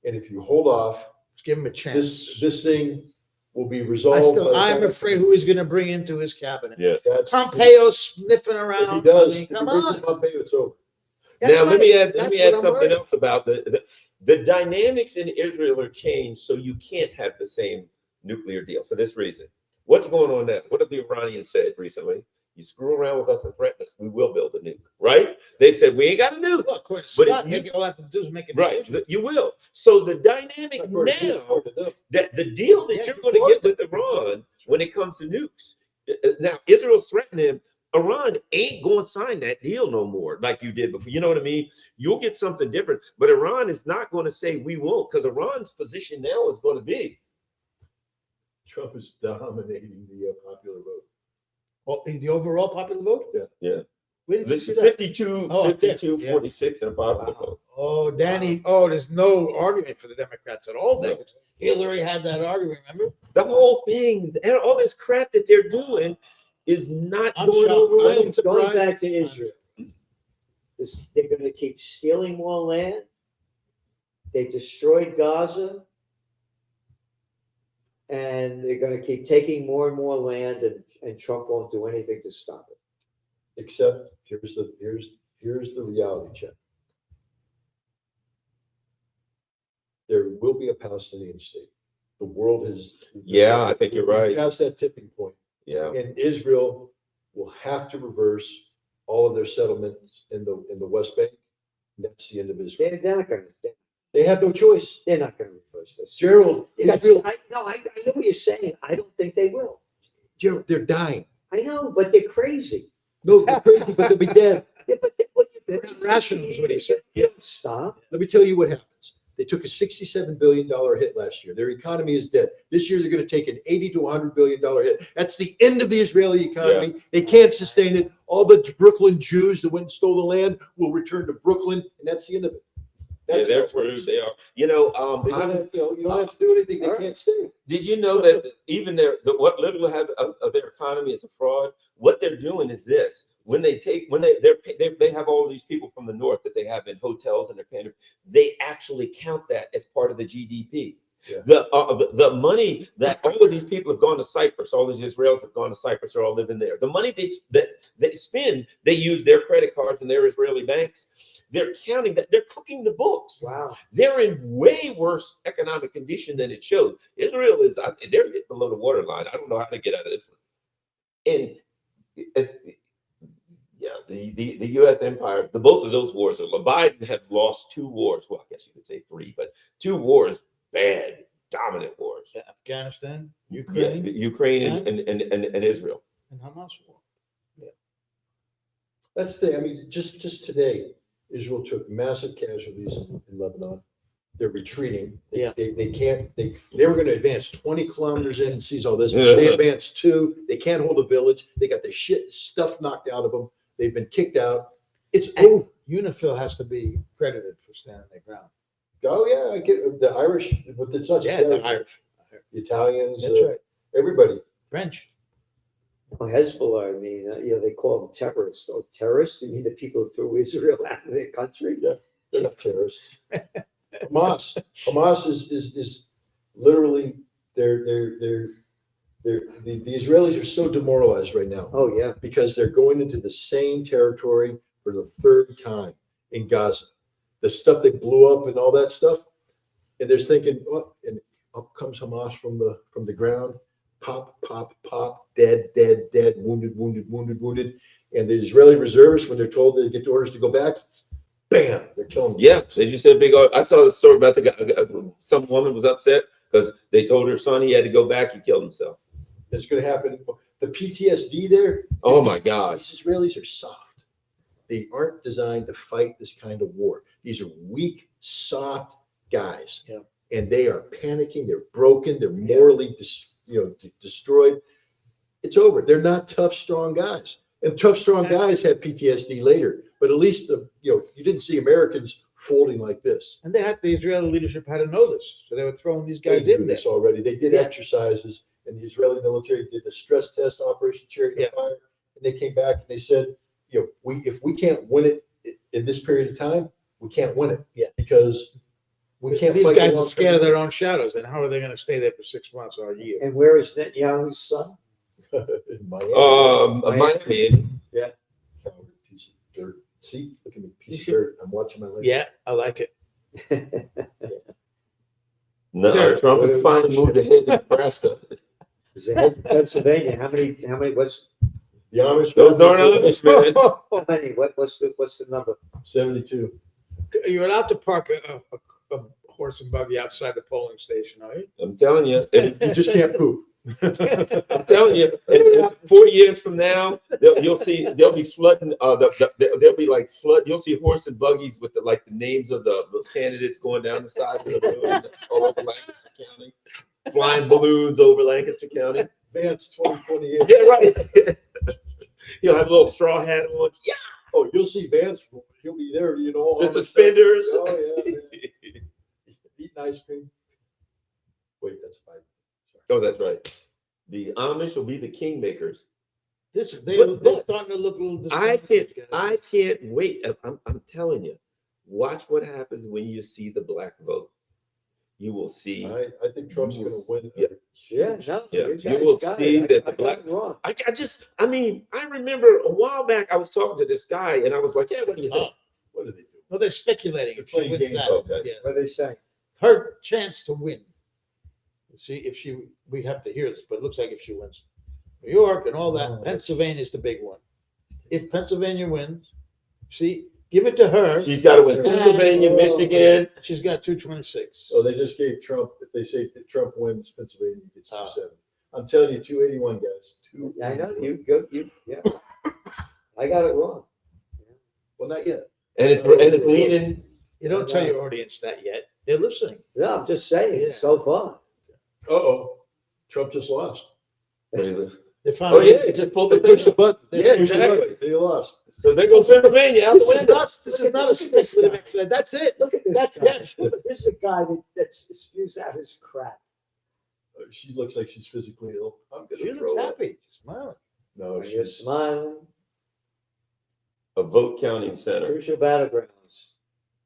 and if you hold off, Let's give him a chance. this thing will be I resolved. still, by the I'm time- afraid who he's going to bring into his cabinet. Yeah. That's Pompeo sniffing around. if he does. I mean, If he come brings in on. Pompeo, it's over. That's Now let right. me add That's what I'm something worried. else about the dynamics in Israel are changed, so you can't have the same nuclear deal for this reason. What's going on now? What have the Iranians said recently? You screw around with us and threaten us, we will build a nuke, right? They said we ain't got a nuke. Well, of course, But if Scott, you- all I have to do is make a Right, decision. you will. So the dynamic According to- now according to them. that the deal that Yeah, you're you going to quoted get with Iran when it comes to nukes. Now Israel's threatening Iran ain't going to sign that deal no more like you did before. You know what I mean? You'll get something different, but Iran is not going to say we won't, because Iran's position now is going to be Trump is dominating the popular vote. Oh, the overall popular vote? yeah. Where did you see that? 52, Oh, up there. 52, Yeah. 46 in a popular vote. Oh, Danny. Oh, there's no argument for the Democrats at all. No. Hillary had that argument, remember? The whole thing, and all this crap that they're doing is not I'm going shocked. over I well. am Going surprised. back to Israel, they're going to keep stealing more land. They destroyed Gaza. And they're going to keep taking more and more land, and Trump won't do anything to stop it. Except here's the reality check. There will be a Palestinian state. The world has. Yeah, I think you're right. Past that tipping point, Yeah. and Israel will have to reverse all of their settlements in the West Bank. And that's the end of Israel. They're not going to. They have no choice. They're not going to reverse this. Gerald, Israel, I know what you're saying. I don't think they will. Gerald, they're dying. I know, but they're crazy. No, they're crazy, but they'll be dead. Yeah, but They're not rational is what he said. They don't stop. Let me tell you what happens. They took a $67 billion hit last year. Their economy is dead. This year, they're going to take an $80 to $100 billion hit. That's the end of the Israeli economy. They can't sustain it. All the Brooklyn Jews that went and stole the land will return to Brooklyn, and that's the end of it. That's Yeah, how they're it works. screwed. They are. You know, They don't have, you don't have to do anything. They All right. can't stay. did you know that even what little have of their economy is a fraud? What they're doing is this: when they have all these people from the north that they have in hotels and they're paying, they actually count that as part of the GDP. Yeah. The money that all of these people have gone to Cyprus, all these Israelis have gone to Cyprus, are all living there. The money that they spend, they use their credit cards and their Israeli banks. They're counting that. They're cooking the books. Wow. They're in way worse economic condition than it shows. Israel is, they're getting below the waterline. I don't know how to get out of this one. And yeah, the U.S. empire, both of those wars, Biden had lost 2 wars. Well, I guess you could say 3, but 2 wars, bad, dominant wars. Afghanistan, Yeah, Ukraine, Ukraine and Israel. and Hamas war. That's the. I mean, just today, Israel took massive casualties in Lebanon. They're retreating. They can't. They were going to advance 20 kilometers in and seize all this. They advanced 2. They can't hold a village. They got the stuff knocked out of them. They've been kicked out. It's over. UNIFIL has to be credited for standing their ground. Oh yeah, I get the Irish, but it's not just Yeah, Irish. the Irish. The Italians, That's right. everybody. French. Well, Hezbollah, I mean, they call them terrorists. Oh, terrorists? You mean the people who threw Israel out of their country? Yeah, they're not terrorists. Hamas is literally the Israelis are so demoralized right now Oh, yeah. because they're going into the same territory for the 3rd time in Gaza. The stuff they blew up and all that stuff, and they're thinking, well, and up comes Hamas from the ground, pop, pop, pop, dead, wounded, and the Israeli reservists, when they're told they get the orders to go back, bam, they're killing them. Yeah, they just said big. I saw the story about the guy. Some woman was upset because they told her son he had to go back. He killed himself. It's going to happen. The PTSD there. Oh my God. These Israelis are soft. They aren't designed to fight this kind of war. These are weak, soft guys. Yeah. And they are panicking. They're broken. They're morally destroyed. It's over. They're not tough, strong guys. And tough, strong guys have PTSD later. But at least you didn't see Americans folding like this. And the Israeli leadership had to know this, so they were throwing these They guys knew in there. this already. They did Yeah. exercises, and the Israeli military did a stress test, Operation Chariot of Yeah. Fire, and they came back and they said, if we can't win it in this period of time, we can't win it. Yeah. Because we can't. These fight guys the are long scared of term. their own shadows, and how are they going to stay there for 6 months or a year? And where is Netanyahu's son? In Miami. Miami. Coward piece of dirt. See, look at me, You piece of should- dirt. I'm watching my life. Yeah, I like it. No, There. Trump has finally moved ahead in Nebraska. Is it in Pennsylvania? How many, what's, The Amish. Those darn Amish, man. how many, what's the number? 72. You're allowed to park a horse and buggy outside the polling station, are you? I'm telling you. You just can't poop. I'm telling you, in 4 years from now, you'll see they'll be flooding. They'll be like flood. You'll see horse and buggies with the names of the candidates going down the side of the road all over Lancaster County, flying balloons over Lancaster County. Vance 2028. Yeah, right. You'll have a little straw hat on. Yeah, Oh, you'll see Vance. He'll be there, all the the suspenders. Oh, yeah, man. Eating ice cream. Wait, that's Biden. Oh, that's right. The Amish will be the kingmakers. They're But- starting to look a little. I discouraged, guys. can't wait. I'm telling you, watch what happens when you see the black vote. You will see. I think Trump's going to win. Yeah. Yeah, no. Yeah, you you guys will got see it. that the I got black- it wrong. I remember a while back I was talking to this guy and I was like, yeah, what do you think? What do they do? Well, they're speculating if she Playing wins games. that. Okay. Yeah. What are they saying? Her chance to win. See, we have to hear this, but it looks like if she wins New York and all Oh, that, that's- Pennsylvania is the big one. If Pennsylvania wins, see, give it to her. She's got to win Pennsylvania, Oh. Michigan. She's got 226. Oh, they just gave Trump, if they say that Trump wins Pennsylvania, he gets Ah. 270. I'm telling you, 281, guys. I know, yeah. I got it wrong. Well, not yet. And it's leaning. You don't tell your audience that yet. They're listening. No, I'm just saying, Yeah. so far. Uh-oh. Trump just lost. They Oh finally. yeah, it just pulled They the pushed the thing. button. Yeah, They pushed the exactly. button. They lost. So there goes Pennsylvania out the This is window. not. This is not a speculative exercise. That's it. Look at this That's guy. it. This is a guy that spews out his crap. She looks like she's physically ill. I'm going She to looks throw up. happy, smiling. No, And you're she's smiling. A vote counting center. Crucial battlegrounds.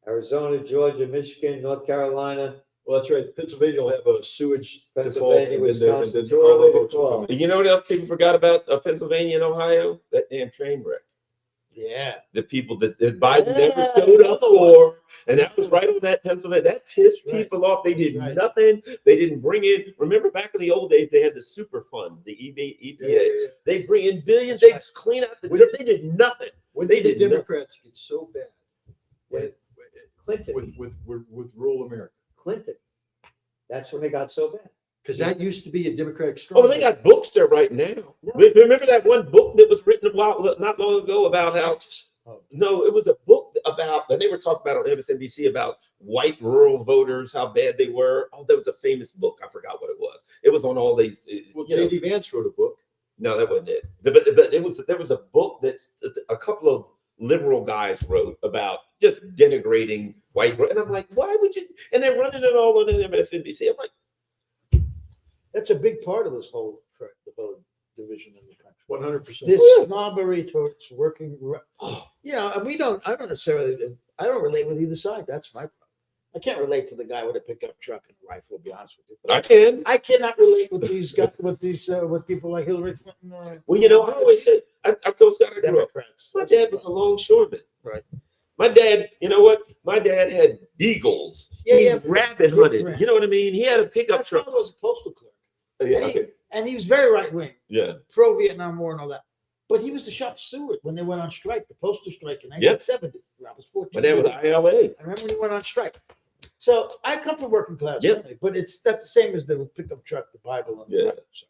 Arizona, Georgia, Michigan, North Carolina. well. That's right. Pennsylvania will have a sewage default, Pennsylvania, and Wisconsin, then all the too early to votes will call. come in. You know what else people forgot about Pennsylvania and Ohio? That damn train wreck. Yeah. The people that Biden Yeah, never showed up another for, and that was right on that Pennsylvania. That pissed Right. people off. They did Right. nothing. They didn't bring in. Remember back in the old days, they had the super fund, the EPA. Yeah. They bring in billions. That's They right. just clean out the When- dirt. They did nothing. When They did the did nothing. Democrats get so bad Clinton. with rural America? Clinton. That's when they got so bad. Because that used to be a Democratic Oh, stronghold. they got books there right now. No. Remember that one book that was written not long ago about how? No, it was a book about, and they were talking about on MSNBC about white rural voters, how bad they were. Oh, there was a famous book. I forgot what it was. It was on all these. Well, you know. J.D. Vance wrote a book. No, that wasn't it. But there was a book that's a couple of liberal guys wrote about just denigrating white. And I'm like, why would you? And they're running it all on MSNBC. I'm like, That's a big part of this whole division in the country. 100%. This snobbery towards working, and I don't necessarily, I don't relate with either side. That's my problem. I can't relate to the guy with a pickup truck and a rifle, to be honest with you. But I can. I cannot relate with with people like Hillary Clinton or Well, I always say, I told Scott I grew up. Democrats. My dad was a longshoreman. Right. My dad, you know what? My dad had beagles. Yeah, He yeah. rabbit hunted. You know what I mean? He had a My pickup truck. father was a postal clerk. Yeah, okay. And he was very right wing, Yeah. pro Vietnam War and all that. But he was the shop steward when they went on strike, the postal strike in Yep. 1970. I was 14. My dad was ILA. I remember when he went on strike. So I come from working class Yep. family, but that's the same as the pickup truck, the Bible, and Yeah. so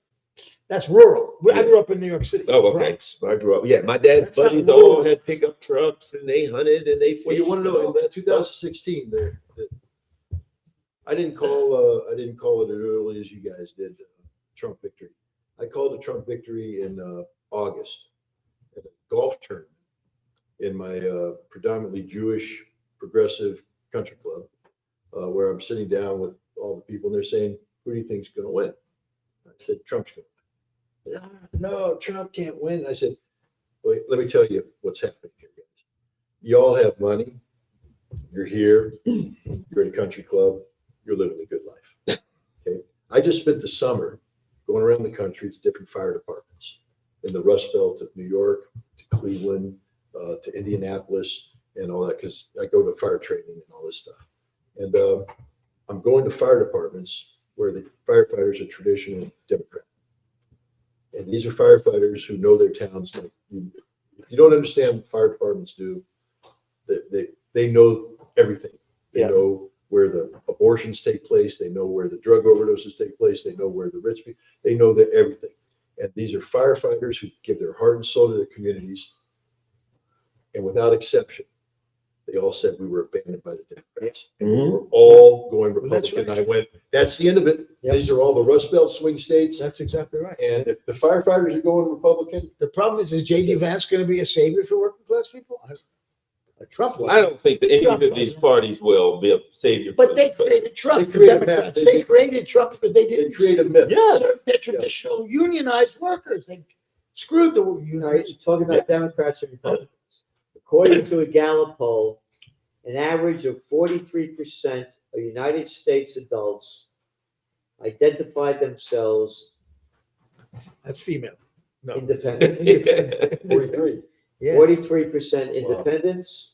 that's rural. I Yeah. grew up in New York City. Oh, okay. Bronx. I grew up. Yeah, my dad's That's not buddies all rural. had pickup trucks and they hunted and they fished. Well, you want to and all know in that 2016 there, I didn't call it as early as you guys did Trump victory. I called a Trump victory in August at a golf tournament in my predominantly Jewish progressive country club, where I'm sitting down with all the people and they're saying, who do you think's going to win? I said, Trump's going to win. "Ah, no, Trump can't win. I said, wait, let me tell you what's happening here, guys. You all have money. You're here. You're in a country club. You're living a good life. Okay. I just spent the summer going around the country to different fire departments in the Rust Belt of New York, to Cleveland, to Indianapolis, and all that, because I go to fire training and all this stuff. And I'm going to fire departments where the firefighters are traditionally Democrat. And these are firefighters who know their towns. Like you don't understand what fire departments do. They know everything. They know where the abortions take place. They know where the drug overdoses take place. They know where the rich people, they know that everything. And these are firefighters who give their heart and soul to their communities. And without exception, they all said we were abandoned by the Democrats. And they were all going Republican. right. I went, that's the end of it. Yep. These are all the Rust Belt swing states. That's exactly right. And if the firefighters are going Republican, The problem is J.D. Vance going to be a savior for working class people? Trump was. I don't think that any of these parties will be a savior. But they created Trump. They The created Democrats. that. They created Trump because they they didn't create a myth. serve their traditional unionized workers. They screwed the All right, unions. talking about Democrats and Republicans. According to a Gallup poll, an average of 43% of United States adults identified themselves That's female. No. independent. 43. Yeah. 43% independents.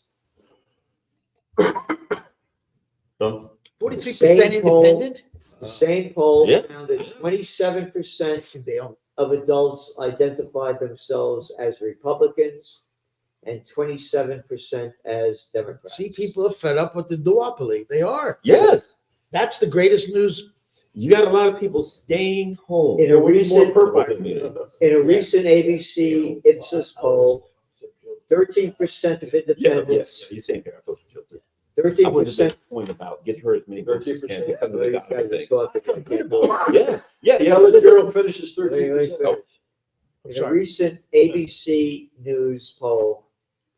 Trump. 43% Same poll. independent? The same poll Yeah. found that 27% They don't. of adults identified themselves as Republicans and 27% as Democrats. See, people are fed up with the duopoly. They are. Yes. That's the greatest news. You got a lot of people staying home. In a recent Community. In a recent ABC Ipsos poll, 13% of Yeah, independents, you same here. I told you, Jill, too. I would have made 13%. a point about get her as many votes as can 13%. because of the Gaza thing. Yeah. Yeah. Let Gerald finish his Let me 13%. finish. I'm In a sorry. recent ABC News poll,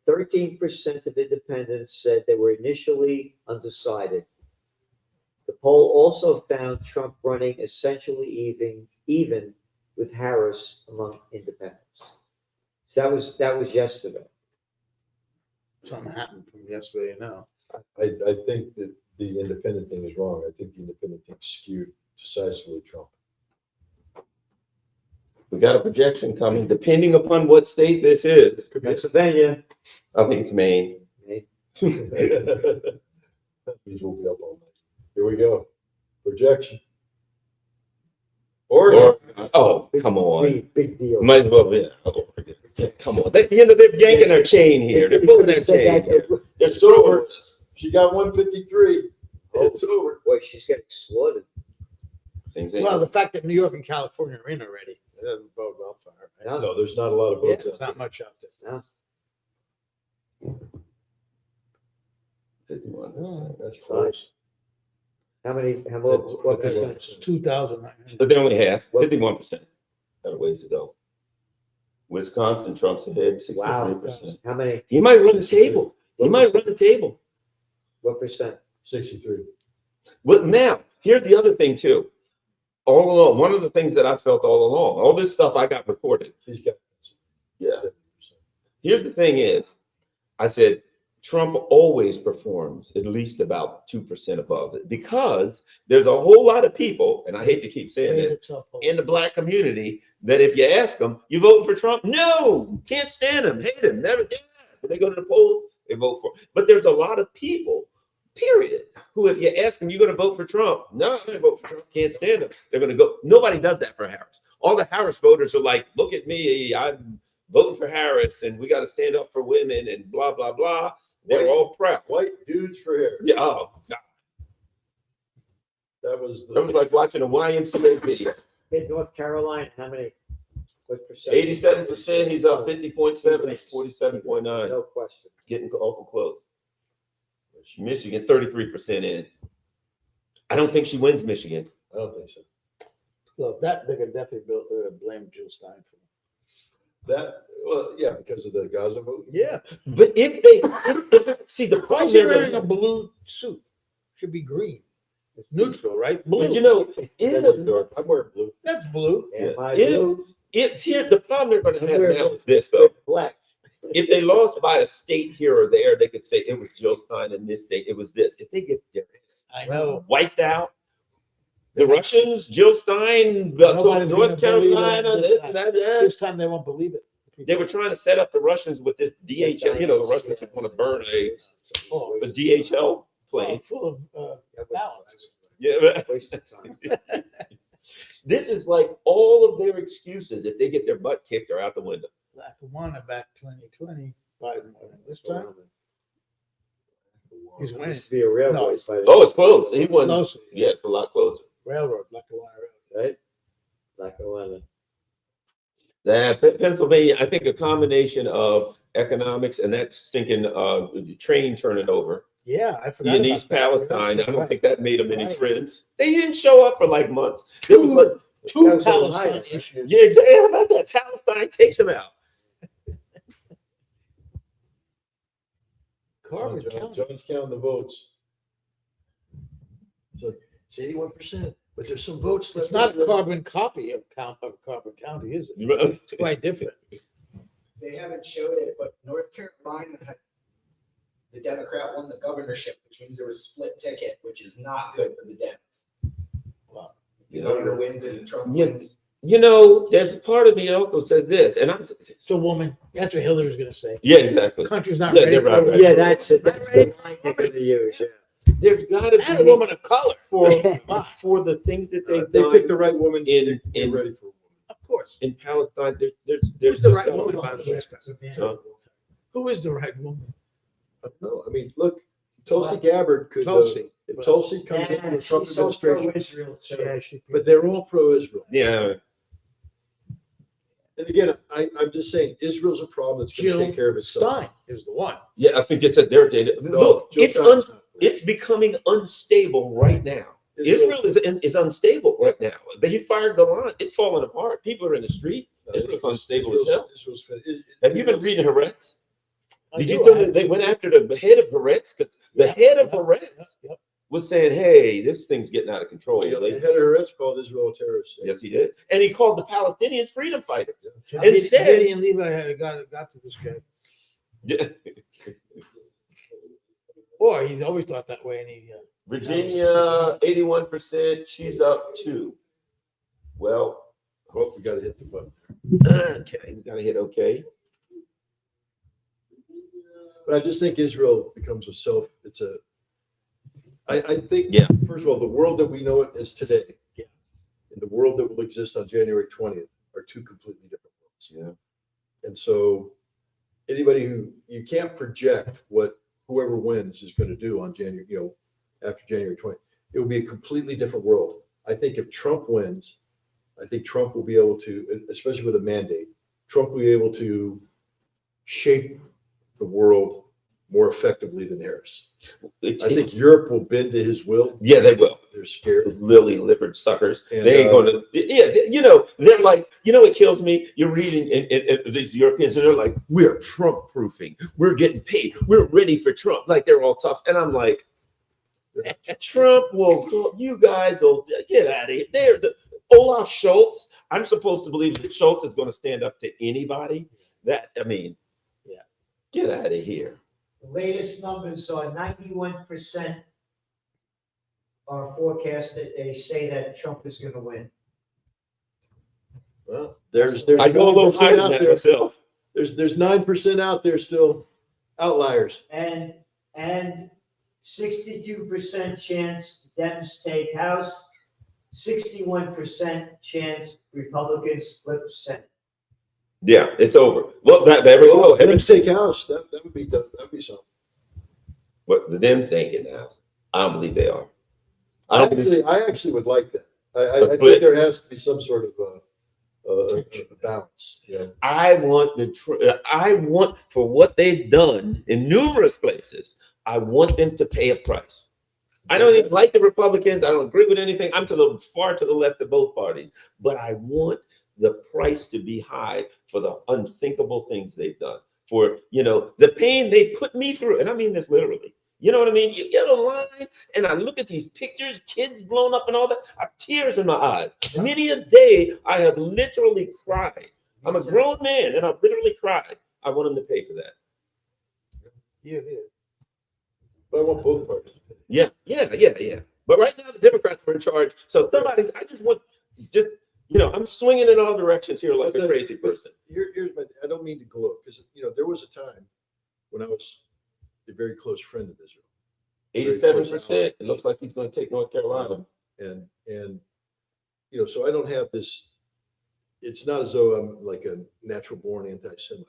13% of independents said they were initially undecided. The poll also found Trump running essentially even with Harris among independents. So that was yesterday. Something happened from yesterday now. I think that the independent thing is wrong. I think the independent thing skewed decisively Trump. We got a projection coming, depending upon what state this is. Pennsylvania. I think it's Maine. These will be up all night. Here we go. Projection. Oregon. Oh, come on. Big deal. Might as well be. Oregon. Come on. They're yanking their chain here. They're pulling their chain here. They're It's over. over. She got 153. It's over. Boy, she's getting slaughtered. Things Well, the fact that New York and California are in already, it doesn't bode well for her. Right? No, there's not a lot of Yeah, votes. there's not much out there. 51%. That's close. What percent? It's 2,000. But they're only half, 51%. Got a ways to go. Wisconsin, Trump's ahead, 63%. How many? He might run the table. He might run the table. What percent? 63. But now, here's the other thing too. All along, one of the things that I felt all along, all this stuff I got recorded. He's got Yeah. 70%. Here's the thing is, I said, Trump always performs at least about 2% above it because there's a whole lot of people, and I hate to keep saying this, in the black community that if you ask them, you voting for Trump? No, can't stand him, hate him, never did. When they go to the polls, they vote for him. But there's a lot of people, period, who if you ask them, you're going to vote for Trump? No, I don't vote for Trump, can't stand him. They're going to go. Nobody does that for Harris. All the Harris voters are like, look at me, I'm voting for Harris, and we got to stand up for women and blah, blah, blah. They're all proud. White dudes for hair. Yeah, oh, God. That was That was like watching a YMCA video. In North Carolina, how many? What percent? 87%, he's up 50.7, 47.9. No question. Getting awful close. Michigan, 33% in. I don't think she wins Michigan. I don't think so. Well, that they could definitely blame Jill Stein for. Well, yeah, because of the Gaza vote. Yeah. But if they see the Why problem, is he they're wearing gonna a blue suit? Should be green. It's neutral, right? Blue. but you know, I'm wearing blue. That's blue. Yeah. Am I Yeah. blue? here the problem they're going to have We're- now is this though. Black. If they lost by a state here or there, they could say it was Jill Stein in this state. It was this. If they get their ass I know. wiped out, the Russians, Jill Stein, Nobody's North gonna believe it Carolina, this this time. and that. This time they won't believe it. They were trying to set up the Russians with this DHL. You know, the Russians would want to burn a DHL plane. Full of balance. Yeah. Waste of time. This is like all of their excuses. If they get their butt kicked, are out the window. Lackawanna back 2020. Biden winning. This time he's winning. Used to be a railroad. No. by the- Oh, it's close. He won. Closer. Yeah, it's a lot closer. Railroad, Lackawanna Railroad. Right? Lackawanna. Pennsylvania, I think a combination of economics and that stinking train turning over Yeah, I forgot. in about East that. Palestine. I don't Right. think that made them any Right. friends. They didn't show up for like months. It was like, Two That was Ohio, Palestine right? issues. yeah, exactly. How about that? Palestine takes them out. Carbon County. John's counting the votes. So it's 81%, but there's some votes. It's left not a over. carbon copy of Carbon County, is it? It's quite different. They haven't showed it, but North Carolina had, the Democrat won the governorship, which means there was split ticket, which is not good for the Dems. The governor wins and Trump Yeah. wins. You know, there's a part of me that also says this, and I'm It's a woman. That's what Hillary's gonna say. yeah, exactly. The country's not Yeah, ready they're for right, a right. Yeah, that's it. That's the line they're gonna use, yeah. There's got to And a be woman of color. for the things that they've They picked done the right woman. in- They're in- ready for a woman. Of course. in Palestine. There's Who's the just right woman, by the way? Huh? Who is the right woman? I don't know. I mean, look, Tulsi Gabbard could. Tulsi. If Tulsi comes into the Trump she's so administration, pro-Israel, too. Yeah, she. but they're all pro-Israel. Yeah, And again, I'm just saying, Israel's a problem that's going Jill to take care of itself. Stein is the one. yeah. I think it's at their data. No, Look, Jill it's Stein's not. it's becoming unstable right now. Israel is unstable right now. They fired Garland. It's falling apart. People are in the street. Israel's unstable as hell. Have you been reading Haaretz? Did you know that they went after the head of Haaretz? Because the head of Haaretz Yep. was saying, "Hey, this thing's getting out of control." The Like, head of Haaretz called Israel a terrorist. yes, he did, and he called the Palestinians freedom fighters. And And said- Haiti and Libya got to this guy. Yeah. Or he's always thought that way, and he. Virginia, 81%. She's up 2. Well, Hope we got to hit the button. okay, we gotta hit okay. But I just think Israel becomes I think, Yeah. first of all, the world that we know it as today, Yeah. and the world that will exist on January 20th are two completely different worlds. Yeah. And so anybody you can't project what whoever wins is going to do on January, after January 20th. It will be a completely different world. I think if Trump wins, I think Trump will be able to, especially with a mandate, Trump will be able to shape the world more effectively than Harris. I think Europe will bend to his will. Yeah, they will. They're scared. Lily-livered suckers. And, They ain't gonna. Yeah, they're like, what kills me? You're reading in these Europeans, and they're like, we're Trump-proofing. We're getting paid. We're ready for Trump. Like they're all tough, and I'm like, Trump will. You guys will get out of here. They're the Olaf Scholz. I'm supposed to believe that Scholz is going to stand up to anybody. Yeah. Get out of here. The latest numbers are 91% are forecasted. They say that Trump is gonna win. Well, there's I go a little 9% higher than out that there. myself. There's 9% out there still outliers. And 62% chance Dems take House, 61% chance Republicans flip Senate. Yeah, it's over. Well, there we go. Dems take house. That would be something. But the Dems ain't getting out. I don't believe they are. I actually would like that. I split? think there has to be some sort of a balance. Yeah. I want for what they've done in numerous places. I want them to pay a price. I don't even like the Republicans. I don't agree with anything. I'm far to the left of both parties, but I want the price to be high for the unthinkable things they've done, for, the pain they put me through. And I mean this literally. You know what I mean? You get online and I look at these pictures, kids blown up and all that. I have tears in my eyes. Many a day I have literally cried. I'm a grown man and I've literally cried. I want them to pay for that. Yeah. But I want both parties. Yeah. But right now the Democrats are in charge. So somebody, I'm swinging in all directions here like a crazy person. Here's my thing. I don't mean to gloat because, there was a time when I was a very close friend of Israel. 87%. It looks like he's going to take North Carolina. And so I don't have this, it's not as though I'm like a natural born anti-Semite.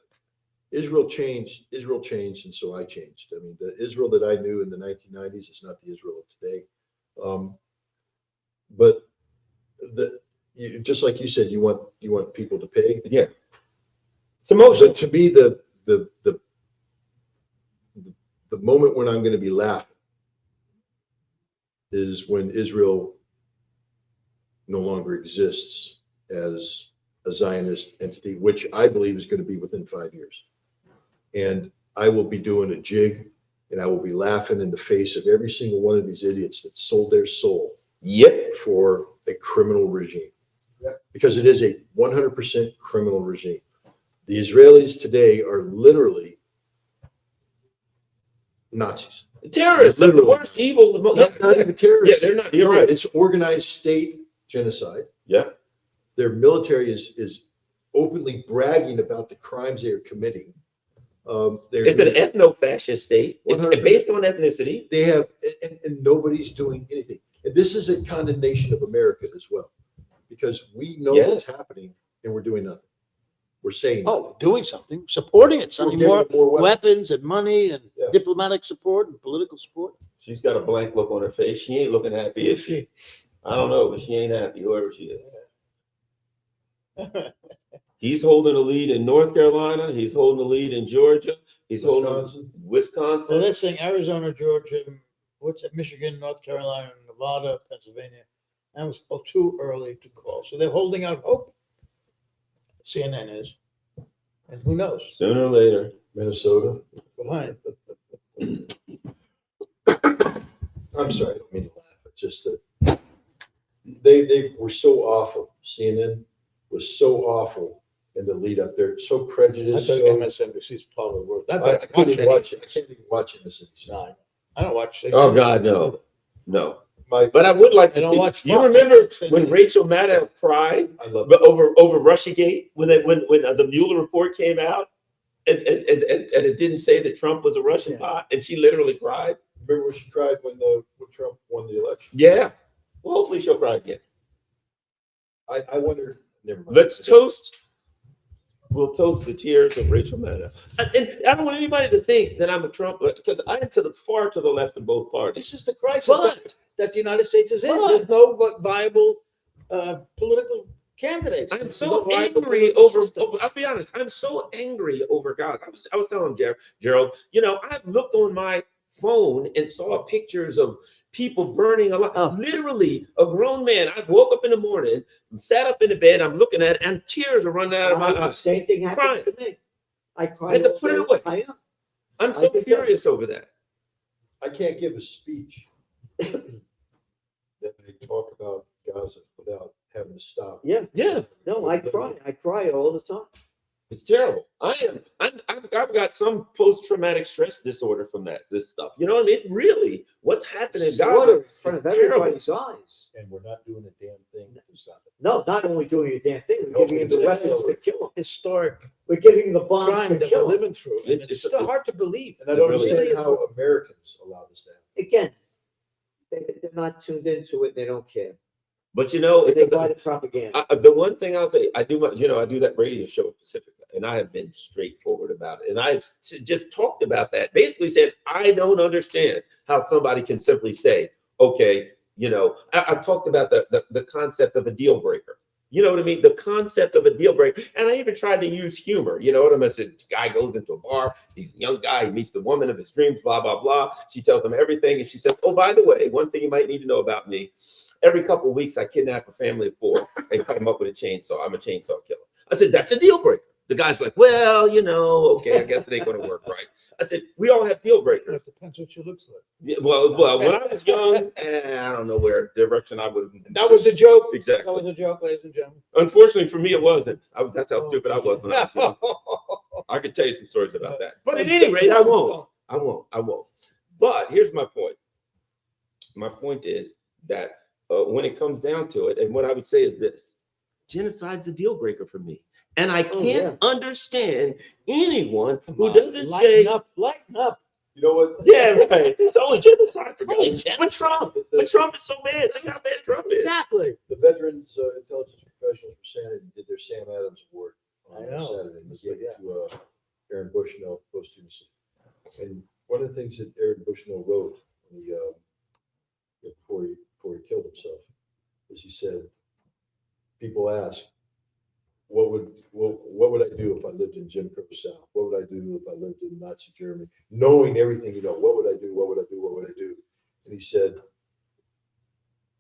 Israel changed, and so I changed. I mean, the Israel that I knew in the 1990s is not the Israel of today. But just like you said, you want people to pay. Yeah. It's emotional. But to me, the moment when I'm going to be laughing is when Israel no longer exists as a Zionist entity, which I believe is going to be within 5 years. And I will be doing a jig and I will be laughing in the face of every single one of these idiots that sold their soul for a criminal regime. Because it is a 100% criminal regime. The Israelis today are literally Nazis. Terrorists, the worst evil. Not even terrorists. Yeah, they're not. You're right. It's organized state genocide. Yeah. Their military is openly bragging about the crimes they are committing. It's an ethno-fascist state. It's based on ethnicity. They have, and nobody's doing anything. And this is a condemnation of America as well, because we know what's happening and we're doing nothing. We're saying, doing something, supporting it, sending We're more giving weapons and money and Yeah. diplomatic support and political support. She's got a blank look on her face. She ain't looking happy, is she? I don't know, but she ain't happy, whoever she is. He's holding a lead in North Carolina. He's holding the lead in Georgia. He's holding Wisconsin. So they're saying Arizona, Georgia, Michigan, North Carolina, Nevada, Pennsylvania. That was too early to call. So they're holding out hope. CNN is. And who knows? Sooner or later. Minnesota. Behind. I'm sorry, I don't mean to laugh, but just they were so awful. CNN was so awful in the lead up there, so I prejudiced. thought So, MSNBC's part of the world. I couldn't even watch it. I can't even watch MSNBC. No, I don't watch. Oh God, no. My, But I would like to. I don't watch You Fox. remember when Rachel Maddow cried I love over Russiagate when the Mueller report came out and it didn't say that Trump was a Russian bot, and she literally cried. Remember when she cried when Trump won the election? Yeah. Well, hopefully she'll cry again. I wonder. Never mind. We'll toast the tears of Rachel Maddow. And I don't want anybody to think that I'm a Trump, because I am far to the left of both parties. This is the crisis But that the United States is in. But- There's no viable political candidates. I'm There's so no viable angry political over. system. I'll be honest. I'm so angry over Gaza. I was telling Gerald. I've looked on my phone and saw pictures of people burning alive. Literally, a grown man. I woke up in the morning, sat up in the bed. I'm looking at it, and tears are running out of my The eyes. same thing happened to me. I cried. Had to put it away. I know. I'm so did furious over that. I can't give a speech that may talk about Gaza without having to stop. Yeah. Yeah. No, I cry. I cry all the time. It's terrible. I've got some post-traumatic stress disorder from this stuff. You know what I mean? Really, what's happening in Slaughter Gaza in front of is terrible. everybody's eyes. And we're not doing a damn thing to stop it. No, not only doing a damn thing, we're No, giving him it's the weapons excellent. to kill him. Historic We're giving him the bombs crime to that we're kill him. living through. And It's- It's still hard to believe. And I don't It really understand is. how Americans allow this to happen. Again, they're not tuned into it. They don't care. But They buy the propaganda. the one thing I'll say, I do that radio show at Pacifica, and I have been straightforward about it. And I've just talked about that. Basically said, I don't understand how somebody can simply say, okay, I've talked about the concept of a deal breaker. You know what I mean? The concept of a deal breaker. And I even tried to use humor. You know what I mean? I said, guy goes into a bar, he's a young guy, he meets the woman of his dreams, blah, blah, blah. She tells him everything. And she says, oh, by the way, one thing you might need to know about me. Every couple of weeks, I kidnap a family of 4 and cut them up with a chainsaw. I'm a chainsaw killer. I said, that's a deal breaker. The guy's like, well, you know, okay, I guess it ain't going to work, right? I said, we all have deal breakers. It depends what she looks like. Yeah, well, when I was young, I don't know where direction I would have. That was a joke. Exactly. That was a joke, ladies and gentlemen. Unfortunately for me, it wasn't. That's how stupid I was when I was young. I could tell you some stories about that. But at any rate, I won't. But here's my point. My point is that when it comes down to it, and what I would say is this, genocide's a deal breaker for me. And I can't understand anyone who doesn't say, lighten up. You know what? yeah, right. It's only genocide. Only But Trump is so bad. Think how bad Trump is. Exactly. The Veterans Intelligence Professionals for Sanity did their Sam Adams Award on I know. Saturday. They gave it to Aaron Bushnell posthumously. And one of the things that Aaron Bushnell wrote when before he killed himself is he said, people ask, what would I do if I lived in Jim Crow South? What would I do if I lived in Nazi Germany? Knowing everything, what would I do? What would I do? What would I do? And he said,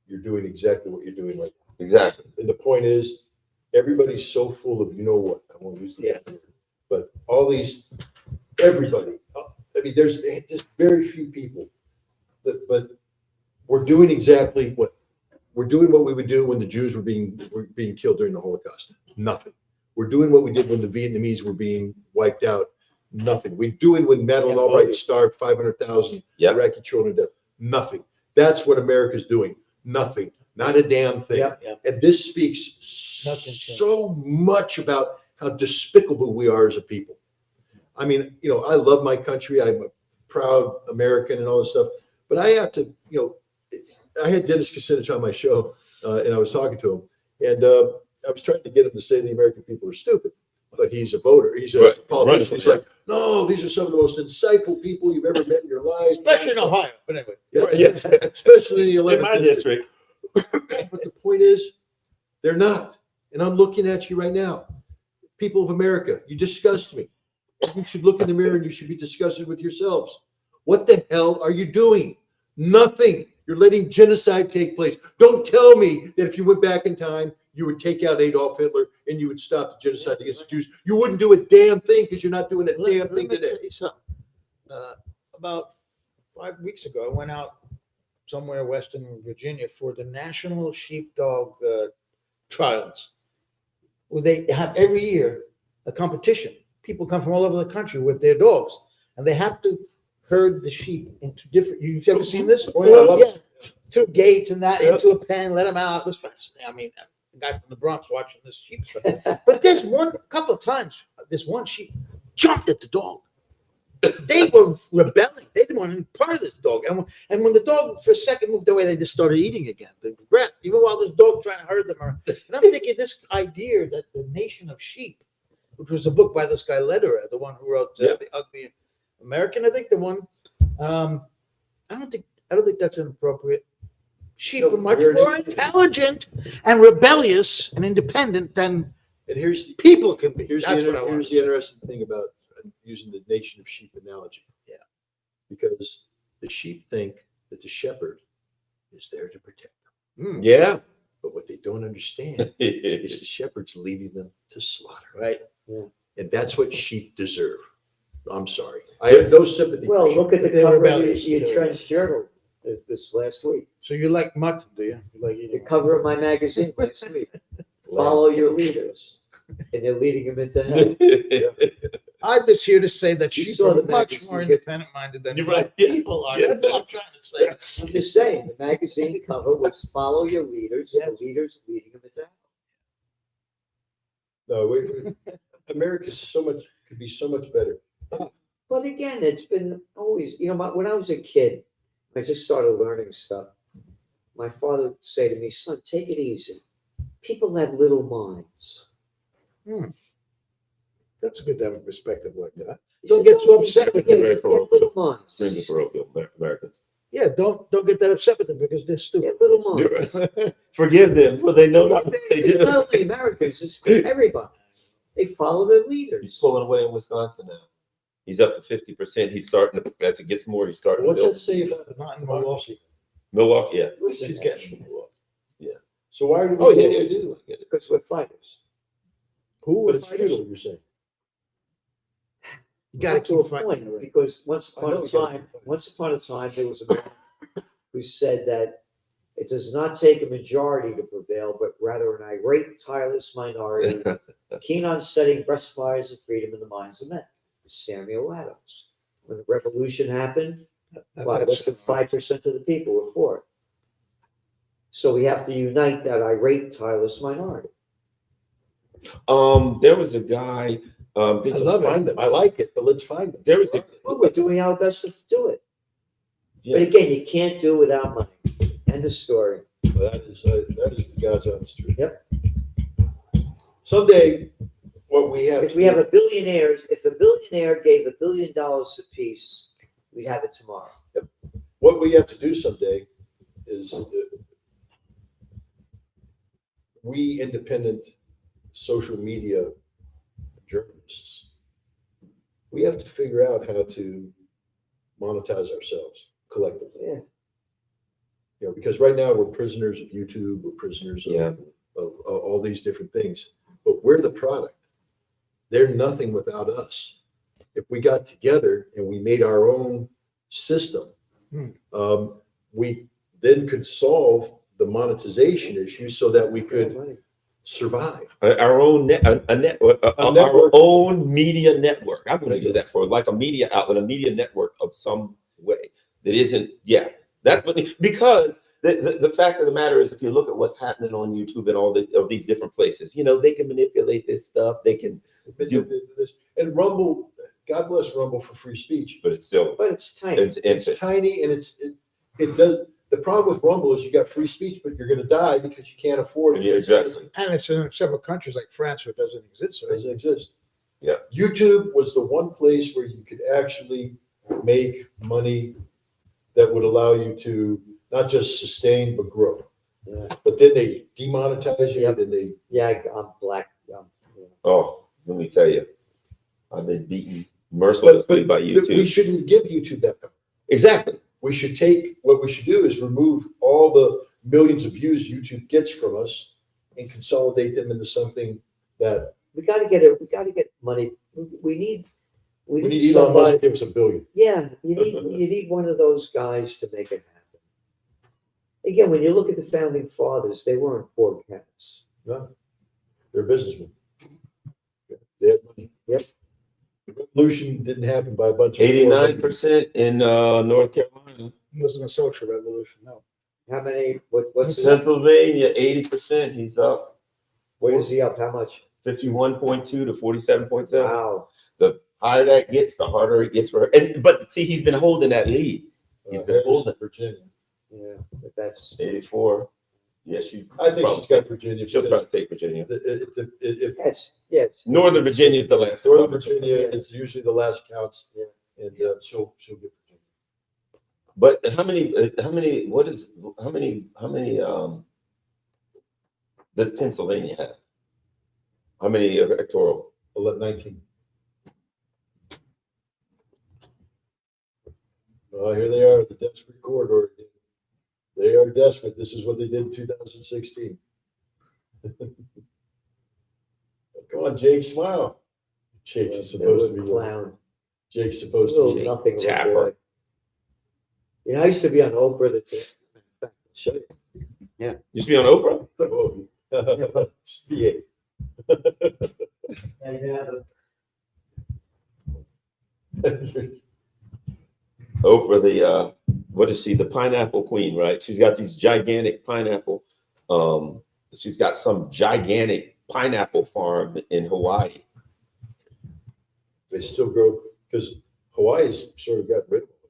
you're doing exactly what you're doing right now. Exactly. And the point is, everybody's so full of, you know what, I won't use the word, but all these, everybody, I mean, there's just very few people but we're doing exactly what we would do when the Jews were being killed during the Holocaust. Nothing. We're doing what we did when the Vietnamese were being wiped out. Nothing. We're doing when Madeleine Albright starved 500,000 Iraqi children to death. Nothing. That's what America's doing. Nothing. Not a damn thing. And this speaks so much about how despicable we are as a people. I mean, I love my country. I'm a proud American and all this stuff. But I have to, I had Dennis Kucinich on my show, and I was talking to him, and I was trying to get him to say the American people are stupid, but he's a voter. He's a politician. He's like, no, these are some of the most insightful people you've ever met in your lives. Especially in Ohio, but anyway. Especially in the 11th In my district. But the point is, they're not. And I'm looking at you right now. People of America, you disgust me. You should look in the mirror and you should be disgusted with yourselves. What the hell are you doing? Nothing. You're letting genocide take place. Don't tell me that if you went back in time, you would take out Adolf Hitler and you would stop the genocide against the Jews. You wouldn't do a damn thing because you're not doing a damn thing today. About 5 weeks ago, I went out somewhere western Virginia for the National Sheepdog Trials. Well, they have every year a competition. People come from all over the country with their dogs, and they have to herd the sheep into different. You've ever seen this? Through gates and that into a pen, let them out. It was fascinating. I mean, a guy from the Bronx watching this sheep stuff. But there's couple of times, this one sheep jumped at the dog. They were rebelling. They didn't want any part of this dog. And when the dog for a second moved away, they just started eating again. The breath, even while this dog trying to herd them around. And I'm thinking this idea that the nation of sheep, which was a book by this guy Lederer, the one who wrote The Ugly American, I think the one. I don't think that's inappropriate. Sheep are much more intelligent and rebellious and independent than people can be. Here's the interesting thing about using the nation of sheep analogy. Yeah. Because the sheep think that the shepherd is there to protect them. Yeah. But what they don't understand is the shepherd's leading them to slaughter. Right. Yeah. And that's what sheep deserve. I'm sorry. I have no sympathy. Well, for look sheep. at the They're cover of rebellious. your Trench Journal this last week. So you like mutton, do you? You like The eating? cover of my magazine last week. Follow your leaders, and they're leading them into hell. I'm just here to say that You sheep saw are the much magazine. more independent-minded than You're right. Yeah. people are. Yeah. That's what I'm trying to say. I'm just saying, the magazine cover was follow your leaders, Yes. the leaders leading them into No, hell. America's could be so much better. But again, it's been always, when I was a kid, I just started learning stuff. My father would say to me, son, take it easy. People have little minds. That's good to have a perspective like that. Don't get so upset with They it. have little minds. Extremely parochial Americans. Yeah, don't get that upset with them because they're Yeah, stupid. little more. Forgive them, for they know not what they It's do. not only Americans, it's for everybody. They follow their He's leaders. pulling away in Wisconsin now. He's up to 50%. He's starting to, as it gets more, he's starting to What's build. that say about Not in democracy? Milwaukee, yeah. She's getting So why do we? Oh, yeah, do yeah. what we do? Because we're fighters. who? But it's futile, you're saying. You gotta Up to a keep fighting. point, because once I upon know a you gotta time, keep fighting. once upon a time, there was a man who said that it does not take a majority to prevail, but rather an irate, tireless minority, keen on setting breast fires of freedom in the minds of men. Samuel Adams. When the revolution happened, less than 5% of the people were for it. So we have to unite that irate, tireless minority. There was a guy, I Let's love it. find them. I like it, but let's find them. There was a- Well, we're doing our best to do it. yeah. But again, you can't do it without money. End of story. Well, that is the God's honest truth. Yep. Someday, what we have. If we have a billionaire, if a billionaire gave $1 billion apiece, we'd have it tomorrow. What we have to do someday is we independent social media journalists, we have to figure out how to monetize ourselves collectively. Yeah. You know, because right now we're prisoners of YouTube, we're prisoners Yeah. of all these different things, but we're the product. They're nothing without us. If we got together and we made our own system, we then could solve the monetization issue so that we could Money. survive. Our own network, our network. own media network. I want to do that for like a media outlet, a media network of some way that isn't, yeah. That's what, because the fact of the matter is, if you look at what's happening on YouTube and all this, of these different places, you know, they can manipulate this stuff. They can, And Rumble, God bless Rumble for free speech. but it's still, But it's tiny. it's It's infant. tiny and it does. The problem with Rumble is you got free speech, but you're going to die because you can't afford it. Yeah, exactly. And it's in several countries like France where it doesn't exist. It So doesn't exist. Yeah. YouTube was the one place where you could actually make money that would allow you to not just sustain but grow. Yeah. But then they demonetize you, Yep. then they Yeah, I'm black. Yeah. Oh, let me tell you, I've been beaten mercilessly by we YouTube. shouldn't give YouTube that power. Exactly. We should take what we should do is remove all the millions of views YouTube gets from us and consolidate them into something that We got to get money. We need we need Elon Musk to give us $1 billion. Yeah, you need one of those guys to make it happen. Again, when you look at the founding fathers, they weren't poor cats. No, they're businessmen. They had money. Yep. The revolution didn't happen by a bunch of 89% in North Carolina. it wasn't a social revolution, no. How many? What's his, Pennsylvania, 80%. He's up what is he up? How much? 51.2 to 47.7. Wow. The higher that gets, the harder it gets for her. But see, he's been holding that lead. He's been holding Virginia. Yeah, but that's 84. Yeah, I think she's got Virginia. She'll because probably take Virginia. yes. Northern Virginia is the last. Northern Virginia is usually the last counts. Yeah. And she'll get Virginia. But how many does Pennsylvania have? How many electoral? 19. Well, here they are, the desperate corridor. They are desperate. This is what they did in 2016. Come on, Jake, smile. Jake is supposed to be one. clown. Jake's supposed Little to be. nothing. little Tapper. boy. You know, I used to be on Oprah. I'll show you. You should be on Oprah. Oh, yeah. And, yeah, Oprah, the what is she? The pineapple queen, right? She's got these gigantic pineapple. She's got some gigantic pineapple farm in Hawaii. They still grow because Hawaii's sort of got rid of it.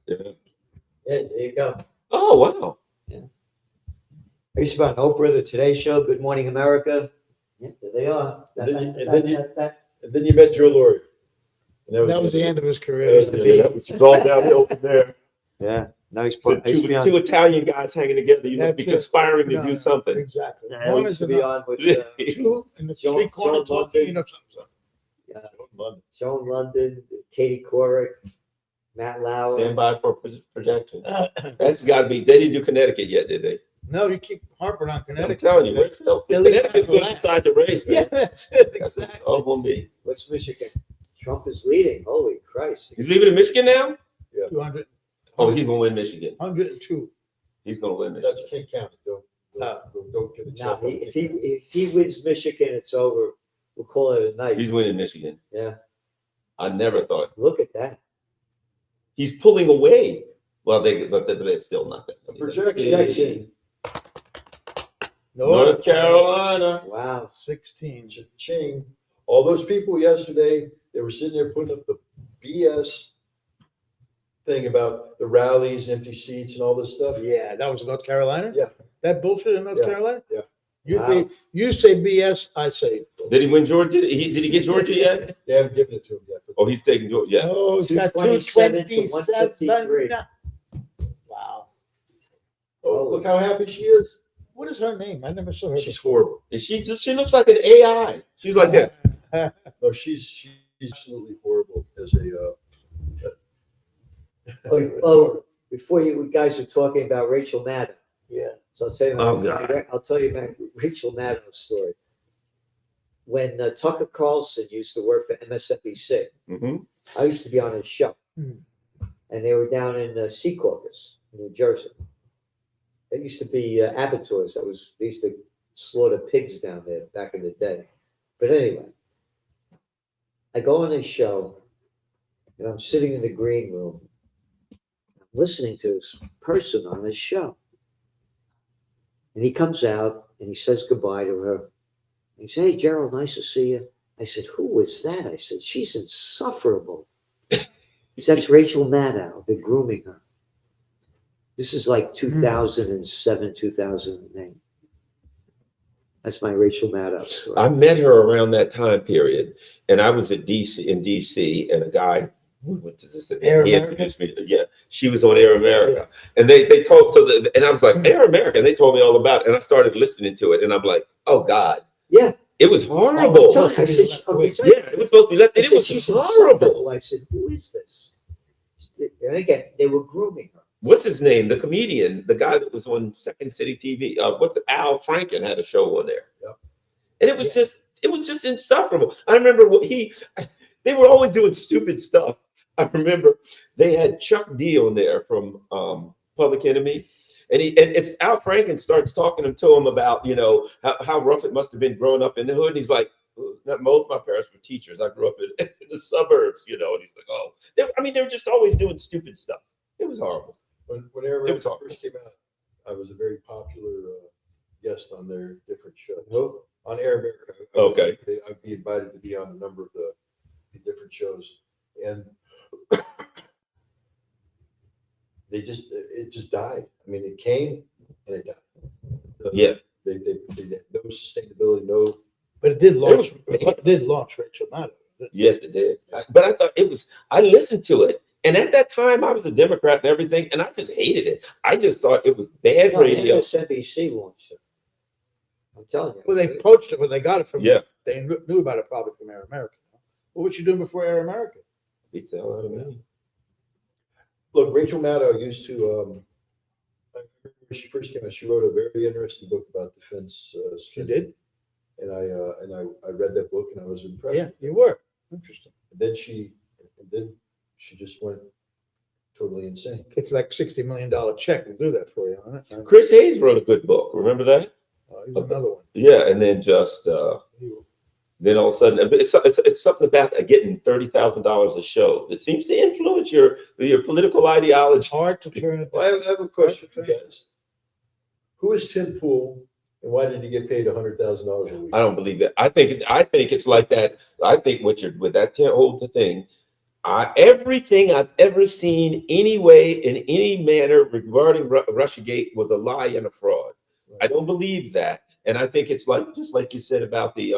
Yeah. yeah, there you go. Oh wow! I used to be on Oprah, the Today Show, Good Morning America. Yeah, there they are. And then you met Joe Lauria. And That was the end of his career. That was all downhill from there. Yeah. Now he's playing. I used to be on. Two Italian guys hanging together. You must be That's it. conspiring to No, do no, something. Exactly. I One used is to be enough. on with Two in the Joe- street corner Joe talking, London. Joan London, Katie Couric, Matt Lauer. Stand by for projection. That's got to be. They didn't do Connecticut yet, did they? No, you keep harping on I'm Connecticut. telling you, Rick Self. Billy Connecticut's going to decide the race. Yeah, Man. that's it, That's exactly. all going to be. What's Michigan? Trump is leading. Holy Christ! He's leaving in Michigan now. 200, Oh, he's going to win Michigan. 102. He's going to win Michigan. That's King County. Don't get Now, yourself. if he wins Michigan, it's over. We'll call it a night. He's winning Michigan. Yeah. I never thought Look at that. he's pulling away. Well, but they're still nothing. I mean, Projection. North Carolina. Wow. 16. Ching. All those people yesterday, they were sitting there putting up the BS thing about the rallies, empty seats, and all this stuff. Yeah, that was North Carolina? Yeah. That bullshit in North Yeah, Carolina? yeah. Wow. You say BS, I say. Did he win Georgia? Did he get Georgia yet? They haven't given it to him yet. But Oh, he's taking Georgia. Yeah. Oh, he's got 227 to 227. 153. Wow. oh, look how happy she is. What is her name? I never saw her. She's horrible. And she looks like an AI. She's like that. No, she's absolutely horrible as a. Oh, before you guys were talking about Rachel Maddow. Yeah. So I'll tell you. Oh, God. I'll tell you my Rachel Maddow story. When Tucker Carlson used to work for MSNBC, Mm-hmm. I used to be on his show, Hmm. and they were down in Secaucus, New Jersey. There used to be abattoirs. They used to slaughter pigs down there back in the day. But anyway, I go on his show, and I'm sitting in the green room, listening to this person on his show. And he comes out and he says goodbye to her. He says, "Hey, Gerald, nice to see you." I said, "Who is that?" I said, "She's insufferable." He said, "That's Rachel Maddow. They're grooming her." This is like 2007, 2008. That's my Rachel Maddow story. I met her around that time period, and I was in DC, and a guy went to this Air event. He America? introduced me. Yeah, she was on Air America, and they told and I was like, Air America, and they told me all about it, and I started listening to it, and I'm like, oh God, Yeah. it was horrible. I said, Yeah, it was supposed to be left, and it was "She's horrible. insufferable." I said, "Who is this?" And again, they were grooming her. What's his name? The comedian, the guy that was on Second City TV. Al Franken had a show on there. Yeah. And it was just insufferable. I remember they were always doing stupid stuff. I remember they had Chuck D on there from Public Enemy. And it's Al Franken starts talking to him about, how rough it must have been growing up in the hood. And he's like, both my parents were teachers. I grew up in the suburbs, and he's like, oh, they were just always doing stupid stuff. It was horrible. When Air America It was awful. first came out, I was a very popular guest on their different shows. Who? On Air America. Okay. I'd be invited to be on a number of the different shows. And it just died. I mean, it came and it died. Yeah. They no sustainability, no. But it did launch. It did launch Rachel Maddow. Yes, it did. But I thought I listened to it. And at that time, I was a Democrat and everything, and I just hated it. I just thought it was bad No, radio. MSNBC launched it. I'm telling you. Well, they poached it. Well, they got it from. Yeah. They knew about it probably from Air America. What was she doing before Air America? Beats the hell out of me. Look, Rachel Maddow used to. I remember when she first came out, she wrote a very interesting book about defense. She did. And I read that book and I was impressed. Yeah, you were. Interesting. And then she just went totally insane. It's like $60 million check will do that for you. Huh? Chris Hayes wrote a good book. Remember that? He's another one. Yeah, and then then all of a sudden, it's something about getting $30,000 a show that seems to influence your political ideology. It's hard to turn it. Well, I have a question for you guys. Who is Tim Pool, and why did he get paid $100,000 a week? I don't believe that. I think it's like that. I think with that whole thing. Everything I've ever seen, anyway, in any manner regarding Russiagate was a lie and a fraud. Right. I don't believe that, and I think it's just like you said about the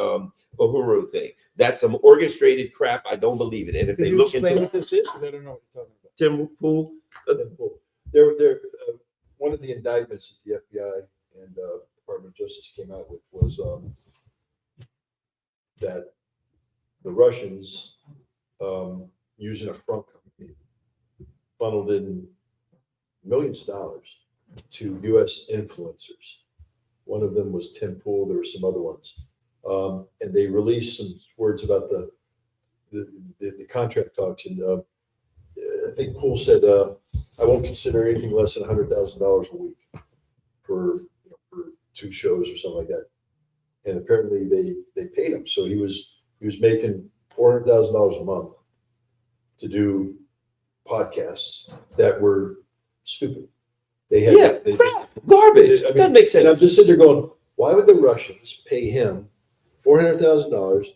Uhuru thing. That's some orchestrated crap. I don't believe it. And if Could they you look explain into what this is? Because I don't know what you're talking about. Tim Pool, Tim Pool. One of the indictments that the FBI and Department of Justice came out with was that the Russians, using a front company, funneled in millions of dollars to U.S. influencers. One of them was Tim Pool. There were some other ones, and they released some words about the contract talks. And I think Pool said, "I won't consider anything less than $100,000 a week for 2 shows or something like that." And apparently they paid him, so he was making $400,000 a month to do podcasts that were stupid. They had crap, garbage. That makes sense. And I'm just sitting there going, why would the Russians pay him $400,000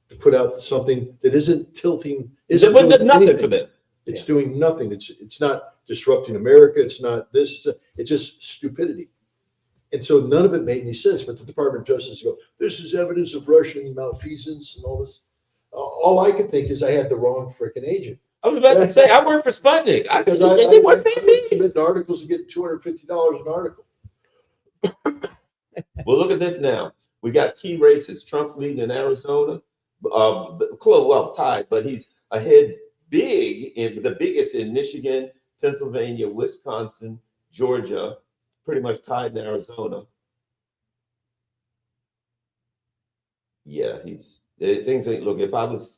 to put out something that isn't tilting? It wasn't nothing for them. It's doing nothing. It's not disrupting America. It's not this. It's just stupidity. And so none of it made any sense. But the Department of Justice go, this is evidence of Russian malfeasance and all this. All I could think is I had the wrong freaking agent. I was about to say, I work for Sputnik. They weren't paying me. Submit articles and get $250 an article. Well, look at this now. We got key races. Trump's leading in Arizona, tied, but he's ahead the biggest in Michigan, Pennsylvania, Wisconsin, Georgia, pretty much tied in Arizona. Yeah, things ain't looking. If I was,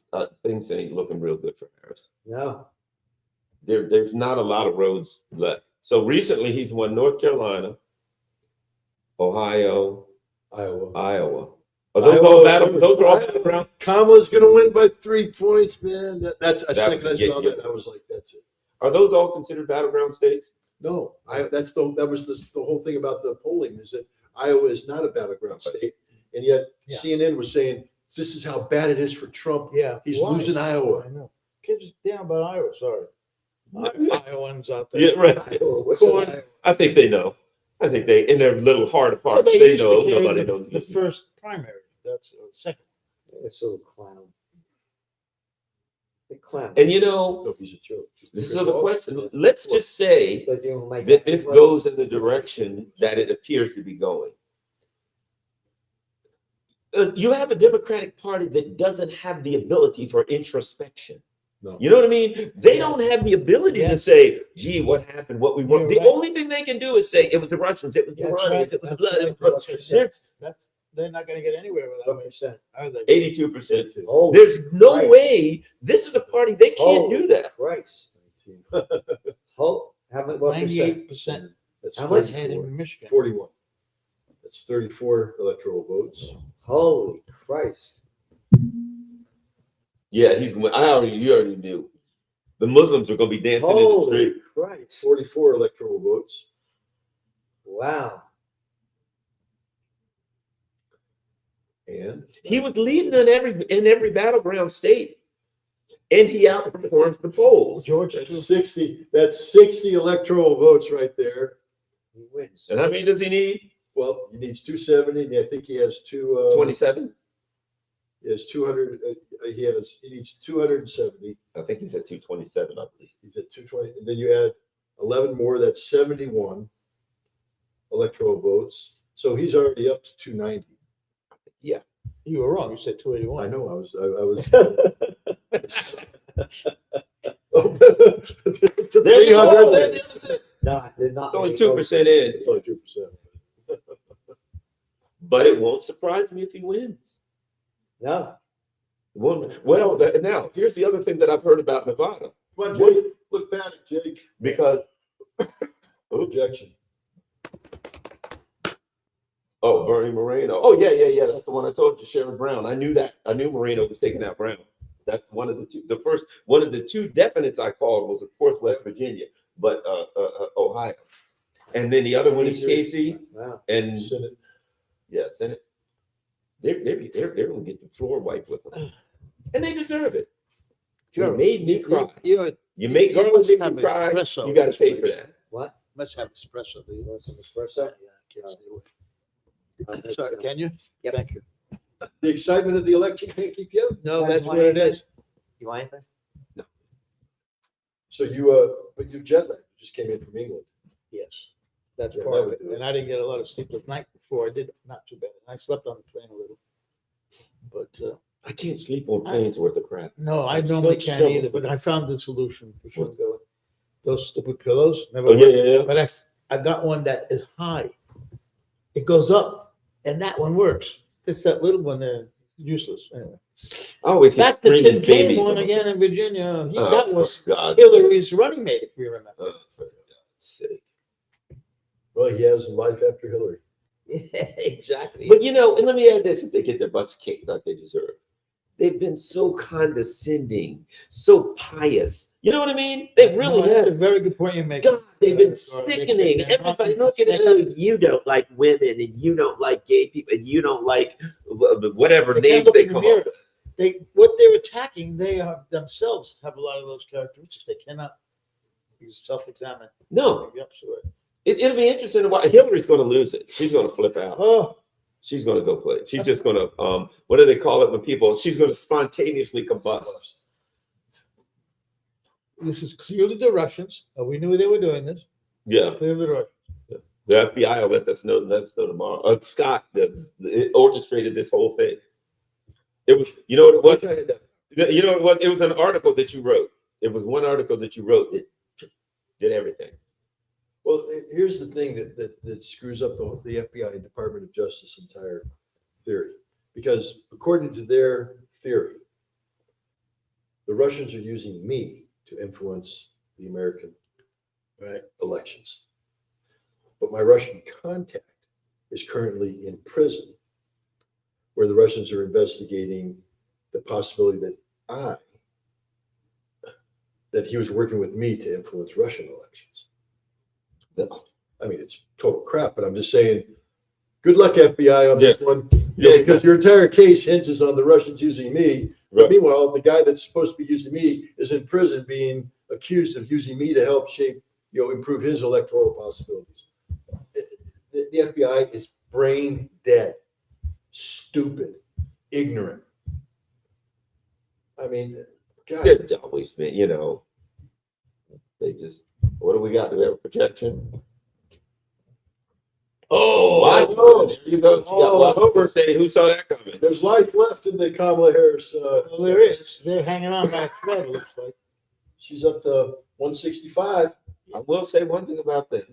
things ain't looking real good for Harris. No. There's not a lot of roads left. So recently, he's won North Carolina, Ohio, Iowa. Are those all battleground? Kamala's going to win by 3 points, man. I saw that. I was like, that's it. Are those all considered battleground states? No, that was the whole thing about the polling is that Iowa is not a battleground state, and yet CNN was saying this is how bad it is for Trump. Yeah, he's losing Iowa. I know. Kids down about Iowa. Sorry, Iowans out there. Yeah, right. I think they know. I think they, in their little heart of hearts, they know nobody knows the first primary. That's second. It's a little clown. The clown. And No, he's a joke. this is the question. Let's just say But you don't like that this goes in the direction that it appears to be going. You have a Democratic Party that doesn't have the ability for introspection. No. You know what I mean? They don't have the ability to say, gee, what happened, what we want. The only thing they can do is say, it was the Russians, it was the Iranians, it was the blood. They're not going to get anywhere with that. Are they? 82%. Oh, There's no way. This is a party, they can't do that. Christ. How much? What percent? 98%. That's How much? And in Michigan. 41. That's 34 electoral votes. Holy Christ. Yeah, you already knew. The Muslims are going to be dancing in the Holy street. Christ. 44 electoral votes. Wow. And He was leading in every battleground state, and he outperforms the polls. Georgia. that's 60. That's 60 electoral votes right there. He wins. And how many does he need? Well, he needs 270. And I think he has 27. He has 200. He needs 270. I think he's at 227, I believe. He's at 220. And then you add 11 more. That's 71 electoral votes. So he's already up to 290. You were wrong. You said 281. I know. I was. There you go. 300. No, they're not. It's only 2% in, It's only 2%. but it won't surprise me if he wins. No. Well, now here's the other thing that I've heard about Nevada, Come on, Jake. Look back, Jake. because Objection. Bernie Moreno. Oh yeah. That's the one I told you, Sherrod Brown. I knew that. I knew Moreno was taking out Brown. That's one of the two. The first one of the two definites I called was, of course, West Virginia, but Ohio, and then the other one is Casey Wow. and Senate. Senate. They're gonna get the floor wiped with them, and they deserve it. You made me cry. You make Garland Nixon cry. You got to pay for that. What? Let's have espresso. Do you? You want some espresso? Yeah, can't stay away. Sorry, can you? Yep. Thank you. The excitement of the election can't keep you up. No, That's that's what what it it is. is. You want anything? So you, but you jet lagged, you just came in from England. Yes, that's Yeah, part that of would it. do it. And I didn't get a lot of sleep at night before. I did not too bad. And I slept on the plane a little. But I can't sleep on planes worth of crap. no, I That's normally such can't trouble. either. But I found the solution for sure. Those stupid pillows never Oh yeah, work. yeah, yeah. But I got one that is high. It goes up, and that one works. It's that little one there, useless. Anyway. I always hear Back to screaming Tim Kaine babies. one on again in Virginia. Oh, That for was God's sake. Hillary's running mate, if you remember. Oh, for God's sake. Well, he has a life after Hillary. Exactly. But and let me add this: if they get their butts kicked like they deserve, they've been so condescending, so pious. You know what I mean? They really No, that's a have. very good point you make. God, they've been They sickening. can't- Everybody, look at it. You don't like women, and you don't like gay people, and you don't like whatever They can't names look they in the come mirror. up with. What they're attacking, they are themselves have a lot of those characteristics. They cannot be self-examined. No, Yep, sure. it'll be interesting to watch. Hillary's going to lose it. She's going to flip out. Oh, She's going to go play. She's just going to what do they call it when people? She's going to spontaneously combust. this is clearly the Russians. We knew they were doing this. Yeah. Clearly the Russians. The FBI will let us know tomorrow. Scott orchestrated this whole thing. It was, you know what it was? Wish I had that. You know what it was? It was an article that you wrote. It was one article that you wrote that did everything. Well, here's the thing that screws up the FBI and Department of Justice entire theory. Because according to their theory, the Russians are using me to influence the American elections. But my Russian contact is currently in prison, where the Russians are investigating the possibility that he was working with me to influence Russian elections. I mean, it's total crap, but I'm just saying, good luck, FBI, on this one. Because your entire case hinges on the Russians using me. But meanwhile, the guy that's supposed to be using me is in prison being accused of using me to help shape, improve his electoral possibilities. The FBI is brain dead, stupid, ignorant. I mean, God. It's always been, they just, what do we got? Do we have a projection? Oh, there you go. She got one over saying, who saw that coming? There's life left in the Kamala Harris. Well, there is. They're hanging on by a thread, it looks like. She's up to 165. I will say one thing about them.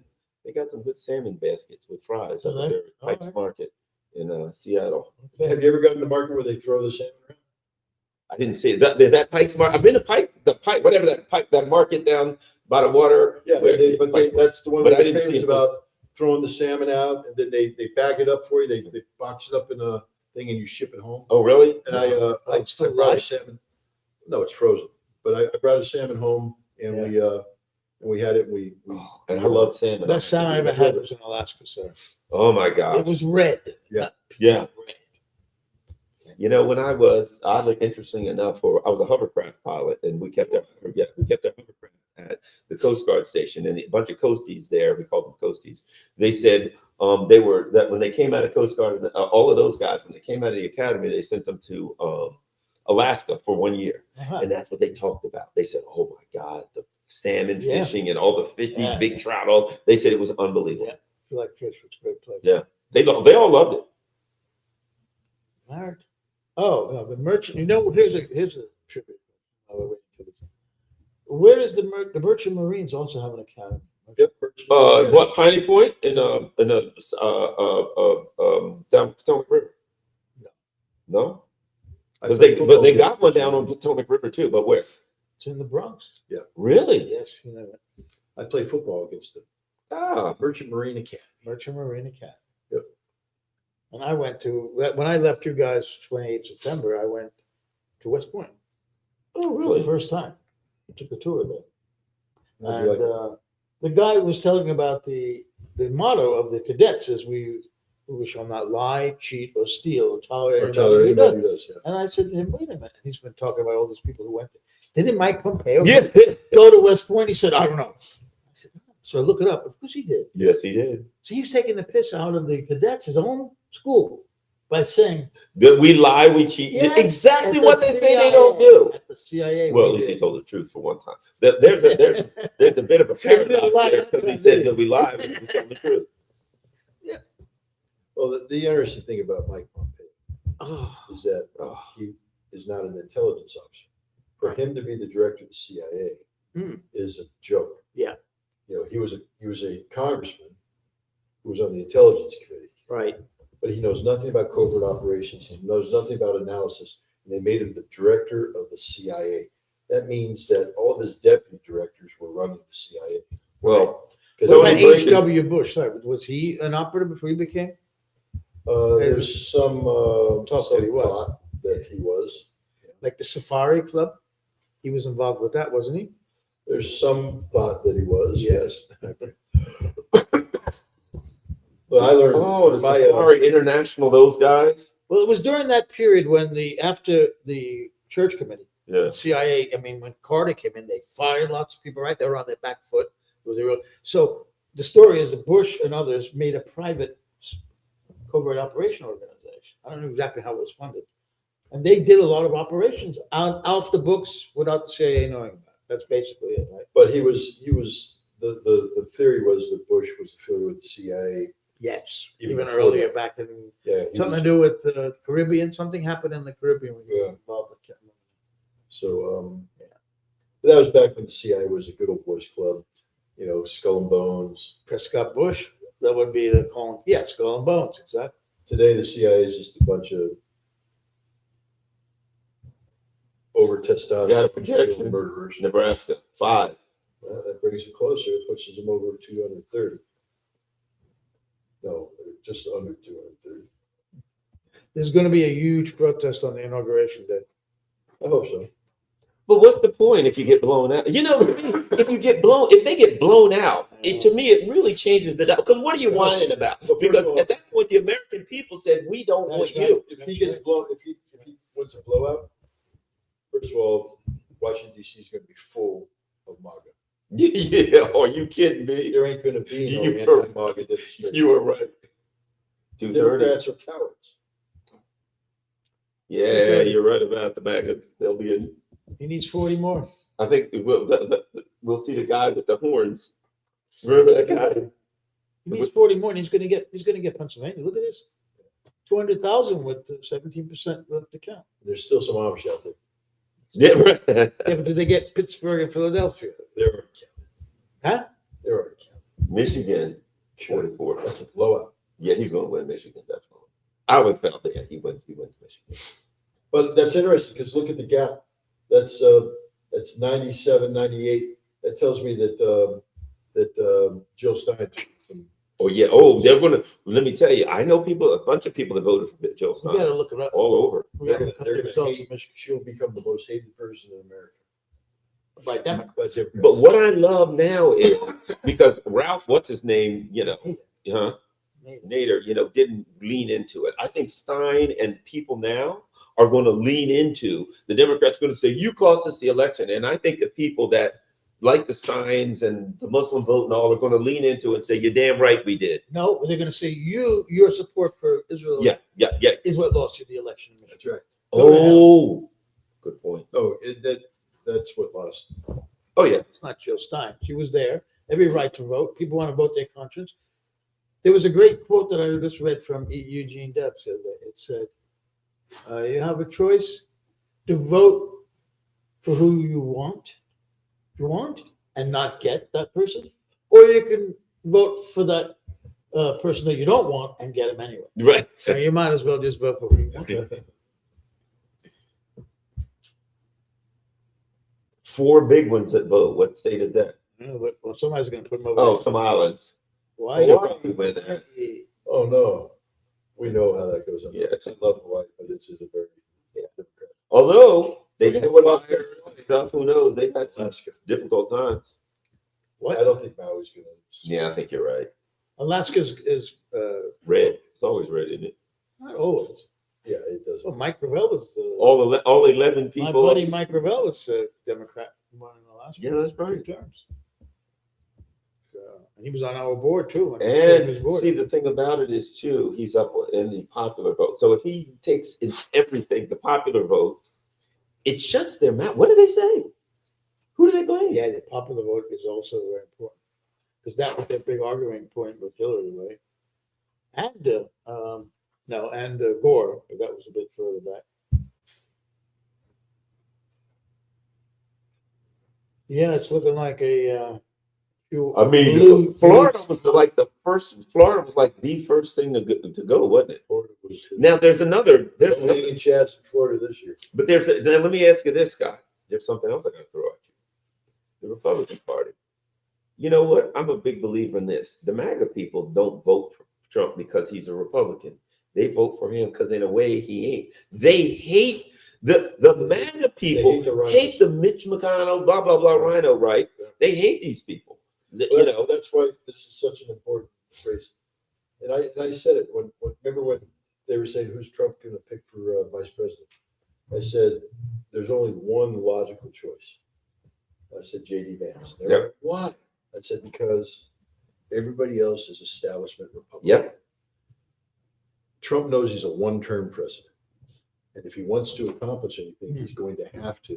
They got some good salmon baskets with fries up Do they? there at Pike's Alright. Market in Seattle. Have you ever gotten to the market where they throw the salmon around? I didn't see it. That Pike's Market. I've been to Pike, whatever that market down by the water. Yeah, that's the one But where I they're didn't see famous it. about throwing the salmon out, and then they bag it up for you. They box it up in a thing, and you ship it home. Oh, really? And I It's still brought a live? salmon. No, it's frozen. But I brought a salmon home, and we had it. We And I love salmon. Best salmon I ever had was in Alaska, sir. Oh my God. It was red. Yeah. Yeah. Red. When I was, oddly interesting enough, I was a hovercraft pilot, and we kept our hovercraft at the Coast Guard station, and a bunch of coasties there. We called them coasties. They said that when they came out of Coast Guard, all of those guys, when they came out of the academy, they sent them to Alaska for 1 year, Uh-huh. and that's what they talked about. They said, "Oh my God, the salmon Yeah. fishing and all the fish, Yeah. big trout." They said it was unbelievable. Yeah. If you like fish, it's a great place. Yeah. They all loved it. Mark. Oh, no, the merchant. Here's a tribute. Oh, wait for this. Where does the Merchant Marines also have an academy? Yep. What Piney Point in down Potomac River? No, because they got one down on Potomac River too. But where? It's in the Bronx. Really? Yes, you know it. I played football against it. Ah, Merchant Marine Academy. Merchant Marine Academy. Yep. And I went when I left you guys 28 September, I went to West Point. oh For the really? first time. I took a tour there. How'd you And like it? the guy was telling about the motto of the cadets is we shall not lie, cheat, or steal, or tolerate Or tell her anybody who anybody does. who does, yeah. And I said to him, wait a minute. He's been talking about all these people who went there. Didn't Mike Pompeo Yeah. go to West Point? He said, I don't know. I said, "No." So I look it up. Of course he did. Yes, he did. So he's taking the piss out of the cadets, his own school, by saying That we lie, we cheat. Yeah, Exactly at what the they say they CIA don't do. At the CIA. Well, we at least he did. told the truth for one time. There's a bit of a So he didn't paradox lie there that because he time, said did he? that we lie, but he's telling the truth. Well, the interesting thing about Mike Pompeo Oh, is that Oh, he is not an intelligence officer. For him to be the director of the CIA Hmm. is a joke. Yeah. You know, he was a congressman who was on the intelligence committee, right. but he knows nothing about covert operations. He knows nothing about analysis. And they made him the director of the CIA. That means that all of his deputy directors were running the CIA. well, Because So What about he breaks it- H.W. Bush? Sorry, was he an operative before he became? there's some Talk that he was. thought that he was. Like the Safari Club? He was involved with that, wasn't he? There's some thought that he was. Yes. But I learned oh, the my Safari International, those guys. Well, it was during that period when after the church committee, Yeah. the CIA, I mean, when Carter came in, they fired lots of people, right? They were on their back foot. It was a real, so the story is that Bush and others made a private covert operation organization. I don't know exactly how it was funded. And they did a lot of operations off the books without the CIA knowing about it. That's basically it, right? But he was the theory was that Bush was affiliated with the CIA. Yes. Even Even before earlier that. back in Yeah, he something was- to do with the Caribbean. Something happened in the Caribbean when you Yeah. were involved with Kevin. so that was back when the CIA was a good old boys club. You know, Skull and Bones. Prescott Bush. That would be the calling. Yeah, Skull and Bones, exactly. Today, the CIA is just a bunch of over testosterone Got a projection. murderers. Nebraska, 5. Well, that brings it closer. It pushes them over 230. No, just under 230. There's going to be a huge protest on the inauguration day. I hope so. But what's the point if you get blown out? You know, if they get blown out, to me, it really changes the because what are you whining about? Well, first Because of all- at that point, the American people said, we don't That's want right. you. If he gets blown, if he wins a blowout, first of all, Washington D.C. is going to be full of MAGA. Yeah, are you kidding me? There ain't going to be no You were- anti-MAGA demonstration. You were right. 230. Democrats are cowards. Yeah, you're right about the maggots. They'll be in. He needs 40 more. I think we'll see the guy with the horns. Remember that guy? He needs 40 more, and he's going to get Pennsylvania. Look at this, 200,000 with 17% left to count. There's still some Amish out there. Yeah, right. Yeah, but did they get Pittsburgh and Philadelphia? There are Huh? There are Michigan, 44. That's a blowout. Yeah, he's going to win Michigan, definitely. I would felt that he wins Michigan. But that's interesting because look at the gap. That's 97, 98. That tells me that Jill Stein took some. Oh yeah. Oh, they're going to. Let me tell you, I know people, a bunch of people that voted for Joe We got to Stein look it up. all over. We They're got to gonna, cut they're the gonna results hate, of Michigan she'll become the most hated person in America. by Democrats. By Democrats. But what I love now is because Ralph, what's his name? Nader, didn't lean into it. I think Stein and people now are going to lean into the Democrats. Going to say you cost us the election, and I think the people that like the Steins and the Muslim vote and all are going to lean into it and say you're damn right we did. No, they're going to say your support for Israel Yeah. is what lost you the election. in That's Michigan. right. Oh, good point. Oh, that's what lost. Oh yeah. It's not Jill Stein. She was there. Every right to vote. People want to vote their conscience. There was a great quote that I just read from Eugene Debs. It said, you have a choice to vote for who you want and not get that person, or you can vote for that person that you don't want and get him anyway. Right. So you might as well just vote for who you want. 4 big ones that vote. What state is that? Well, somebody's going to put them over. Oh, there. some islands. Why? She'll probably win that. Oh no, we know how that goes. Yeah. I love Hawaii, but it's a very Democrat. Although they've had What about fire and stuff, who knows? They've had some Alaska? difficult times. What? I don't think Maui's going to. Yeah, I think you're right. Alaska is Red. It's always red, isn't it? not always. Yeah, it doesn't. Well, Mike Gravel was All 11 my people. buddy Mike Gravel was a Democrat won in Alaska. Yeah, that's right. 2 terms. So, And he was on our board too. He was on his And board. see, the thing about it is too, he's up in the popular vote. So if he takes everything, the popular vote, it shuts their mouth. What do they say? Who do they blame? Yeah, the popular vote is also very important because that was their big arguing point with Hillary, right? And Gore, but that was a bit further back. Yeah, it's looking like a. I mean, blue- Florida was like the first thing to go, wasn't it? Florida was too. Now there's another, Only in Chats in Florida this year. but now let me ask you this, Scott. There's something else I gotta throw at you. The Republican Party. You know what? I'm a big believer in this. The MAGA people don't vote for Trump because he's a Republican. They vote for him because in a way he ain't. They hate the MAGA people, hate the rhinos. hate the Mitch McConnell, blah, blah, blah, rhino, right? Yeah. They hate these people. Well, that's why this is such an important phrase. And I said it remember when they were saying who's Trump going to pick for vice president? I said there's only one logical choice. I said J.D. Vance. They were like, why? I said because everybody else is establishment Republican. Yep. Trump knows he's a one-term president, and if he wants to accomplish anything, he's going to have to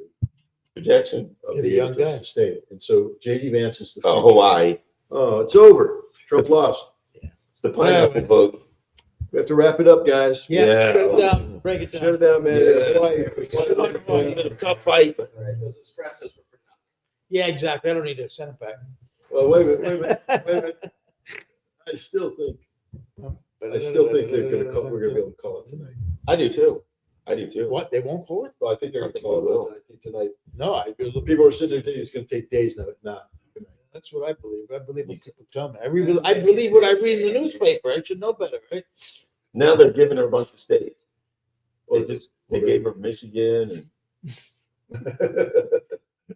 Projection. Get a be young able to guy. sustain it. And so J.D. Vance is the Oh, future. Hawaii. Oh, it's over. Trump lost. It's the pineapple Yeah. vote. We have to wrap it up, guys. Yeah, Yeah. shut it down, break it Shut down. it down, man. Yeah. Hawaii. Tough fight. All right, those espressos were for nothing. Yeah, exactly. I don't need to send it back. Well, wait a minute. I still think they're going to call. We're going to be able to call it tonight. I do too. What? They won't call it? Well, I think they're going to call it. I think tonight. No, I believe People are sitting there thinking it's going to take days now. Nah. that's what I believe. I believe what people tell me. I believe what I read in the newspaper. I should know better, right? Now they're giving her a bunch of states. Well, They gave her Michigan, and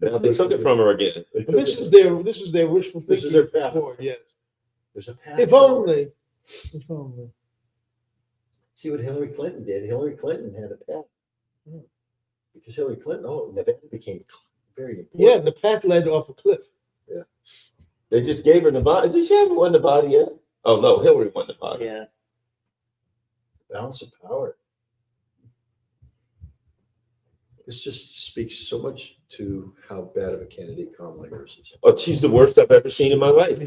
now they took it from her again. But this is their wishful thinking. This is their path. board, yes. There's a path. If only. If only. See what Hillary Clinton did. Hillary Clinton had a path. Because Hillary Clinton, Nevada became very important. Yeah, the path led off a cliff. They just gave her Nevada. Did she haven't won Nevada yet? Oh no, Hillary won Nevada. Yeah. Balance of power. This just speaks so much to how bad of a candidate Kamala Harris is. Oh, she's the worst I've ever seen in my life.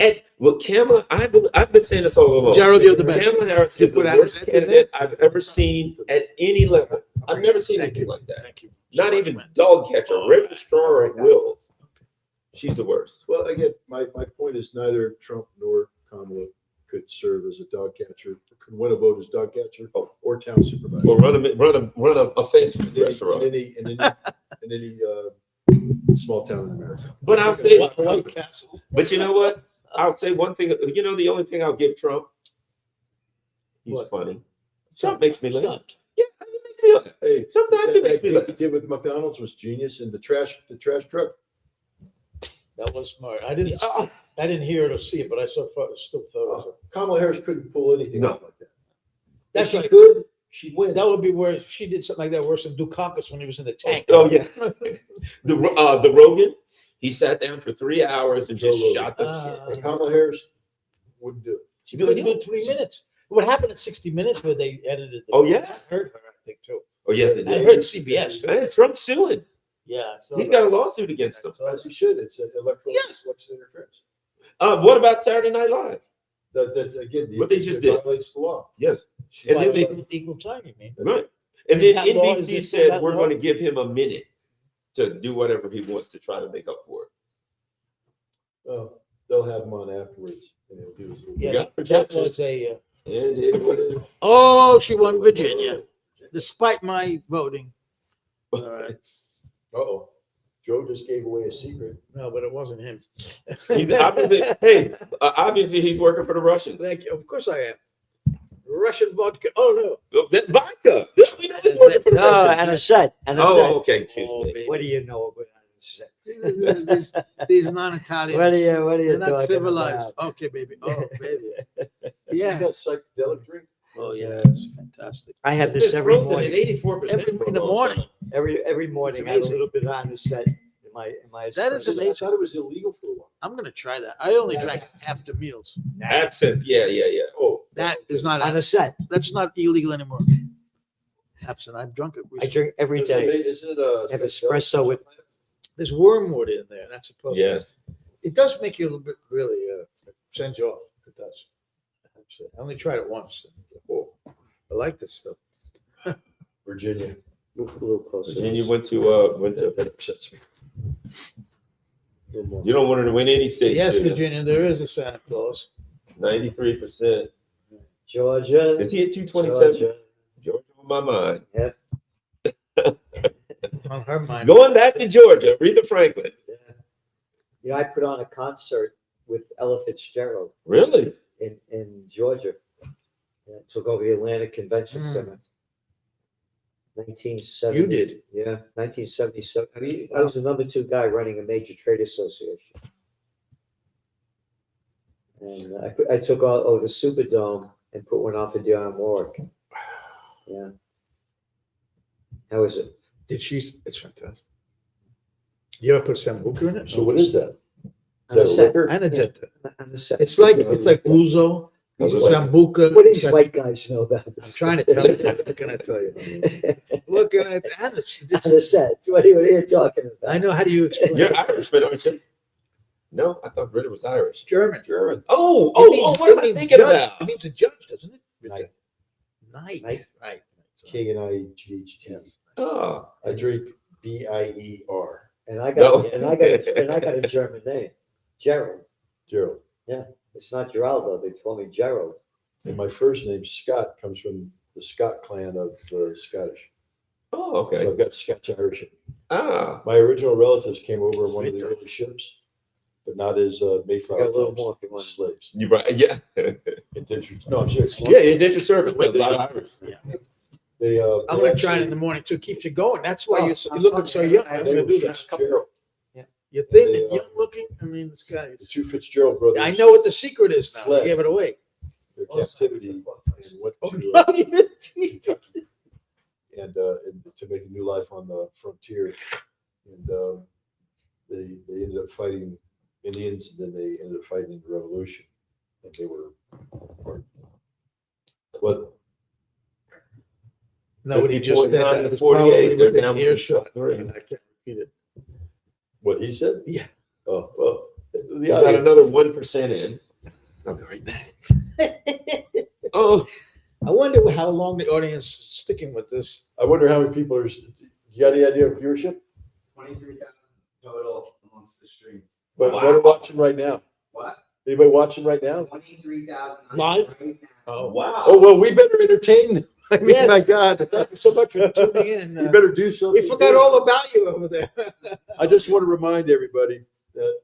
And well, Kamala, I've been saying this all along. Gerald, you're the best. Kamala Harris is the Put out worst an candidate I've ever seen at any level. I've never seen Thank anything you. like that. Thank you. Not even dog catcher, Ritter, Straw, and Wills. She's the worst. Well, again, my point is neither Trump nor Kamala could serve as a dog catcher, could win a vote as dog catcher or town supervisor. Or run a fast food restaurant. in any small town in America. But I'll say, White Castle. but you know what? I'll say one thing. You know, the only thing I'll give Trump, he's What? funny. Trump makes me laugh. Son. Yeah, he makes me laugh. Hey, Sometimes he makes me what laugh. he did with McDonald's was genius, and the trash truck. That was smart. I didn't hear it or see it, but I still thought it was. Kamala Harris couldn't pull anything No. off like that. That's If she right. could, she'd win. That would be worse. If she did something like that worse than Dukakis when he was in the tank. Oh yeah, the Rogan. He sat down for 3 hours and just Joe shot the Rogan. shit. And Kamala Harris wouldn't do it. She couldn't do it in 3 minutes. What happened at 60 Minutes where they edited the Oh, yeah? I heard her, I think, too. Oh yes, they I did. heard CBS, too. And Trump's suing. Yeah. So He's got a lawsuit against them. As he should. It's an electoral Yes. election interference. What about Saturday Night Live? That again, What they just it did. violates the law. Yes, and then they, equal time, you mean? That's right. And then Is that law- is NBC it said that we're law? going to give him a minute to do whatever he wants to try to make up for it. Oh, they'll have him on afterwards. And he'll do his little- Yeah, got that protection. was a. And it was. Oh, she won Virginia, despite my voting. All right. Uh-oh. Joe just gave away a secret. No, but it wasn't him. Obviously, he's working for the Russians. Thank you. Of course I am. Russian vodka. Oh That vodka. We know he's working for the No, Russians. anisette. Oh, okay. Excuse no. me. What do you know about anisette? These non-Italians. What are you They're not talking civilized. about? Okay, baby. Oh, baby. He's Yeah. got psychedelic drink. Oh, yeah. It's fantastic. I have It's this been every frozen morning. at 84%. Every- for a in the long morning. time. Every morning, It's I have a amazing. little bit of anisette in my That is espresso. I thought it was illegal for a while. I'm gonna try that. I only drank after meals. Absinthe. Yeah. Oh, That is not, On the set, that's not illegal anymore. Absinthe, I've drunk it I recently. drink every isn't day. it, isn't it a Have espresso with- There's wormwood in there, that's supposed to. Yes. It does make you a little bit, really, send you off, it does. I only tried it once. Oh, I like this stuff. Virginia. Move a little closer. Virginia went to That upsets me. A little more. you don't want her to win any state. Yes, do you? Virginia, there is a Santa Claus. 93%. Georgia. Is he at 227? Georgia. Georgia on my mind. It's on her mind. Going back to Georgia, Aretha Franklin. Yeah. You know, I put on a concert with Ella Fitzgerald Really? in Georgia. Yeah, took over the Atlantic Convention Center. 1970. You did. Yeah, 1977. I mean, I was the number 2 guy running a major trade association. And I took over the Superdome and put one on for Dionne Warwick. Yeah. How is it? Did she? It's fantastic. You ever put sambuca in it? So what is that? Is On the that a set. liquor? And a jetta. On the set. It's like ouzo, What is sambuca. What do these white guys know about I'm this? trying to tell you. What can I tell you? Looking at and On the set. What are you talking about? I know. How do you explain? You're Irishman, aren't you? No, I thought Ritter was Irish. German. German. Oh, what am I thinking judge. about? It means a judge, doesn't it? Knight. Knight. Knight. Right. K-N-I-G-H-T. Yes. Oh, I drink B-I-E-R. And I got No. and I got a German name. Gerald. Gerald. It's not Geraldo. They call me Gerald. And my first name, Scott, comes from the Scott clan of the Scottish. oh, okay. So I've got Scotch-Irish in me. Ah, My original relatives came over on one of the early ships, but not as Mayflower Got a little times, more if you as want. slaves. you right? Yeah, Indentured. No, I'm serious. yeah. Indentured service. But a lot of Irish. They, I'm they gonna try it in actually- the morning too. Keeps you going. That's why Oh, you're looking so young. I'm They gonna were do that. Fitzgerald. You're thin They, and young looking. I mean, this guy The is. two Fitzgerald brothers. I know what the secret is now. Fled. I gave it away. Their captivity and went Oh, to not even- Kentucky and to make a new life on the frontier. And they ended up fighting Indians, and then they ended up fighting in the Revolution. And they were, but Nobody just said 50.9 that. to It was 48, probably they're within down earshot. 3. And I can't repeat it. what he said? Yeah. Oh, well, We the got audience, another 1% in. I'll be right back. Oh, I wonder how long the audience is sticking with this. I wonder how many people are, you got any idea of viewership? 23,000 total amongst the streams. But Wow. what are watching right now? What? Anybody watching right now? 23,000 Live? right now. oh wow. Oh, well, we better entertain them. I mean, Yes. my God. Thank you so much for tuning in. We better do something. We forgot all about you over there. I just want to remind everybody that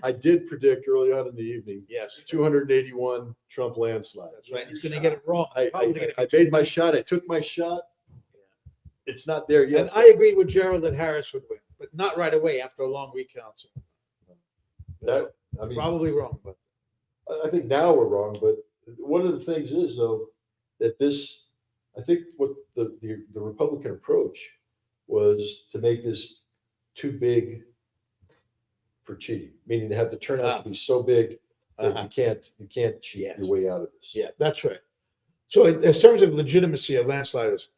I did predict early on in the evening, Yes, 281 Trump landslide. that's right. He's going to get it wrong. I made my shot. I took my shot. It's not there And yet. I agreed with Gerald that Harris would win, but not right away after a long recount. That, I mean, Probably wrong, but I think now we're wrong, but one of the things is though, that this, I think what the Republican approach was to make this too big for cheating, meaning to have the turnout to be so big that Uh-huh. you can't cheat Yes. your way out of this. yeah, that's right. So in terms of legitimacy, a landslide is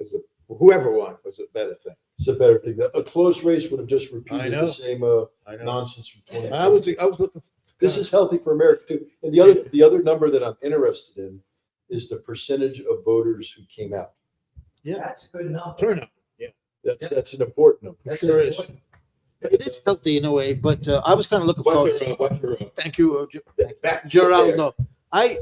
whoever won was a better thing. It's a better thing. A close race would have just repeated know. the same I know. nonsense from 20. I was looking. This is healthy for America too. And the other number that I'm interested in is the percentage of voters who came out. That's good enough. turnout. That's an important number. That sure is. It is healthy in a way, but I was kind of looking forward. What's your Thank you, back Gerald. there? No, I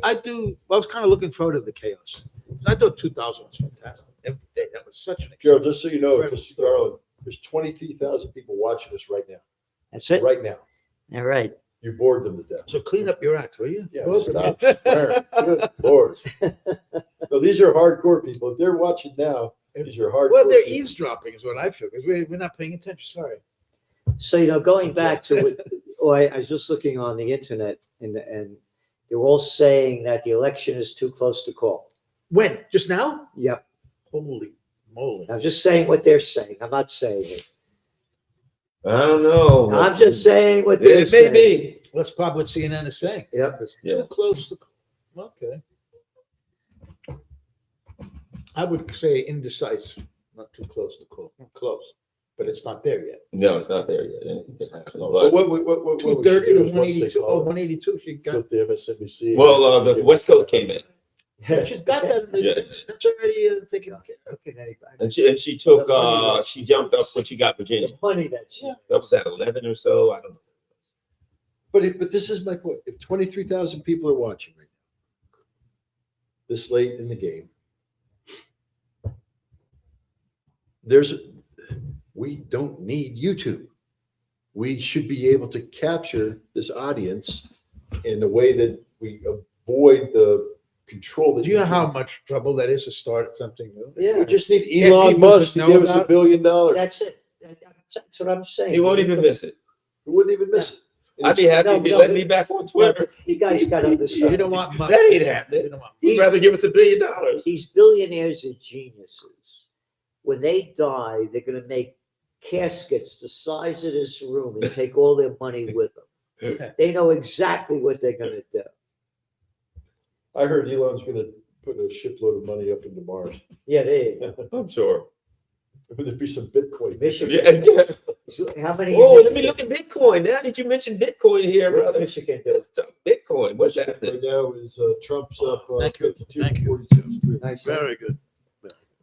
was kind of looking forward to the chaos. I thought 2000 was fantastic. Every day, that was such an Gerald, exciting. just so you know, just Garland, there's 23,000 people watching us right now. That's it. Right now. All right. You bored them to death. So clean up your act, will you? Yeah, Both stop of you. swearing. Good Lord. No, these are hardcore people. If they're watching now, these are hardcore. Well, they're people. eavesdropping, is what I feel, because we're not paying attention. Sorry. So, going back to what I was just looking on the internet and they're all saying that the election is too close to call. When? Just now? Yep. Holy moly. I'm just saying what they're saying. I'm not saying it. I don't know. I'm just saying what they're It may saying. be. That's probably what CNN is saying. Yep. It's Yeah. too close to, okay. I would say indecisive, not too close to call, close, but it's not there yet. No, it's not there yet. Anything can happen. But But- what we 230 should do to is once they 182. Oh, call it, 182. She got. flip the MSNBC. Well, the West Coast came in, She's got that. Yeah. That's already taken care of. Look at anybody. and she took she jumped up when she got Virginia. The money that she. That was at 11 or so. I don't know. But this is my point. If 23,000 people are watching right now, this late in the game, we don't need YouTube. We should be able to capture this audience in a way that we avoid the control that Do you know how much trouble that is to start something new? we Yeah, just need Can't Elon people Musk just to know give us about $1 billion. that's it. That's what I'm saying. He won't even miss it. We wouldn't even miss it. I'd be happy No, if he no, let me back on Twitter. You guys got to You understand. don't want much. That ain't happening. You don't want He'd rather give us $1 billion. These billionaires are geniuses. When they die, they're going to make caskets the size of this room and take all their money with them. They know exactly what they're going to do. I heard Elon's going to put a shipload of money up into Mars. Yeah, they. I'm sure. Would there be some Bitcoin? Michigan. Yeah. So how many? Oh, let me look at Bitcoin. Now that you mentioned Bitcoin here, What brother. Michigan do? Let's talk Bitcoin. What's Right happening? now is Trump's up Thank you. 52, Thank you. 42. Nice. very good.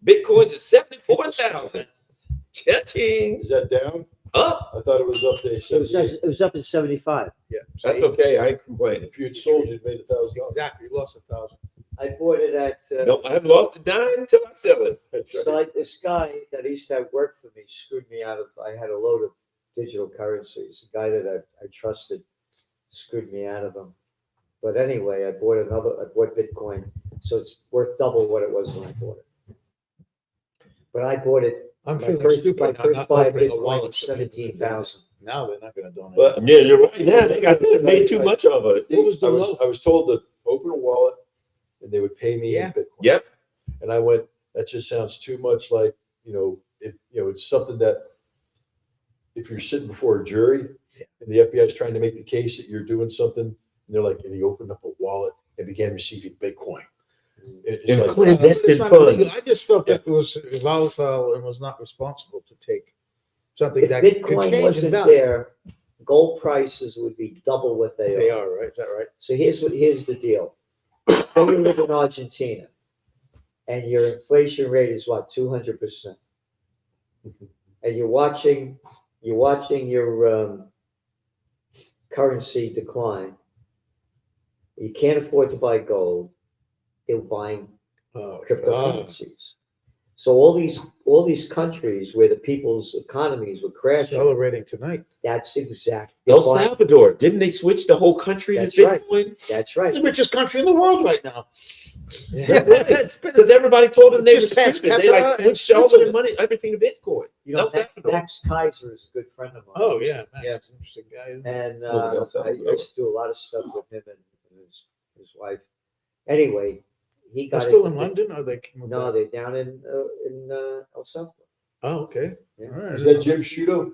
Bitcoin's at 74,000. Cha-ching. Is that down? Up. I thought it was up to It was up in 75. Yeah. That's okay. I ain't complaining. If you had sold, you'd made $1,000. Exactly. You lost 1,000. I bought it at. Nope, I haven't lost a dime until I sell it. That's right. So like this guy that used to have worked for me screwed me out of. I had a load of digital currencies. A guy that I trusted screwed me out of them. But anyway, I bought Bitcoin, so it's worth double what it was when I bought it. But I bought it. I'm My feeling first, stupid. my I'm first not buy of opening a Bitcoin wallet was for people to do that. 17,000. Now they're not going to donate. Well, yeah, you're right. Yeah, they made too much of it. What was the I low? was told to open a wallet and they would pay me Yeah. in Bitcoin. Yep. And I went, that just sounds too much like, it's something that if you're sitting before a jury and the FBI is trying to make the case that you're doing something, and they're like, and he opened up a wallet and began receiving Bitcoin. It's And like, clandestine It's not funds. illegal. I just felt that it was volatile and was not responsible to take something If that could Bitcoin change in wasn't value. there, gold prices would be double what they They are. are, right? Is that right? So here's the deal. Say you live in Argentina and your inflation rate is what, 200%. And you're watching your currency decline. You can't afford to buy gold. They're buying Oh, cryptocurrencies. So all these countries where the people's economies were crashing, celebrating tonight. that's exactly El Salvador, didn't they switch the whole country to That's right. Bitcoin? That's right. It's the richest country in the world right now. Because everybody told them they were Just past stupid. They Qatar and switched all their Switzerland. money, everything to Bitcoin. You know, El Salvador. Max Kaiser is a good friend of mine. Oh yeah, man, Yeah. that's an interesting guy. Isn't he? And Oh, El I Salvador. used to do a lot of stuff with him and his wife. Anyway, he They're got still in into- London, or they came No, back? they're down in El Salvador. Oh, okay. Yeah. All right. is that Jim Sciutto?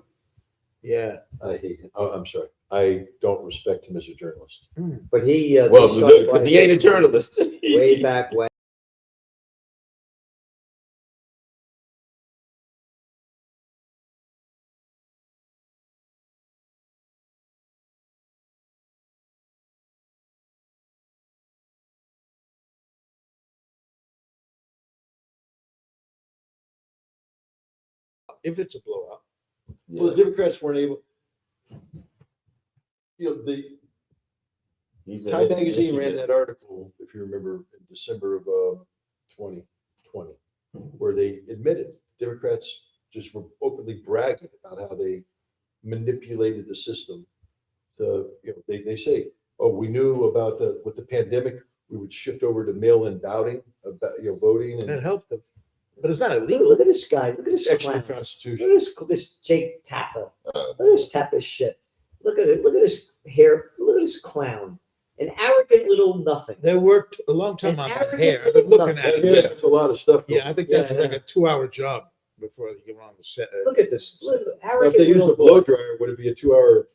Yeah. I hate him. Oh, I'm sorry. I don't respect him as a journalist. But he Well, they started because he ain't a buying journalist. way back when. If it's a blowout. Well, the Democrats weren't able, the He's in Time Magazine ran Michigan. that article, if you remember, in December of 2020, where they admitted Democrats just were openly bragging about how they manipulated the system. To, they say, oh, we knew about with the pandemic, we would shift over to mail-in voting, voting That and helped them. But it's not Look, illegal. look at this guy. Look at this extra clown. Look at constitution. this Jake Tapper. Uh, Look at this Tapper shit. Look at it. Look at this hair. Look at this clown. An arrogant little nothing. They worked a long time An on that arrogant hair. I've been looking at That it. that's a lot of stuff. Yeah, I think that's Yeah, like a 2-hour job before you get on the set. Look at this. Look, Now, if arrogant they used a little blow boy. dryer, would it be a 2-hour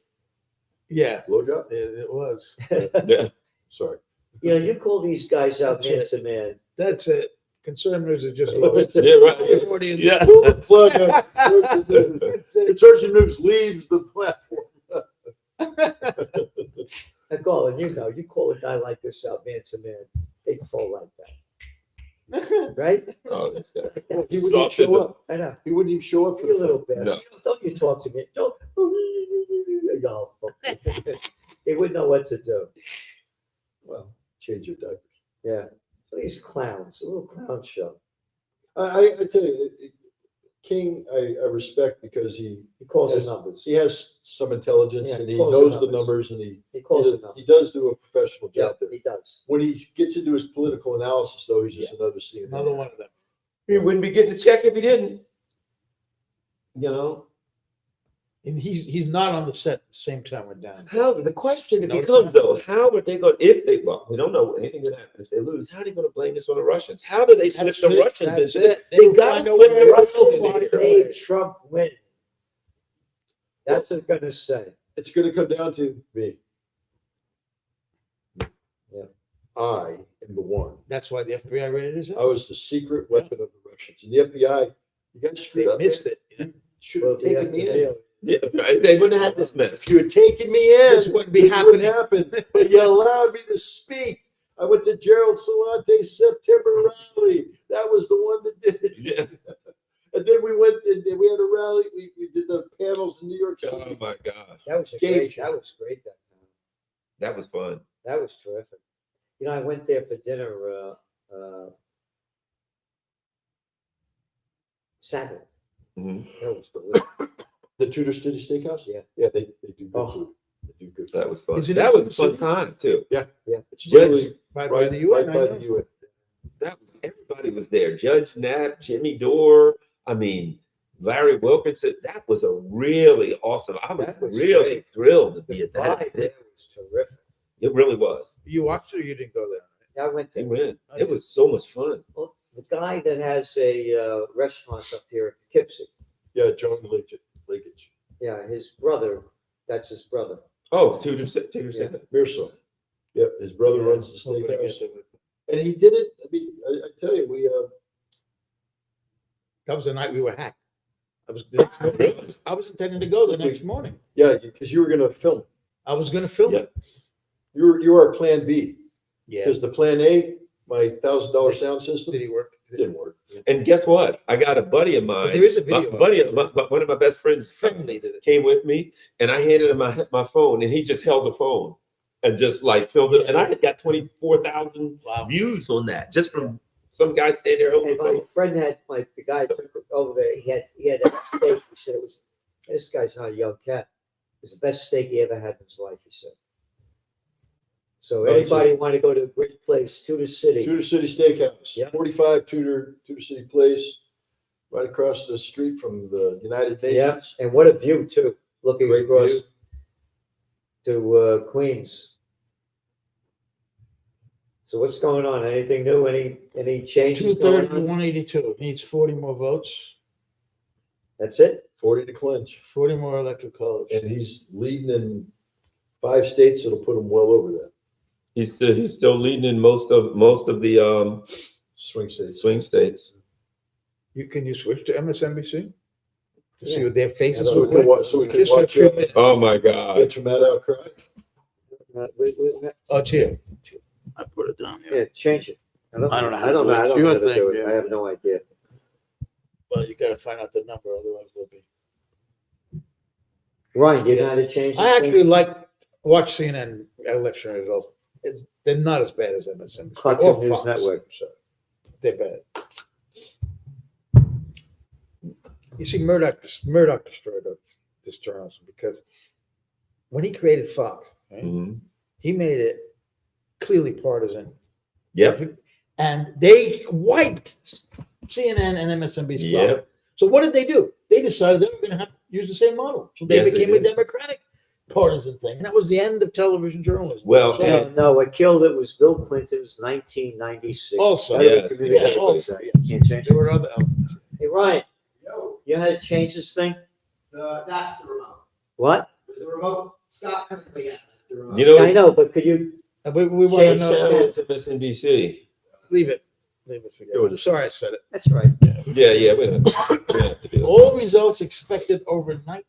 Yeah, Blowjob? it was. Yeah. Sorry. You know, you call these guys out That's man it. to man. That's it. Conservatives are just. Yeah, right. Yeah. Pull the plug on Conservative News leaves the platform. And Garland, you know, you call a guy like this out man to man, they fall like that. Right? Oh, this guy. He wouldn't even show up. I know. He wouldn't even show up for You the little fight. bit. No. Don't you talk to me. Don't. Y'all. They wouldn't know what to do. Well, change your diapers. Yeah. These clowns, a little clown show. I tell you, King, I respect because He calls Yes. the numbers. he has some intelligence Yeah, and he he calls knows the the numbers. numbers and He calls the he numbers. does do a professional Yeah, job there. he does. When he gets into his political analysis, though, he's just another CNN. Another one of them. He wouldn't be getting a check if he didn't. You know? And he's not on the set at the same time we're down. How the question Notice becomes that? though, how are they going if they well, we don't know anything that happens if they lose, how are they going to blame this on the Russians? How do they slip That's the it. Russians That's into it. They will gotta find a slip way. the Russians They'll into find here. a way. Made Trump win. That's what I'm gonna say. It's going to come down to me. Yeah. I am the one. That's why the FBI raided his I house. was the secret weapon of the Russians. And the FBI, you guys They screwed up. missed it. Should Well, have the taken me in. FBI Yeah, right. They wouldn't have had this mess. If you had taken me in, This wouldn't be this wouldn't happening. happen. But you allowed me to speak. I went to Gerald Celente's September rally. That was the one that did it. Yeah. And then we went and we had a rally. We did the panels in New York Oh City. my gosh. That was Game great. show. That was great. That time. That was fun. That was terrific. You know, I went there for dinner Saturday. Mhm. That was delicious. The Tudor City Steakhouse? Yeah. Yeah, they do good Oh. food. They do good That food. was fun. Is it That in was a fun City? time too. It's Judge- literally By right, the UN. right by I the know. UN. That was everybody was there. Judge Knapp, Jimmy Dore. I mean, Larry Wilkinson. That was a really awesome. I was, That was really great. thrilled to be The at that. vibe there was terrific. It really was. You watched it or you didn't go there? I went They there. went. It was so much fun. Well, the guy that has a restaurant up here in Poughkeepsie. Yeah, John Linkage. Yeah, his brother. That's his brother. Oh, Tudor said. Mirso. Yeah, his brother Yeah. runs the Nobody steakhouse. gets it. And he did it. I mean, I tell you, That was the night we were hacked. I was intending to go the next morning. yeah, because you were going to film. I was going to film it. You were our plan B. Yeah. Because the plan A, my $1,000 sound system, Did he work? didn't work. And guess what? I got a buddy of mine. But there is a video. My buddy, one of my best friends, Friendly did it. came with me, and I handed him my phone, and he just held the phone and just like filmed it. And I had got 24,000 Wow. views on that just from some guy standing there holding And the my phone. friend had the guy took it over there. He had a steak. He said it was. This guy's not a young cat. It was the best steak he ever had in his life. He said. So That's anybody want to go to a great place, Tudor City? Tudor City Steakhouse, Yeah. 45 Tudor City Place, right across the street from the United Yeah, Nations. and what a view too, looking Great across view. to Queens. So what's going on? Anything new? Any changes going 230 to on? 182. Needs 40 more votes, That's it. 40 to clinch. 40 more electoral college. And he's leading in 5 states that'll put him well over that. He's still leading in most of the Swing states. swing states. Can you switch to MSNBC to see Yeah. what their faces So we look can like? watch, so we can Just for a watch few minutes. Oh my God. Get your mad outcry. Oh, it's here. I put it down here. Yeah, change it. I don't know how to I don't know. do it. I don't Your know how to thing, do it. yeah. I have no idea. Well, you got to find out the number, otherwise it'll be. Ryan, do you know how to change this I thing? actually watch CNN election results. They're not as bad as MSNBC. Cartoon or News Fox. Network. So they're bad. You see, Murdoch destroyed this journalism because when he created Fox, right, Mhm. he made it clearly partisan. Yep. And they wiped CNN and MSNBC. Yep. So what did they do? They decided they were going to have to use the same model. So they Yes, they became a did. Democratic partisan thing. And that was the end of television journalism. Well, So- and- No, what killed it was Bill Clinton's 1996. Also, Federal yes, Communications yeah, also, Act. yes. Can't change there it. were other elements. Hey, Ryan, Yo, you know how to change this thing? that's the remote. What? The remote Scott currently has. You know, I know, but could you, We want to Change know. channel. it's MSNBC. Leave it. Forget it. I'm sorry I said it. that's right. Yeah, we don't have to do All results expected overnight.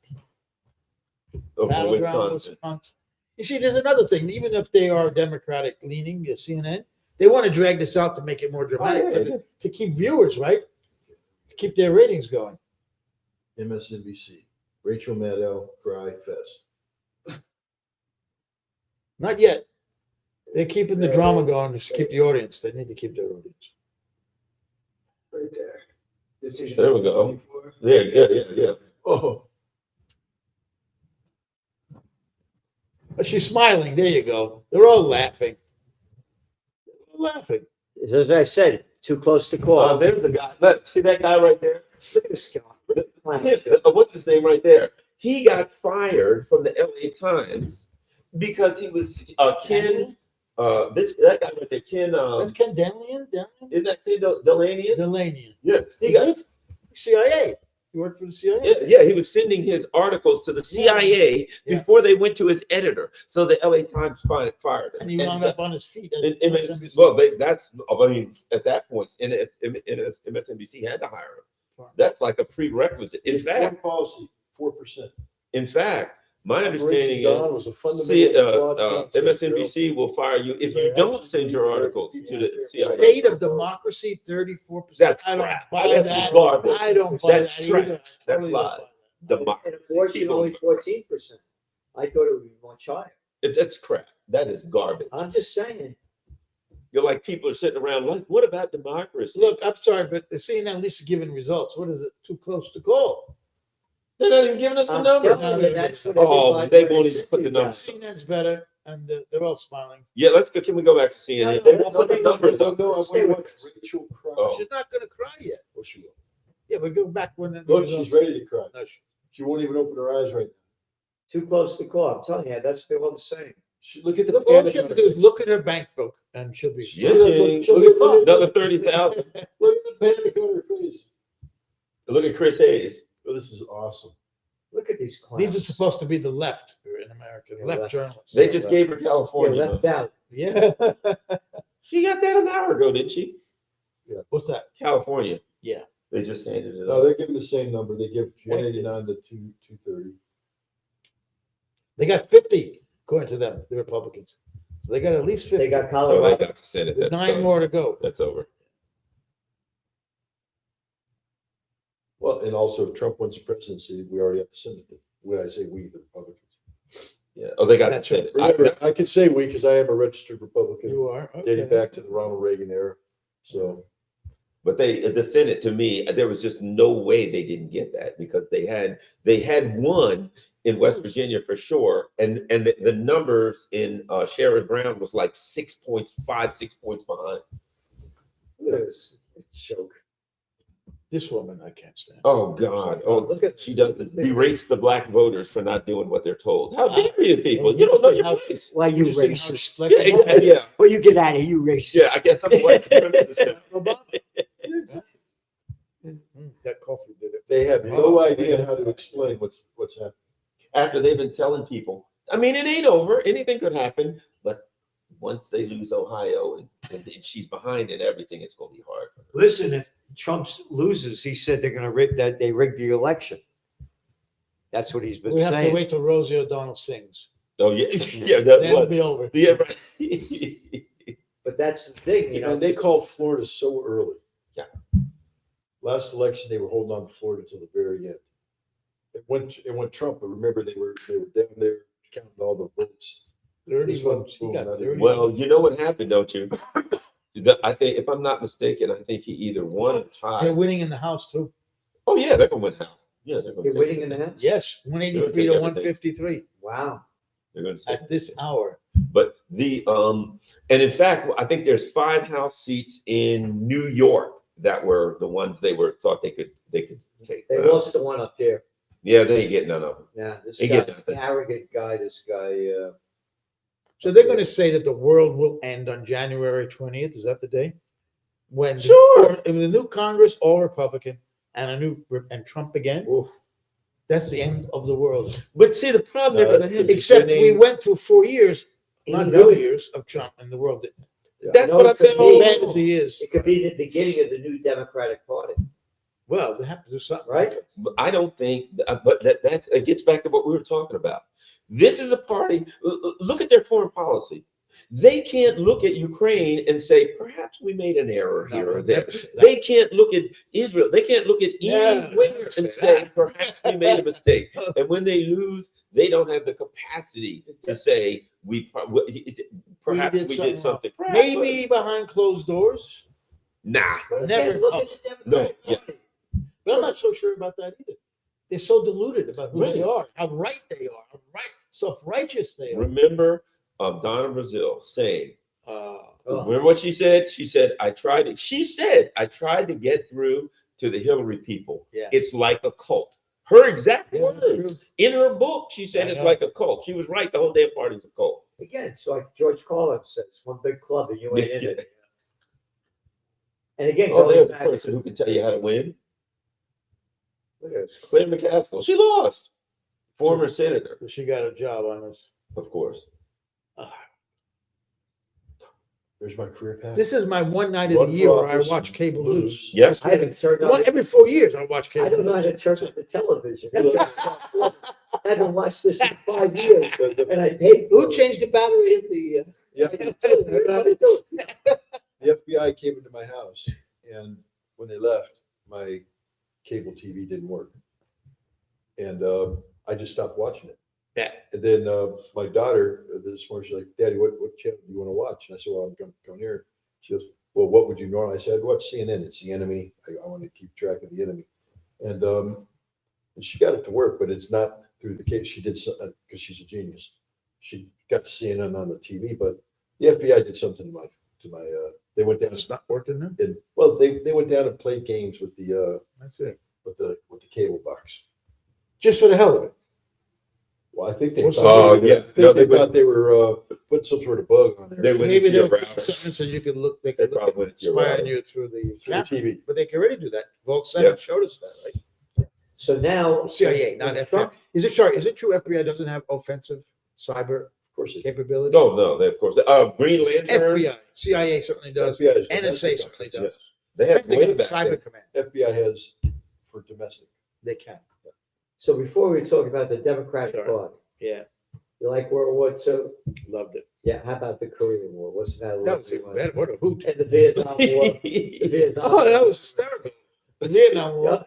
Over Battleground, Wisconsin. Wisconsin. You see, there's another thing. Even if they are Democratic leaning, CNN, they want to drag this out to make it more dramatic to keep viewers, right? To keep their ratings going. MSNBC, Rachel Maddow, Cry Fest. Not yet. They're keeping the drama going to keep the audience. They need to keep their audience. Right there. Decision. There we go. 24. Yeah. Oh, But she's smiling. There you go. They're all laughing. They're all laughing. As I said, too close to call. There's the guy. Look, see that guy right there? Look at this guy. What's his name right there? He got fired from the LA Times because he was Ken. That guy right there, Ken. That's Ken Daniel. Isn't that Ken Delanian? Delanian. Yeah, he Is got. it? CIA. You worked for the CIA? Yeah, he was sending his articles to the CIA Yeah. before they went to his editor. So the LA Times fired him. And he wound up on his feet. And MSNBC. well, I mean, at that point, MSNBC had to hire him. That's like a prerequisite. In foreign fact, policy, 4%. my understanding Operation is, Dawn was a fundamental flawed concept, MSNBC will fire you if you don't send your articles to the CIA. State of democracy, 34%. That's I don't crap. buy That's that. garbage. I don't buy That's that trash. either. I That's totally don't lies. buy that. Democracy. And abortion People- only 14%. I thought it would be much higher. That's crap. That is garbage. I'm just saying. You're like, people are sitting around like, what about democracy? Look, I'm sorry, but the CNN at least is giving results. What is it? Too close to call. They're not even giving us the I'm number. telling you, that's what Oh, everybody they won't wants even put the to do. numbers. CNN's better, and they're all smiling. Yeah, let's go. Can we go back to CNN? They won't put the numbers up. No, I want to watch Rachel cry. Oh. She's not going to cry yet. Oh, she will. Yeah, but go back when. Look, she's ready to cry. No, She won't even open her eyes right now. Too close to call. I'm telling you, that's what I'm saying. Look at the Look, all panic she has on to do her. is look at her bank book, and she'll be. Yeah, she'll be fine. Another 30,000. Look at the panic on her face. Look at Chris Hayes. Oh, this is awesome. Look at these clowns. These are supposed to be the left in America, Yeah, left left. journalists. They just gave her Yeah, California. left out. Yeah. She got that an hour ago, didn't she? What's that? California. Yeah. They just handed it No, up. they're giving the same number. They give 189 to 230. They got 50, according to them, the Republicans. So they got at least 50. They got Oh, they Colorado. got to Senate. There's That's 9 done. more to go. That's over. Well, and also if Trump wins the presidency, we already have the Senate. When I say we, the Republicans. Yeah. Oh, they got That's the Senate. Remember, I could say we because I am a registered Republican You are. dating Okay. back to the Ronald Reagan era. So But the Senate, to me, there was just no way they didn't get that because they had one in West Virginia for sure, and the numbers in Sherrod Brown was like 6 points behind. Look at this joke. This woman I can't stand. Oh God! Oh, Look at she does this, berates the black voters for not doing what they're told. How dare you people? You don't know your place. why you Interesting how racist. select- Yeah, exactly, yeah, Well, you get out of here, you racist. yeah. I guess I'm a white supremacist. That coffee did it. they have no idea how to explain what's happening. After they've been telling people, I mean, it ain't over. Anything could happen, but once they lose Ohio and she's behind and everything, it's going to be hard. Listen, if Trump loses, he said they're going to they rigged the election. That's what he's been We have to saying. wait till Rosie O'Donnell sings. Oh yeah, yeah. That's Then it'll what. be over. Yeah, right. But that's the thing, you know. And they called Florida so early. Yeah. Last election, they were holding on to Florida till the very end. It went Trump, but remember they were down there counting all the votes. 30 This one, votes. He boom, got another 30. Well, you know what happened, don't you? I think, if I'm not mistaken, I think he either won or They're tied. winning in the House too. Oh yeah, they're gonna win House. Yeah, they're gonna. You're take winning it. in the House? Yes, 183 They'll to take everything. 153 Wow. They're gonna take at this hour. But and in fact, I think there's 5 House seats in New York that were the ones they thought they could take. They lost the one up here. Yeah, they ain't getting none of them. Yeah, this They guy, get nothing. arrogant guy, this guy. So they're going to say that the world will end on January 20th. Is that the day? When Sure. in the new Congress, all Republican, and Trump again. Oof. That's the end of the world. But see, the problem No, is, that's good. Except we Beginning- went through 4 years, not You know good it- years of Trump, and the world didn't. that's You know, what it I'm saying. could all be- As bad as along. he is, It could be the beginning of the new Democratic Party, well, they have to do something. right? But I don't think, but that it gets back to what we were talking about. This is a party. Look at their foreign policy. They can't look at Ukraine and say, perhaps we made an error No, here or they'll there. never say that. They can't look at Israel. They can't look at No, anywhere never and say say, that. perhaps we made a mistake. And when they lose, they don't have the capacity to say, perhaps did we something did something. Perhaps, Maybe behind closed doors, nah. But Never- again, look at the Democratic No, yeah. Party. but I'm not so sure about that either. They're so deluded about who they Right. are, how right they are, how self-righteous they are. Remember Donna Brazil saying, Oh. remember what she said? She said, I tried to get through to the Hillary people. Yeah. It's like a cult. Her exact Yeah, that's words true. in her book, she said I it's know. like a cult. She was right. The whole damn party's a cult. Again, it's like George Carlin says, one big club and you ain't in it. And again, Oh, going there's a back, person who can tell you how to win. look at this. Claire McCaskill. She lost. Former senator, She got a job on this. of course. There's my career path. This is my one night of Run the for year where I office, watch cable lose. news. Yes. I haven't turned on. Every 4 years I watch cable I don't know how news. to turn on the television. I haven't watched this in 5 years, So the, and I paid for Who it. changed the battery in the? yeah, I don't know how to do it. the FBI came into my house, and when they left, my cable TV didn't work, and I just stopped watching it. Yeah. And then my daughter this morning, she's like, "Daddy, what channel do you want to watch?" And I said, "Well, I'm going to come here." She goes, "Well, what would you normally?" I said, "I'd watch CNN. It's the enemy. I want to keep track of the enemy." And she got it to work, but it's not through the case. She did because she's a genius. She got CNN on the TV, but the FBI did something to my. They went down. It's not working now. And well, they went down and played games with the That's it. with the cable box. Just for the hell of it. Well, I think they What's thought, the- yeah. I think No, they they thought they were putting some sort of bug on there They went Maybe into your they'll router. put something so you can look. They They can look probably went at, into your spy on router. you through the through the camera. TV. But they can already do that. Vogue 7 Yeah. showed us that, right? So now CIA, not when FBI. Trump- Is it sorry? Is it true FBI doesn't have offensive cyber Of course, they capability? No, they, of course. Green Lantern. FBI, CIA certainly does. FBI is NSA domestic certainly offensive. does. They have way Pentagon back Cyber then. Command. FBI has for domestic. They can. So before we talk about the Democratic Sure. Party, Yeah, you like World War II? loved it. Yeah. How about the Korean War? What's that? That was even better. What a hoot! And the Vietnam War. The Vietnam Oh, that War. was hysterical. The Vietnam War.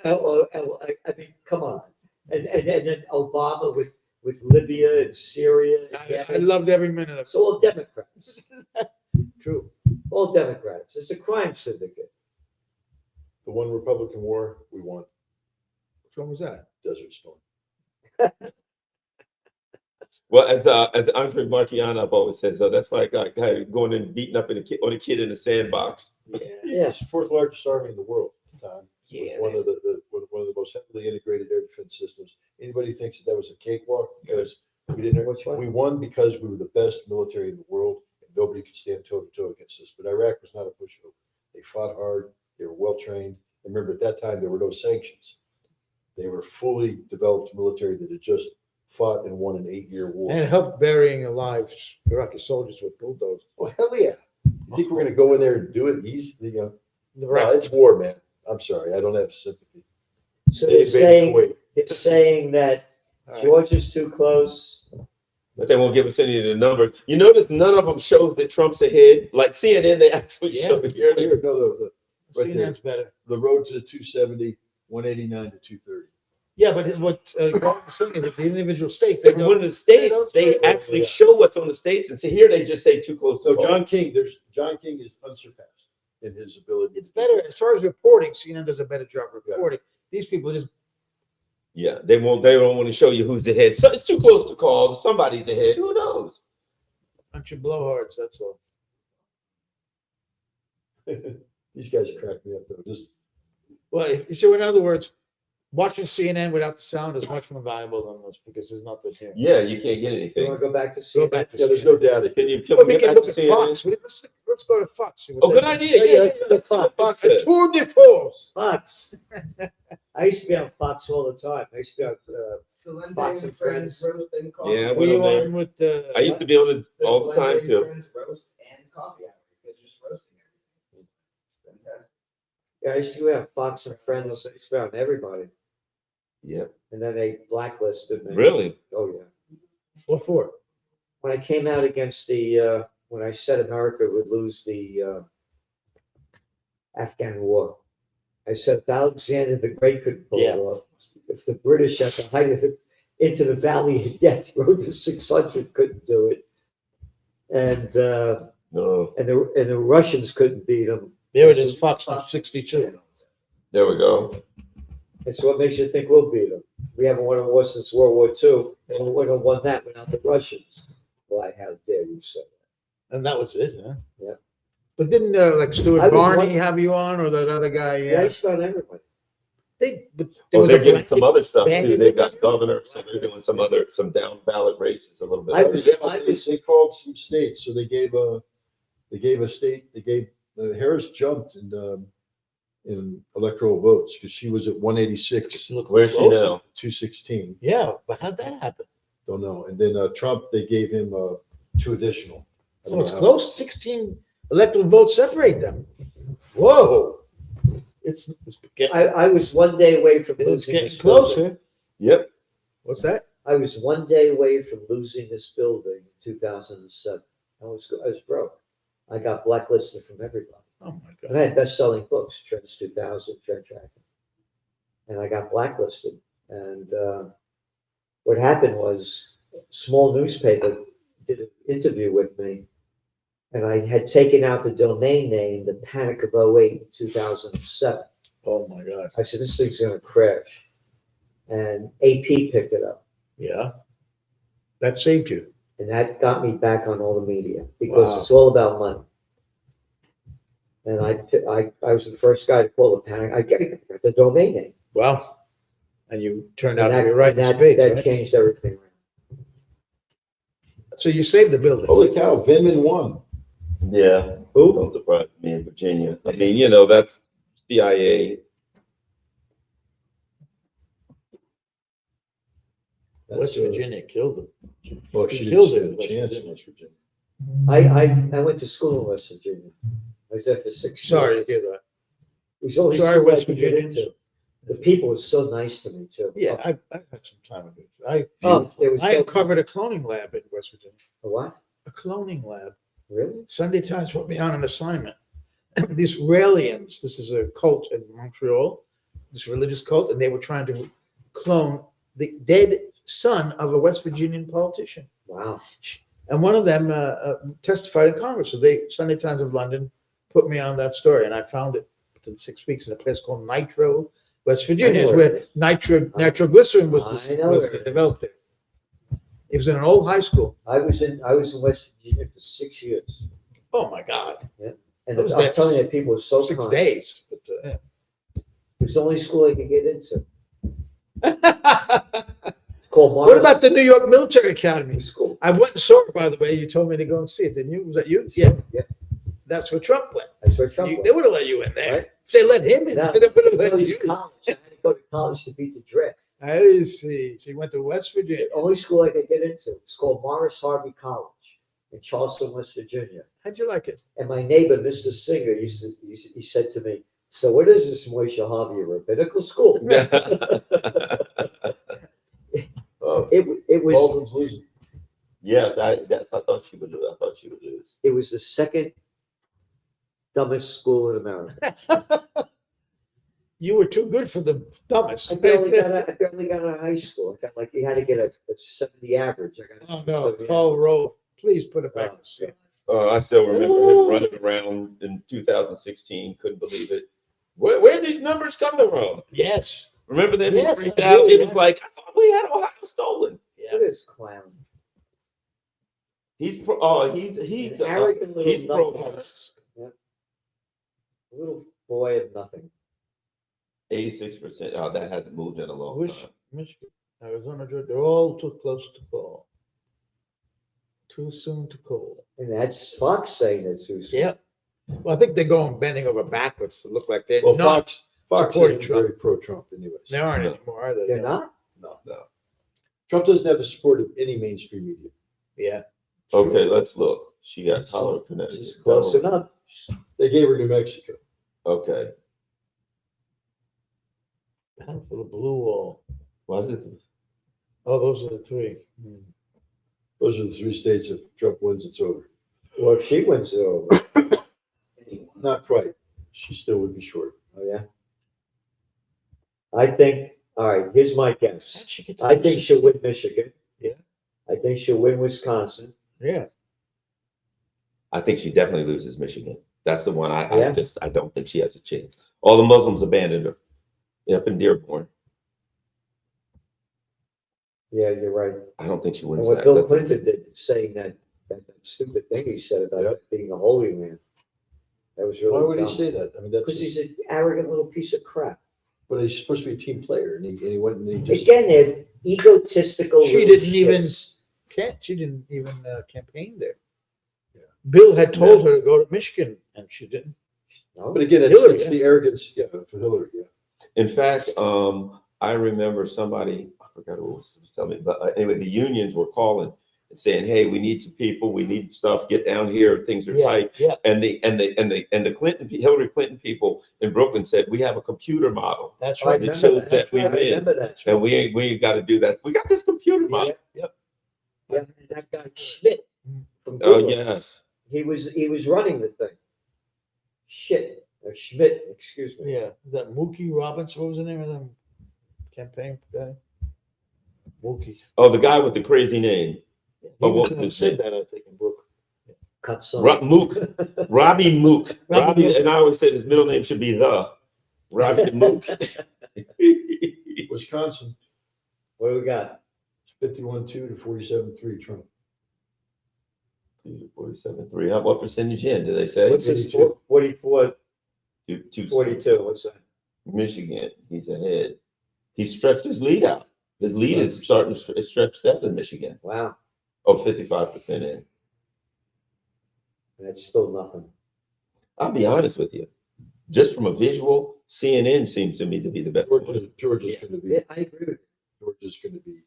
I mean, come on. And then Obama with Libya and Syria. And I Yemen. loved every minute of it. It's all Democrats. True. All Democrats. It's a crime syndicate. The one Republican war we won, Which one was that? Desert Storm. Well, as Andre Martianov always says, that's like going and beating up on a kid in a sandbox. Yeah. It's the fourth largest army in the world at the time. Yeah, One of the most heavily integrated air defense systems. Anybody thinks that was a cakewalk because we didn't. Which one? We won because we were the best military in the world, and nobody could stand toe to toe against us. But Iraq was not a pushover. They fought hard. They were well trained. Remember, at that time there were no sanctions. They were fully developed military that had just fought and won an 8-year war. And it helped burying alive Iraqi soldiers with bulldozers. Well, hell yeah! You think we're going to go in there and do it easy? You know, The no, Iraq- it's war, man. I'm sorry, I don't have sympathy. So They they're invaded Kuwait. saying that All right. George is too close. But they won't give us any of the numbers. You notice none of them shows that Trump's ahead. Like CNN, they actually Yeah. show it here. Here, no, right there. CNN's better. the road to 270, 189 to 230. Yeah, but what Garland is saying is that the individual states, they Every go, one of the states, don't they show it. actually Yeah. show what's on the states, and see here they just say too close to So call. John King is unsurpassed in his ability. it's better as far as reporting. CNN does a better job reporting. These people just Yeah, they don't want to show you who's ahead. So it's too close to call. Somebody's ahead. Who knows? bunch of blowhards. That's all. These guys crack me up though. Just Well, so in other words, watching CNN without the sound is much more valuable than this because there's nothing here. Yeah, you can't get You anything. want to go back to Go CNN? back to yeah, there's CNN. no data. Can you Well, we get can back look to at CNN? Fox. Let's go to Fox. See what Oh, they good do. idea. Yeah, Yeah, yeah, let's see what Fox. Fox said. Tour de force. Fox. I used to be on Fox all the time. I used to be on, Celente Fox and and Friends Friends. roast and coffee. Yeah, hour. Were you on there. on with the? I used to be on it The all the Celente time and too. Friends roast and coffee hour because just roasting everything. It's fantastic. yeah, I used to be on Fox and Friends. I used to be on everybody. Yep. And then they blacklisted me. Really? Oh, yeah. What for? When I came out against the, when I said America would lose the Afghan war, I said if Alexander the Great could pull it off, if the British at the height of it, into the Valley of Death, Road to 600 couldn't do it, and No. the Russians couldn't beat them. There it is, Fox 62. There we go. And so what makes you think we'll beat them? We haven't won a war since World War II, and we wouldn't have won that without the Russians. Why, how dare you say that? And that was it, huh? Yeah. But didn't like I Stuart was Barney one- have you on, or that other guy? Yeah, I used to be on everybody. But there Well, was they're a getting some other stuff too. bandit- They've got governor, so they're doing some down ballot races a little bit. I was- They called some states, so they gave a state, Harris jumped in electoral votes because she was at 186, Where's she now? 216. Yeah, but how'd that happen? Don't know. And then Trump, they gave him 2 additional. I So don't it's know how- close. 16 electoral votes separate them. Whoa! It's getting, I was one day away from it's losing getting this building. closer. Yep. What's that? I was one day away from losing this building in 2007. I was broke. I got blacklisted from everybody. Oh my And God! I had best-selling books, Trends 2000, Trend Tracking. And I got blacklisted. And what happened was, a small newspaper did an interview with me, and I had taken out the domain name, the Panic of 08, 2007. Oh my God! I said, this thing's gonna crash. And AP picked it up. Yeah, that saved you. And that got me back on all the media because Wow. it's all about money. And I was the first guy to call the Panic. I got the domain name. Well, and you turned And out to be right in that, space, that right? changed everything. So you saved the building. Holy cow, Vindman won. Yeah. Who? Don't surprise me in Virginia. I mean, that's CIA. West Virginia killed them. Well, He she killed didn't it, stand a West chance in West Virginia. I went to school in West Virginia. I was there for 6 years. Sorry to hear that. It was only Sorry, school I West could get Virginians. into. The people were so nice to me too. Yeah, I had some time ago. I It was so. uncovered a cloning lab in West Virginia. A what? A cloning lab. Really? Sunday Times put me on an assignment. These Raelians, this is a cult in Montreal, this religious cult, and they were trying to clone the dead son of a West Virginian politician. Wow. And one of them testified in Congress. So Sunday Times of London put me on that story, and I found it within 6 weeks in a place called Nitro, West Virginia, I know where where it nitroglycerin was I know where it is. developed there. It was in an old high school. I was in West Virginia for 6 years. Oh my God. And I was I'm there telling you, people were so 6 kind. days. But, It was the only school I could get into. It's called What about the New York Military Academy? school? I went and saw it, by the way. You told me to go and see it, didn't you? Was that you? Yeah. Yeah. That's where Trump went. That's where Trump They was. would have let you in there. Right? If they let him in No, there, they would have It let was you. college. I had to go to college to beat the draft. I see. So you went to West Virginia. The only school I could get into. It's called Morris Harvey College in Charleston, West Virginia. How'd you like it? And my neighbor, Mr. Singer, he said to me, "So what is this Moishe Harvey, a rabbinical school?" Oh, It was Baldwin's losing. Yeah, that's. I thought she would lose. I thought she would lose. it was the second dumbest school in America. You were too good for the dumbest. I barely got out of high school. I got you had to get a 70 average. Oh no, Carl Rove, please put it back. I still remember him running around in 2016. Couldn't believe it. Where are these numbers coming from? Yes. Remember that? Yes, He freaked I out. do, It was yes. like, I thought we had Ohio stolen. Look at this clown. He's An arrogant little he's pro nutcase. A little boy of nothing. 86%. Oh, that hasn't moved in a long Which time. Michigan, Arizona, Georgia, they're all too close to call. Too soon to call. And that's Fox saying it too soon. Yeah. Well, I think they're bending over backwards to look like they're Well, not. Fox Fox supporting isn't Trump. very pro-Trump anyways. They aren't No. anymore, are they? They're not? No. No. Trump doesn't have the support of any mainstream media. Yeah. Okay, let's look. She got Colorado, Connecticut. She's close Delaware. enough. They gave her New Mexico. Okay. Battle for the Blue Wall. Was it? Oh, those are the three. Those are the three states. If Trump wins, it's over. Well, if she wins it over. Not quite. She still would be short. Oh, yeah. I think, all right, here's my guess. I think she'll win Michigan. Yeah. I think she'll win Wisconsin. Yeah. I think she definitely loses Michigan. That's the one Yeah. I don't think she has a chance. All the Muslims abandoned her up in Dearborn. Yeah, you're right. I don't think she And wins what that. Bill That's- Clinton did, saying that stupid thing he said about Yep. being a holy man. That was really Why would he dumb. say that? I mean, that's Because he's an arrogant little piece of crap. but he's supposed to be a team player, and he went and he just. Again, they're egotistical. She little didn't even- shits. She didn't even campaign there. Yeah. Bill had told her to go to Michigan, and she didn't. No? But again, Hillary, it's the arrogance. Yeah, for Hillary. Yeah. In fact, I remember somebody, I forgot who was telling me, but anyway, the unions were calling and saying, "Hey, we need some people, we need stuff. Get down here. Things are Yeah, tight." yeah. And the Hillary Clinton people in Brooklyn said, "We have a computer model, That's I right. that remember shows that. that we I win, remember that. and we ain't got to do that. We got this computer model." Yeah, that guy Schmidt from Oh Google, yes. he was running the thing. Shit, or Schmidt, excuse me. Yeah, that Mookie Robbins, what was the name of the campaign guy? Mookie. Oh, the guy with the crazy name, He Oh, was what the one who was said his that, I think, in Brooklyn. Mook, Robbie Mook, Robbie Robbie, Mook. and I always said his middle name should be Robbie Mook. Wisconsin, What do we got? 51-2 to 47-3 Trump. 47.3. What percentage in? Do they say? What's this? 82. 44, Two- 42. What's that? Michigan, he's ahead. He stretched his lead out. His lead is starting to stretch out in Michigan. Wow, Oh, 55% in. that's still nothing. I'll be honest with you. Just from a visual, CNN seems to me to be the best. Georgia's going to be. Yeah, I agree with you. Georgia's going to be.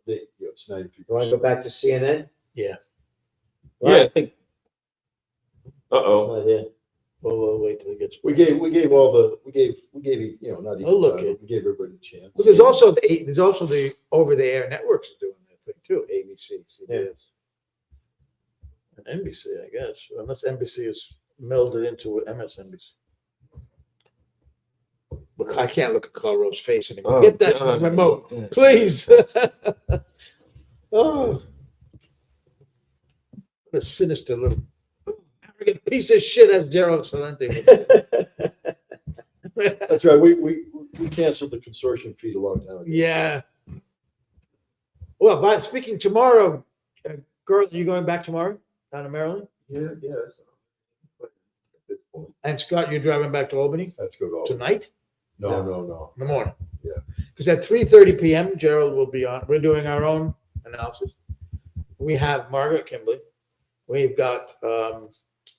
It's 93%. You want to go back to CNN? Yeah. Yeah, I think. Uh-oh. Not here. We'll wait till it gets. We gave not even. Oh, look, time, but we gave everybody a chance. But there's also the over-the-air networks doing that thing too. ABC, CBS, and NBC, I guess, unless NBC is melded into MSNBC. Look, I can't look at Carl Rowe's face anymore. Oh, Get that God. remote, please. Oh, what a sinister little arrogant piece of shit, as Gerald Celente would say. That's right. We canceled the consortium feed a long time ago. Yeah. Well, but speaking tomorrow, girl, you going back tomorrow down to Maryland? Yeah, yes. At this point. And Scott, you're driving back to Albany Let's go to all. tonight No. in the morning? Yeah. Because at 3:30 p.m., Gerald will be on. We're doing our own analysis. We have Margaret Kimberly. We've got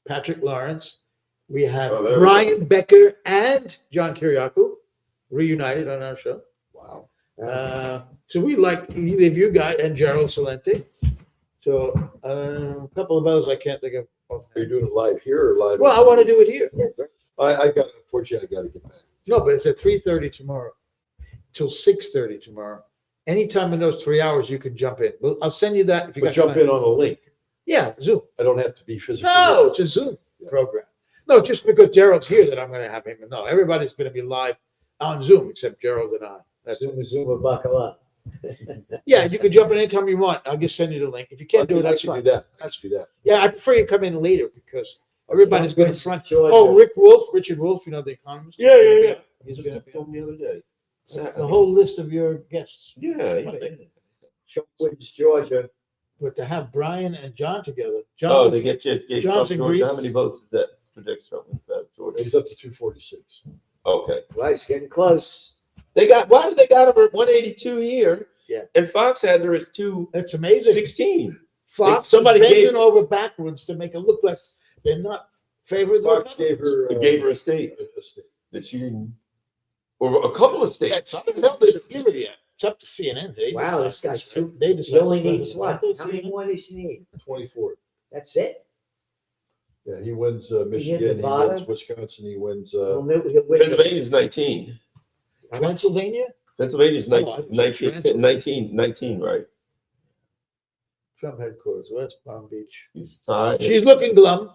Patrick Lawrence. We have Oh, there we Brian Becker and John Kiriakou reunited on our show. Wow. So we like either of you guys and Gerald Celente. So a couple of others I can't think of. Are you doing it live here or live? Well, I want to do it here. Unfortunately, I got to get back. No, but it's at 3:30 tomorrow till 6:30 tomorrow. Anytime in those 3 hours, you can jump in. I'll send you that if you But got jump time. in on a link. Yeah, Zoom. I don't have to be physically. No, there. it's a Zoom Yeah. program. No, just because Gerald's here that I'm going to have him. No, everybody's going to be live on Zoom except Gerald and I. That's it. Zoom, buckle up. Yeah, you can jump in anytime you want. I'll just send you the link. If you can't do it, that's I can fine. do that. I can do that. Yeah, I prefer you come in later because everybody's going to front. Georgia. Oh, Richard Wolf, you know, the economist. Yeah. He's Just going to be told me the other day. the whole list of your guests. Yeah. Trump wins Georgia. But to have Brian and John together, John, Oh, they get you. Gave Trump Johnson Georgia. agrees. How many votes is that? Projects Trump in Georgia. He's up to 246. Okay. Right, it's getting close. Why did they got her at 182 here? Yeah. And Fox has her as that's amazing. 216. Fox Somebody is bending gave- over backwards to make it look like they're not favoring the Fox Republicans. gave her. It gave her a state a state. that she didn't. or a couple of That's, states. how the hell they don't give it yet? It's up to CNN. They Wow, this decide. guy's too, They he decide only the needs president. what? How many more does he need? 24. That's it? Yeah, he wins Michigan, he Nevada? wins Wisconsin, he wins He'll win- Pennsylvania's 19. Pennsylvania. Pennsylvania's Oh, I 19, was 19, Transylvania. 19, 19, right? Trump headquarters, West Palm Beach. He's tied. She's looking glum.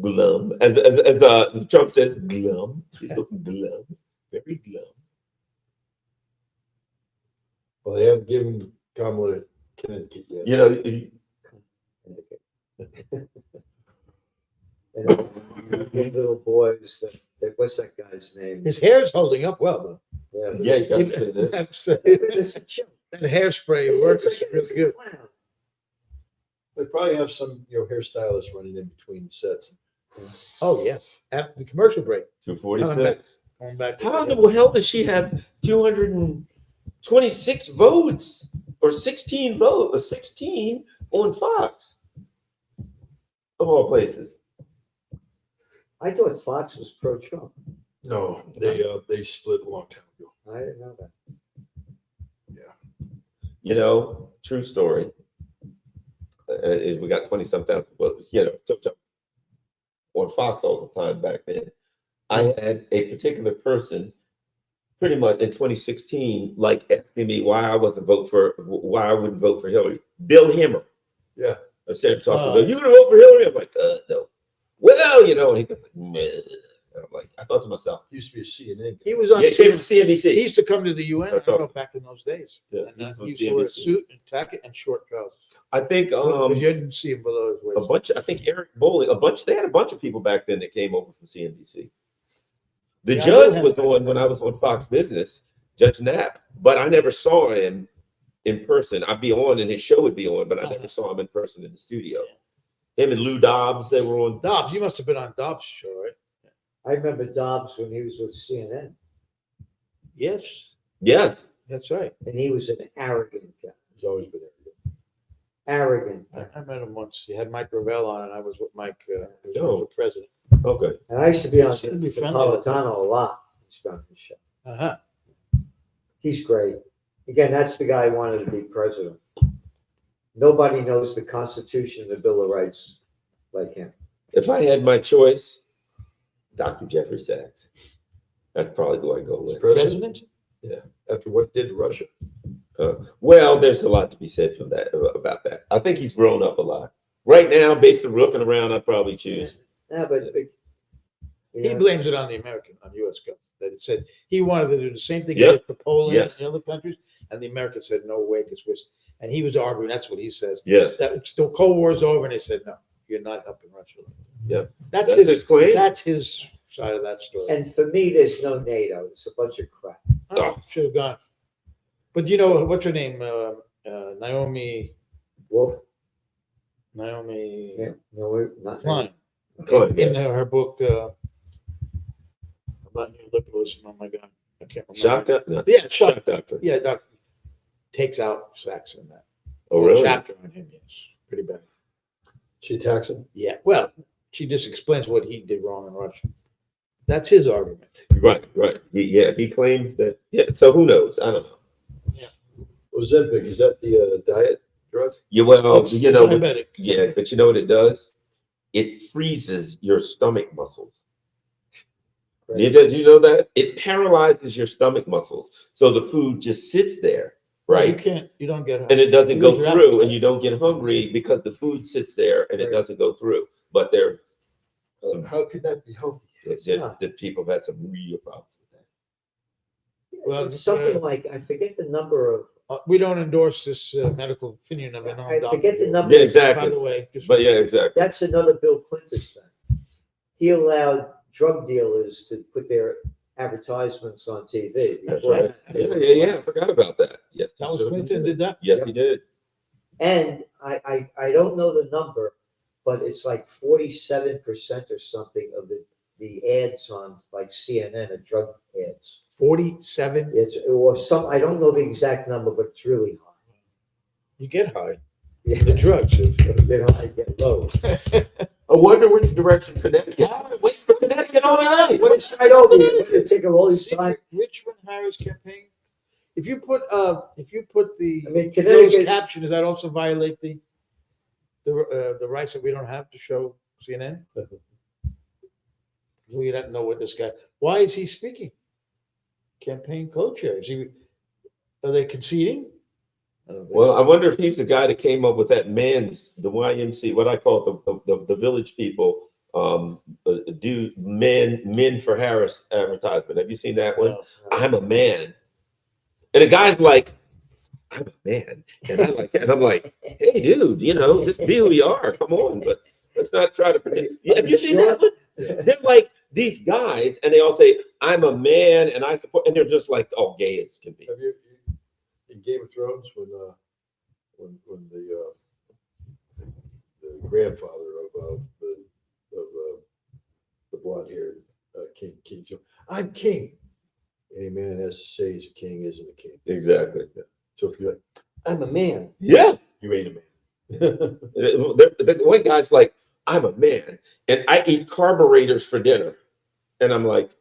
glum. As Trump says, glum. She's looking glum. Very glum. Well, they haven't given Kamala Connecticut yet. You know, And the little boys, what's that guy's name? His hair's holding up well, Yeah, yeah, you got to say though. that. That's, it's a joke. that hairspray works It's like- it's really good. a clown. They probably have some, hairstylists running in between sets. Oh, yes. At the commercial break. 246. Going back. How in the hell does she have 226 votes or 16 votes or 16 on Fox? Of all places. I thought Fox was pro-Trump. No, they split a long time ago. I didn't know that. You know, true story. Is we got 20-some thousand votes. You know, on Fox all the time back then. I had a particular person pretty much in 2016, like asking me why I wouldn't vote for Hillary. Bill Hemmer. Yeah. I said, talking about, you gonna vote for Hillary? I'm like, no. Well, you know, and he's like, meh. And I'm like, I thought to myself, Used to be a CNN. He was on. yeah, he came from CNBC. He used to come to the UN. I That's don't all. know, back in those days. Yeah, And, he was on he used to wear a CNBC. suit and jacket and short trousers. I think But you didn't see him below his a waist. bunch. I think Eric Bolling. They had a bunch of people back then that came over from CNBC. The Yeah, I judge do was have- on when I was on Fox Business, Judge Knapp, but I never saw him in person. I'd be on and his show would be on, but I never saw him in person in the studio. Him and Lou Dobbs, they were on. Dobbs, you must have been on Dobbs' show, right? I remember Dobbs when he was with CNN, Yes, Yes, that's right. and he was an arrogant guy. He's always been there. Arrogant. I met him once. He had Mike Gravel on, and I was with Mike, who Oh. was the president. okay. And I used to be on Seemed to be the friendly. Napolitano a lot. He's on his show. Uh-huh. He's great. Again, that's the guy who wanted to be president. Nobody knows the Constitution and the Bill of Rights like him. If I had my choice, Dr. Jeffrey Sachs. That's probably who I go with. President? Yeah. After what did to Russia? Well, there's a lot to be said from that about that. I think he's grown up a lot. Right now, based on looking around, I'd probably choose. Yeah, but He blames it on the American, on U.S. government. That it said he wanted to do the same thing he Yep. did for Poland Yes. and other countries, and the Americans said no way, because we're. And he was arguing. That's what he says. Yes. That the Cold War's over, and they said no, you're not helping Russia. Yeah. That's That's his his. claim. That's his side of that story. And for me, there's no NATO. It's a bunch of crap. Oh, should have gone. But you know what's her name? Naomi. Wolf? Naomi Yeah. No, we're not. Klein. Klein, In her book about neoliberalism. Oh my God, I can't remember. Shock doctor? No. Yeah, shock. Shock doctor. Yeah, Doc takes out Sachs in that. Oh, Whole really? Chapter on him, yes, pretty bad. She attacks him. Yeah, well, she just explains what he did wrong in Russia. That's his argument. Right. He claims that. Yeah. So who knows? I don't know. Ozempic, is that the diet drug? Yeah. Well, It's you know. diabetic. Yeah, but you know what it does? It freezes your stomach muscles. Right. Did you know that? It paralyzes your stomach muscles. So the food just sits there, You right? can't. You don't get. And it doesn't You go lose your through, appetite. and you don't get hungry because the food sits there and it Right. doesn't go through. But there, How could that be healthy? the people have had some real problems with that. Well, It's something like, I forget the number of, We don't endorse this medical opinion of an I forget the number. Yeah, By exactly. the way, just But yeah, exactly. That's another Bill Clinton thing. He allowed drug dealers to put their advertisements on TV. That's Before right. that, Yeah. I forgot about that. Yes, that was he Clinton did that. Yes, he did. And I don't know the number, but it's like 47% or something of the ads on like CNN are drug ads. 47. It's or some, I don't know the exact number, but it's really high. You get high. Yeah, The drugs. you know, I get low. I wonder which direction Connecticut. Wait for Connecticut What did start over here? What did it take her all this time? Richmond Harris campaign. If you put the I mean, closed Connecticut, caption, does that also violate the rights that we don't have to show CNN? We don't know what this guy. Why is he speaking? Campaign co-chair. Are they conceding? I don't think Well, so. I wonder if he's the guy that came up with that the YMC, what I call it, the village people do men for Harris advertisement. Have you seen that one? No. I'm a man, and the guy's like, I'm a man, and I like, and I'm like, hey, dude, just be who you are. Come on, but let's not try to pretend. Yeah, have you seen that one? They're like these guys, and they all say, I'm a man, and I support, and they're just like, oh, gay as can be. Have you in Game of Thrones when the grandfather of the blonde-haired king, so I'm king. Any man has to say he's a king isn't a king. Exactly. So if you're like, I'm a man, Yeah. you ain't a man. The one guy's like, I'm a man and I eat carburetors for dinner. And I'm like,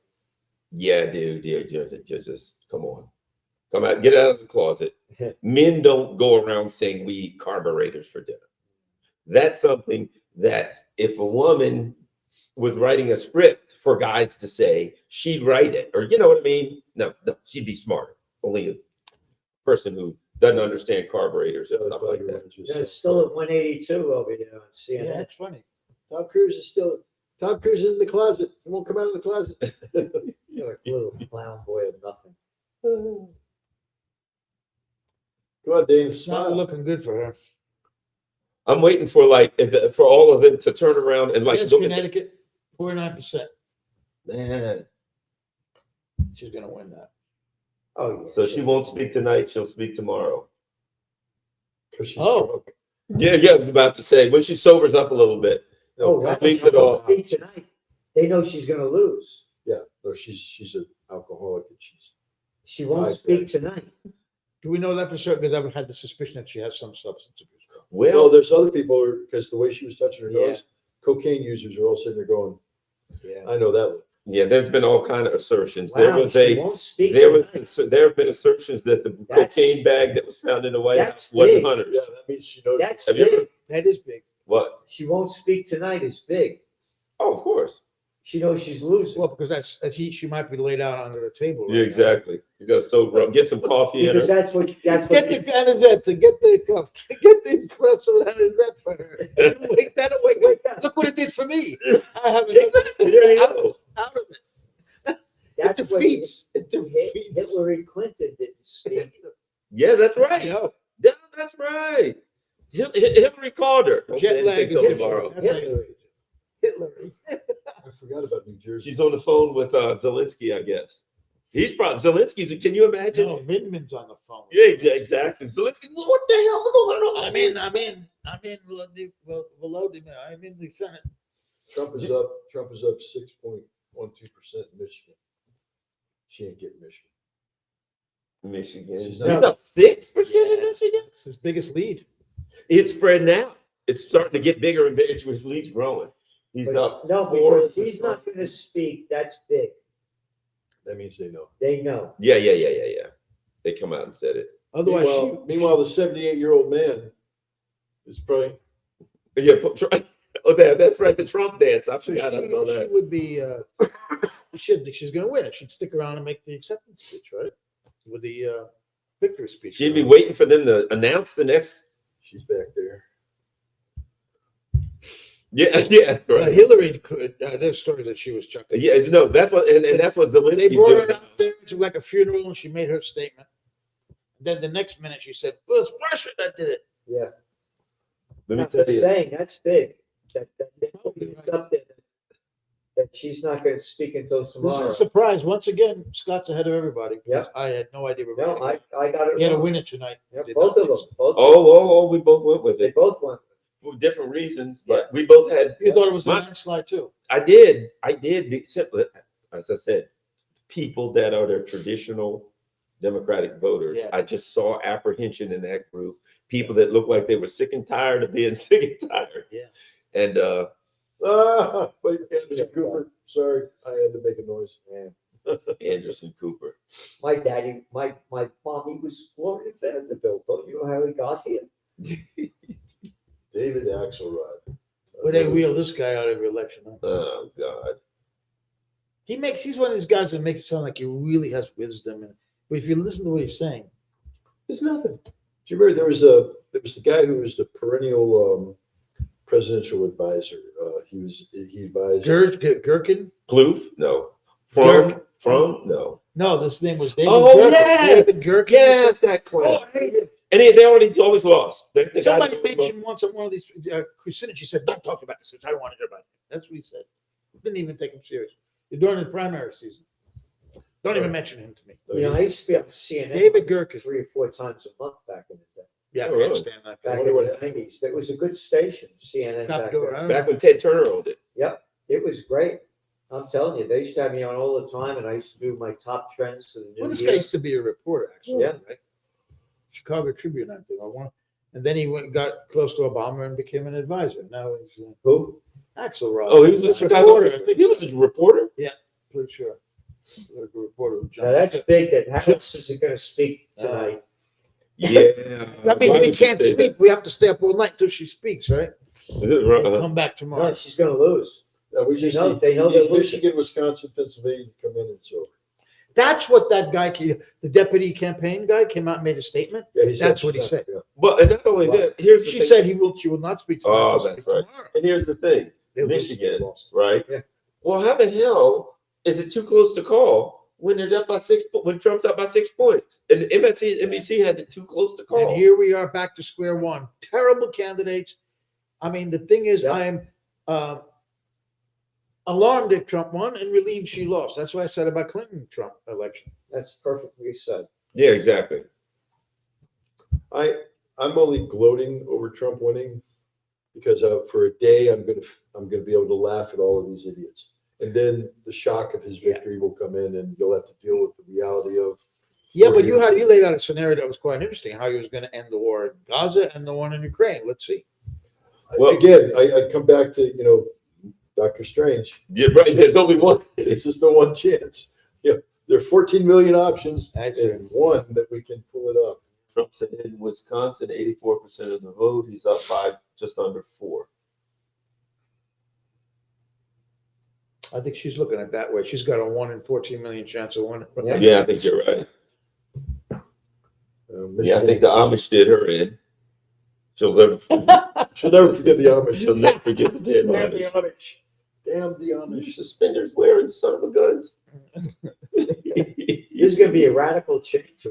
yeah, dude, yeah, just come on. Come out, get out of the closet. Men don't go around saying we eat carburetors for dinner. That's something that if a woman was writing a script for guys to say, she'd write it. Or you know what I mean? No, she'd be smarter. Only a person who doesn't understand carburetors and stuff like that. Yeah, it's still at 182 over here on Yeah, CNN. that's funny. Tom Cruise is in the closet. He won't come out of the closet. You're a little clown boy of nothing. Come on, Dana, It's not smile. looking good for her. I'm waiting for for all of it to turn around and like Yes, look at Connecticut, 49%. man. She's gonna win that. Oh, yeah. So she won't speak tonight. She'll speak tomorrow. Because she's Oh. drunk. Yeah, I was about to say when she sobers up a little bit. Oh, No, well, speaks she it all. won't speak tonight. They know she's going to lose. yeah, no, she's an alcoholic and she's She won't I speak bet. tonight. Do we know that for certain? Because I've had the suspicion that she has some substance abuse. well, Well, there's other people because the way she was touching her Yeah. nose, cocaine users are all sitting there going, Yeah. I know that look. yeah, there's been all kind of assertions. Wow, she won't speak tonight. There have been assertions that the That's- cocaine bag that was found in the White that's House wasn't big. Hunter's. Yeah, that means she knows. That's Have you ever- big. That is big. What? She won't speak tonight is big. Oh, of course. She knows she's losing. Well, because she might be laid out under the table. Yeah, exactly. You got to sober up, get some coffee in Because her. that's what Get the anisette, get the espresso anisette for her. Wake that away. Wake up. Look what it did for me. I haven't Exactly. There you out go. of it. That's It what defeats. It defeats. Hillary Clinton didn't speak. Yeah, that's I right. know. Yeah, that's right. Hillary called her. Don't say Jet lag anything till is tomorrow. That's how you- Hitler. I forgot about New Jersey. She's on the phone with Zelensky, I guess. He's probably Zelensky's. Can you imagine? No, Vindman's on the phone. Yeah, exactly. Zelensky, what the hell's going on? I'm in Volodymyr. I'm in the Senate. Trump is up 6.12% in Michigan. She ain't getting Michigan. Michigan. She's He's not- up 6% in Michigan. It's his biggest lead. It's spreading out. It's starting to get bigger and bigger. His lead's growing. He's But up. no, 4%. because she's not going to speak. That's big. That means they know. They know. Yeah. They come out and said it. Otherwise, Meanwhile, the 78-year-old man is probably Yeah. That's right. The Trump dance. I so forgot I she saw that. would be. She's going to win it. She'd stick around and make the acceptance speech, right? With the victory speech. She'd be waiting for them to announce the next. she's back there. Yeah. Right. Hillary could. There's stories that she was chucking. Yeah. No, that's what, and that's what They Zelensky's brought doing. her out there to like a funeral, and she made her statement. Then the next minute, she said, "Well, it's Russia that did it." Yeah. Let me I'm tell you. saying that's big. That it's up there. That she's not going to speak until This tomorrow. is a surprise. Once again, Scott's ahead of everybody. Yeah. I had no idea. we were No, gonna I got it. get a wrong. winner tonight. Yeah, Did both not of them. think Both. Oh, we both went with They it both won. for different reasons, but we both had. so. You thought it was a My- landslide too. I did. As I said, people that are the traditional Democratic voters. Yeah. I just saw apprehension in that group. People that looked like they were sick and tired of being sick and tired. Yeah. And Wait, Anderson Cooper. Sorry, I had to make a noise. Anderson Cooper. My daddy, my mommy was Gloria Vanderbilt. Don't you know how he got here? David Axelrod. Where they wheel this guy out every election. Huh? Oh God. He's one of these guys that makes it sound like he really has wisdom. But if you listen to what he's saying, It's nothing. Do you remember there was the guy who was the perennial presidential advisor. He advised Gherkin? Plouffe? No. Gherkin. From? No. No, this name was David Oh, Gherkin. yeah. David Gherkin. Yes, that clown. And they already always lost. The guy Somebody always mentioned once on one of these Kucinich, he said, "Don't talk about this. I don't want to hear about it." That's what he said. Didn't even take him serious. During the primary season. Don't even mention him to me. You know, I used to be on CNN David Gherkin. 3 or 4 times a month back in the day. Yeah, Oh, I really? understand that guy. Back wonder in what the 90s. It was a good station, CNN Top back door. then. I don't Back know. when Ted Turner owned it. Yep, it was great. I'm telling you, they used to have me on all the time, and I used to do my top trends for the new Well, this year. guy used to be a reporter, actually. Yeah. Right? Chicago Tribune, I think. And then he got close to Obama and became an advisor. Now he's Who? Axelrod. Oh, he was a Chicago reporter. I think He was a reporter? pretty sure. Like a reporter. Now that's big that Harris isn't going to speak tonight. Yeah. I mean, Why we would you can't say speak. We have to stay up all night until she speaks, right? that? We'll come back tomorrow. No, she's going to lose. we They just know- need, they know we they're need losing. Michigan, Wisconsin, Pennsylvania to come in and so. That's what that guy, the deputy campaign guy, came out and made a statement. Yeah, he That's what he said. Yeah. But and not only that, here's the She thing. said she will not speak tonight. Oh, she'll that's speak right. tomorrow. And here's the thing. They'll lose. Michigan, Lost. right? Yeah. Well, how the hell is it too close to call when they're up by 6 when Trump's up by 6 points? And NBC has it too close to call. And here we are back to square one. Terrible candidates. I mean, the thing is, Yeah. I am alarmed that Trump won and relieved she lost. That's what I said about Clinton-Trump election. That's perfectly said. Yeah, exactly. I'm only gloating over Trump winning because for a day I'm gonna be able to laugh at all of these idiots, and then the shock of his victory will come in, and you'll have to deal with the reality of. Yeah, but you laid out a scenario that was quite interesting. How he was going to end the war in Gaza and the one in Ukraine. Let's see. Well- Again, I come back to Dr. Strange. Yeah, right. There's only one. It's just the one chance. There are 14 million options, That's and one that we can pull it up. Trump said in Wisconsin, 84% of the vote. He's up by just under 4. I think she's looking at it that way. She's got a 1 in 14 million chance of winning. Yeah. Yeah, I think you're right. Yeah, I Michigan- think the Amish did her in. She'll never forget the Amish. She'll never forget the dead Damn the Amish. Amish. Damn the You Amish. suspenders wearing son of a guns. There's going to be a radical change.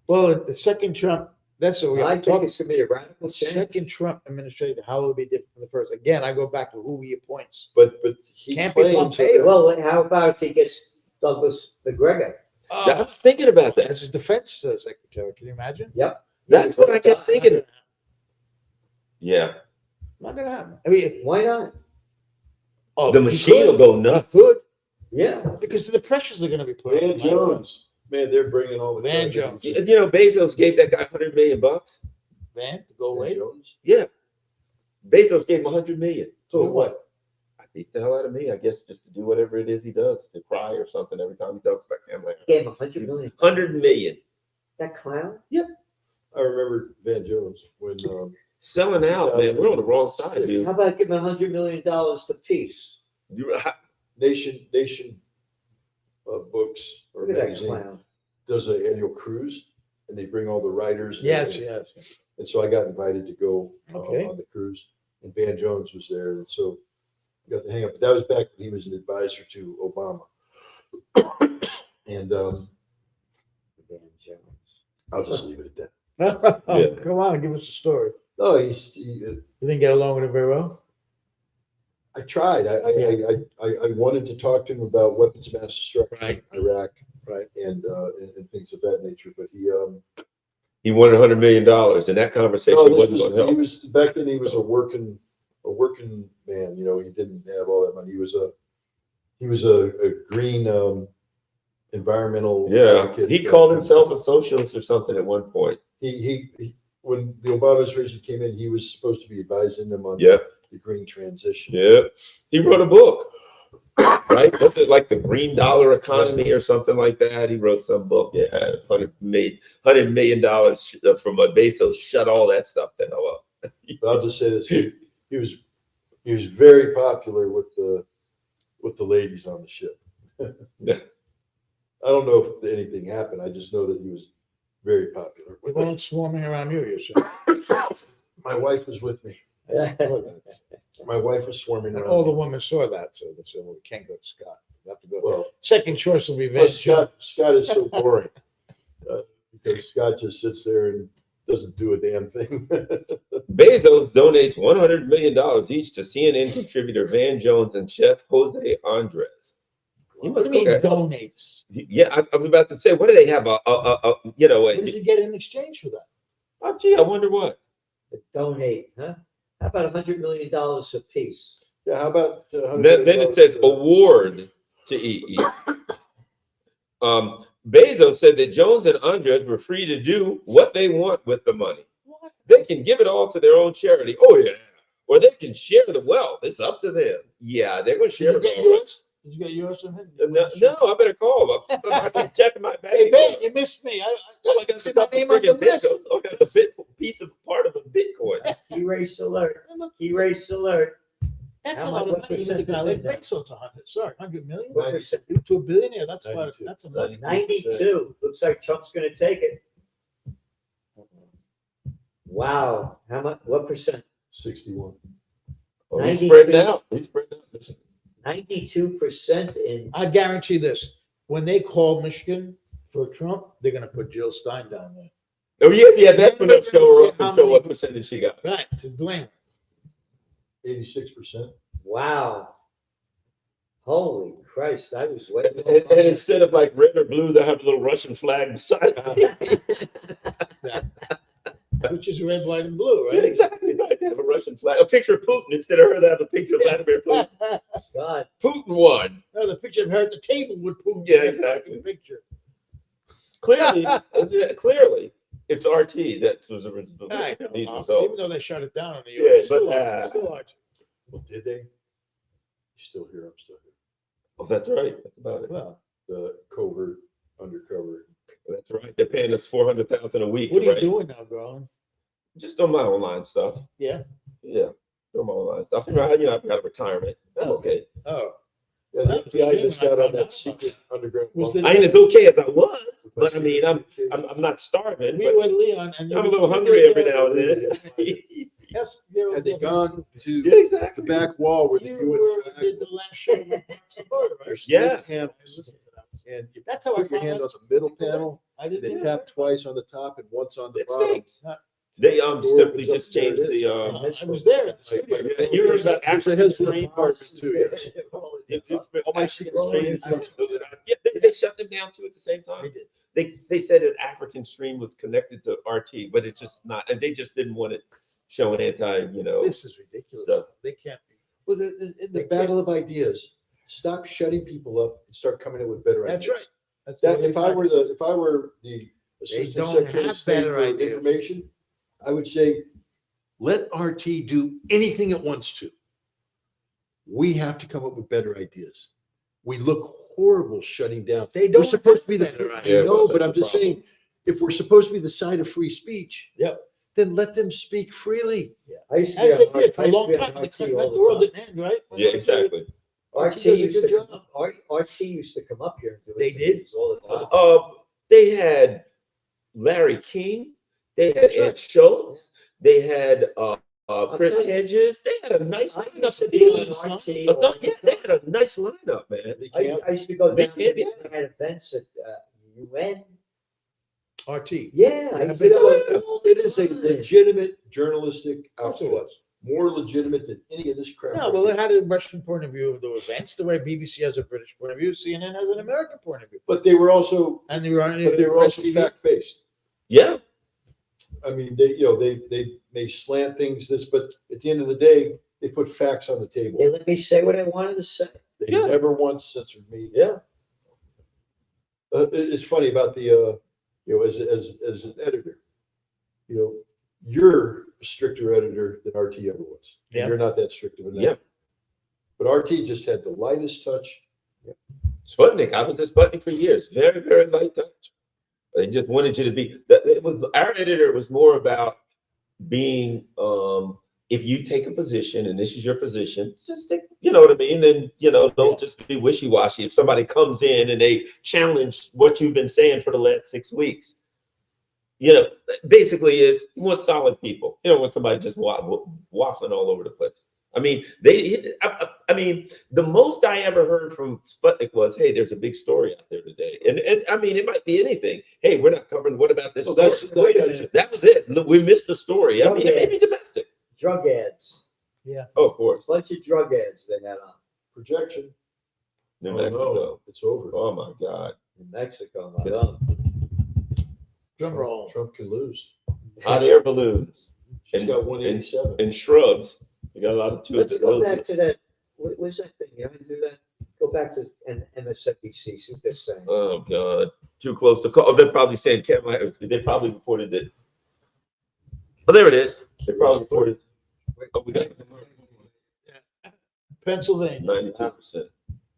Well, the second Trump, that's what we I have to talk think it's going to be a radical The change. second Trump administration, how will it be different from the first? Again, I go back to who he appoints. But he Can't be claims Pompeo. Well, how about if he gets Douglas McGregor? I was thinking about that. As his defense secretary, can you imagine? Yep. That's what I kept thinking. Yeah. Not gonna happen. I mean, Why not? oh, The he machine will could. go nuts. Good, Yeah. because the pressures are gonna be put Van on. Jones. Man, they're bringing all the Van presidents. Jones. You know, Bezos gave that guy $100 million. Van, to go Van away. Jones. Yeah. Bezos gave him $100 million. So what? I beat the hell out of me, I guess, just to do whatever it is he does, to cry or something every time he talks about gambling. Gave him $100 million. $100 million. That clown? I remember Van Jones when Selling out, man. We're on the wrong side, dude. How about giving $100 million to peace? Nation Books or Look at that magazine clown. does an annual cruise, and they bring all the writers. and Yes, everything. yes. And so I got invited to go Okay. on the cruise, and Van Jones was there, and so I got to hang up. But that was back when he was an advisor to Obama. And Van Jones. I'll just leave it at that. Yeah. Come on, give us a story. No, You didn't get along with him very well? I tried. I wanted to talk to him about weapons of mass destruction Right. in Iraq, Right. and things of that nature. But He wanted $100 million, and that conversation no, wasn't going to help. he was back then. He was a working man. He didn't have all that money. He was a green environmental. Yeah. advocate. He called himself a socialist or something at one point. He when the Obama administration came in, he was supposed to be advising them on Yeah. the green transition. Yeah, he wrote a book, right? Was it like the green dollar economy or something like that? He wrote some book. Yeah, $100 million from Bezos. Shut all that stuff the hell up. But I'll just say this: he was very popular with the ladies on the ship. Yeah. I don't know if anything happened. I just know that he was very popular. They weren't swarming around you, you said. My wife was with me. My wife was swarming And around. all the me. women saw that, so they said, well, we can't go to Scott. We have to go. Well, Second choice will be plus Vince. Scott is so boring because Scott just sits there and doesn't do a damn thing. Bezos donates $100 million each to CNN contributor Van Jones and chef Jose Andres. He What do must you mean cook a hell- donates? Yeah, I was about to say, what do they have? What does he get in exchange for that? Oh, gee, I wonder what. Donate, huh? How about $100 million a piece? Yeah, how about Then it says award to EE. Bezos said that Jones and Andres were free to do what they want with the money. They can give it all to their own charity. Oh yeah, or they can share the wealth. It's up to them. Yeah, they're going to share Did you it get all. yours? Did you get yours from him? No, I better call them. I'm checking my bank. Hey, Van, you missed me. Well, I got see a my couple name on the friggin' list. Bitcoin. I got a bit piece of part of a Bitcoin. Key race alert, key race alert. That's How a lot much- of what money. percent is Like that? Bezos, 100. Sorry, 100 million? What percent? To a billionaire, that's what, 92. that's a money. 92. Looks like Trump's gonna take it. Wow. How much, what percent? 61. Oh, he's 92. spreading out. He's spreading out. 92% in, I guarantee this, when they call Michigan for Trump, they're gonna put Jill Stein down there. Oh yeah, that's when they'll show her up How and show many- what percentage she got. Right, to blame. 86%. wow. Holy Christ, I was waiting. And instead of like red or blue, they'll have a little Russian flag beside it. Which is red, white, and blue, Yeah, right? exactly right. They have a Russian flag, a picture of Putin instead of her. They have a picture of Vladimir Putin. God, Putin won. No, the picture of her at the table would prove Yeah, the exactly. fucking picture. Clearly, clearly, it's RT that was I know, these even results. though they shut it down on the Yeah, US. but, Still watch. Well, did they? You still here? I'm still here. Oh, that's right. Think about it. Well, The covert, undercover. That's right. They're paying us $400,000 a week. what are you right? doing now, Garland? Just on my online stuff. Yeah. Yeah, doing my online stuff. You know, I've got a retirement. I'm okay. Oh, Yeah, the FBI missed out on that secret underground. Was bunker. the- I ain't as okay as I was, but I mean, I'm not starving. we But were Leon, and I'm a little hungry every now and then. Yes, you Had they gone to Yeah, the exactly. back wall where the You UN were, flag did the last show with Max and Barter, right? there's Yeah. split panels, and you That's how I put your found hand out. on the middle panel, I and didn't they know tap twice on the top and once on the It bottom. stinks. They Door simply opens up, just there it changed is. the that. I was there in the studio. Yeah, you heard about There's a African Hezbollah stream? department too, yes. All my secret stream. Yeah, they shut them down too at the same time. They said that African stream was connected to RT, but it's just not, and they just didn't want it showing This is ridiculous. So- They can't be. Well, in the battle of ideas, stop shutting people up and start coming in with better That's ideas. right. That's That what if I were the assistant don't secretary have of state better for ideas. information, I would say, let RT do anything it wants to. We have to come up with better ideas. We look horrible shutting down. They We're don't supposed to be the better I ideas. know, Yeah, but that's I'm the just problem. saying, if we're supposed to be the side of free speech, Yep. then let them speak freely. I used to As be they on did for I a used to long be on time. RT The all world the didn't end, right? Yeah, exactly. time. RT RT does a used to good come job. up, RT used to come up here and do They did? all the time. They had Larry King, they had That's right. Ed Schultz, they had Chris Okay. Hedges. They had a nice I lineup used to of be on dudes. RT. all the Yeah, time. they had a nice lineup, man. They I can't. I used to go They down, can't, they yeah. had events at UN. RT. Yeah, I Yeah, used but to go it's all the It is a time. legitimate journalistic Of course it outfit, was. more legitimate than any of this crap. No, well, it had a Russian point of view of the events, the way BBC has a British point of view, CNN has an American point of view. But they were also, And they were on but they were also TV. fact-based. Yeah, I mean, they may slant things but at the end of the day, they put facts on the table. They let me say what I wanted to say. They Yeah. never once censored me. Yeah. It's funny about the, as an editor, You're a stricter editor than RT ever was. And Yeah. You're not that strict of an Yeah. editor. But RT just had the lightest touch. Sputnik, I was at Sputnik for years. Very, very light touch. They just wanted you to be. It was our editor was more about being. If you take a position and this is your position, just take. You know what I mean? And don't just be wishy washy. If somebody comes in and they challenge what you've been saying for the last 6 weeks, basically is you want solid people. You don't want somebody just waffling all over the place. I mean, I mean, the most I ever heard from Sputnik was, "Hey, there's a big story out there today," and I mean, it might be anything. Hey, we're not covering. What about this? So Story? Wait a minute. That was it. Look, we missed the story. I mean, it may be domestic. Drug ads. Oh, of course. Bunch of drug ads they had on. Projection. New Oh, Mexico. no, it's over. Oh my God. In Mexico, my God. Drum roll. Trump can lose. Hot air balloons She's And- got 187. and shrubs. You got a lot of two. Let's go back to that. What was that thing? You haven't do that? Go back to MSNBC. See what they're saying. Oh God. Too close to call. They're probably saying they probably reported it. Oh, there it is. They probably reported. Oh, we got Pennsylvania. 92%.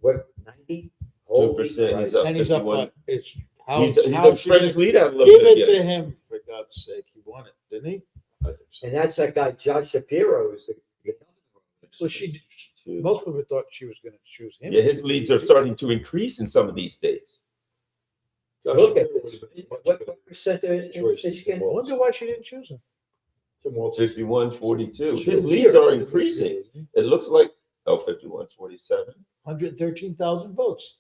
What, 90? 2%. He's up And he's up 51. on, it's how, He's how up spread should his you lead out a little give bit. it Yeah. to him, for God's sake, he won it, didn't he? I think so. And that's that guy, Josh Shapiro, is the. Well, most people thought she was gonna choose him. Yeah, his leads are starting to increase in some of these states. Josh Look at Shapiro this. would've been much What better percent in choice than Michigan? I Tim wonder Walz. why she didn't choose him. Tim Walz. 61, 42. She His was leads here. are increasing. It looks like 51, 47. 113,000 votes.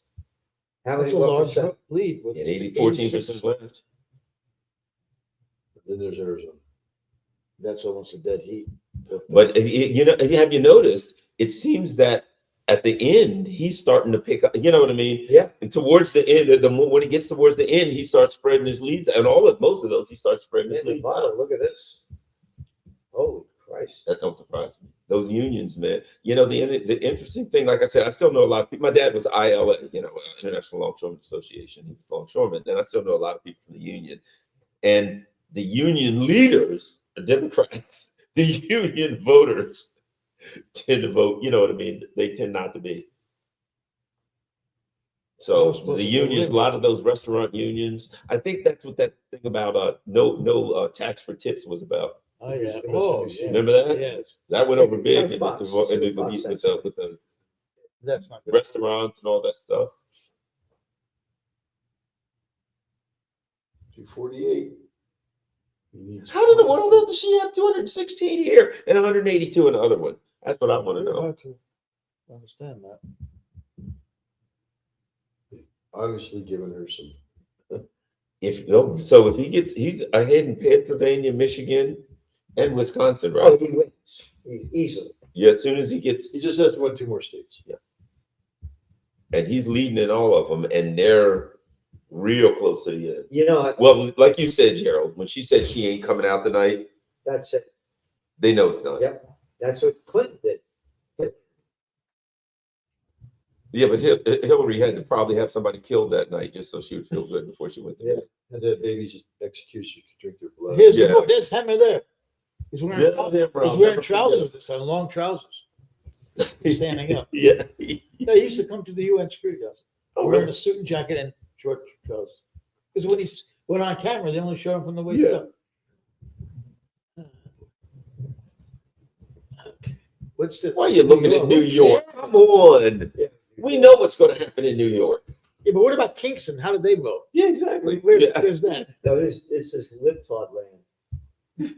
How many That's a large percent? lead. With And 14% left. Then there's Arizona. That's almost a dead heat. But have you noticed? It seems that at the end he's starting to pick up. You know what I mean? Yeah. And towards the end, when he gets towards the end, he starts spreading his leads, and most of those he starts spreading his leads Nevada, out. look at this. Holy Christ. That don't surprise me. Those unions, man. The interesting thing, like I said, I still know a lot of people. My dad was ILA, International Longshoremen Association. He was longshoreman, and I still know a lot of people from the union. And the union leaders are Democrats. The union voters tend to vote. You know what I mean? They tend not to be. So the unions, a lot of those restaurant unions. I think that's what that thing about no tax for tips was about. Oh, yeah. MSNBC. Oh, yeah. Remember that? Yes. That went over big It's Fox. with It's the Fox, with the That's not good. restaurants and all that stuff. 248. He needs How in the world does she have 216 here and 182 in the other one? That's what I want to Very know. hard to understand that. obviously given her some. So if he's ahead in Pennsylvania, Michigan, and Wisconsin, right? Oh, he wins. He's easily. Yeah, as soon as he gets, He just has to win 2 more states. and he's leading in all of them, and they're real close to the end. You know, Well, like you said, Gerald, when she said she ain't coming out tonight, that's it. they know it's not. Yep. That's what Clinton did. Yeah, but Hillary had to probably have somebody killed that night just so she would feel good before she went to bed. And that baby's execution could drink their blood. Here's Yeah. there's Hemmer there. He's wearing, Yeah, trousers. yeah, bro, He's I'll wearing never trousers, this time, long trousers. He's standing up. Yeah. Yeah, he used to come to the UN security guys Oh, wearing really? a suit and jacket and short trousers. Because when he's went on camera, they only showed him from the waist Yeah. up. Okay. What's the? Why are you looking at New York? Come on. Yeah. We know what's going to happen in New York. Yeah, but what about Kingston? How did they vote? Yeah, exactly. Where's, Yeah. where's that? No, this is libtard land.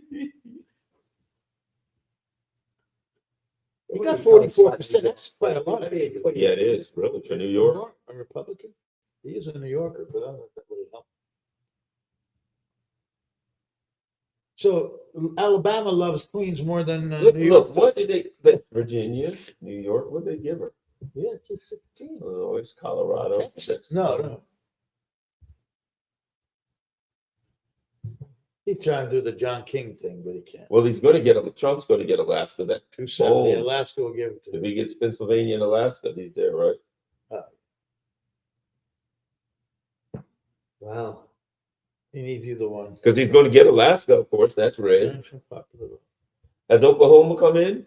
He got 44%. That's quite a lot. Yeah, it is, really, for New York. A Republican. He is a New Yorker, but I don't know if that really helped. So Alabama loves Queens more than Look, New York. what did they? Virginia, New York. What did they give her? Yeah, 216. Oh, it's Colorado. Texas. No. He's trying to do the John King thing, but he can't. Well, he's going to get. Trump's going to get Alaska. That 270. Oh. Alaska will give it to if him. he gets Pennsylvania and Alaska, he's there, right? Wow. He needs either one. Because he's going to get Alaska, of course. That's red. Has Oklahoma come in?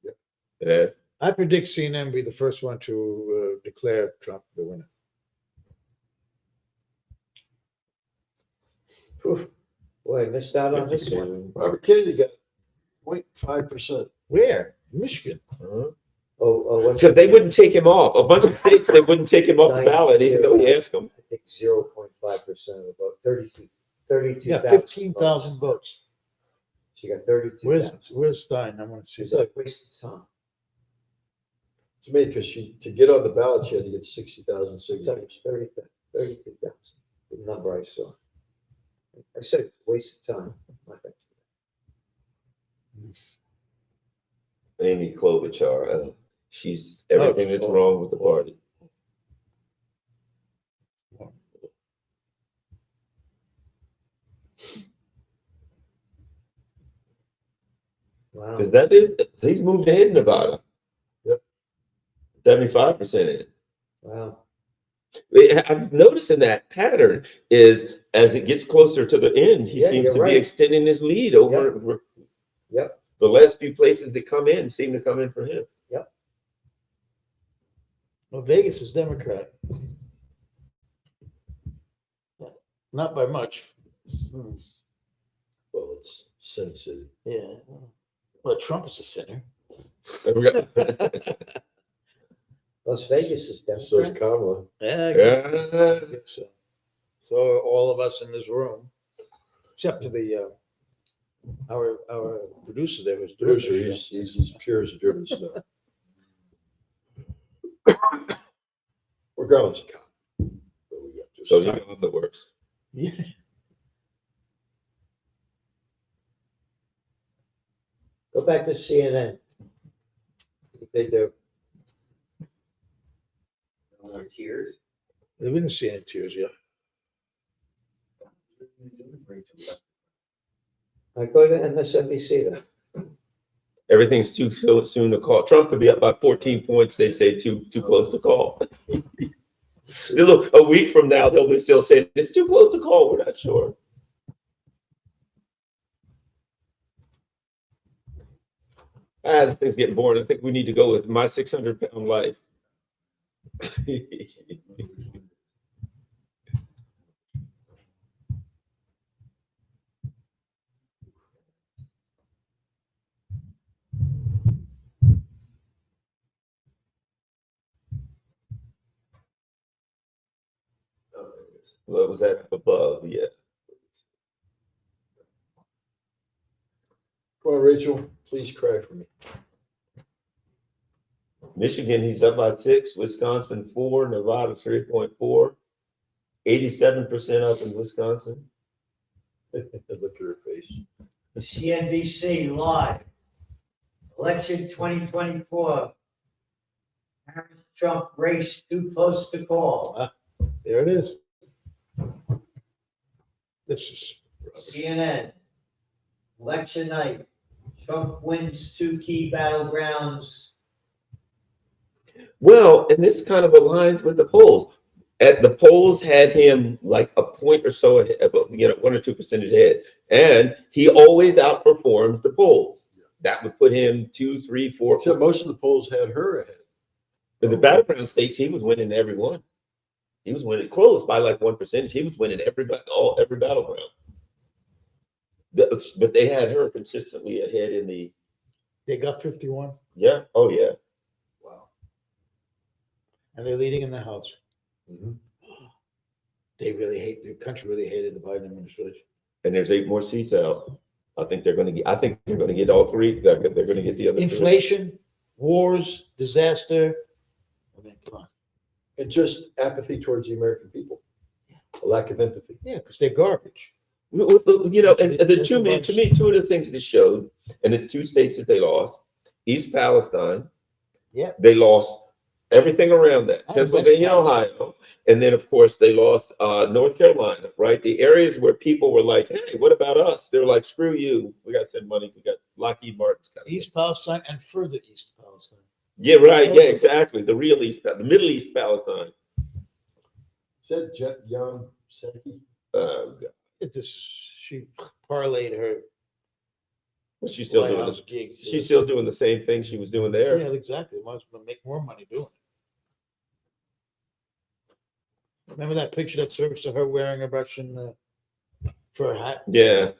Yep. It has. I predict CNN will be the first one to declare Trump the winner. Oof. Boy, I missed out on this one. Robert Kennedy got 0.5%. Where? Michigan. What's Because they wouldn't take him off. A bunch of states, they wouldn't take him off the ballot, even though he asked them. I think 0.5% of the vote, 32,000. Yeah, 15,000 votes. She got 32,000. Where's Stein? I want to see It's that. like wasted time. It's amazing because to get on the ballot, she had to get 60,000 It's like signatures. 32,000, the number I saw. I said it's a waste of time. Amy Klobuchar, she's everything that's wrong with the party. Wow. Because that is, he's moved ahead in Nevada. Yep. 75% in. Wow. I'm noticing that pattern is as it gets closer to the end, he Yeah, seems you're to right. be extending his lead over. Yep. The last few places that come in seem to come in for him. Well, Vegas is Democrat. Not by much. Well, it's Sin City. Yeah. Well, Trump is a sinner. Las Vegas is So is Democrat. Kamala. Yeah. So all of us in this room, except for the our producer there was doing Producer, the show. he's as pure as a driven snow. We're going to cop. So you know the worst. Yeah. Go back to CNN. They do. No more tears. We didn't see any tears yet. I go to MSNBC then. Everything's too soon to call. Trump could be up by 14 points. They say too close to call. Look, a week from now, they'll be still saying it's too close to call. We're not sure. This thing's getting boring. I think we need to go with my 600-pound life. What was that up above? Yeah. Come on, Rachel, please cry for me. Michigan, he's up by 6. Wisconsin 4. Nevada 3.4. 87% up in Wisconsin. Look at her face. CNBC live. Election 2024. Harris-Trump race too close to call. There it is. This is CNN. Election night. Trump wins 2 key battlegrounds. Well, and this kind of aligns with the polls. The polls had him like a point or so ahead, 1 or 2 percentage ahead, and he always outperforms the polls. That would put him 2, 3, 4. Except most of the polls had her ahead. In the battleground states, he was winning every one. He was winning close by like 1%. He was winning every battleground. But they had her consistently ahead in the. they got 51 Yeah. Oh yeah. Wow. and they're leading in the House. Mhm. They really hate the country. Really hated the Biden administration. And there's 8 more seats out. I think they're going to get all 3. They're going to get the other 3. Inflation, wars, disaster. I mean, come on. And just apathy towards the American people. A lack of empathy. Yeah, because they're garbage. And the to me, 2 of the things they showed, and it's 2 states that they lost. East Palestine. Yeah. They lost everything around that. And Pennsylvania, West Ohio. And then, of course, they lost North Carolina, right? The areas where people were like, hey, what about us? They were like, screw you. We got to send money. We got Lockheed Martin's coming. East Palestine and further East Palestine. Yeah, right. Yeah, exactly. The real East, the Middle East Palestine. Is that Young Seki? God. It just, she parlayed her But she's still White doing House this. gig. She's still doing the same thing she was doing there. Yeah, exactly. Might as well make more money doing it. Remember that picture that surfaced of her wearing a Russian fur hat? Yeah.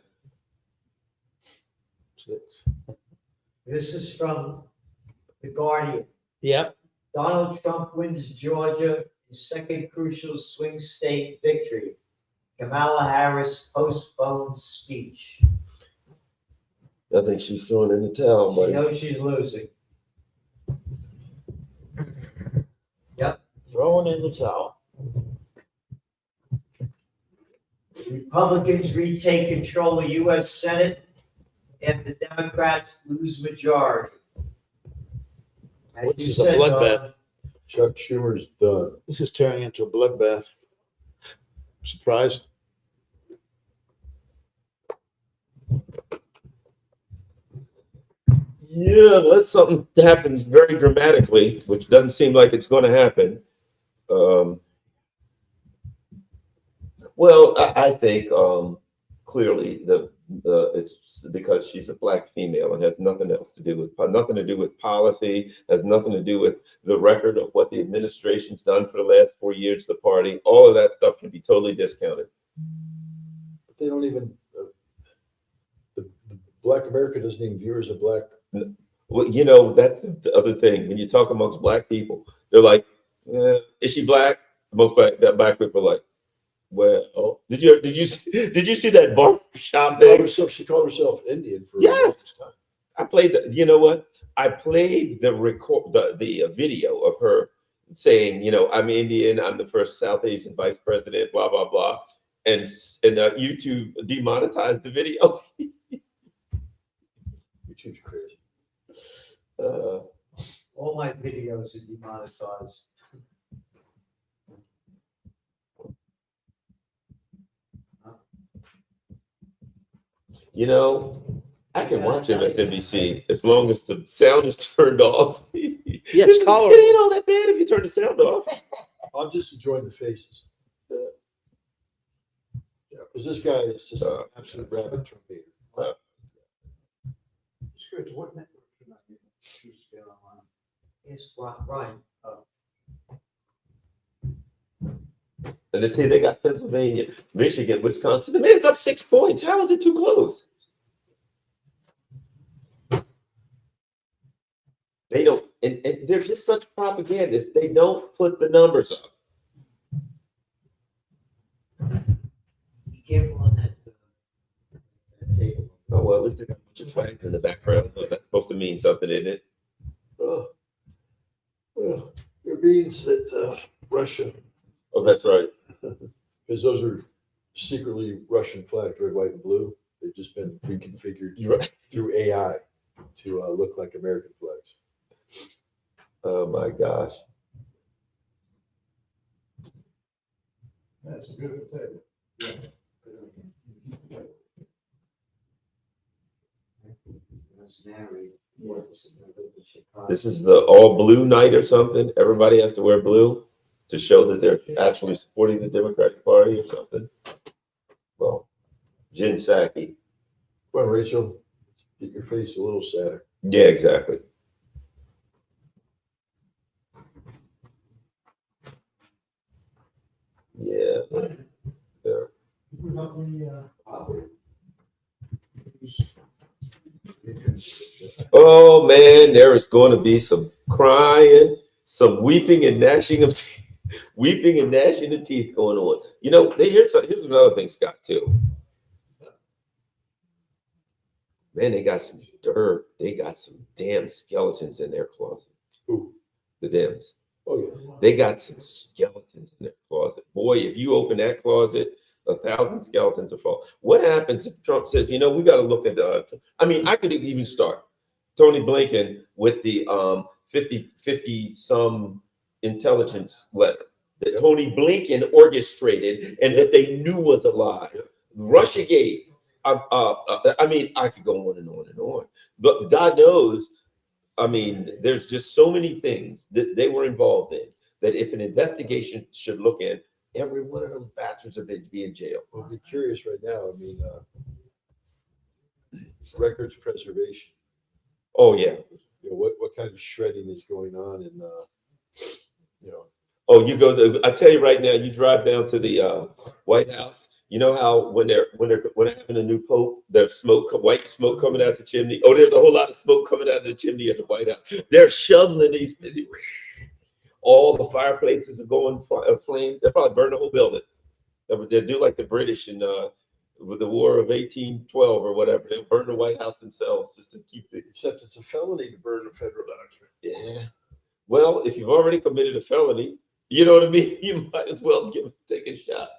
This is from The Guardian. Yep. Donald Trump wins Georgia, his second crucial swing state victory. Kamala Harris postpones speech. I think she's throwing in the towel, She buddy. knows she's losing. Throwing in the towel. Republicans retake control of U.S. Senate after Democrats lose majority. As This you is a said, bloodbath. Chuck Schumer's done. This is turning into a bloodbath. Surprised? Yeah, unless something happens very dramatically, which doesn't seem like it's going to happen. Well, I think clearly it's because she's a black female and has nothing else to do with policy, has nothing to do with the record of what the administration's done for the last 4 years. The party, all of that stuff can be totally discounted. But they don't even, the Black America doesn't even view her as a black. Well, you know, that's the other thing. When you talk amongst black people, they're like, "Is she black?" Most black people are like, "Well, did you see that barbershop thing?" She called herself Indian for Yes. the longest time. I played you know what? I played the video of her saying, you know, "I'm Indian. I'm the first South Asian vice president." Blah blah blah, and YouTube demonetized the video. YouTube's crazy. All my videos are demonetized. You know, I can watch MSNBC as long as the sound is turned off. Yeah, it's tolerable. It ain't all that bad if you turn the sound off. I'm just enjoying the faces. Because this guy is just an absolute rabid Trump hater. What network can I get online? It's Brian. And they say they got Pennsylvania, Michigan, Wisconsin. The man's up 6 points. How is it too close? They don't, and they're just such propagandists. They don't put the numbers up. Be careful on that table. Oh, well, at least they got a bunch of flags in the background. Well, that's supposed to mean something, isn't it? Well, it means that Russia, Oh, that's right. because those are secretly Russian flags, red, white, and blue. They've just been reconfigured through AI to look like American flags. Oh, my gosh. That's a beautiful table. This is the all blue night or something. Everybody has to wear blue to show that they're actually supporting the Democratic Party or something. Well, Jen Psaki. Well, Rachel, get your face a little sadder. Yeah, exactly. Yeah. Yeah. Oh man, there is going to be some crying, some weeping and gnashing of teeth, weeping and gnashing of teeth going on. You know, here's another thing, Scott, too. Man, they got some dirt. They got some damn skeletons in their closet. Ooh. The Dems. Oh, yeah. They got some skeletons in their closet. Boy, if you open that closet, 1,000 skeletons are fall. What happens if Trump says, you know, we got to look at I mean, I could even start Tony Blinken with the 50 some intelligence letter that Tony Blinken orchestrated and that they knew was a lie. Russiagate. I mean, I could go on and on and on. But God knows, I mean, there's just so many things that they were involved in that if an investigation should look in, every one of those bastards are been be in jail. I'll be curious right now. I mean, records preservation. Oh yeah. You know, what kind of shredding is going on in, you know, Oh, you go to, I tell you right now, you drive down to the White House. You know how when they're having a new pope, there's smoke, white smoke coming out the chimney. Oh, there's a whole lot of smoke coming out of the chimney at the White House. They're shoveling these. All the fireplaces are going flame. They'll probably burn the whole building. They'll do like the British in with the War of 1812 or whatever. They'll burn the White House themselves just to keep it. except it's a felony to burn a federal document. Yeah. Well, if you've already committed a felony, you know what I mean? You might as well take a shot.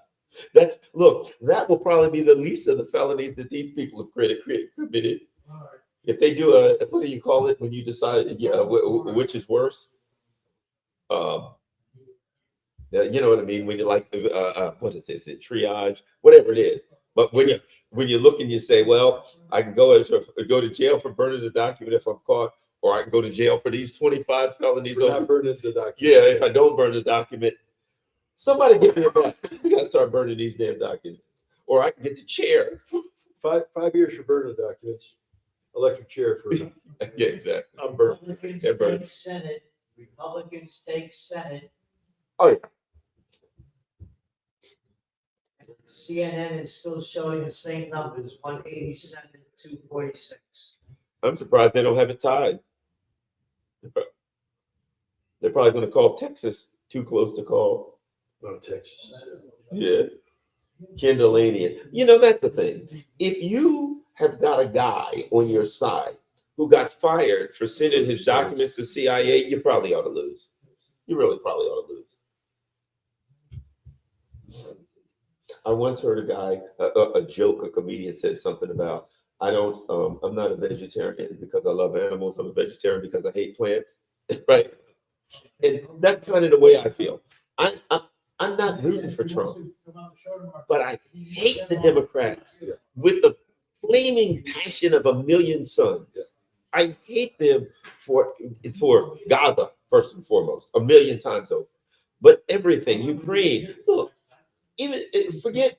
Look, that will probably be the least of the felonies that these people have committed. If they do what do you call it when you decide which is worse? You know what I mean? When you like, what is this? Triage, whatever it is. But when you look and you say, well, I can go to jail for burning the document if I'm caught, or I can go to jail for these 25 felonies. We're not burning the document. Yeah, if I don't burn the document, somebody give me a back. We gotta start burning these damn documents, or I can get the chair. 5 years for burning the documents, electric chair for. Yeah, exactly. I'm burning. Republicans Yeah, Bernie. take Senate. Republicans take Senate. Oh yeah. CNN is still showing the same numbers, 187, 246. I'm surprised they don't have it tied. They're probably going to call Texas too close to call. No, Texas. Yeah. Kendallanian. You know, that's the thing. If you have got a guy on your side who got fired for sending his documents to CIA, you probably ought to lose. You really probably ought to lose. I once heard a guy, a joke, a comedian said something about, I'm not a vegetarian because I love animals. I'm a vegetarian because I hate plants, right? And that's kind of the way I feel. I'm not rooting for Trump, but I hate the Democrats with the flaming passion of a million suns. I hate them for Gaza, first and foremost, a million times over. But everything, Ukraine, look, even forget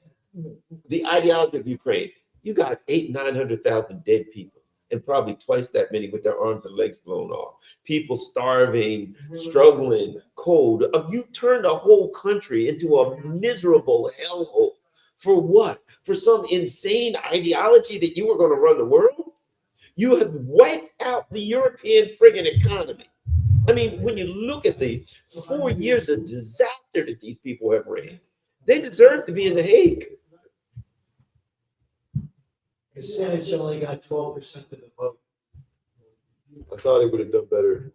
the ideology of Ukraine. You got 900,000 dead people, and probably twice that many with their arms and legs blown off. People starving, struggling, cold. You turned a whole country into a miserable hellhole. For what? For some insane ideology that you were going to run the world? You have wiped out the European friggin' economy. I mean, when you look at the 4 years of disaster that these people have reigned, they deserve to be in The Hague. The Senate's only got 12% of the vote. I thought he would have done better.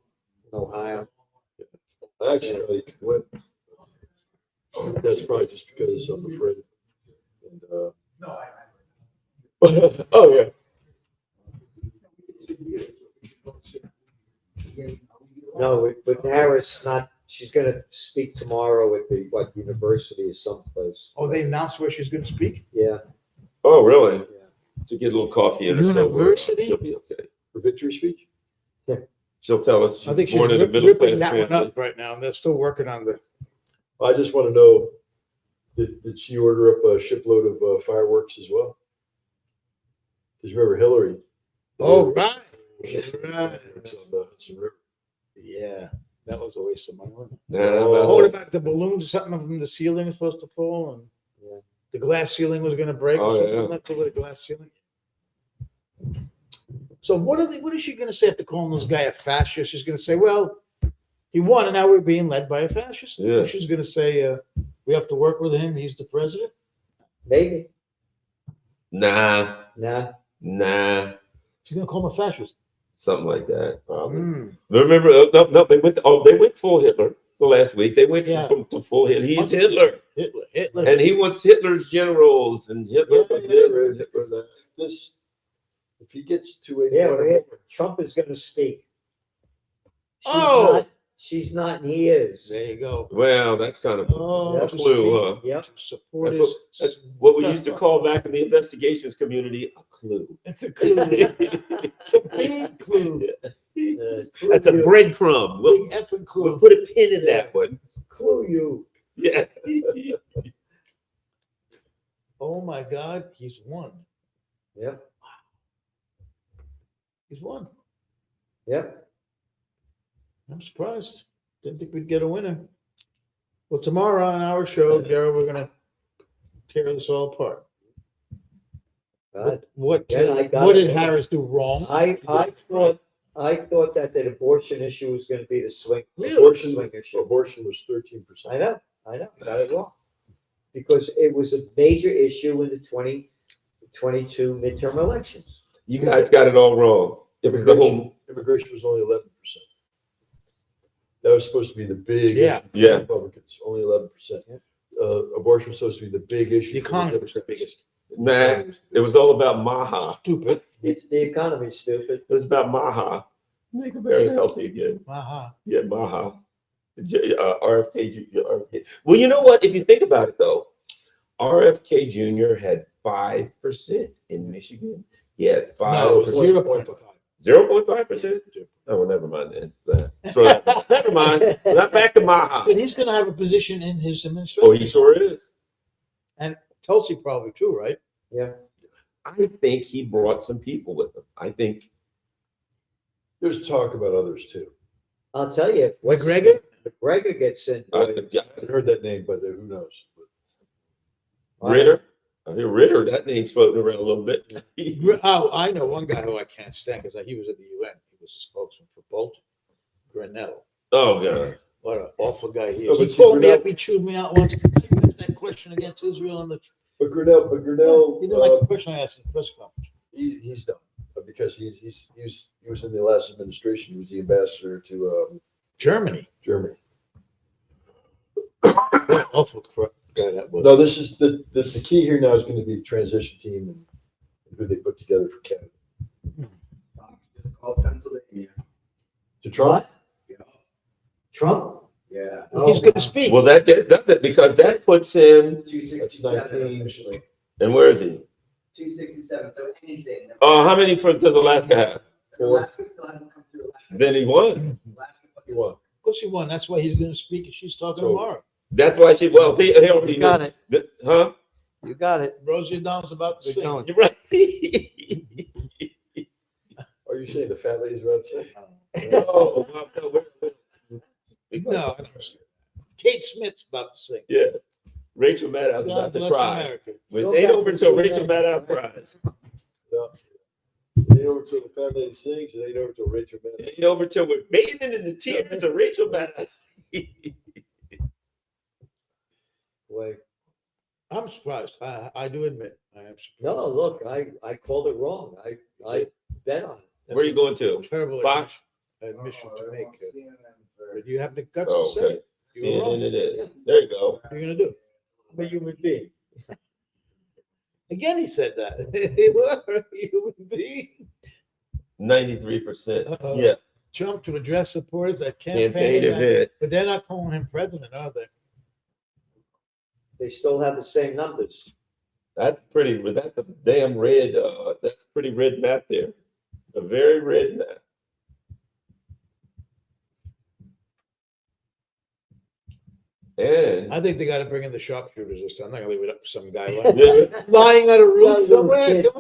Ohio. I actually thought he could win. That's probably just because I'm afraid. And, Oh yeah. No, with Harris, she's gonna speak tomorrow at the, university or someplace. Oh, they announced where she's gonna speak? Yeah. Oh really? Yeah. To get a little coffee in her. University? She'll be okay. for victory speech? She'll tell us I think she's she's born in a middle ripping class that one family. up right now, and they're still working on the. I just want to know, did she order up a shipload of fireworks as well? Because remember Hillary. Oh, right. Fireworks on the Hudson River. Yeah, that was a waste of money. Wasn't it? Nah, Oh, What about the balloons? Something from the ceiling was supposed to fall, and Yeah. the glass ceiling was going to break. Oh, or something yeah. like that with a glass ceiling. So what is she going to say after calling this guy a fascist? She's going to say, "Well, he won, and now we're being led by a fascist." Yeah. She's going to say, "We have to work with him. He's the president." Maybe. Nah, Nah. She's going to call him a fascist. something like that. Probably. Mm. Remember? No, they went full Hitler the last week. They went Yeah. to full Hitler. He's Hitler, Hitler. and he wants Hitler's generals and Hitler Yeah, this yeah, and Hitler that. This, if he gets to a Yeah, point right. of- Trump is gonna speak. Oh! She's not, and he is. There you go. Well, that's kind of Oh, a clue, huh? Yep. Support That's what we used to call back in the investigations community a clue. It's a clue. It's a big clue. That's a breadcrumb. Big effing clue. We'll put a pin in that one. Clue you. Yeah. Oh my God, he's won. Yep, He's won. yep. I'm surprised. Didn't think we'd get a winner. Well, tomorrow on our show, Gerald, we're gonna tear this all apart. God. What Yeah, I got what it did wrong. Harris do wrong? I thought that the abortion issue was going to be the swing. Abortion, Swing issue. abortion was 13%. I know, got it wrong. Because it was a major issue in the 2022 midterm elections. You guys got it all wrong. It was the whole, Immigration was only 11%. That was supposed to be the big Yeah. issue for Yeah. Republicans, only 11%. Yeah. Abortion was supposed to be the big issue. The for economy was the Democrats. biggest. man, it was all about Maha. Stupid. The economy's stupid. It was about Maha. Make America healthy again. Aha. Yeah, Maha. RFK Jr. Well, you know what? If you think about it, though, RFK Jr. had 5% in Michigan. He had 5%. No, 0.5. 0.5%? Oh, well, never mind then. So never mind. Not back to Maha. But he's gonna have a position in his Oh, administration. he sure is. Tulsi probably too, right? Yeah. I think he brought some people with him. I think. There's talk about others too. I'll tell you, McGregor? McGregor gets in. I I haven't heard that name, but who knows? Ritter. I hear Ritter. That name's floating around a little bit. Oh, I know one guy who I can't stand because he was at the UN. He was a spokesman for Bolton. Grinnell. Oh God. What an awful guy he No, is. He but see, told me Grinnell- up, he chewed me out once. He asked that question against Israel and the. But Grinnell, He didn't like the question I asked in the press conference. he's done because he was in the last administration. He was the ambassador to Germany. Germany. What an awful guy that was. No, this is the key here now is going to be the transition team and who they put together for Canada. It's called Pennsylvania. To Trump, Trump? Yeah. He's going to speak. Well, that because that puts him. 267 That's 19. officially. And where is he? 267. So anything. Oh, how many does Alaska have? Alaska still hasn't come through. Alaska. Then he won. Alaska he won. Of course he won. That's why he's going to speak and she's talking So- tomorrow. That's why she. Well, he already You got knew. it. Huh? You got it. Rosie O'Donnell's about to Good sing. going. You're right. Are you saying the fat lady's about to say? Oh, well, no, No, I never said that. Kate Smith's about to sing. yeah. Rachel Maddow is God about to bless cry. America. It So ain't back over to until the Rachel America, Maddow right? cries. It ain't over till the fat lady sings. It ain't over till Rachel It Maddow. ain't over till we're bathing in the tears of Rachel Maddow. Wait. I'm surprised. I do admit I am surprised. No, look, I called it wrong. I bet on it. Where are you going to? Terrible Fox? admission Oh, to I make. want CNN for- But you have the guts Oh, to say okay. it. You were CNN wrong. it is. There you go. What are you going to do? I'm a human being. Again, he said that. He was a human being. 93%. Uh-oh. Yeah. Trump to address supporters at Campaign campaign event. event. But they're not calling him president, are they? They still have the same numbers. That's pretty. That's a damn red. That's pretty red map there. A very red map. And I think they got to bring in the sharpshooters this time. I'm not going to leave it up to some guy yeah, lying on a roof Little somewhere. kid.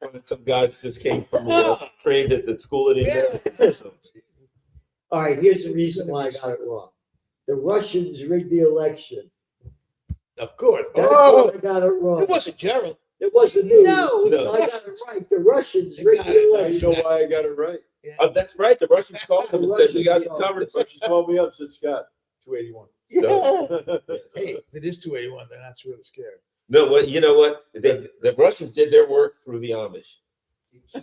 Come on. some guys just came from trained at the school of the Yeah. Americans. All right, here's the reason why I got it wrong. The Russians rigged the election. Of course. That's Oh, why I got it wrong. it wasn't Gerald. It wasn't me. No, No. I got it right. The Russians You rigged got the it. Now you election. know why I got it right. That's right. The Russians called him and said, "We got you covered." But she called me up and said, Scott, 281. Yeah. Hey, if it is 281, then that's really scary. No, what you know what? The Russians did their work through the Amish.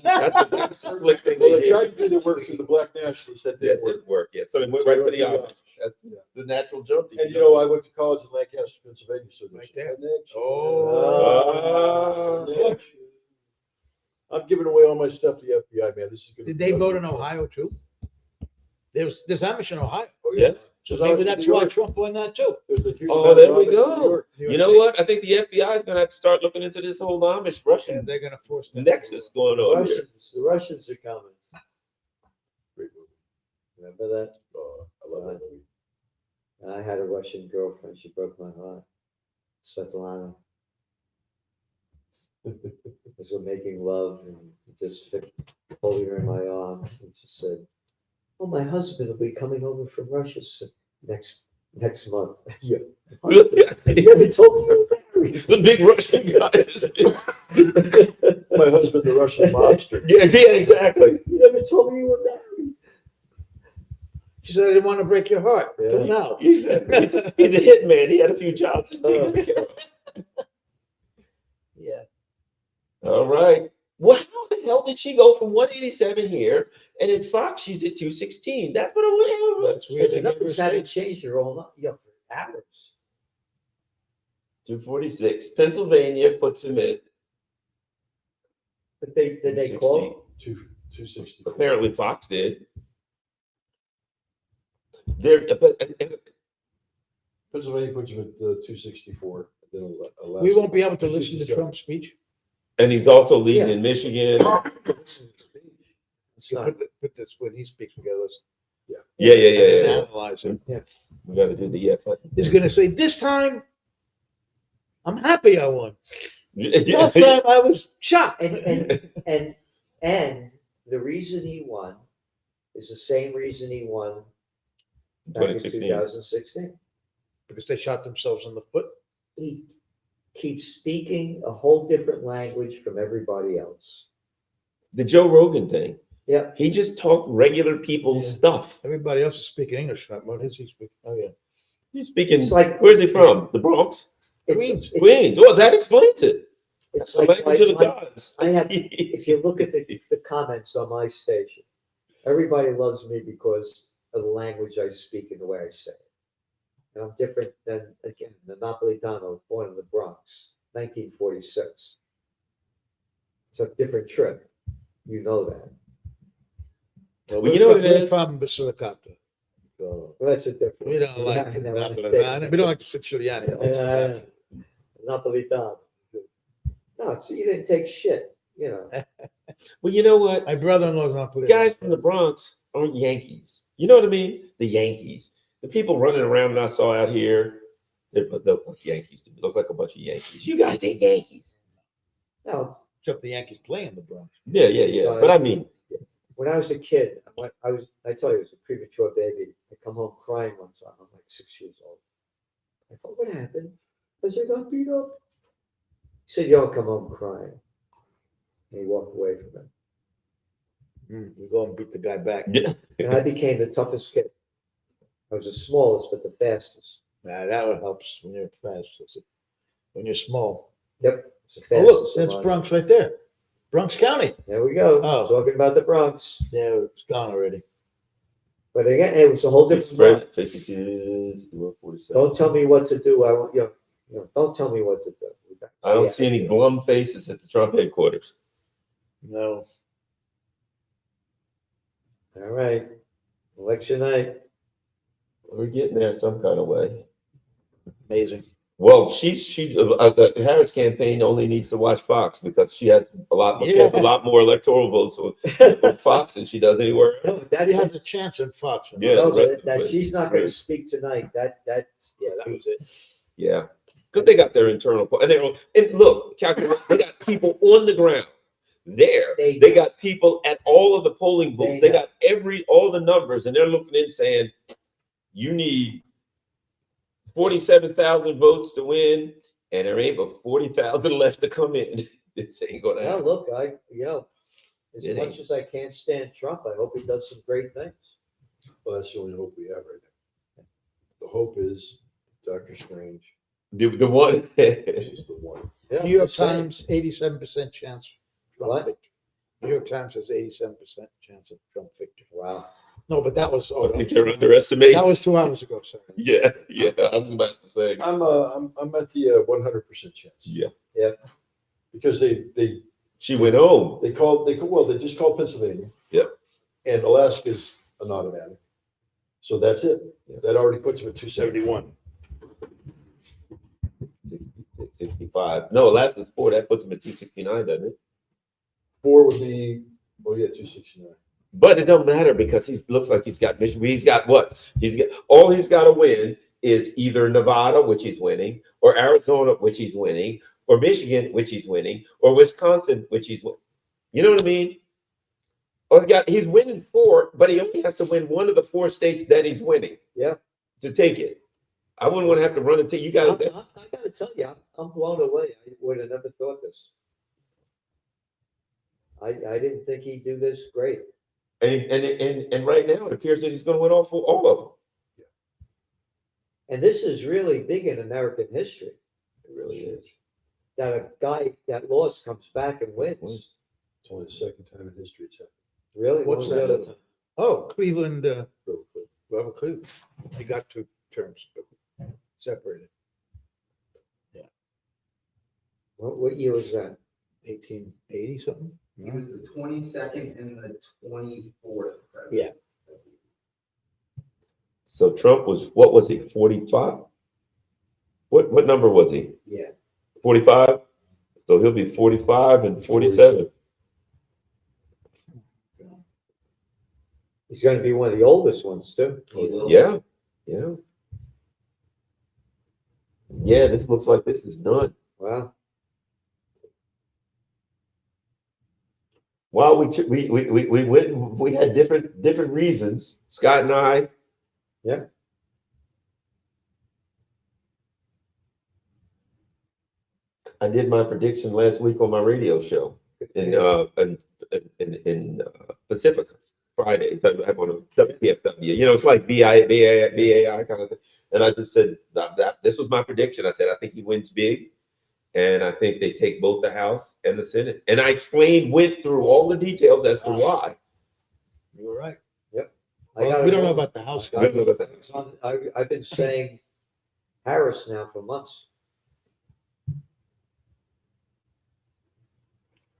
That's the slick thing Well, they they tried did. to do their work through the black nationalists. That That didn't work. didn't work. Yeah, so they went right to the Amish. That's Yeah. the natural jump. And you know, I went to college in Lancaster, Pennsylvania. So Right there. Ah. I'm giving away all my stuff to the FBI, man. This is gonna Did be they ugly. vote in Ohio too? There's Amish in Ohio. Oh, yeah. Yes. So Because I was maybe in that's New why York. Trump won that too. There's a huge Oh, amount there of we Amish in go. New York. You know what? I think the FBI is going to have to start looking into this whole Amish Yeah, Russian they're going to force them. nexus going on here. The Russians are coming. Great movie. Remember that? I love that movie. I had a Russian girlfriend. She broke my heart. Svetlana. As we're making love and just holding her in my arms, and she said, "Oh, my husband will be coming over from Russia next month." Yeah. You never told me you were married. The big Russian guy. My husband, the Russian mobster. Yeah, exactly. You never told me you were married. She said, I didn't want to break your heart till Yeah. now. He's a hitman. He had a few jobs to take care of. Yeah. All right. Well, how the hell did she go from 187 here and in Fox she's at 216? That's what I want. That's weird. They gave her a Nothing's haven't state. changed your own, for hours. 246. Pennsylvania puts him at But did they 260. call? 264. Apparently Fox did. There, but Pennsylvania puts him at 264. Then Alaska. We won't be able to listen to 267. Trump's speech. and he's also leading Yeah. in Michigan. It's You not. put this when he speaks together. Yeah. Analyze him. We got to do the button. He's going to say, "This time, I'm happy I won. Yeah. Last time I was shocked." And the reason he won is the same reason he won back in 2016. 2016. Because they shot themselves in the foot. He keeps speaking a whole different language from everybody else. The Joe Rogan thing. Yeah. He just talked regular people's Yeah. stuff. Everybody else is speaking English. What is he speaking? Oh yeah, He's speaking. It's like- Where's he from? The Bronx? Queens. Queens. Well, that explains it. It's That's the language of the gods. I have, if you look at the comments on my station, everybody loves me because of the language I speak and the way I say it. And I'm different than, again, the Napolitano, born in the Bronx, 1946. It's a different trip. You know that. Well, you know what it we're is? from Basilicata. So Well, that's a different. we don't like Yeah, Napolitano. We don't like Siciliani. Napolitano. No, so you didn't take shit, you know. Well, you know what? My brother-in-law's Napolitano. Guys from the Bronx aren't Yankees. You know what I mean? The Yankees. The people running around that I saw out here, they look like Yankees to me. Look like a bunch of Yankees. You guys ain't Yankees. No, Except the Yankees play in the Bronx. Yeah. But I mean, when I was a kid, I told you I was a premature baby. I come home crying one time. I'm like 6 years old. I thought, what happened? I said, I got beat up. He said, you don't come home crying. And he walked away from it. You go and beat the guy back. yeah. And I became the toughest kid. I was the smallest, but the fastest. Nah, that one helps when you're fast. When you're small. Yep. It's the Oh, fastest. look, that's alive. Bronx right there. Bronx County. There we go. Oh. Talking about the Bronx. Yeah, it's gone already. But again, it was a whole different world. Spread 52, 47. Don't tell me what to do. I want don't tell me what to do. I don't see any glum faces at the Trump headquarters. No. All right. Election night. We're getting there some kind of way. Amazing. Well, the Harris campaign only needs to watch Fox because she has a lot more electoral votes on Fox than she does anywhere No, else. but that He has a chance in Fox. Yeah. no, right, but that right, she's not going right. to speak tonight. That's That was it. Yeah, because they got their internal and and look, calculate, they got people on the ground there. They They got people at all of the polling booths. They They got all the numbers, and they're looking in saying, "You need 47,000 votes to win, and there ain't but 40,000 left to come in." This ain't gonna Well, happen. look, as It much as I can't stand Trump, I hope he does some great things. Well, that's the only hope we have right now. The hope is Dr. Strange. The one. This is the one. Yeah, New York just saying. Times, 87% chance. Trump What? victory. New York Times says 87% chance of Trump victory. Wow. No, but that was I think they're underestimating. that was 2 hours ago. Sorry. Yeah. I was about to say. I'm at the 100% chance. Yeah. Because they She went home. they just called Pennsylvania. Yep. And Alaska's an automatic. So that's it. Yeah. That already puts them at 271. 65. No, Alaska's 4. That puts him at 269, doesn't it? 4 would be 269. But it don't matter because he looks like he's got what? He's got to win is either Nevada, which he's winning, or Arizona, which he's winning, or Michigan, which he's winning, or Wisconsin, which he's winning. You know what I mean? Or he's winning 4, but he only has to win one of the 4 states that he's winning. Yeah. To take it. I wouldn't want to have to run until you got it. I gotta tell you, I'm blown away. I would have never thought this. I didn't think he'd do this great. And right now it appears that he's going to win all of them. And this is really big in American history. It really is. That a guy that lost comes back and wins. It's only the second time in history it's happened. Really? What What's was the that? other time? Oh, Cleveland, Robert Cleveland. He got 2 terms separated. What year was that? 1880 something. He was the 22nd and the 24th. Yeah. So Trump was, what was he, 45? What number was he? Yeah. 45? So he'll be 45 and 47. He's going to be one of the oldest ones too. Yeah. Yeah, this looks like this is done. Wow. Well, we had different reasons. Scott and I. Yeah. I did my prediction last week on my radio show in Pacific Friday. I on a WPFW. You know, it's like BAI kind of thing. And I just said that this was my prediction. I said I think he wins big. And I think they take both the House and the Senate. And I went through all the details as to why. You were right. Yep. Well, we don't know about the House. I don't know about that. I've been saying Harris now for months.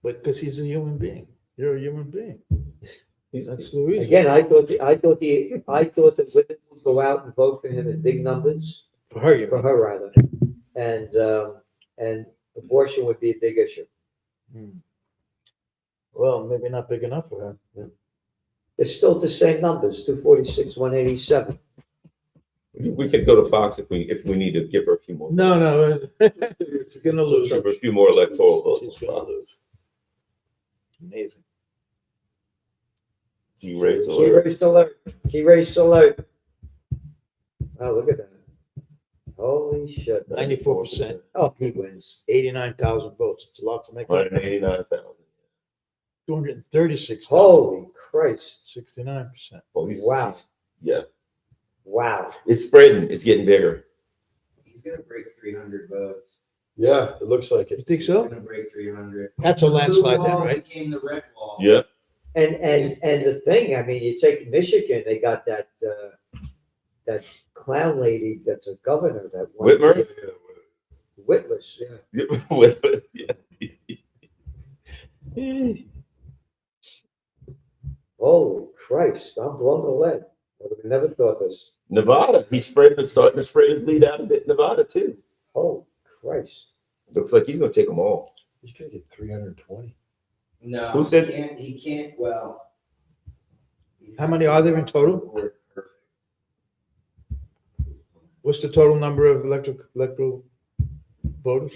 But because he's a human being. You're a human being. That's the reason. Again, I thought that women would go out and vote for him in big numbers, For her, you for her rather, and abortion would be a big issue. Well, maybe not big enough for her. It's still the same numbers: 246, 187. We could go to Fox if we need to give her a few more. No. It's gonna lose. Give her a few more electoral votes. She's gonna lose. Amazing. Key race Key alert. race alert. Key race alert. Oh, look at that. Holy shit. 94%. Oh, he wins. 89,000 votes. It's a lot to make up. 189,000. 236. Holy Christ. 69%. Oh, Wow. Yeah. Wow. It's spreading. It's getting bigger. He's gonna break 300 votes. Yeah, it looks like You it. think He's so? gonna break 300. That's a landslide Blue then, wall right? Became the red wall. Yeah. And the thing, I mean, you take Michigan, they got that clown lady that's a governor that won. Whitmer? Witless, yeah. Yeah. Holy Christ, I'm blown away. I would have never thought this. Nevada. He's starting to spread his lead out a bit. Nevada too. Holy Christ. Looks like he's going to take them all. He's gonna get 320. No. Who said- he can't, well. How many are there in total? What's the total number of electoral voters?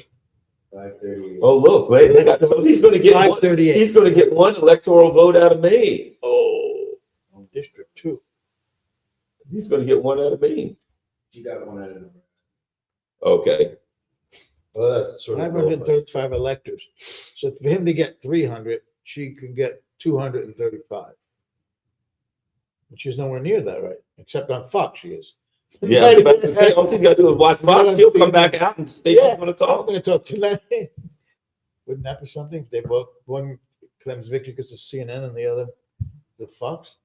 538. Oh, look, wait. So he's going to get one, 538. he's going to get one electoral vote out of Maine. Oh, District 2. He's going to get one out of Maine. You got one out of them. Okay. Well, that's sort of. 535 electors. So for him to get 300, she could get 235. But she's nowhere near that, right? Except on Fox, she is. Yeah. I was about to say, all he's got to do is watch Fox. He'll come back out and stay Yeah. going to I'm talk. going to talk tonight. Wouldn't that be something? If they both, one claims victory because of CNN and the other the Fox.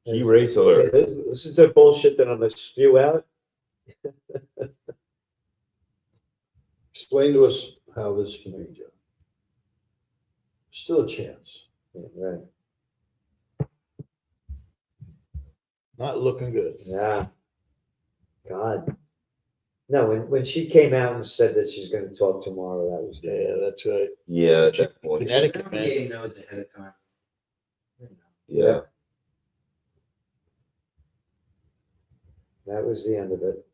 Key race alert. This is the bullshit that I'm going to spew out. Explain to us how this can be, John. Still a chance. Right. Not looking good. Yeah. God. No, when she came out and said that she's going to talk tomorrow, that was Yeah, that's right. Yeah, at that point. Connecticut, Every man. game knows ahead of time. Yeah. That was the end of it.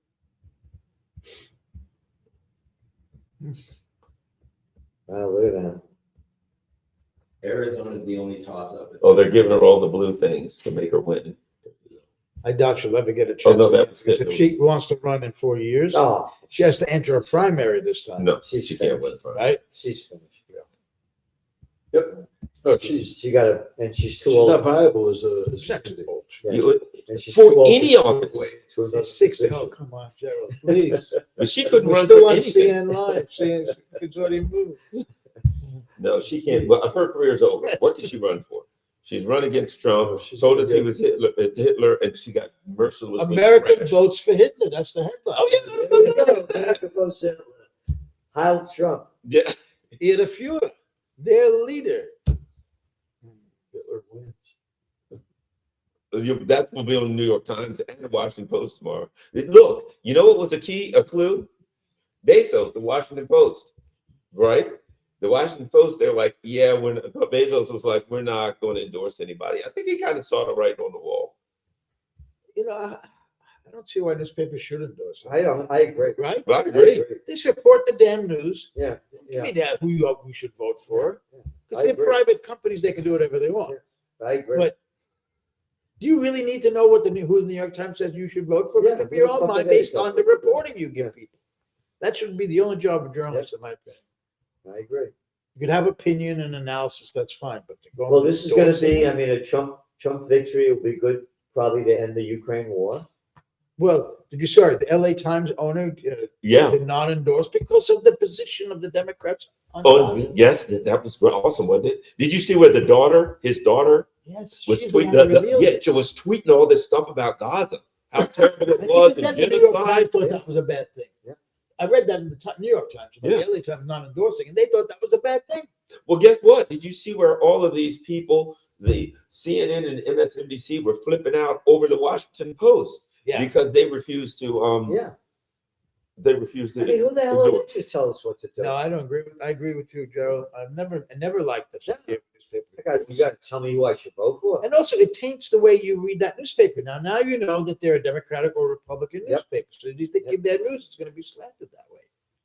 Wow, look at that. Arizona is the only toss-up. Oh, they're giving her all the blue things to make her win. I doubt she'll ever get a Oh, chance. no, again, that was because it. if she wants to run in 4 years, Oh, she has to enter a primary this time. No, She's she can't finished. win. Right? she's finished. Yep. No, she's She got a, and she's too she's old. not viable as a candidate. Yeah. You- And she's for too old any to office. wait to another She's 60. position. Oh, come on, Gerald, please. But she couldn't We're run still for on anything. CN Live, saying it's already moved. No, she can't. Well, her career's over. What did she run for? She's run against Trump. No, she's Told us he gonna was Hitler, and she got mercilessly American thrashed. votes for Hitler. That's the headline. Oh There we go. America votes Hitler. Heil Trump. yeah. Ihr Führer, their leader. Hitler wins. That will be on the New York Times and the Washington Post tomorrow. Look, you know what was a clue? Bezos, the Washington Post, right? The Washington Post, they're like, yeah, Bezos was like, we're not going to endorse anybody. I think he kind of saw the writing on the wall. You know, I don't see why newspapers should endorse it. I agree. Right? But I I agree. They report the damn news. Yeah, Give yeah, me that who we should vote for. Because I they're agree. private companies, they can do whatever they want. I agree. But do you really need to know what who the New York Times says you should vote for? Yeah, Make up your own look up mind the based data. on the reporting you Yeah. give people. That should be the only job of journalists, in my opinion. I agree. You could have opinion and analysis, that's fine, but to go. Well, this is going to endorse be, it- I mean, a Trump victory will be good, probably to end the Ukraine war. Well, the LA Times owner Yeah. did not endorse because of the position of the Democrats on Oh, Gaza. yes, that was awesome, wasn't it? Did you see where his daughter, Yes, was she's the tweeting? one who revealed it. She was tweeting all this stuff about Gaza, how terrible it And was, even and then, the New York Times genocide. thought that was a bad thing. Yeah. I read that in the New York Times, but Yeah. the LA Times not endorsing, and they thought that was a bad thing. Well, guess what? Did you see where all of these people, the CNN and MSNBC, were flipping out over the Washington Post Yeah. because they refused to Yeah. they refused to I mean, who the hell are endorse. they to tell us what to do? No, I don't agree. I agree with you, Gerald. I never liked the newspaper. You got to tell me who I should vote for. And also, it taints the way you read that newspaper. Now you know that they're a Democratic or Republican Yep. newspaper. So do you think Yep. their news is going to be slanted that way?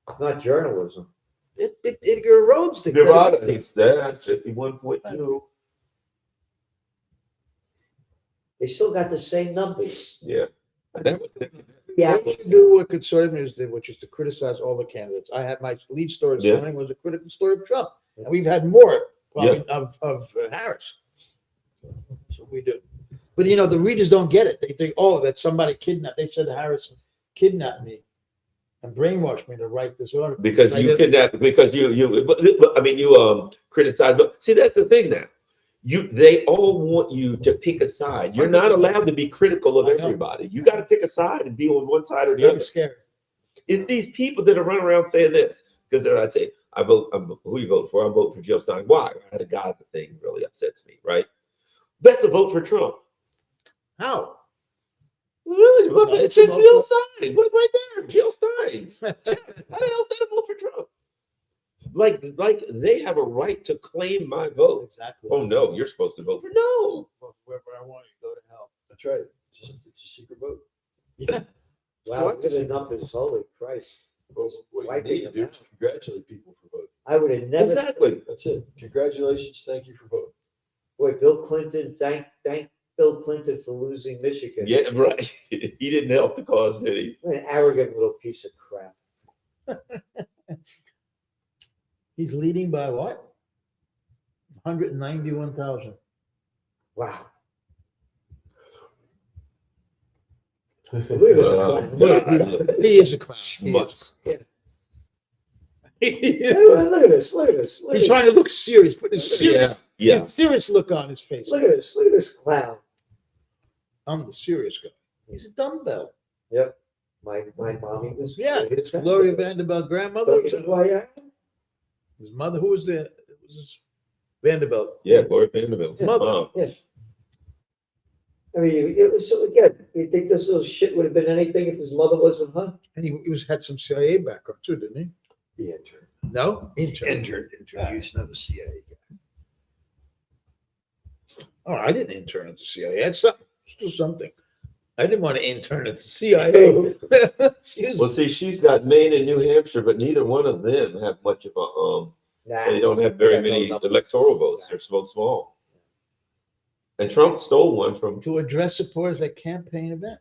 It's not journalism. It erodes the Nevada, credibility. it's that 51.2. They still got the same numbers. Yeah. And that was Yeah. They should do what conservative news did, which is to criticize all the candidates. I had my lead story this Yeah. morning was a critical story of Trump, and we've had more probably of Harris. That's what we do. But you know, the readers don't get it. They think, oh, that somebody kidnapped. They said Harris kidnapped me and brainwashed me to write this article. because I you didn't- kidnapped, because I mean, you criticize, but see, that's the thing now. They all want you to pick a side. You're not allowed to be critical of I know. everybody. You got to pick a side and be on one side or the Very other. scary. It's these people that are running around saying this. Because then I'd say, who you vote for? I'm voting for Jill Stein. Why? The Gaza thing really upsets me, right? That's a vote for Trump. How? Really? No, It it's a says vote Jill Stein. Look right there, Jill Stein. How the hell is that a vote for Trump? Like they have a right to claim my vote. Exactly. Oh no, you're supposed to vote for no. Wherever I want you, go to hell. That's right. It's a secret vote. Yeah. Wow, look at the numbers. Holy Christ. Well, what you Wiping need to them do out. is congratulate people for voting. I would have never. Exactly. That's it. Congratulations. Thank you for voting. Boy, Bill Clinton, thank Bill Clinton for losing Michigan. Yeah, right. He didn't help the cause, did he? What an arrogant little piece of crap. He's leading by what? 191,000. Wow. Look at this clown. He is a clown. Schmutz. He's Look at this. Look at this. Look at trying to look serious, put his serious, Yeah. serious look on his face. Look at this. Look at this clown. I'm the serious guy. He's a dumbbell. Yep. My mommy was. Yeah, it's Lauria Vanderbilt grandmother. Why I His mother, who was there? It was his Vanderbilt. Yeah, Gloria Vanderbilt's His mother. mom. Yes. I mean, it was so again. You think this little shit would have been anything if his mother wasn't her? And he was had some CIA background too, didn't he? He entered. No? Intern. He's not a CIA guy. Oh, I didn't intern at the CIA. That's something. Still something. I didn't want to intern at the CIA. Excuse Well, me. see, she's got Maine and New Hampshire, but neither one of them have much of Nah, they don't have very Yeah, no many numbers. electoral votes. They're so small. And Trump stole one from. To address supporters at campaign event.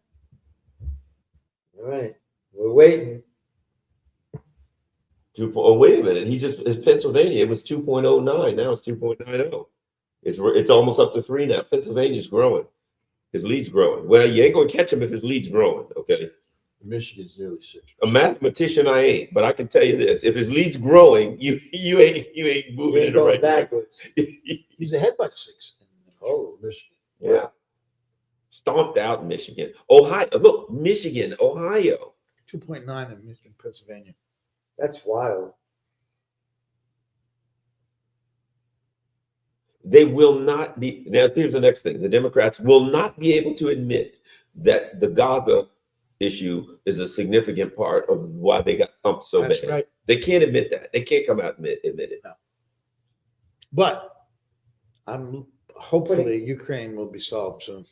All right, we're waiting. Oh, wait a minute. It's Pennsylvania. It was 2.09. Now it's 2.90. It's almost up to 3 now. Pennsylvania's growing. His lead's growing. Well, you ain't gonna catch him if his lead's growing. Okay. Michigan's nearly 6%. A mathematician I ain't, but I can tell you this: if his lead's growing, you ain't We moving in ain't the going right direction. backwards. He's ahead by 6. Oh, Michigan. Yeah. Stomped out Michigan. Ohio. Look, Michigan, Ohio. 2.9 in Michigan, Pennsylvania. that's wild. They will not be. Now, here's the next thing: the Democrats will not be able to admit that the Gaza issue is a significant part of why they got thumped so That's bad. right. They can't admit that. They can't come out and admit it. But hopefully Ukraine will be solved soon.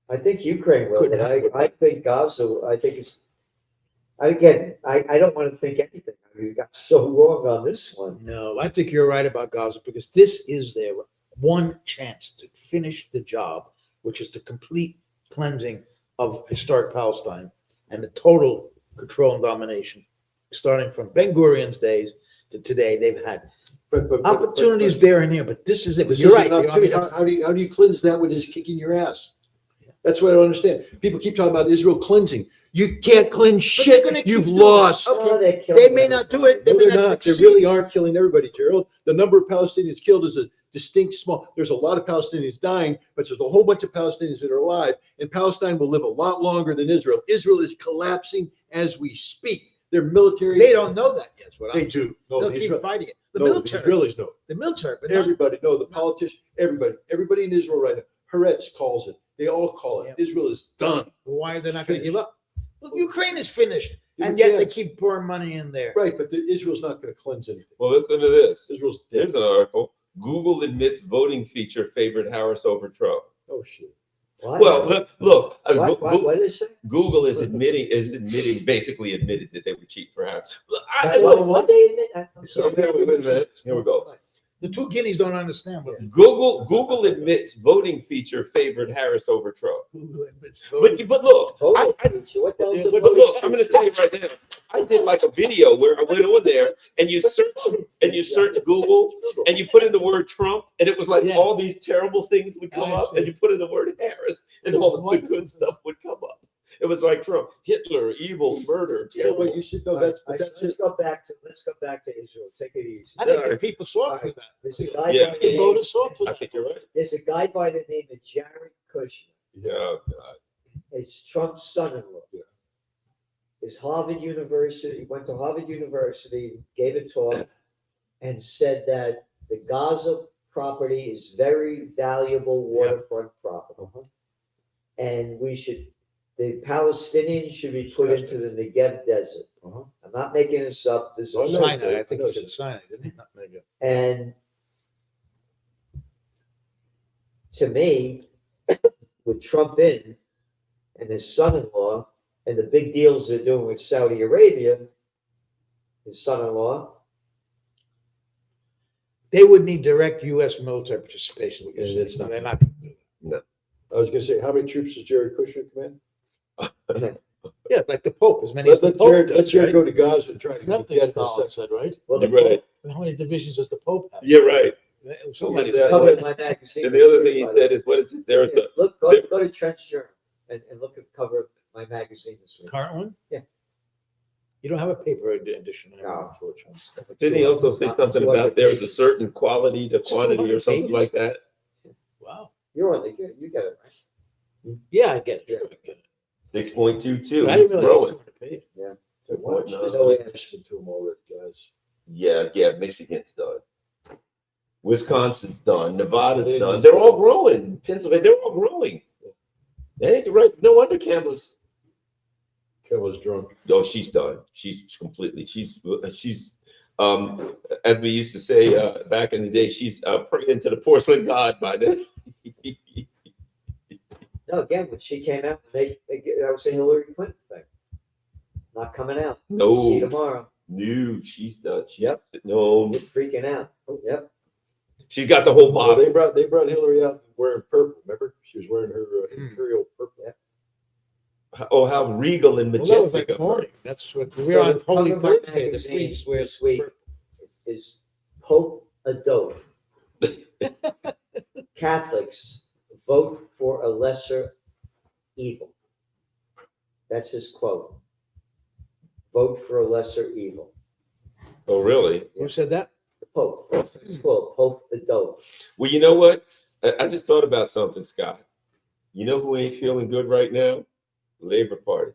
I think Ukraine will, Couldn't but happen. I think Gaza, I think it's, again, I don't want to think anything. I mean, we got so wrong on this one. No, I think you're right about Gaza because this is their one chance to finish the job, which is the complete cleansing of historic Palestine and the total control and domination, starting from Ben Gurion's days to today. They've had opportunities there and here, but this is it. This You're isn't right. an opportunity. How do you cleanse that when it's kicking your ass? That's what I don't understand. People keep talking about Israel cleansing. You can't cleanse shit. gonna keep You've doing it. lost. Okay. Oh, they're They killing may not do it. everybody. They No, may they're not not. They succeed. really aren't killing everybody, Gerald. The number of Palestinians killed is a distinct small. There's a lot of Palestinians dying, but there's a whole bunch of Palestinians that are alive, and Palestine will live a lot longer than Israel. Israel is collapsing as we speak. Their military. They don't know that yet. What They do. No, They'll the keep Israel, fighting it. The no, the military. Israelis know. The military, but not, Everybody, no, the politicians, everybody in Israel right now. Haaretz calls it. They all call it. Yeah. Israel is done. why they're not going to Finished. give up. Well, Ukraine is finished, Give and a yet they chance. keep pouring money in there. Right, but Israel's not going to cleanse anything. Well, listen to this. Israel's dead. Here's an article. Google admits voting feature favored Harris over Trump. Oh shit. What? Well, look. What is it? Google is basically admitted that they would cheat for Harris. Look, What they admit? I'm sorry. Okay, wait a minute. Here we go. The two guineas don't understand what Google admits voting feature favored Harris over Trump. Google admits. But look, Voting feature, what the hell's Yeah, a but but voting look, I'm feature? going to tell you right now. I did like a video where I went on there and you search Google and you put in the word Trump and it was like Yeah. all these terrible things would come I up see. and you put in the word Harris and all the good stuff would come up. It was like Trump, Hitler, evil, murder, Yeah, terrible. but you should know that's Let's it. go back to Israel. Take it easy. I think Sorry. the people saw through that. There's a guy Yeah. by the The name, voters saw through I that. think you're right. there's a guy by the name of Jared Kushner. Yeah, God. It's Trump's son-in-law. Yeah. Is Harvard University, he went to Harvard University, gave a talk, and said that the Gaza property is very valuable waterfront property. Uh-huh. And the Palestinians should be put into the Negev desert. Uh-huh. I'm not making this up. This Oh, is no. Sinai, I think I know he said Sinai, didn't he? Not Mega. And to me, with Trump in and his son-in-law and the big deals they're doing with Saudi Arabia, his son-in-law, They would need direct U.S. military participation. Because Yeah, that's not- they're not. Gonna do it. I was going to say, how many troops does Jared Kushner command? Yeah, like the Pope, as many as the Let Pope Jared, does, let Jared right? go to Gaza and try to Nothing, get Stalin a said, right? well, the You're right. How many divisions does the Pope have? You're right. Somebody Yeah. said covered that. my magazine. And the other thing he said is, what is it? There's Yeah, the go to Trent's Journal and look at the cover of my magazine this week. Current one? Yeah. You don't have a paper edition. No. Unfortunately. Didn't he also say something about there's a certain quality to quantity or something like that? Wow. You're on the, you got it right. Yeah, I get it. Sure, I get it. 6.22. But I didn't realize it was Growing. 200 pages. Watch No. this. Oh, yeah. Nashville to them already, guys. Yeah, Michigan's done. Wisconsin's done. Nevada's Pennsylvania's done. They're done. all growing. Pennsylvania, they're all growing. That ain't the right. No wonder Campbell's. Kevin's drunk. Oh, she's done. She's as we used to say back in the day, she's praying to the porcelain god by then. No, again, when she came out, that was a Hillary Clinton thing. Not coming out. See you No, tomorrow. no, she's done. She's, Yep. no, We're freaking out. Oh, yep. she's got the whole Well, bottle. they brought Hillary out wearing purple. Remember, she was wearing her imperial purple. Oh, how regal and Well, that was majestic like of her. morning. That's what we're on Holy Cover my Thursday. The magazine priest wears this week purple. is Pope a dope. Catholics vote for a lesser evil. That's his quote. Vote for a lesser evil. Oh, really? Who said that? The Pope. That's what it's called. Pope the dope. Well, you know what? I just thought about something, Scott. You know who ain't feeling good right now? Labor Party.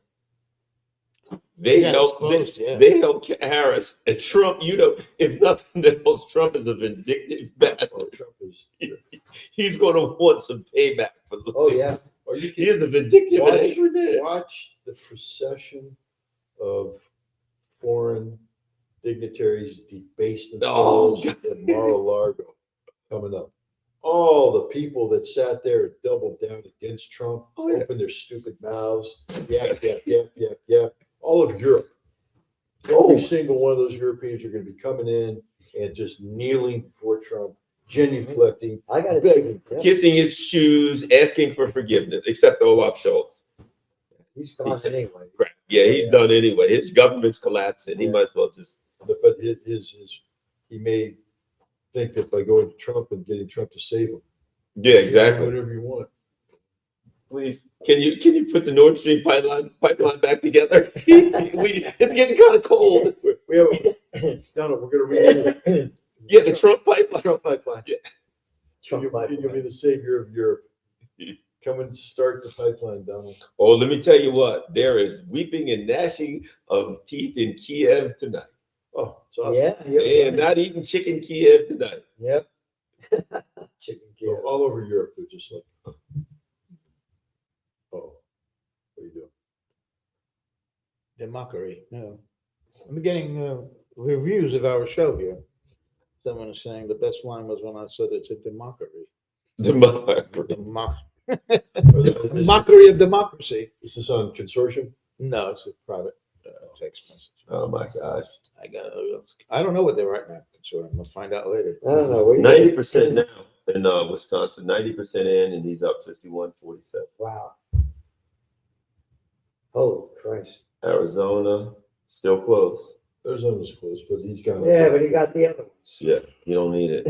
They got helped. exposed, yeah. They helped Harris and Trump. You know, if nothing else, Trump is a vindictive bastard. Oh, Trump is. He's going to want some payback for the. Oh, yeah. Are you He is a vindictive and angry man. Watch the procession of foreign dignitaries debase themselves Oh, at Mar-a-Lago coming up. All the people that sat there and doubled down against Trump, Oh, yeah. opened their stupid mouths, yap, yap, yap, yap, yap. All of Europe. Every single one of those Europeans are going to be coming in and just kneeling before Trump, genuflecting, I got it. begging. Yeah. Kissing his shoes, asking for forgiveness, except Olaf Scholz. He's gone anyway. Crap. Yeah, he's done anyway. His government's collapsing. He might as well just. But he may think that by going to Trump and getting Trump to save him. Yeah, exactly. Whatever you want. Please, can you put the Nord Stream pipeline back together? It's getting kind of cold. We have no, we're going to rename it. Yeah, the Trump pipeline. Trump pipeline. Yeah. Trump You'll be the savior of Europe. Come and start the pipeline, Donald. Oh, let me tell you what. There is weeping and gnashing of teeth in Kiev tonight. Oh, it's awesome. Yeah. They are not eating chicken Kiev tonight. Yep. Chicken So Kiev. all over Europe, they're just like, oh, what are you doing? The mockery. No. I'm getting reviews of our show here. Someone is saying the best line was when I said it's a democracy. The Mockery of democracy. Is this on consortium? No, it's a private text message. Oh my gosh. I don't know what they're writing now. Consortium. We'll find out later. I don't know. What do you 90% now in Wisconsin. 90% in, and he's up 51-47. Wow. Holy Christ. Arizona still close. Arizona's close, but he's got. Yeah, but he got the other ones. Yeah, you don't need it.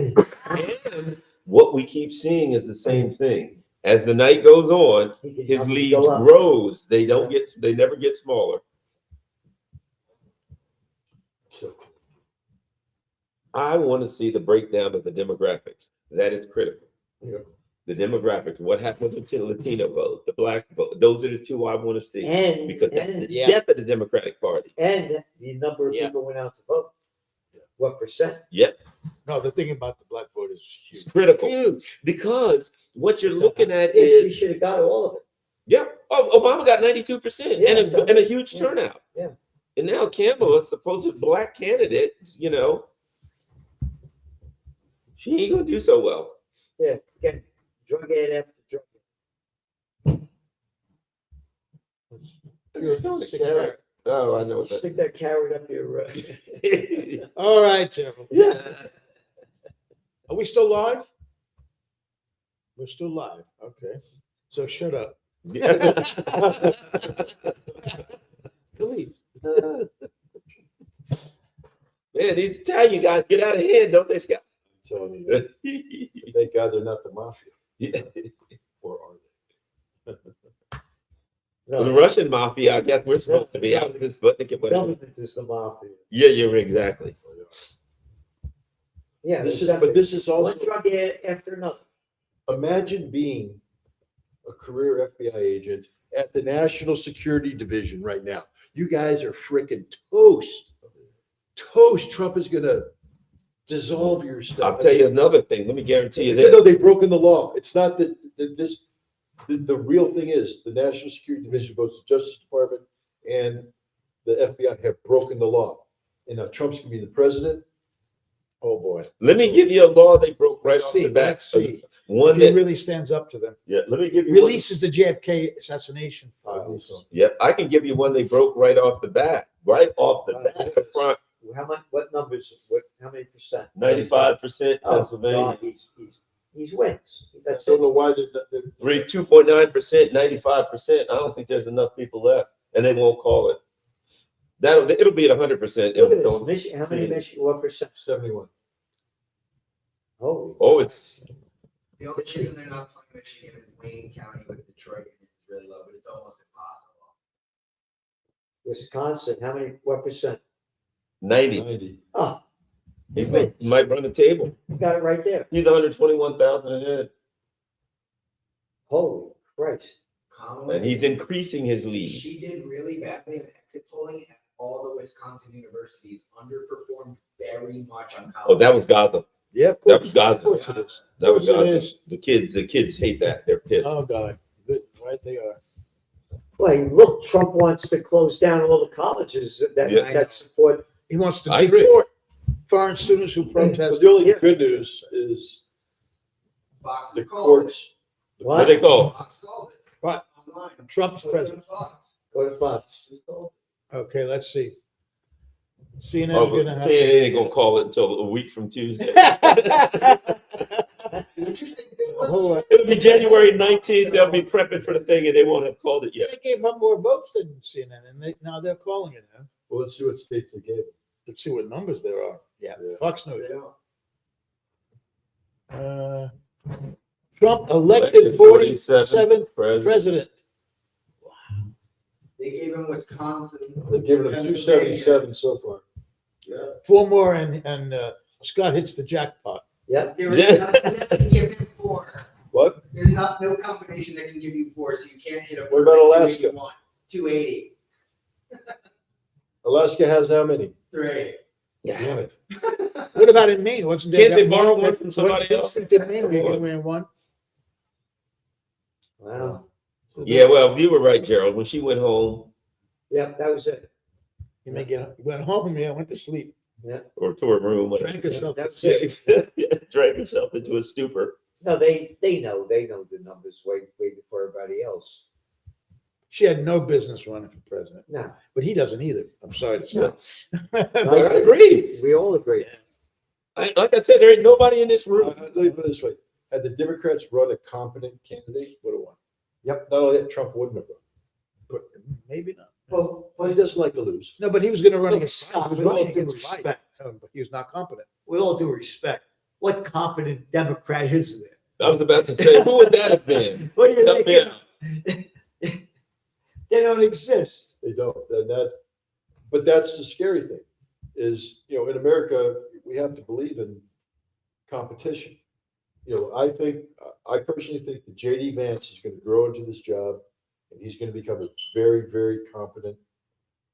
And what we keep seeing is the same thing. As the night goes on, He can his almost lead go up. grows. They never get smaller. I want to see the breakdown of the demographics. That is critical. Yep. The demographics. What happened with the Latino vote, the Black vote? Those are the two I want to see. And Because that's the Yeah. death of the Democratic Party. and the number of Yeah. people went out to vote. Yeah. What percent? Yep. No, the thing about the black vote is It's huge. critical. Huge. Because what you're looking at He is, should have got all of it. yeah, oh, Obama got 92% Yeah, and a huge yeah. turnout. Yeah. And now Campbell, a supposed black candidate, she ain't gonna do so well. Yeah. Again, drug ad after drug Oh, I know what ad. Stick that carrot up your. that. All right, Gerald. Yeah. Are we still live? We're still live. Okay. So shut up. Please. Man, these Italian guys get out of hand, don't they, Scott? I'm telling you, thank God they're not the mafia. Yeah. Or are they? The Russian mafia, I guess we're supposed to be out of this, but Government is the mafia. yeah, you're exactly. Yeah. This is, exactly. but this is also, One drug ad after another. imagine being a career FBI agent at the National Security Division right now. You guys are freaking toast. Toast. Trump is going to dissolve your stuff. I'll tell you another thing. Let me guarantee you Even this. though they've broken the law, it's not that the real thing is the National Security Division, both the Justice Department and the FBI have broken the law. And now Trump's going to be the president. Oh boy. Let me give you a law they broke right off the bat. Let's see. One He that, really stands up to them. yeah, let me give you one. Releases the JFK assassination files. Yeah, I can give you one they broke right off the bat, right off the bat. The front, How much, what numbers, how many percent? 95% Oh, Pennsylvania. God, he's wins. I That's don't it. know why they're 2.9%, 95%. I don't think there's enough people left, and they won't call it. It'll be at 100%. Look at this, Michigan, how many Michigan, what percent? 71. Holy. Oh, it's The only reason they're not playing Michigan is Wayne County with Detroit, and it's really low, but it's almost impossible. Wisconsin, how many, what percent? 90. 90. Oh, He he wins. might run the table. You got it right there. He's 121,000 ahead, Holy Christ. Kamala, and he's increasing his lead. she did really badly in exit polling, and all the Wisconsin universities underperformed very much on college. Oh, that was Gaza. Yeah, of That was Gaza. Of course it is. That was Of course it Gaza. is. The kids hate that. They're pissed. Oh, God. Good, right they are. Well, look, Trump wants to close down all the colleges Yeah. that support. He wants to I agree. deport foreign students who But protest. the only Yeah. good news is Fox the has called courts. What they it. call? Fox called it. Right. Online. Trump's Put it on president. Fox. Go to Fox. Just called Okay, let's see. CNN's Oh, gonna have. CNN ain't gonna call it until a week from Tuesday. it. The interesting thing was, Hold on. It'll be January 19th. They'll be prepping for the thing, and they won't have called it yet. They gave up more votes than CNN, and now they're calling it now. Well, let's see what states they gave. Let's see what numbers there are. Yeah, Yeah. Fox News. they don't. Trump elected 47th President. president. They gave him Wisconsin. They've given them 277 so far. Yeah. 4 more, and Scott hits the jackpot. Yep. There was Yeah. nothing that can give him 4. What? There's no combination that can give you 4, so you can't hit a. What about Alaska? 280. Alaska has how many? 3. Damn it. What about in Maine? Wasn't there Can't they that borrow one one that- from somebody what- else? In Maine, we can win one. Wow. Yeah, well, you were right, Gerald. When she went home Yep, that was it. You may get went home. Yeah, went to sleep. or to her room, Drank herself. That was it. drank herself into a stupor. No, they know the numbers way before everybody else. She had no business running for president, No, but he doesn't either. I'm sorry to say. I agree. we all agree. Like I said, there ain't nobody in this room. Let me put it this way. Had the Democrats run a competent candidate, would have won. Yep. Not only that, Trump wouldn't have run. But maybe not. Well, Well, he doesn't like to lose. No, but he was going to run Look, against. Scott, He was with all running due against Biden, respect. but he was not competent. with all due respect, what competent Democrat is there? I was about to say, who would that have been? What do you Help me think? out. They don't exist. They don't. But that's the scary thing is, in America, we have to believe in competition. I personally think that JD Vance is going to grow into this job and he's going to become a very, very competent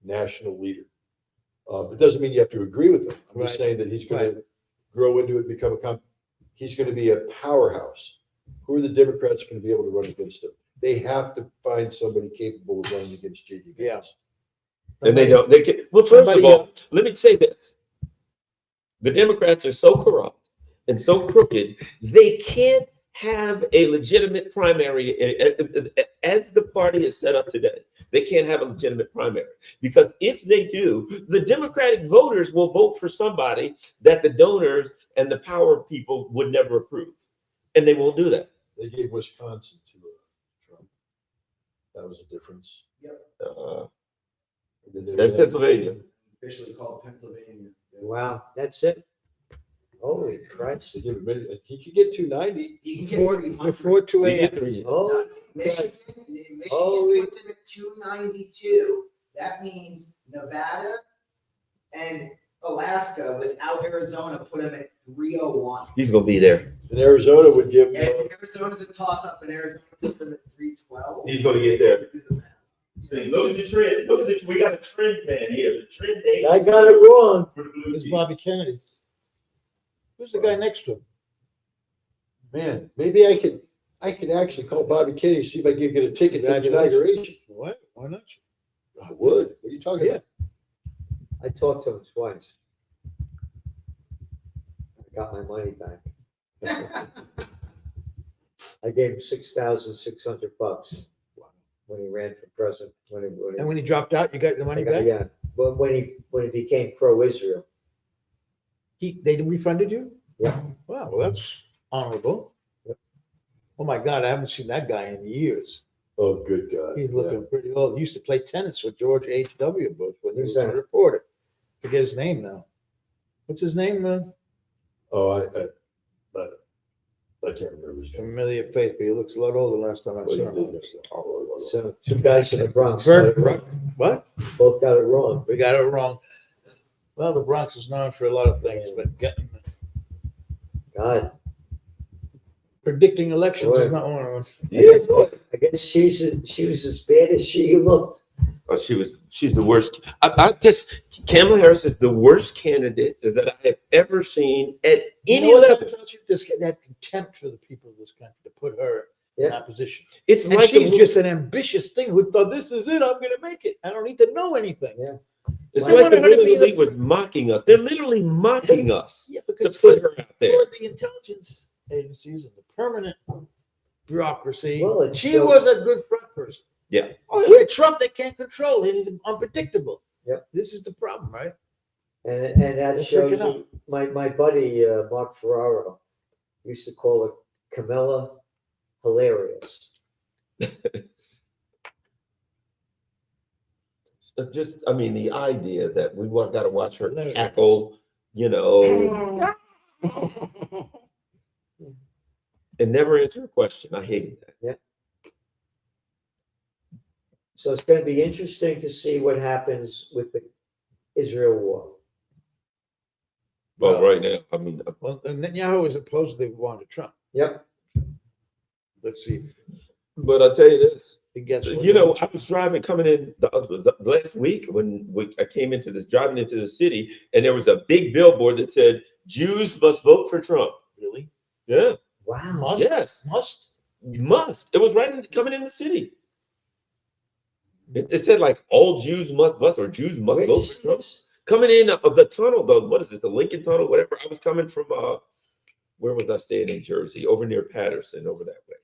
national leader. It doesn't mean you have to agree with him. I'm just Right. saying that he's going to grow into it, become he's going to be a powerhouse. Who are the Democrats going to be able to run against him? They have to find somebody capable of running against JD Vance. And they don't. Well, first of Somebody all, let me say this: the Democrats are so corrupt and so crooked, they can't have a legitimate primary as the party is set up today. They can't have a legitimate primary because if they do, the Democratic voters will vote for somebody that the donors and the power people would never approve, and they won't do that. They gave Wisconsin to Trump. That was a difference. And then And Pennsylvania. Officially called Pennsylvania. Wow, that's it. Holy Christ. They give him he could get 290. You can get Before 300. before 2 We a.m. get three. Oh, Michigan Holy- puts him at 292. That means Nevada and Alaska without Arizona put him at 301. He's gonna be there. And Arizona would give. And Arizona's a toss up, and Arizona puts him at 312. He's gonna get there. See, look at the trend. Look at this. We got a trend man here. The trend name. I got it wrong. for the blue It's team. Bobby Kennedy. Who's the guy next to him? Man, maybe I could actually call Bobby Kennedy, see if I can get a ticket to the inauguration. What? Why not? I would. What are you talking about? I talked to him twice. I got my money back. I gave him $6,600 when he ran for president. And when he dropped out, you got the money back? Yeah, but when he became pro-Israel. They refunded you? Yeah. Wow, well, that's honorable. Yep. Oh my God, I haven't seen that guy in years. Oh, good God. He's looking pretty old. He used to play tennis with George H.W. Bush when he Who's was a that? reporter. Forget his name now. What's his name, man? Oh, I can't remember his name. Familiar face, but he looks a lot older last time I Well, saw he him. did. So two guys from the Bronx got Bert it wrong. Bruck. What? Both got it wrong. We got it wrong. Well, the Bronx is known for a lot of things, but God, predicting elections is Boy. not one of them. Yeah. I guess she was as bad as she looked. Oh, she's the worst. Kamala Harris is the worst candidate that I have ever seen at any You know what level. that tells you? This that contempt for the people of this country to put her in Yeah. that position. It's And like she's just an ambitious thing who thought, this is it, I'm gonna make it. I don't need to know anything. Yeah. it's I like wanted the her to be Women's League the- was mocking us. They're literally mocking us Yeah, to because put her out there. for the intelligence agencies and the permanent bureaucracy, Well, it she shows- was a good front person. Yeah. Where Trump, they can't control. He's unpredictable. Yep. This is the problem, right? And that They're shows freaking out. you, my buddy, Mark Ferraro used to call her Camilla hilarious. I mean, the idea that we got to watch her Hilarious. cackle, and never answer a question. I hated that. So it's going to be interesting to see what happens with the Israel war. Well, Well- right now, I mean, Well, and Netanyahu is opposed to wanting Trump. Yep. Let's see if but I'll tell you this. he gets what You know, he I was coming in the last week when I came driving into the city, and there was a big billboard that said, "Jews must vote for Trump." really Yeah. Wow. must. Yes. Must. You must. It was coming in the city. It said like all Jews must or Jews must Where'd vote you for see Trump. this? Coming in of the tunnel, what is it, the Lincoln Tunnel, whatever. I was coming from where was I staying in Jersey? Over near Patterson, over that way.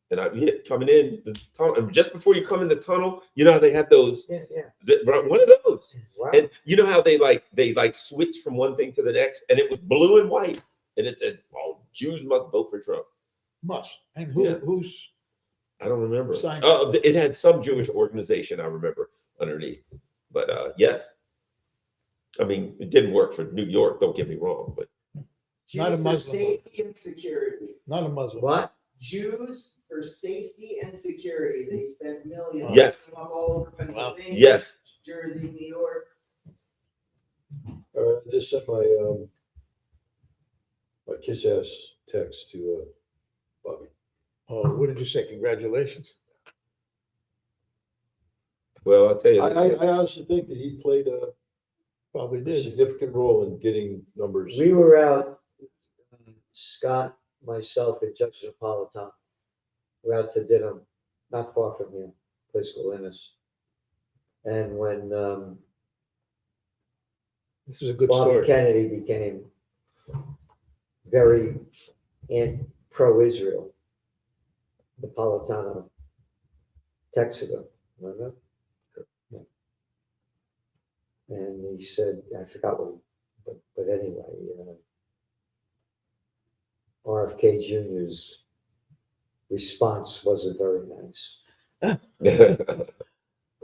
And coming in the tunnel, and just before you come in the tunnel, you know how they have those, Yeah, yeah. one of those. Wow. And you know how they switch from one thing to the next, and it was blue and white, and it said, "Oh, Jews must vote for Trump." Must. And Yeah. who's I don't remember. Signed. It had some Jewish organization I remember underneath, but yes. I mean, it didn't work for New York. Don't get me wrong, but Not a Jews for Muslim. safety and security. not a Muslim? What? Jews for safety and security. They spent millions. Yes. All over Pennsylvania. yes, Jersey, New York. I just sent my kiss ass text to Bobby. Oh, what did you say? Congratulations. well, I'll tell you. I honestly think that he played a Probably did. significant role in getting numbers. We were out, Scott, myself, and Judge Napolitano. We're out for dinner, not far from here, a place called Ennis. And when This is a good Bobby story. Kennedy became very pro-Israel, Napolitano texted him, remember? Yeah. And he said, I forgot what, but anyway, RFK Jr.'s response wasn't very nice.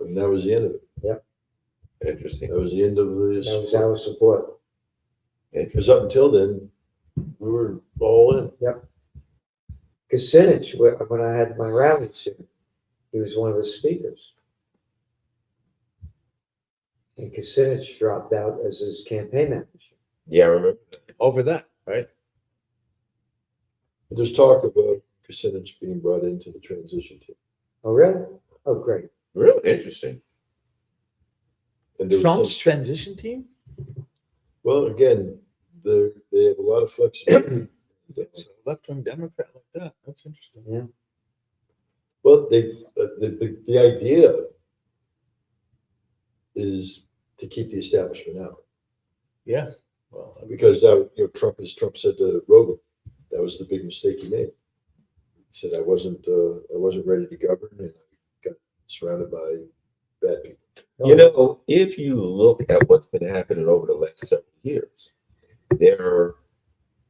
And that was the end of it. Interesting. That was the end of this. That was our support. Because up until then, we were all in. Kucinich, when I had my rallies here, he was one of the speakers. And Kucinich dropped out as his campaign manager. Yeah, I remember. Over that, right? There's talk of Kucinich being brought into the transition team. Oh, really? Oh, great. Real interesting. And there was Trump's some- transition team? well, again, they have a lot of flexibility. Left-wing Democrat like that. That's interesting. Yeah. Well, the idea is to keep the establishment out, Yeah. Well, because that, Trump said to Rogan, that was the big mistake he made. He said, I wasn't ready to govern, and I got surrounded by bad people. You know, if you look at what's been happening over the last several years, there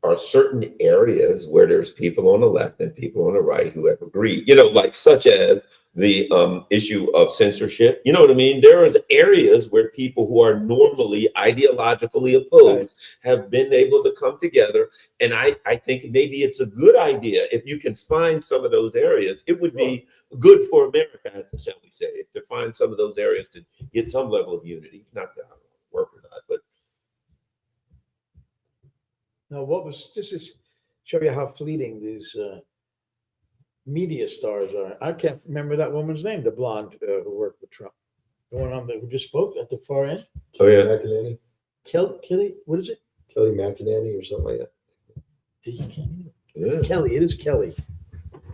are certain areas where there's people on the left and people on the right who have agreed, you know, like such as the issue of censorship. You know what I mean? There is areas where people who are normally ideologically opposed have been able to come together. And I think maybe it's a good idea if you can find some of those areas. It would be good for America, shall we say, to find some of those areas to get some level of unity. Not that I don't work or not, but Now, just to show you how fleeting these media stars are. I can't remember that woman's name, the blonde who worked with Trump. The one who just spoke at the far end. oh yeah, McEnany, Kelly, what is it? Kelly McEnany or something like that. yeah. Kelly, it is Kelly.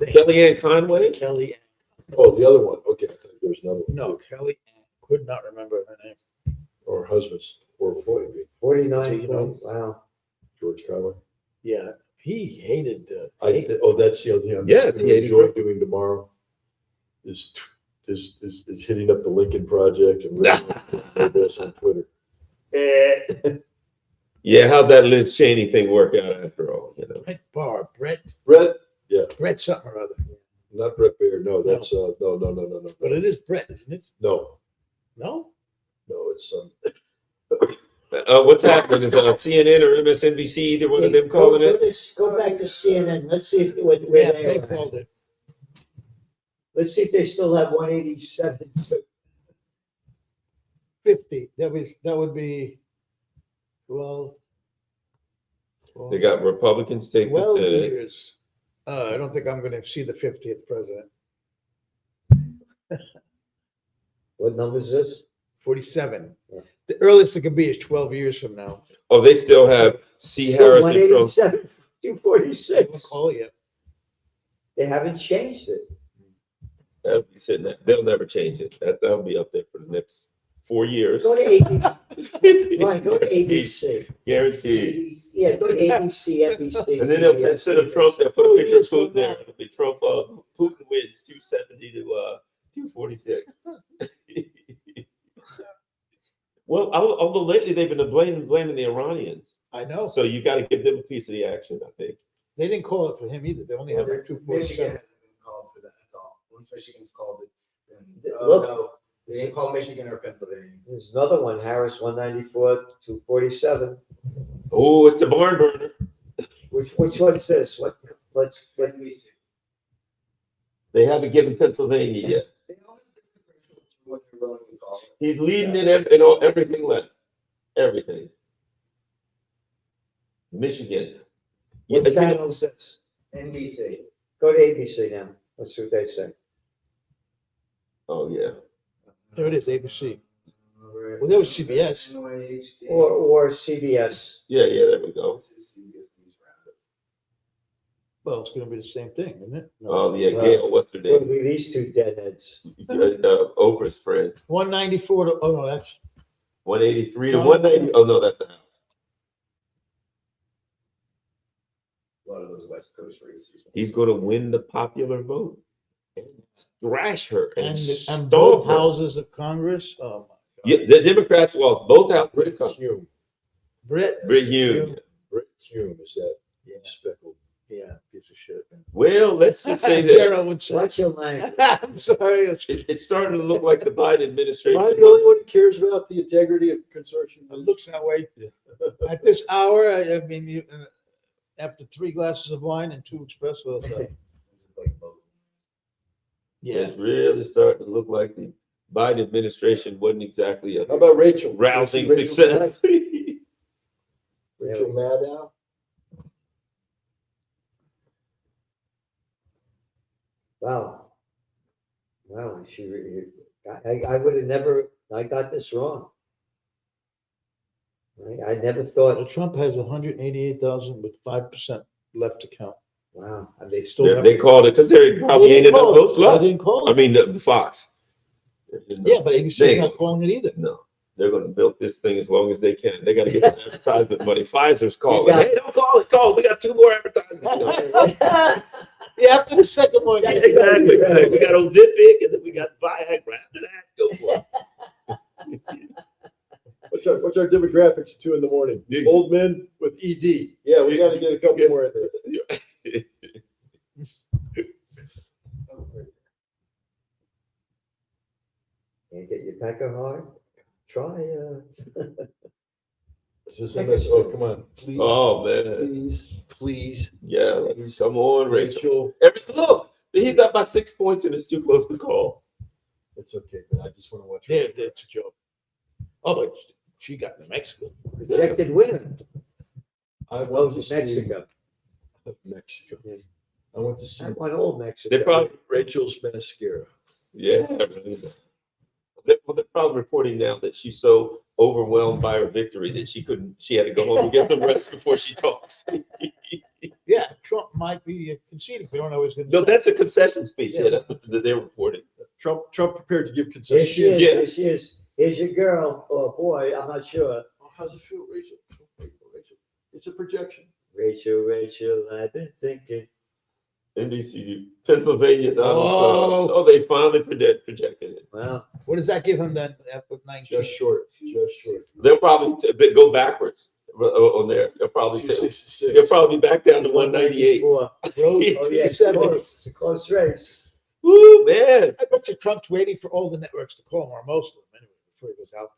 Kellyanne Conway. Kelly. Oh, the other one. Okay, I thought there was another one. No, Kelly. Could not remember her name. Or husbands, or 40, 49 So, you know, wow. George Conway. Yeah, he hated. That's the other thing. I'm Yeah, just gonna he hated enjoy Trump. doing tomorrow. Is hitting up the Lincoln Project and this on Twitter. Yeah, how'd that Liz Cheney thing work out after all? You know, Brett, something or other. not Brett Baird. No, that's no. But it is Brett, isn't it? No, No. it's what's happening? Is CNN or MSNBC, either one of them calling it? Go back to CNN. Let's see if where Yeah, they they are. called it. Let's see if they still have 187. 50. That would be 12. They got Republicans take the 12 Senate. years. I don't think I'm going to see the 50th president. What number is this? 47. Yeah. The earliest it could be is 12 years from now. Oh, they still have C. Still Harris and Trump. 187, They won't 246. call yet. They haven't changed it. That'll be sitting there. They'll never change it. That'll be up there for the next 4 years. Go to ABC. Right, go to ABC. Guaranteed. Yeah, go to ABC, NBC. And then they'll instead of Trump, they'll put a picture of Putin there. It'll be Trump. Putin wins 270 to 246. Well, although lately they've been blaming the Iranians, I know. so you got to give them a piece of the action. I think. They didn't call it for him either. They only have like Michigan 247. hasn't been called for that at all. Once Michigan's called, it's been, Look. no, they didn't call Michigan or Pennsylvania. There's another one, Harris 194, 247. Oh, it's a barn burner. Which one's this? What? Let me see. They haven't given Pennsylvania yet. They all have different thresholds for what they're willing to call it. He's leading in all everything left. Everything. Michigan. What Yeah, you know, channel is this? NBC. Go to ABC now. Let's see what they say. oh yeah. There it is, ABC. Well, that was CBS. Or CBS. Yeah, there we go. This is CBS News Roundup. Well, it's going to be the same thing, isn't it? Oh yeah, Gail, what's her What name? are these two deadheads? Oprah's friend. 194 to, oh no, that's 183 to 190. Oh no, that's the house. A lot of those West Coast races. He's going to win the popular vote and thrash her and and both stomp her. houses of Congress. Oh my Yeah, the Democrats lost both houses. Britt Hume. Brett. Britt Hume. Britt Hume is that speckled. Yeah, piece of shit. Well, let's just say that Gerald would say. Watch your language. I'm sorry. it's starting to look like the Biden administration. Am I the only one who cares about the integrity of consortium? It looks that way. At this hour, I mean, after 3 glasses of wine and 2 espressos. This is like both. Yeah. It's really starting to look like the Biden administration wasn't exactly a How about Rachel? rousing Rachel success. Rachel Maddow? Wow. I would have never, I got this wrong. Right? I never Well, thought, Trump has 188,000 with 5% left to count. wow. And they still have. They called it because there probably ain't enough votes They left. didn't call I it. mean, the Fox. Yeah, but ABC's They- not calling it either. No. They're going to milk this thing as long as they can. They got to get the advertisement money. Pfizer's calling. got- Hey, don't call it. Call. We got 2 more advertisements. Yeah, after the second one. Yeah, Exactly. Right. We got Ozempic, and then we got Viagra. After that, go for it. What's our demographics at 2 a.m? Yes. Old men with ED. Yeah, we got to get a couple more in there. Can't get your pecker hard? Try, Is this in this? Oh, come on, please, Oh man. please, Yeah. Come on, Rachel. Rachel. Look, he's up by 6 points, and it's too close to call. It's okay, but I just want to watch. That's a joke. Oh, but she got New Mexico. projected winner. I Oh, want to see Mexico. Mexico. I want to see I want old Mexico. They're probably Rachel's mascara. Yeah. They're probably reporting now that she's so overwhelmed by her victory that she had to go home and get some rest before she talks. Yeah, Trump might be conceding. We don't know what's going to No, that's a concession speech. Yeah, that's what they're reporting. Trump prepared to give Here concessions. she is, Yeah. here she is. Here's your girl, or boy, I'm not sure. Oh, how's it feel, Rachel? Rachel? It's a projection. Rachel, I've been thinking. NBC, Pennsylvania, Donald Oh. Trump. Oh, they finally projected it. Well, What does that give him then? With 19? Just short. Just short. They'll probably go backwards on there. They'll probably say 266. they'll probably back down to 198. 194. Oh, yeah, it's close. It's a close race. Woo, man. I bet you Trump's waiting for all the networks to call him, or most of them anyway, before he goes out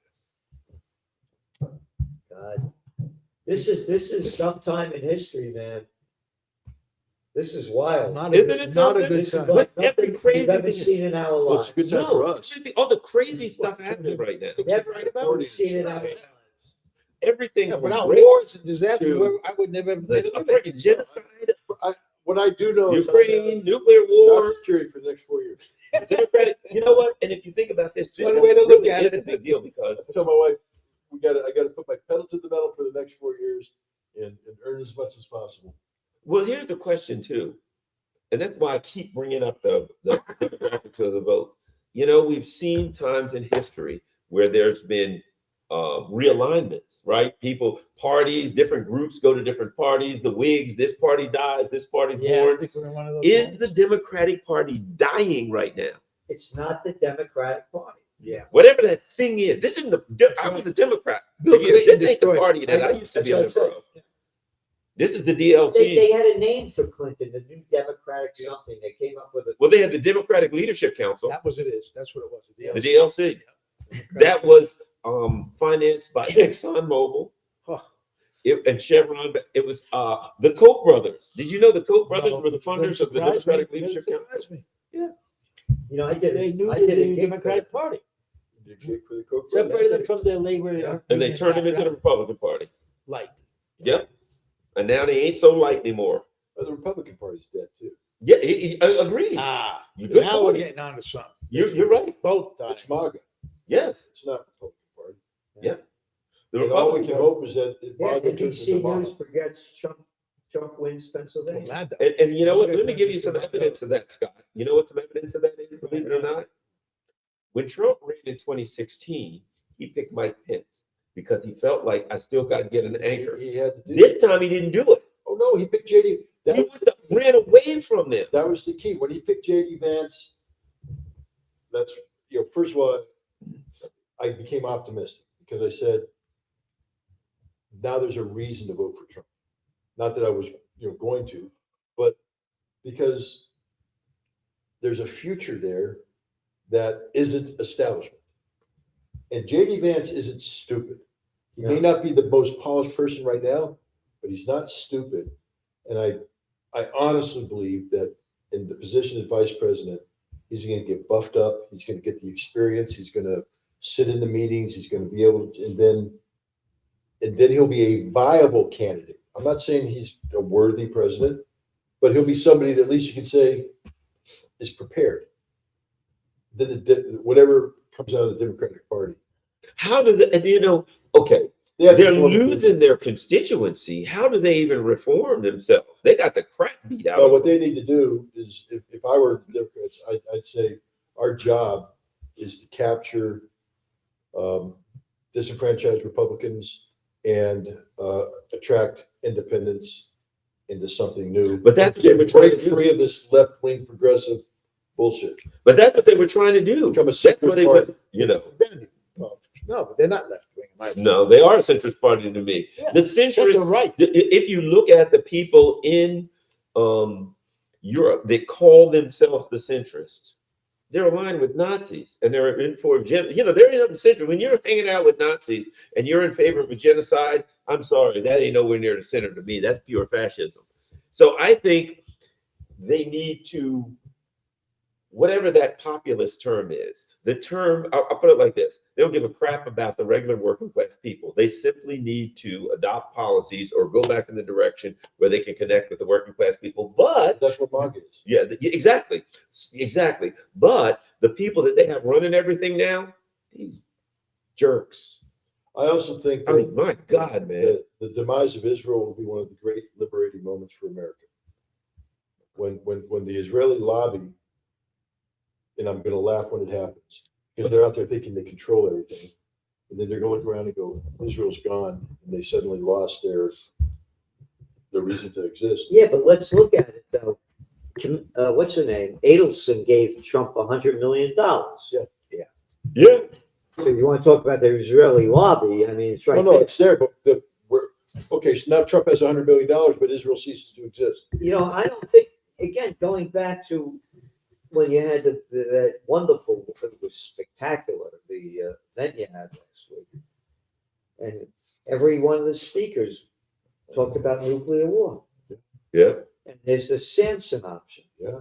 there. God. This is sometime in history, man. This is wild. Not Isn't good- it not something? a good This is time. like Every nothing crazy we've ever thing- seen in our Well, it's a lives. good time for us. All the crazy stuff happening right now. Never seen in our lives. Everything Yeah, from without BRICS wars and disaster, to- I would never have the been living. freaking genocide, What I do know is Ukraine, nuclear job war, security for the next 4 years. Democratic. You know what? And if you think about this, this One way to look really at is it. a big deal because I tell my wife, I got to put my pedal to the metal for the next 4 years and earn as much as possible. well, here's the question too, and that's why I keep bringing up the demographics of the vote. You know, we've seen times in history where there's been realignments, right? Parties, different groups go to different parties. The Whigs, this party dies, this party's born. if we're in one of those Is moments. the Democratic Party dying right now? It's not the Democratic Party. Yeah. Whatever that thing is, this isn't I was a Democrat. Bill Again, Clinton this ain't the destroyed it. party that I used to be a That's what member I'm of. This is the DLC. They had a name for Clinton, the New Democratic something. They came up with it. Well, they had the Democratic Leadership Council, That was it is. That's what it was. the DLC. That was financed by ExxonMobil and Chevron. It was the Koch brothers. Did you know the Koch brothers were the funders of the Democratic Leadership Council? You know, I did They knew I did a the gig for Democratic them. Party. You kick for the Coke. Separated them from the labor. And they turned them into the Republican Party. light. Yep. And now they ain't so light anymore. Oh, the Republican Party's dead too. Yeah, agreed. Ah, You good now we're point. getting on to something. You're right. Both died. It's MAGA. Yes. It's not Republican Party. Yeah. The And all we Republican can Party. hope is that Yeah, MAGA turns NBC into News MAGA. forgets Trump wins Well, Pennsylvania. glad that- And you know what? Okay, Let me give you thank some you. evidence of that, Scott. You know what some evidence of that is, believe it or not? When Trump ran in 2016, he picked Mike Pence because he felt like I still got to get an anchor. He had to do This that. time he didn't do it. Oh no, he picked JD. That He was ran away from them. that was the key. When he picked JD Vance, that's first of all, I became optimistic because I said, now there's a reason to vote for Trump. Not that I was going to, but because there's a future there that isn't establishment. And JD Vance isn't stupid. He may not be the most polished person right now, but he's not stupid. And I honestly believe that in the position of vice president, he's going to get buffed up. He's going to get the experience. He's going to sit in the meetings. He's going to be able to, and then he'll be a viable candidate. I'm not saying he's a worthy president, but he'll be somebody that at least you can say is prepared. Then whatever comes out of the Democratic Party. How do they, okay, They have to they're come up with- losing their constituency. How do they even reform themselves? They got the crap beat out Well, of what them. they need to do is, if I were the Democrats, I'd say our job is to capture disenfranchise Republicans and attract independents into something new. But that's what they Get were trying to break do. free of this left-wing progressive bullshit. But that's what they were trying to do. Become a That's what centrist they party. were, you know. Vanity politics. No, but they're not left wing. No, they are a centrist party to me. Yeah, The But centrist, they're right. if you look at the people in Europe that call themselves the centrists, they're aligned with Nazis and they're in for, you know, they're in the center. When you're hanging out with Nazis and you're in favor of a genocide, I'm sorry, that ain't nowhere near the center to me. That's pure fascism. So I think they need to, whatever that populist term is, the term, I'll put it like this. They don't give a crap about the regular working class people. They simply need to adopt policies or go back in the direction where they can connect with the working class people. But That's what MAGA is. yeah, exactly. Exactly. But the people that they have running everything now, these jerks. I also think I that mean, my God, man. the demise of Israel will be one of the great liberating moments for America. When the Israeli lobby, and I'm going to laugh when it happens, because they're out there thinking they control everything, and then they're going to look around and go, Israel's gone, and they suddenly lost their reason to exist. Yeah, but let's look at it though. What's her name? Adelson gave Trump $100 million. Yeah. Yeah. So you want to talk about the Israeli lobby? I mean, it's right No, there. it's there, but okay, so now Trump has $100 billion, but Israel ceases to exist. You know, I don't think, again, going back to when you had that wonderful, it was spectacular, the event you had last week. And every one of the speakers talked about nuclear war. Yeah. And there's the Samson option. Yeah.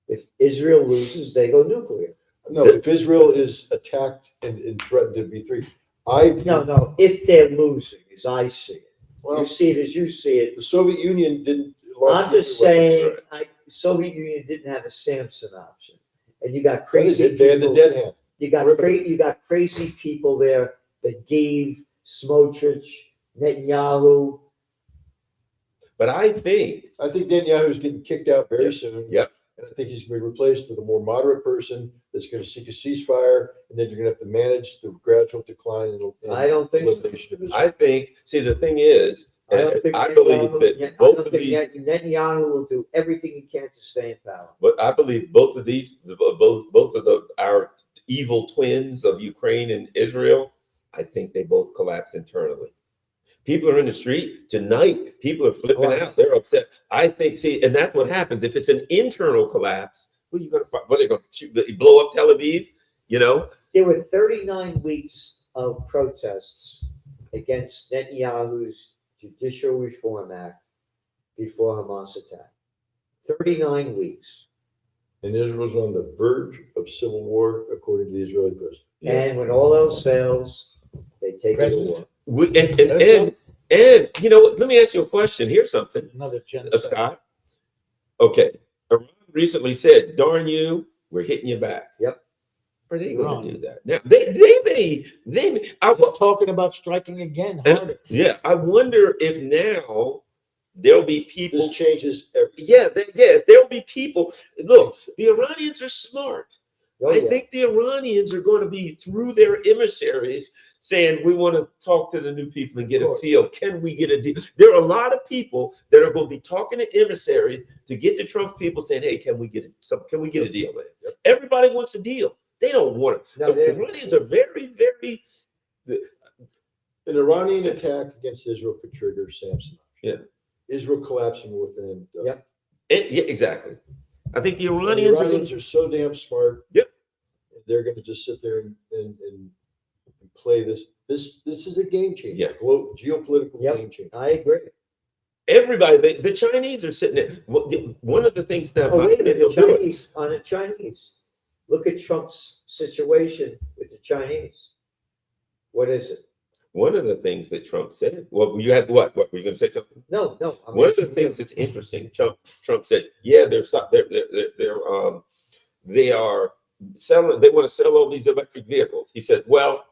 If Israel loses, they go nuclear. No, if Israel is attacked and threatened to be free, No, if they're losing, as I see it. Well, You see it as you see it. the Soviet Union didn't launch I'm just nuclear weapons. saying, Soviet Union didn't have a Samson option. And you got But crazy they had the people. dead hand. You got crazy people there that gave Smotrich, Netanyahu. But I think, I think Netanyahu's getting kicked out very soon. Yep. And I think he's going to be replaced with a more moderate person that's going to seek a ceasefire, and then you're going to have to manage the gradual decline and I don't think so. elimination of Israel. I think, see, the thing is, I don't think I believe that both of these, Netanyahu will do everything he can to stay in power. but I believe both of these, both of our evil twins of Ukraine and Israel, I think they both collapse internally. People are in the street tonight. People are flipping out. They're upset. I think, see, and that's what happens. If it's an internal collapse, what are you going to find? What are they going to shoot? Blow up Tel Aviv? You know? There were 39 weeks of protests against Netanyahu's Judicial Reform Act before Hamas attack. 39 weeks. And Israel's on the verge of civil war, according to the Israeli president. And when all else fails, they take it to war. And you know, let me ask you a question. Here's something, Another genocide. Scott. Okay, Iran recently said, "Darn you, we're hitting you back." Yep. Are they Iran. going to do that? Now they may. They're talking about striking again harder. Yeah, I wonder if now there'll be people. This changes everything. Yeah, if there'll be people. Look, the Iranians are smart. Oh, I yeah. think the Iranians are going to be through their emissaries saying, we want to talk to the new people and get a feel. Can we get a deal? There are a lot of people that are going to be talking to emissaries to get to Trump's people saying, hey, can we get a deal, man? Yep. Everybody wants a deal. They don't want it. No, The Iranians are very, very. An Iranian attack against Israel could trigger Samson. Yeah. Israel collapsing within. Yep. Yeah, exactly. I think the The Iranians, Iranians are so damn smart. Yep. They're going to just sit there and play this. This is a game changer. Yeah. Geopolitical Yep. game changer. I agree. everybody, the Chinese are sitting there. One of the things that Oh, wait a minute, he'll do it. Chinese, on the Chinese. Look at Trump's situation with the Chinese. What is it? One of the things that Trump said, well, you had what? What were you going to say something? No. One of the things that's interesting, Trump said, yeah, they are selling. They want to sell all these electric vehicles. He said, well,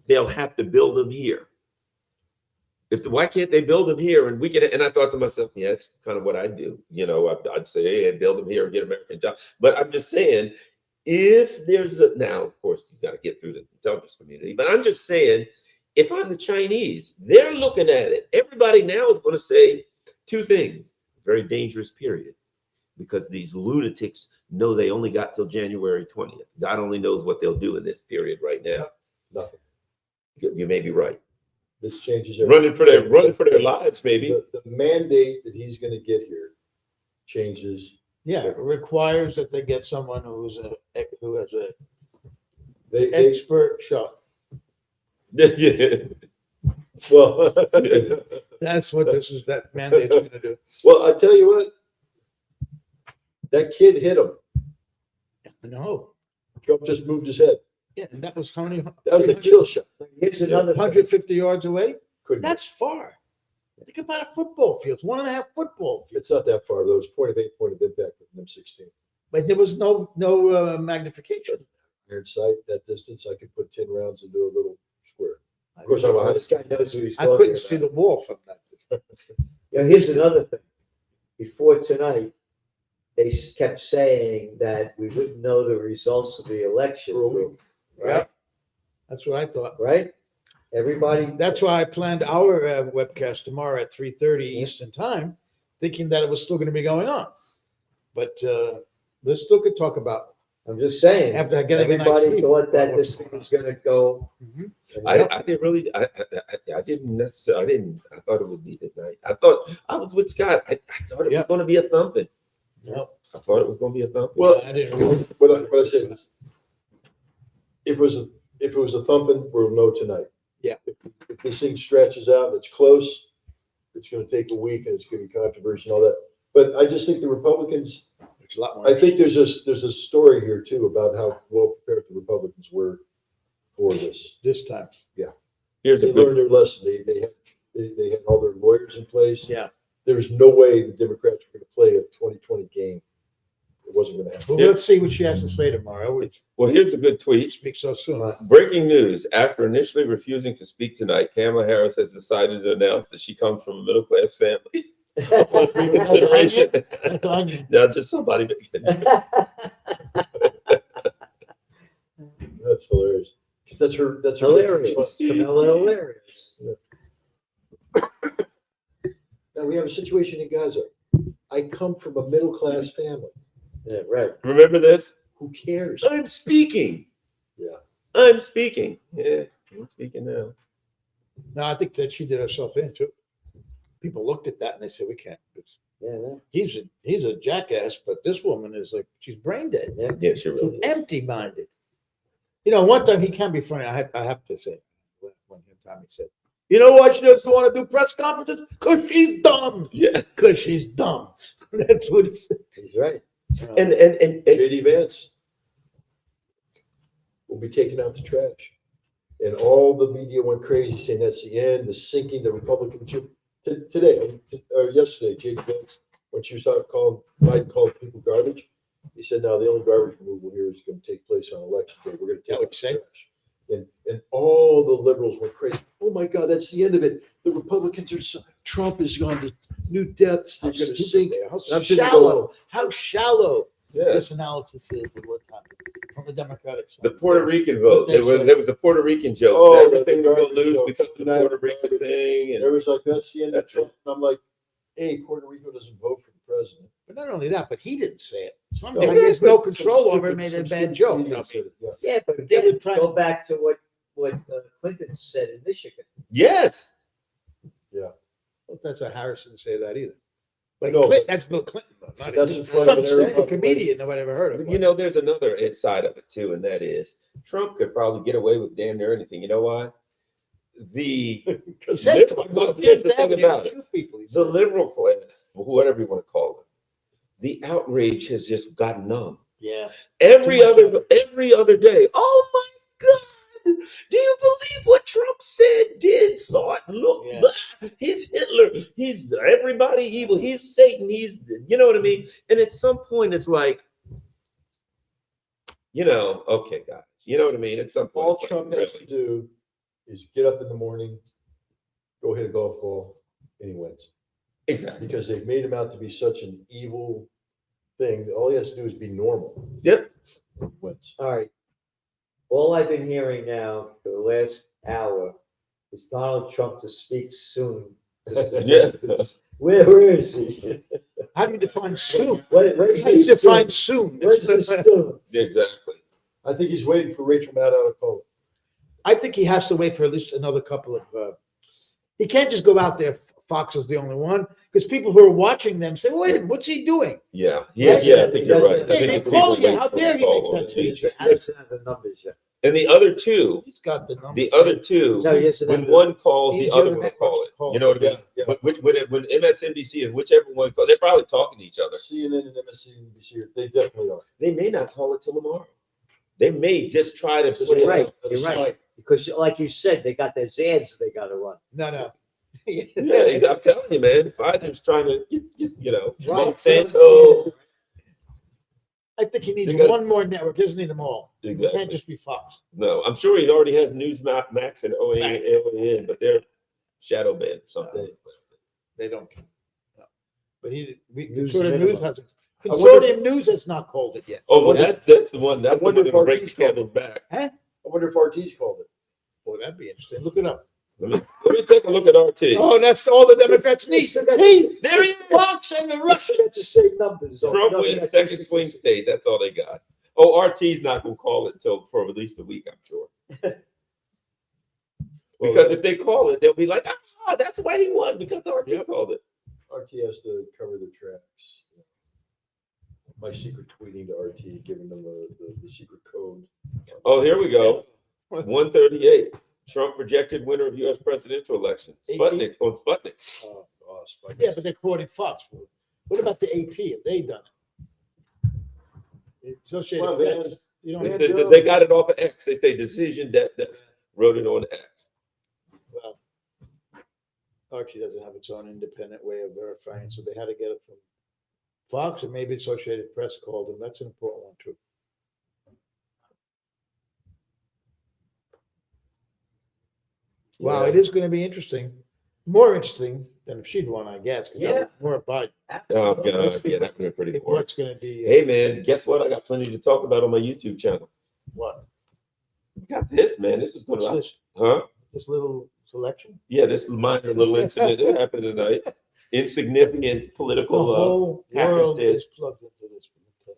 they'll have to build them here. Why can't they build them here? And we can. And I thought to myself, yeah, that's kind of what I'd do. You know, I'd say, hey, build them here and get American jobs. But I'm just saying, if there's a, now, of course, you got to get through the intelligence community, but I'm just saying, if I'm the Chinese, they're looking at it. Everybody now is going to say two things. Very dangerous period, because these lunatics know they only got till January 20th. God only knows what they'll do in this period right now. Nothing. You may be right. This changes everything. Running for their lives, maybe. The mandate that he's going to get here changes. Yeah, it requires that they get someone who has a They expert shot. Yeah. well, That's what that mandate's gonna do. well, I tell you what, that kid hit him. No, Trump just moved his head. yeah, and that was how many? That was a kill shot. Here's another thing. 150 yards away. Couldn't That's far. Think about a football field. It's 1.5 football field. It's not that far though. It's point of impact with M16. But there was no magnification. Iron sight, that distance, I could put 10 rounds into a little square. Of course, I'm a high This guy knows who he's I talking couldn't about. see the wall from that distance. Here's another thing. Before tonight, they kept saying that we wouldn't know the results of the election. For a week. Right? That's what I thought. Right? Everybody. That's why I planned our webcast tomorrow at 3:30 Eastern time, thinking that it was still going to be going on. But let's still could talk about. I'm just saying. After getting a nice everybody sleep. thought that this thing was going to go. Mhm. and I didn't really, I didn't necessarily, I thought it would be tonight. I thought, I was with Scott. I thought it was going to be a thumping. No, I thought it was going to be a thumping. Well, I didn't really. what I said is, if it was a thumping, we'll know tonight. Yeah. If this thing stretches out and it's close, it's going to take a week and it's going to be controversy and all that. But I just think the Republicans, There's a lot more. I think there's a story here too about how well prepared the Republicans were for this. this time. Here's They a good, learned their lesson. They had all their lawyers in place. Yeah. There's no way the Democrats were going to play a 2020 game. It wasn't going to happen. Well, let's see what she has to say tomorrow. We well, here's a good tweet. speak so soon. Breaking news. After initially refusing to speak tonight, Kamala Harris has decided to announce that she comes from a middle-class family. Upon reconsideration. Now, just somebody. That's hilarious. 'Cause that's her. Hilarious. Hilarious. Now we have a situation in Gaza. I come from a middle class family. Yeah, right. Remember this? Who cares? I'm speaking. Yeah. I'm speaking. Yeah, I'm speaking now. No, I think that she did herself in too. People looked at that and they said, "We can't." Yeah, He's a jackass, but this woman is like she's brain dead, Yeah, she really is. empty-minded. You know, one time he can be funny. I have to say, one time he said, "You know why she doesn't want to do press conferences? Because she's dumb." Yeah. Because she's dumb. That's what he said. he's right. And JD Vance will be taking out the trash. And all the media went crazy saying that's the end, the sinking, the Republican ship. Today, or yesterday, JD Vance, when she was out calling, Biden called people garbage, he said, now the only garbage removal here is going to take place on election day. We're going to take out the trash. And all the liberals went crazy. Oh my God, that's the end of it. The Republicans Trump has gone to new depths. They're going to sink. How I'm sitting there shallow. How shallow yeah, this analysis is of what happened from the Democratic side. the Puerto Rican vote. There was a Puerto Rican joke. Oh, Everything the was going to garbage lose joke. because of the Puerto Rican thing. And Everyone's like, that's the end of That's Trump. And I'm like, hey, Puerto Rico doesn't vote for the president. But not only that, but he didn't say it. No, Somebody has no but control some over it, stupid- made a some bad stupid joke. comedian said it, yeah. Yeah, but They again, would try go to- back to what Clinton said in Michigan. yes, Well, that's a Harrison to say that either. But No. that's Bill Clinton. Though, not That's him. in front Some of every stupid comedian nobody ever heard of. you know, there's another side of it too, and that is Trump could probably get away with damn near anything. You know why? The He said to him, Well, "Go here's Fifth the thing Avenue, about it. shoot people," he the said. liberal class, whatever you want to call it, the outrage has just gotten numb. Yeah. Every Too much other day. Oh my God! Do you believe what Trump said, did, thought, looked? Yeah. Blah, he's Hitler. He's everybody evil. He's Satan. He's, you know what I mean? And at some point, it's like, okay, guys, you know what I mean? At some point, All it's Trump like, has to do is get up in the morning, go hit a golf ball, and he wins. exactly. Because they've made him out to be such an evil thing. All he has to do is be normal. Yep. wins. All right. All I've been hearing now for the last hour is Donald Trump to speak soon. Yeah. Where is he? How do you define soon? Where's How do you the define soon? soon? Where's the soon? Exactly. I think he's waiting for Rachel Maddow to call it. I think he has to wait for at least another couple of. He can't just go out there. Fox is the only one because people who are watching them say, "Wait a minute, what's he doing?" Yeah. Yes, I think you're right. I Hey, think they it's call people you. How wait for dare the he call makes on that it. speech? He doesn't have the numbers yet. And the other two, He's got the numbers. the other two, No, he doesn't when have the- one calls, He's the the other other one will call networks it. call You know what I mean? Yeah, When MSNBC and whichever one calls, they're probably talking to each other. CNN and MSNBC, they definitely are. They may not call it till tomorrow. They may just try to Just put it right. out. let it You're right. slide. Because, like you said, they got their ads they got to run. No. Yeah, I'm telling you, man. Pfizer's trying to, Right. Monsanto. I think he needs You gotta- one more network. He doesn't need them all. It Exactly. can't just be Fox. No, I'm sure he already has Newsmax and OAN, but they're shadow banned or something. They don't. No. But News Consortium minimum. News hasn't. I wonder- Consortium News has not called it yet. Oh, well, that's the one. That's the wonder one if that'll break the RT's called camel's back. I wonder if RT's called it. Boy, that'd be interesting. Look it up. Let me take a look at RT. Oh, that's all the Democrats need. Hey, There he is. Fox and the Russians. That's the same numbers. Trump Nothing wins that's second 266. swing state. That's all they got. Oh, RT's not going to call it for at least a week, I'm sure. Because if they call it, they'll be like, that's why he won, because RT called it. RT has to cover their tracks. My secret tweeting to RT, giving them the secret code. Oh, here we go. 138. Trump projected winner of U.S. presidential election. Sputnik on Sputnik. Oh, Spike. Yeah, but they're quoting Fox. What about the AP? Have they done it? Associated Well, Press. man, You know, They got it off of X. They say decision that's wrote it on X. well, Archie doesn't have its own independent way of verifying, so they had to get it from Fox, and maybe Associated Press called them. That's an important one too. Wow, Yeah. it is going to be interesting. More interesting than if she'd won, I guess. 'Cause that Yeah. was more Biden. Oh, God. Yeah, that would be pretty boring. What's going to be? Hey, man, guess what? I got plenty to talk about on my YouTube channel. What? We got this, man. This is going What's to, this? huh? This little selection? Yeah, this minor little incident that happened tonight. Insignificant The political whole world happenstance. is plugged into this. The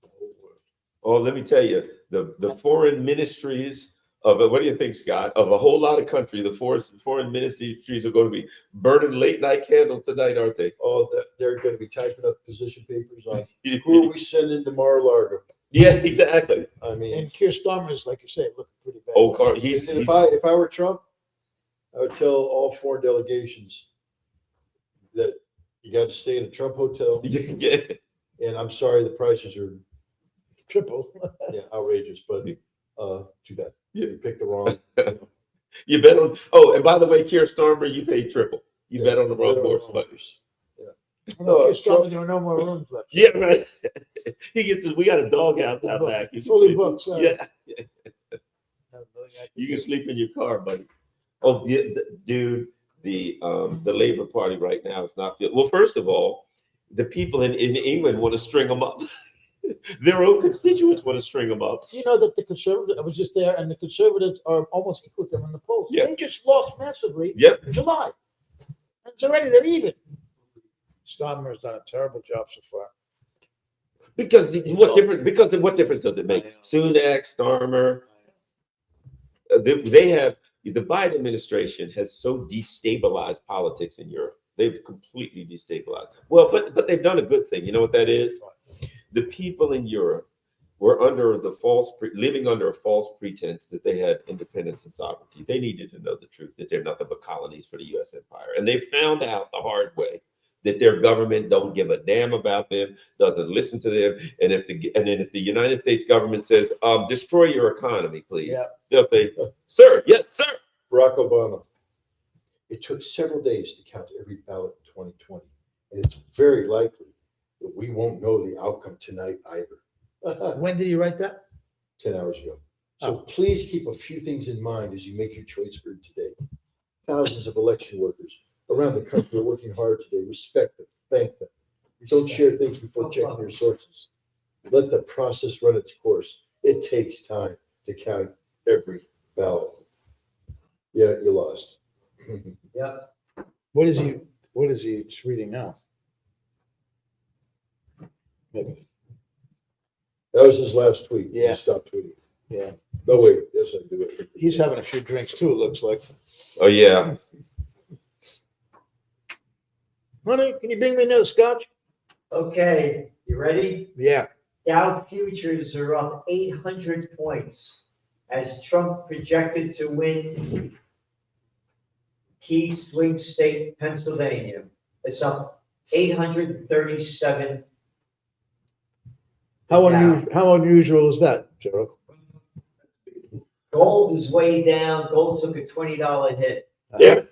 whole world. Oh, let me tell you, the foreign ministries of what do you think, Scott? Of a whole lot of country, the foreign ministries are going to be burning late night candles tonight, aren't they? Oh, they're going to be typing up position papers on who are we sending to Mar-a-Lago. Yeah, exactly. I mean, And Keir Starmer is, like you say, looking pretty bad. Oh, Carl, he's if I were Trump, I would tell all foreign delegations that you got to stay in a Trump hotel. yeah. And I'm sorry, the prices are Triple. outrageous, but too bad. Yeah. You picked the wrong. You bet on. Oh, and by the way, Keir Starmer, you paid triple. You bet on the wrong Bet on horse, the but horse. No, Keir Starmer, Trump- there are no more rooms left. yeah, right. He gets his. We got a doghouse out back. You can Fully sleep- booked, sorry. Yeah, you can sleep in your car, buddy. Oh, dude, the Labor Party right now is not. Well, first of all, the people in England want to string them up. Their own constituents want to string them up. You know that the conservatives, I was just there, and the conservatives are almost equal with them in the polls. Yeah. They just lost massively Yep. in July. And it's already, they're even. Starmer has done a terrible job so far. Because what difference does it make? Sunak, Starmer, they have the Biden administration has so destabilized politics in Europe. They've completely destabilized. Well, but they've done a good thing. You know what that is? The people in Europe were living under a false pretense that they had independence and sovereignty. They needed to know the truth, that they're nothing but colonies for the U.S. empire. And they found out the hard way that their government don't give a damn about them, doesn't listen to them. And if the United States government says, destroy your economy, please, Yeah. they'll say, sir, yes, sir. Barack Obama. It took several days to count every ballot in 2020. And it's very likely that we won't know the outcome tonight either. When did he write that? 10 hours ago. So please keep a few things in mind as you make your choice for today. Thousands of election workers around the country are working hard today. Respect them. Thank them. Don't share things before checking your sources. let the process run its course. It takes time to count every ballot. Yeah, you lost. Yeah. What is he reading now? Maybe. That was his last tweet. Yeah. He stopped tweeting. Yeah. No, wait, yes, I do it. He's having a few drinks too, it looks like. Oh, yeah. Honey, can you bring me another scotch? Okay, you ready? Yeah. Dow futures are up 800 points as Trump projected to win key swing state Pennsylvania. It's up 837. How unusual is that, Gerald? Gold is way down. Gold took a $20 hit. Yeah.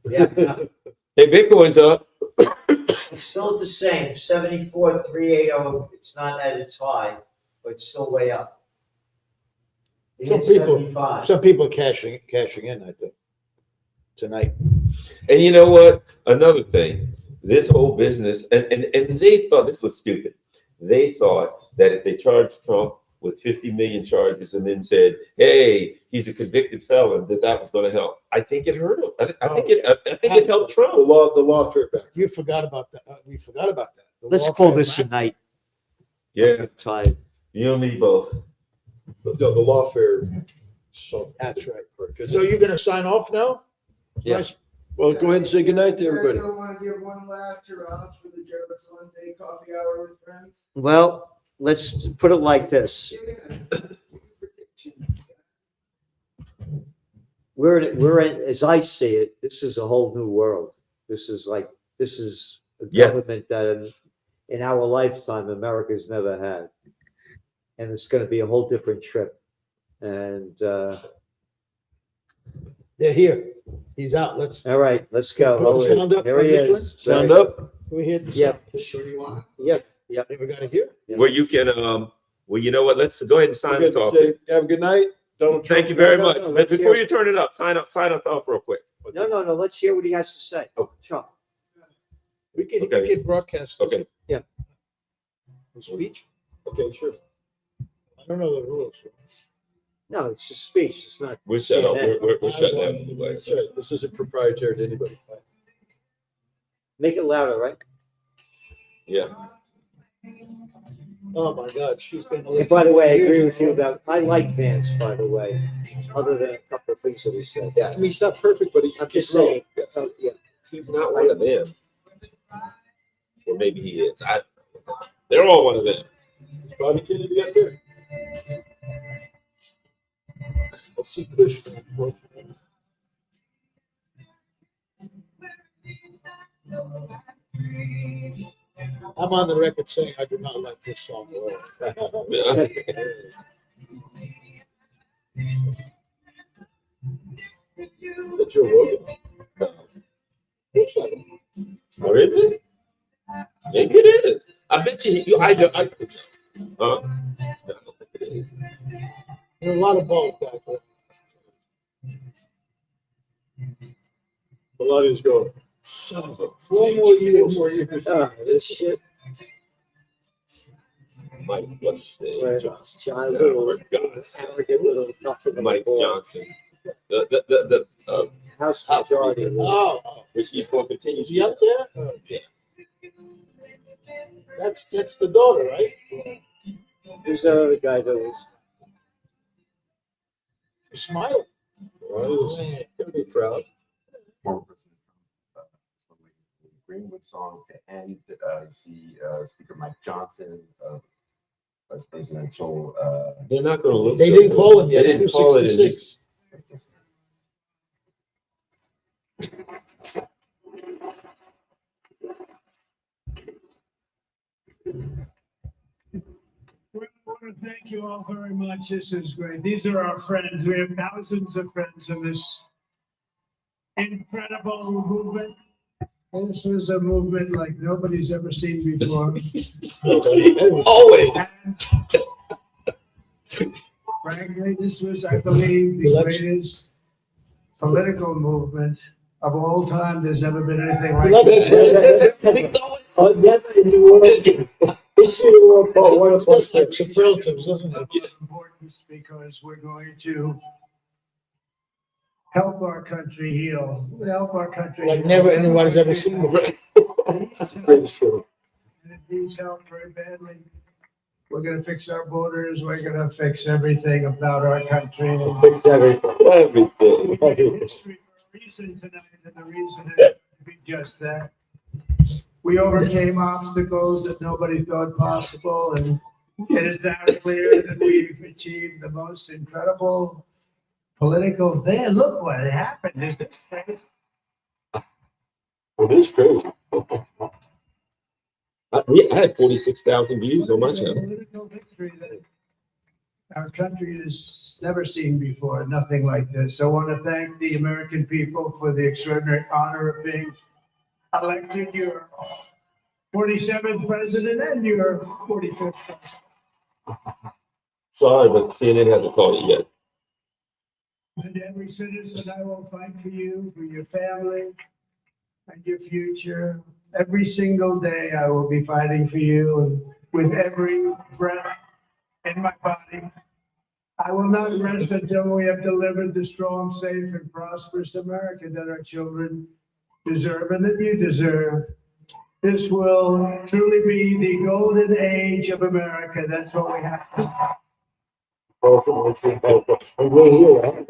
Yeah, no, Hey, Bitcoin's up. it's still the same, 74,380. It's not at its high, but it's still way up. It Some hit people- 75. Some people are cashing in, I think, tonight. And you know what? Another thing, this whole business, and they thought this was stupid. They thought that if they charged Trump with 50 million charges and then said, hey, he's a convicted felon, that was going to help. I think it hurt him. I think it helped The Trump. lawfare back. You forgot about that. We forgot about that. The Let's lawfare call this a back- night. Yeah, I'm tired. you and me both. No, the lawfare. So That's right. Because So you're gonna sign off now? Yeah. Nice. well, go ahead and say goodnight to everybody. You guys don't want to give one last hurrah for the Gerald Celente coffee hour with friends? Well, let's put it like this. Yeah. Predictions. We're in, as I see it, this is a whole new world. This is a Yes. government that in our lifetime, America's never had. And it's gonna be a whole different trip. And, They're here. He's out. Let's, all right, let's go. Put the sound up Here on he this one. is. Sound up. we hit. Yep, Sure you want? yep. We got it here. Where you can, well, you know what? Let's go ahead and sign We're us gonna off. say, have a good night. Donald Trump. Thank you very No, much. no, But let's before hear- you turn it up, sign us off real quick. No, let's hear what he has to say. Oh. Trump. We can Okay. get broadcast. Okay. Speech. Okay, sure. I don't know the rules. No, it's just speech. It's not. We're shut up. CNN. We're shut down anyway. That's right. This isn't proprietary to anybody. Make it louder, right? Yeah. Oh, my God, she's been. And by the way, I agree with you about, I like Vance, by the way, other than a couple of things that he said. Yeah, I mean, he's not perfect, but he I'm can just grow. saying. Yeah. Oh, yeah. He's not one of them. Or maybe he is. They're all one of them. Bobby Kennedy up there. Let's see Kush. I'm on the record saying I do not like this song. Is that Joe Rogan? Or is it? Maybe it is. I bet you. I don't think it is. There are a lot of balls back there. Melania's going, son of a. 4 more years. 4 more years. This shit. Mike, what's his name? Right. Johnson. John Little, For God's sake. arrogant little nothing. Mike Johnson. The House House majority. Oh, which he's going to continue. is he up there? Oh, Yeah. That's the daughter, right? Who's that other guy that was? Smiling. Well, he's gonna be proud. Former President Trump, the Greenwood song to end. You see Speaker Mike Johnson, Vice Presidential. They're not going to look. They so didn't good. call him yet. They didn't call it. in 266. We want to thank you all very much. This is great. These are our friends. We have thousands of friends in this incredible movement. This is a movement like nobody's ever seen before. Always. And frankly, this was, I believe, the greatest political movement of all time. There's ever been anything like Election. that. Oh, never in the world. Issue part one of part That's like six. superlatives, isn't it? Of importance because we're going to help our country heal, help our country. Like heal. never anybody's ever seen before. Greatest feeling. And it needs help very badly. We're gonna fix our borders, we're gonna fix everything about our country. And Fix everything. Everything. we made history for a reason tonight, and the reason is to be just that. We overcame obstacles that nobody thought possible, and it is now clear that we've achieved the most incredible political thing. Look what happened, is this thing? It is crazy. I had 46,000 views on my It's a channel. political victory that our country has never seen before, nothing like this. I want to thank the American people for the extraordinary honor of being elected your 47th president and your 45th president. Sorry, but CNN hasn't called it yet. And every citizen, I will fight for you, for your family, and your future. Every single day, I will be fighting for you, and with every breath in my body. I will not rest until we have delivered the strong, safe, and prosperous America that our children deserve and that you deserve. This will truly be the golden age of America. That's what we have to. And we're here.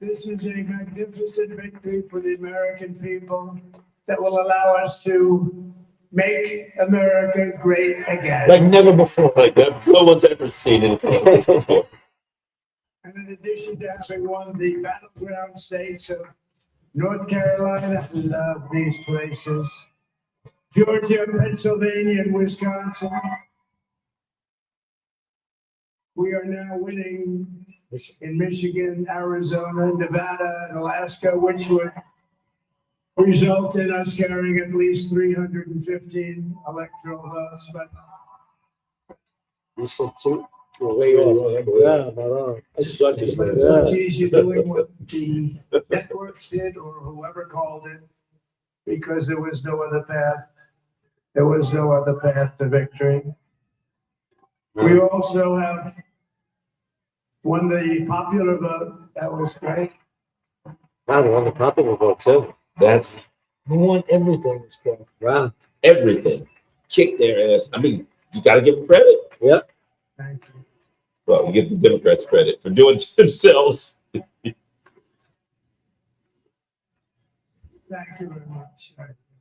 This is a magnificent victory for the American people that will allow us to make America great again. Like never before. Like that, no one's ever seen anything like this before. And in addition to having won the battleground states of North Carolina, I love these places, Georgia, Pennsylvania, and Wisconsin, we are now winning in Michigan, Arizona, Nevada, and Alaska, which would result in us carrying at least 315 electoral votes. But You said two? We're way off. Yeah, but I suck as but that. it's easy doing what the networks did or whoever called it, because there was no other path. There was no other path to victory. We also have won the popular vote. That was great. wow, they won the popular vote too. That's We want everything, this guy. Wow. everything. Kick their ass. I mean, you got to give them credit. Yep. Thank you. Well, you give the Democrats credit for doing it to themselves. Thank you very much.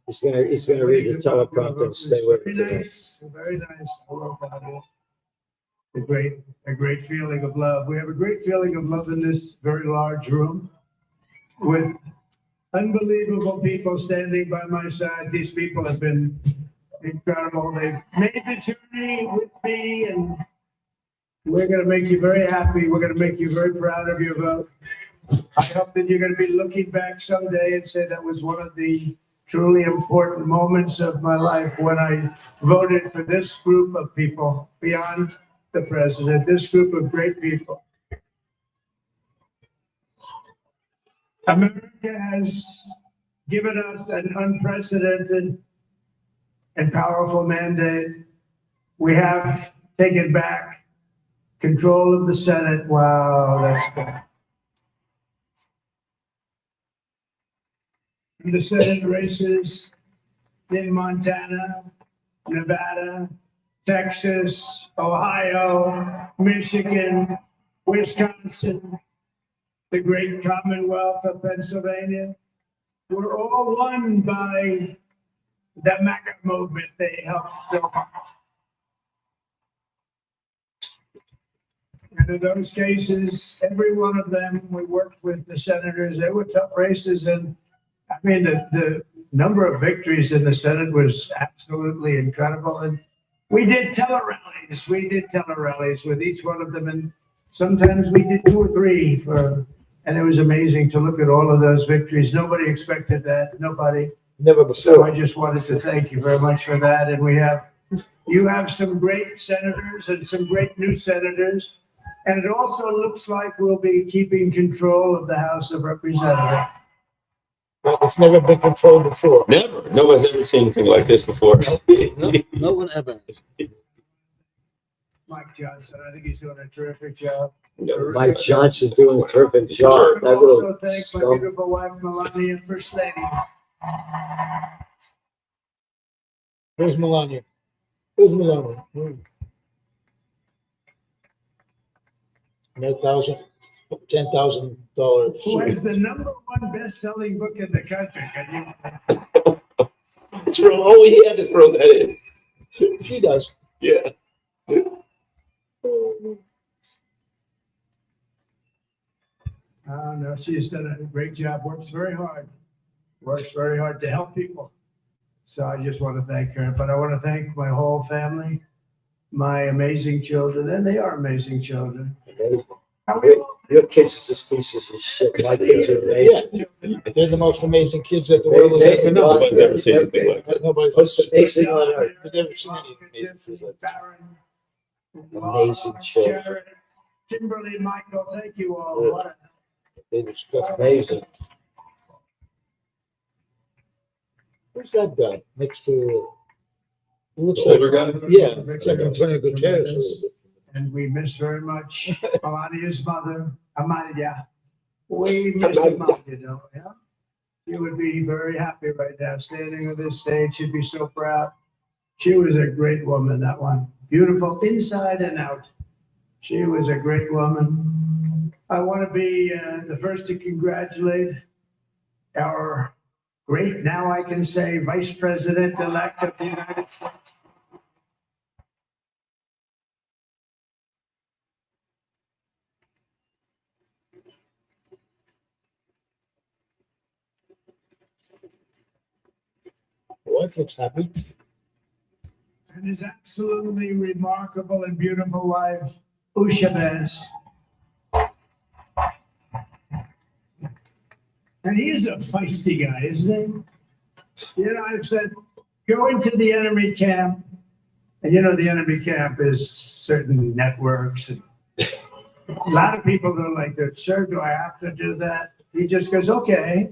He's gonna read the teleprompter and stay with it Very today. nice, very nice. I love that. A great feeling of love. We have a great feeling of love in this very large room with unbelievable people standing by my side. These people have been incredible. They've made the journey with me, and we're going to make you very happy. We're going to make you very proud of your vote. I hope that you're going to be looking back someday and say that was one of the truly important moments of my life when I voted for this group of people beyond the president, this group of great people. America has given us an unprecedented and powerful mandate. We have taken back control of the Senate. Wow, that's good. The Senate races in Montana, Nevada, Texas, Ohio, Michigan, Wisconsin, the great Commonwealth of Pennsylvania, were all won by the MAGA movement. They helped so much. And in those cases, every one of them, we worked with the senators. They were tough races, and I mean, the number of victories in the Senate was absolutely incredible. And we did tele-rallies. We did tele-rallies with each one of them. And sometimes we did 2 or 3 and it was amazing to look at all of those victories. Nobody expected that. Nobody. Never So before. I just wanted to thank you very much for that. And you have some great senators and some great new senators. And it also looks like we'll be keeping control of the House of Representatives. But it's never been controlled before. Never. Nobody's ever seen anything like this before. No one ever. Mike Johnson. I think he's doing a terrific job. Mike Johnson's doing a terrific job. I That also little thank my scum. beautiful wife, Melania, First Lady. Where's Melania? Where's Melania? $10,000. Who has the #1 best-selling book in the country? Can Oh, he had to throw that in. She does. Yeah. No, she's done a great job. Works very hard to help people. So I just want to thank her. But I want to thank my whole family, my amazing children, and they are amazing children. Amazing. How we all- Your kids are just pieces of shit. My kids are amazing. They're the most amazing kids that the world has ever known. Nobody's ever seen anything like that. Nobody's Most amazing on earth. I've never seen anything. Baron, Amazing children. Jared, Kimberly, Michael, thank you all. Yeah. What a- They discuss. Amazing. Who's that guy next to? Who looks The like? older guy? Yeah, looks like Antonio Guterres. And we miss very much Melania's mother, Amalia. We miss Amalia, yeah. She would be very happy right now, standing on this stage. She'd be so proud. She was a great woman, that one. Beautiful inside and out. She was a great woman. I want to be the first to congratulate our great, now I can say, Vice President-elect of the United States. Wife looks happy. And his absolutely remarkable and beautiful wife, Ushabez. And he is a feisty guy, isn't he? You know, I've said, go into the enemy camp. And you know, the enemy camp is certain networks. And a lot of people don't like that. Sir, do I have to do that? He just goes, okay.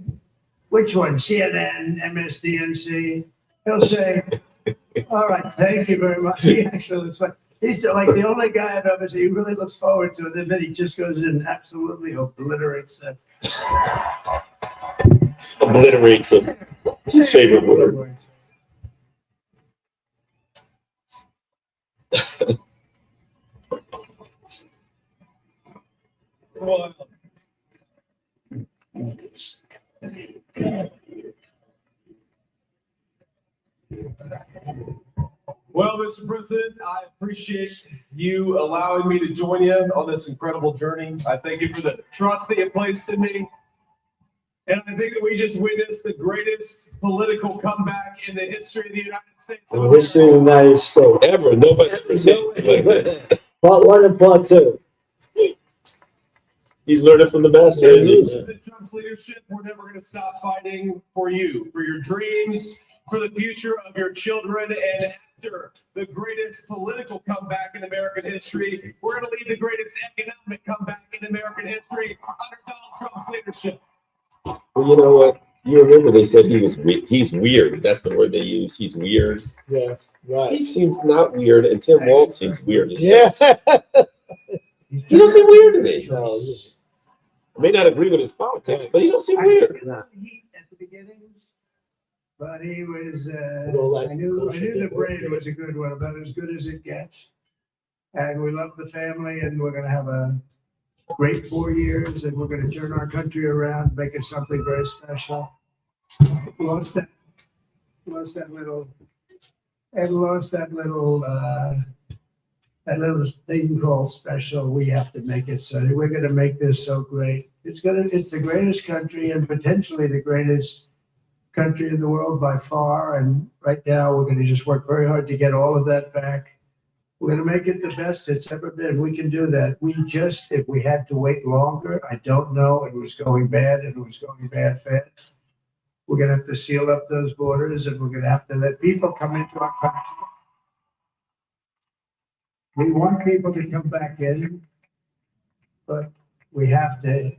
Which one? CNN, MSDNC? He'll say, all right, thank you very much. He actually looks like, he's like the only guy I've ever seen. He really looks forward to it. And then he just goes in and absolutely obliterates them. Obliterates him. His favorite word. Well, Mr. President, I appreciate you allowing me to join you on this incredible journey. I thank you for the trust that you placed in me. And I think that we just witnessed the greatest political comeback in the history of the United States. In the history of the United States. Ever. Nobody ever seen anything like that. Part 1 and part 2. He's learning from the master. President Trump's leadership, we're never going to stop fighting for you, for your dreams, for the future of your children. And after the greatest political comeback in American history, we're going to lead the greatest economic comeback in American history under Donald Trump's leadership. Well, you know what? You remember they said he's weird. That's the word they use. He's weird. Yeah, right. He seems not weird, and Tim Walz seems weird. Yeah. He don't seem weird to me. No, I may not agree with his politics, but he don't seem weird. Heat at the beginnings, but he was, all that I knew bullshit the they brain work was a good one, about as good as it gets. And we love the family, and we're gonna have a great 4 years, and we're gonna turn our country around, make it something very special. Lost that little thing called special. We have to make it so. We're gonna make this so great. It's the greatest country and potentially the greatest country in the world by far. And right now, we're gonna just work very hard to get all of that back. We're gonna make it the best it's ever been. We can do that. If we had to wait longer, I don't know. It was going bad and it was going bad fast. We're gonna have to seal up those borders and we're gonna have to let people come into our country. We want people to come back in, but we have to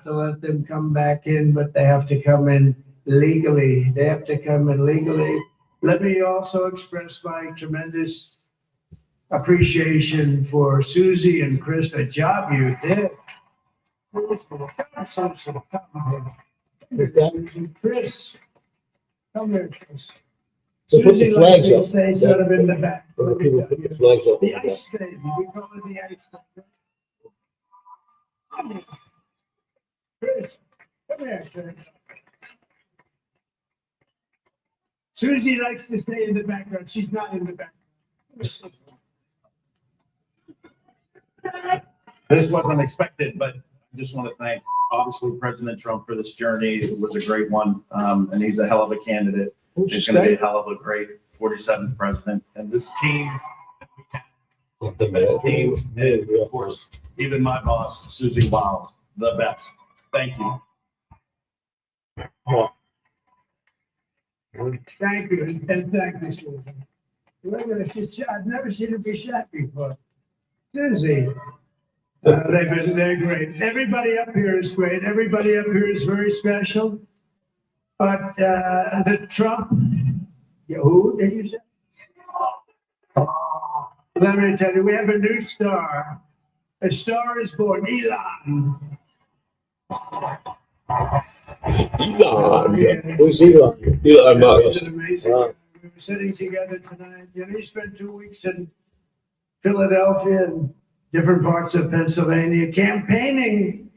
let them come back in, but they have to come in legally. They have to come in legally. Let me also express my tremendous appreciation for Susie and Chris, the job you did. Chris, come here, Chris. They put the Susie flags likes to up. stay sort of in the back. When the people put the flags up. The ice baby, we call it the ice baby. Come here. Chris, come here, Chris. Susie likes to stay in the background. She's not in the background. This wasn't expected, but I just want to thank, obviously, President Trump for this journey. It was a great one, and he's a hell of a candidate. He's going to be a hell of a great 47th president. And this team, the best team, and of course, even my boss, Susie Wiles, the best. Thank you. Thank you, and thank you, Susan. Look at this, she's shot. I've never seen her be shot before. Susie, they're great. Everybody up here is great. Everybody up here is very special. But the Trump, who did you say? Let me tell you, we have a new star. A star is born, Elon. Elon. Yeah. Who's Elon? Elon Musk. It's amazing. We were sitting together tonight. You know, he spent 2 weeks in Philadelphia and different parts of Pennsylvania campaigning.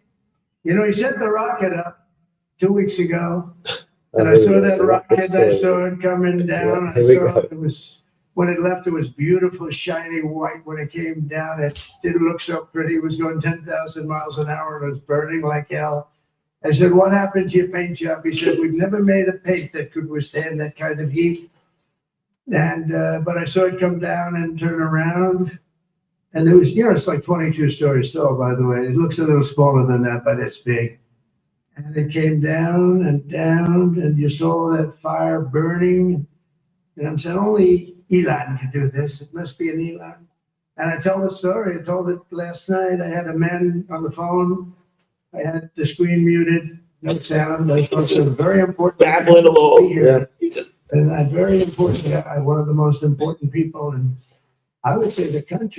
You know, he sent the rocket up 2 weeks ago. And I saw that rocket, I saw it coming down. I saw it was, when it left, it was beautiful, shiny white. When it came down, it didn't look so pretty. It was going 10,000 miles an hour and it was burning like hell. I said, what happened to your paint job? He said, we've never made a paint that could withstand that kind of heat. And, but I saw it come down and turn around. And it was, you know, it's like 22 stories tall, by the way. It looks a little smaller than that, but it's big. And it came down, and you saw that fire burning. And I'm saying, only Elon can do this. It must be an Elon. And I told the story. I told it last night. I had a man on the phone. I had the screen muted, no sound. I thought it was very important. Babbling along. Yeah. And I'm very important. One of the most important people, and I would say the country.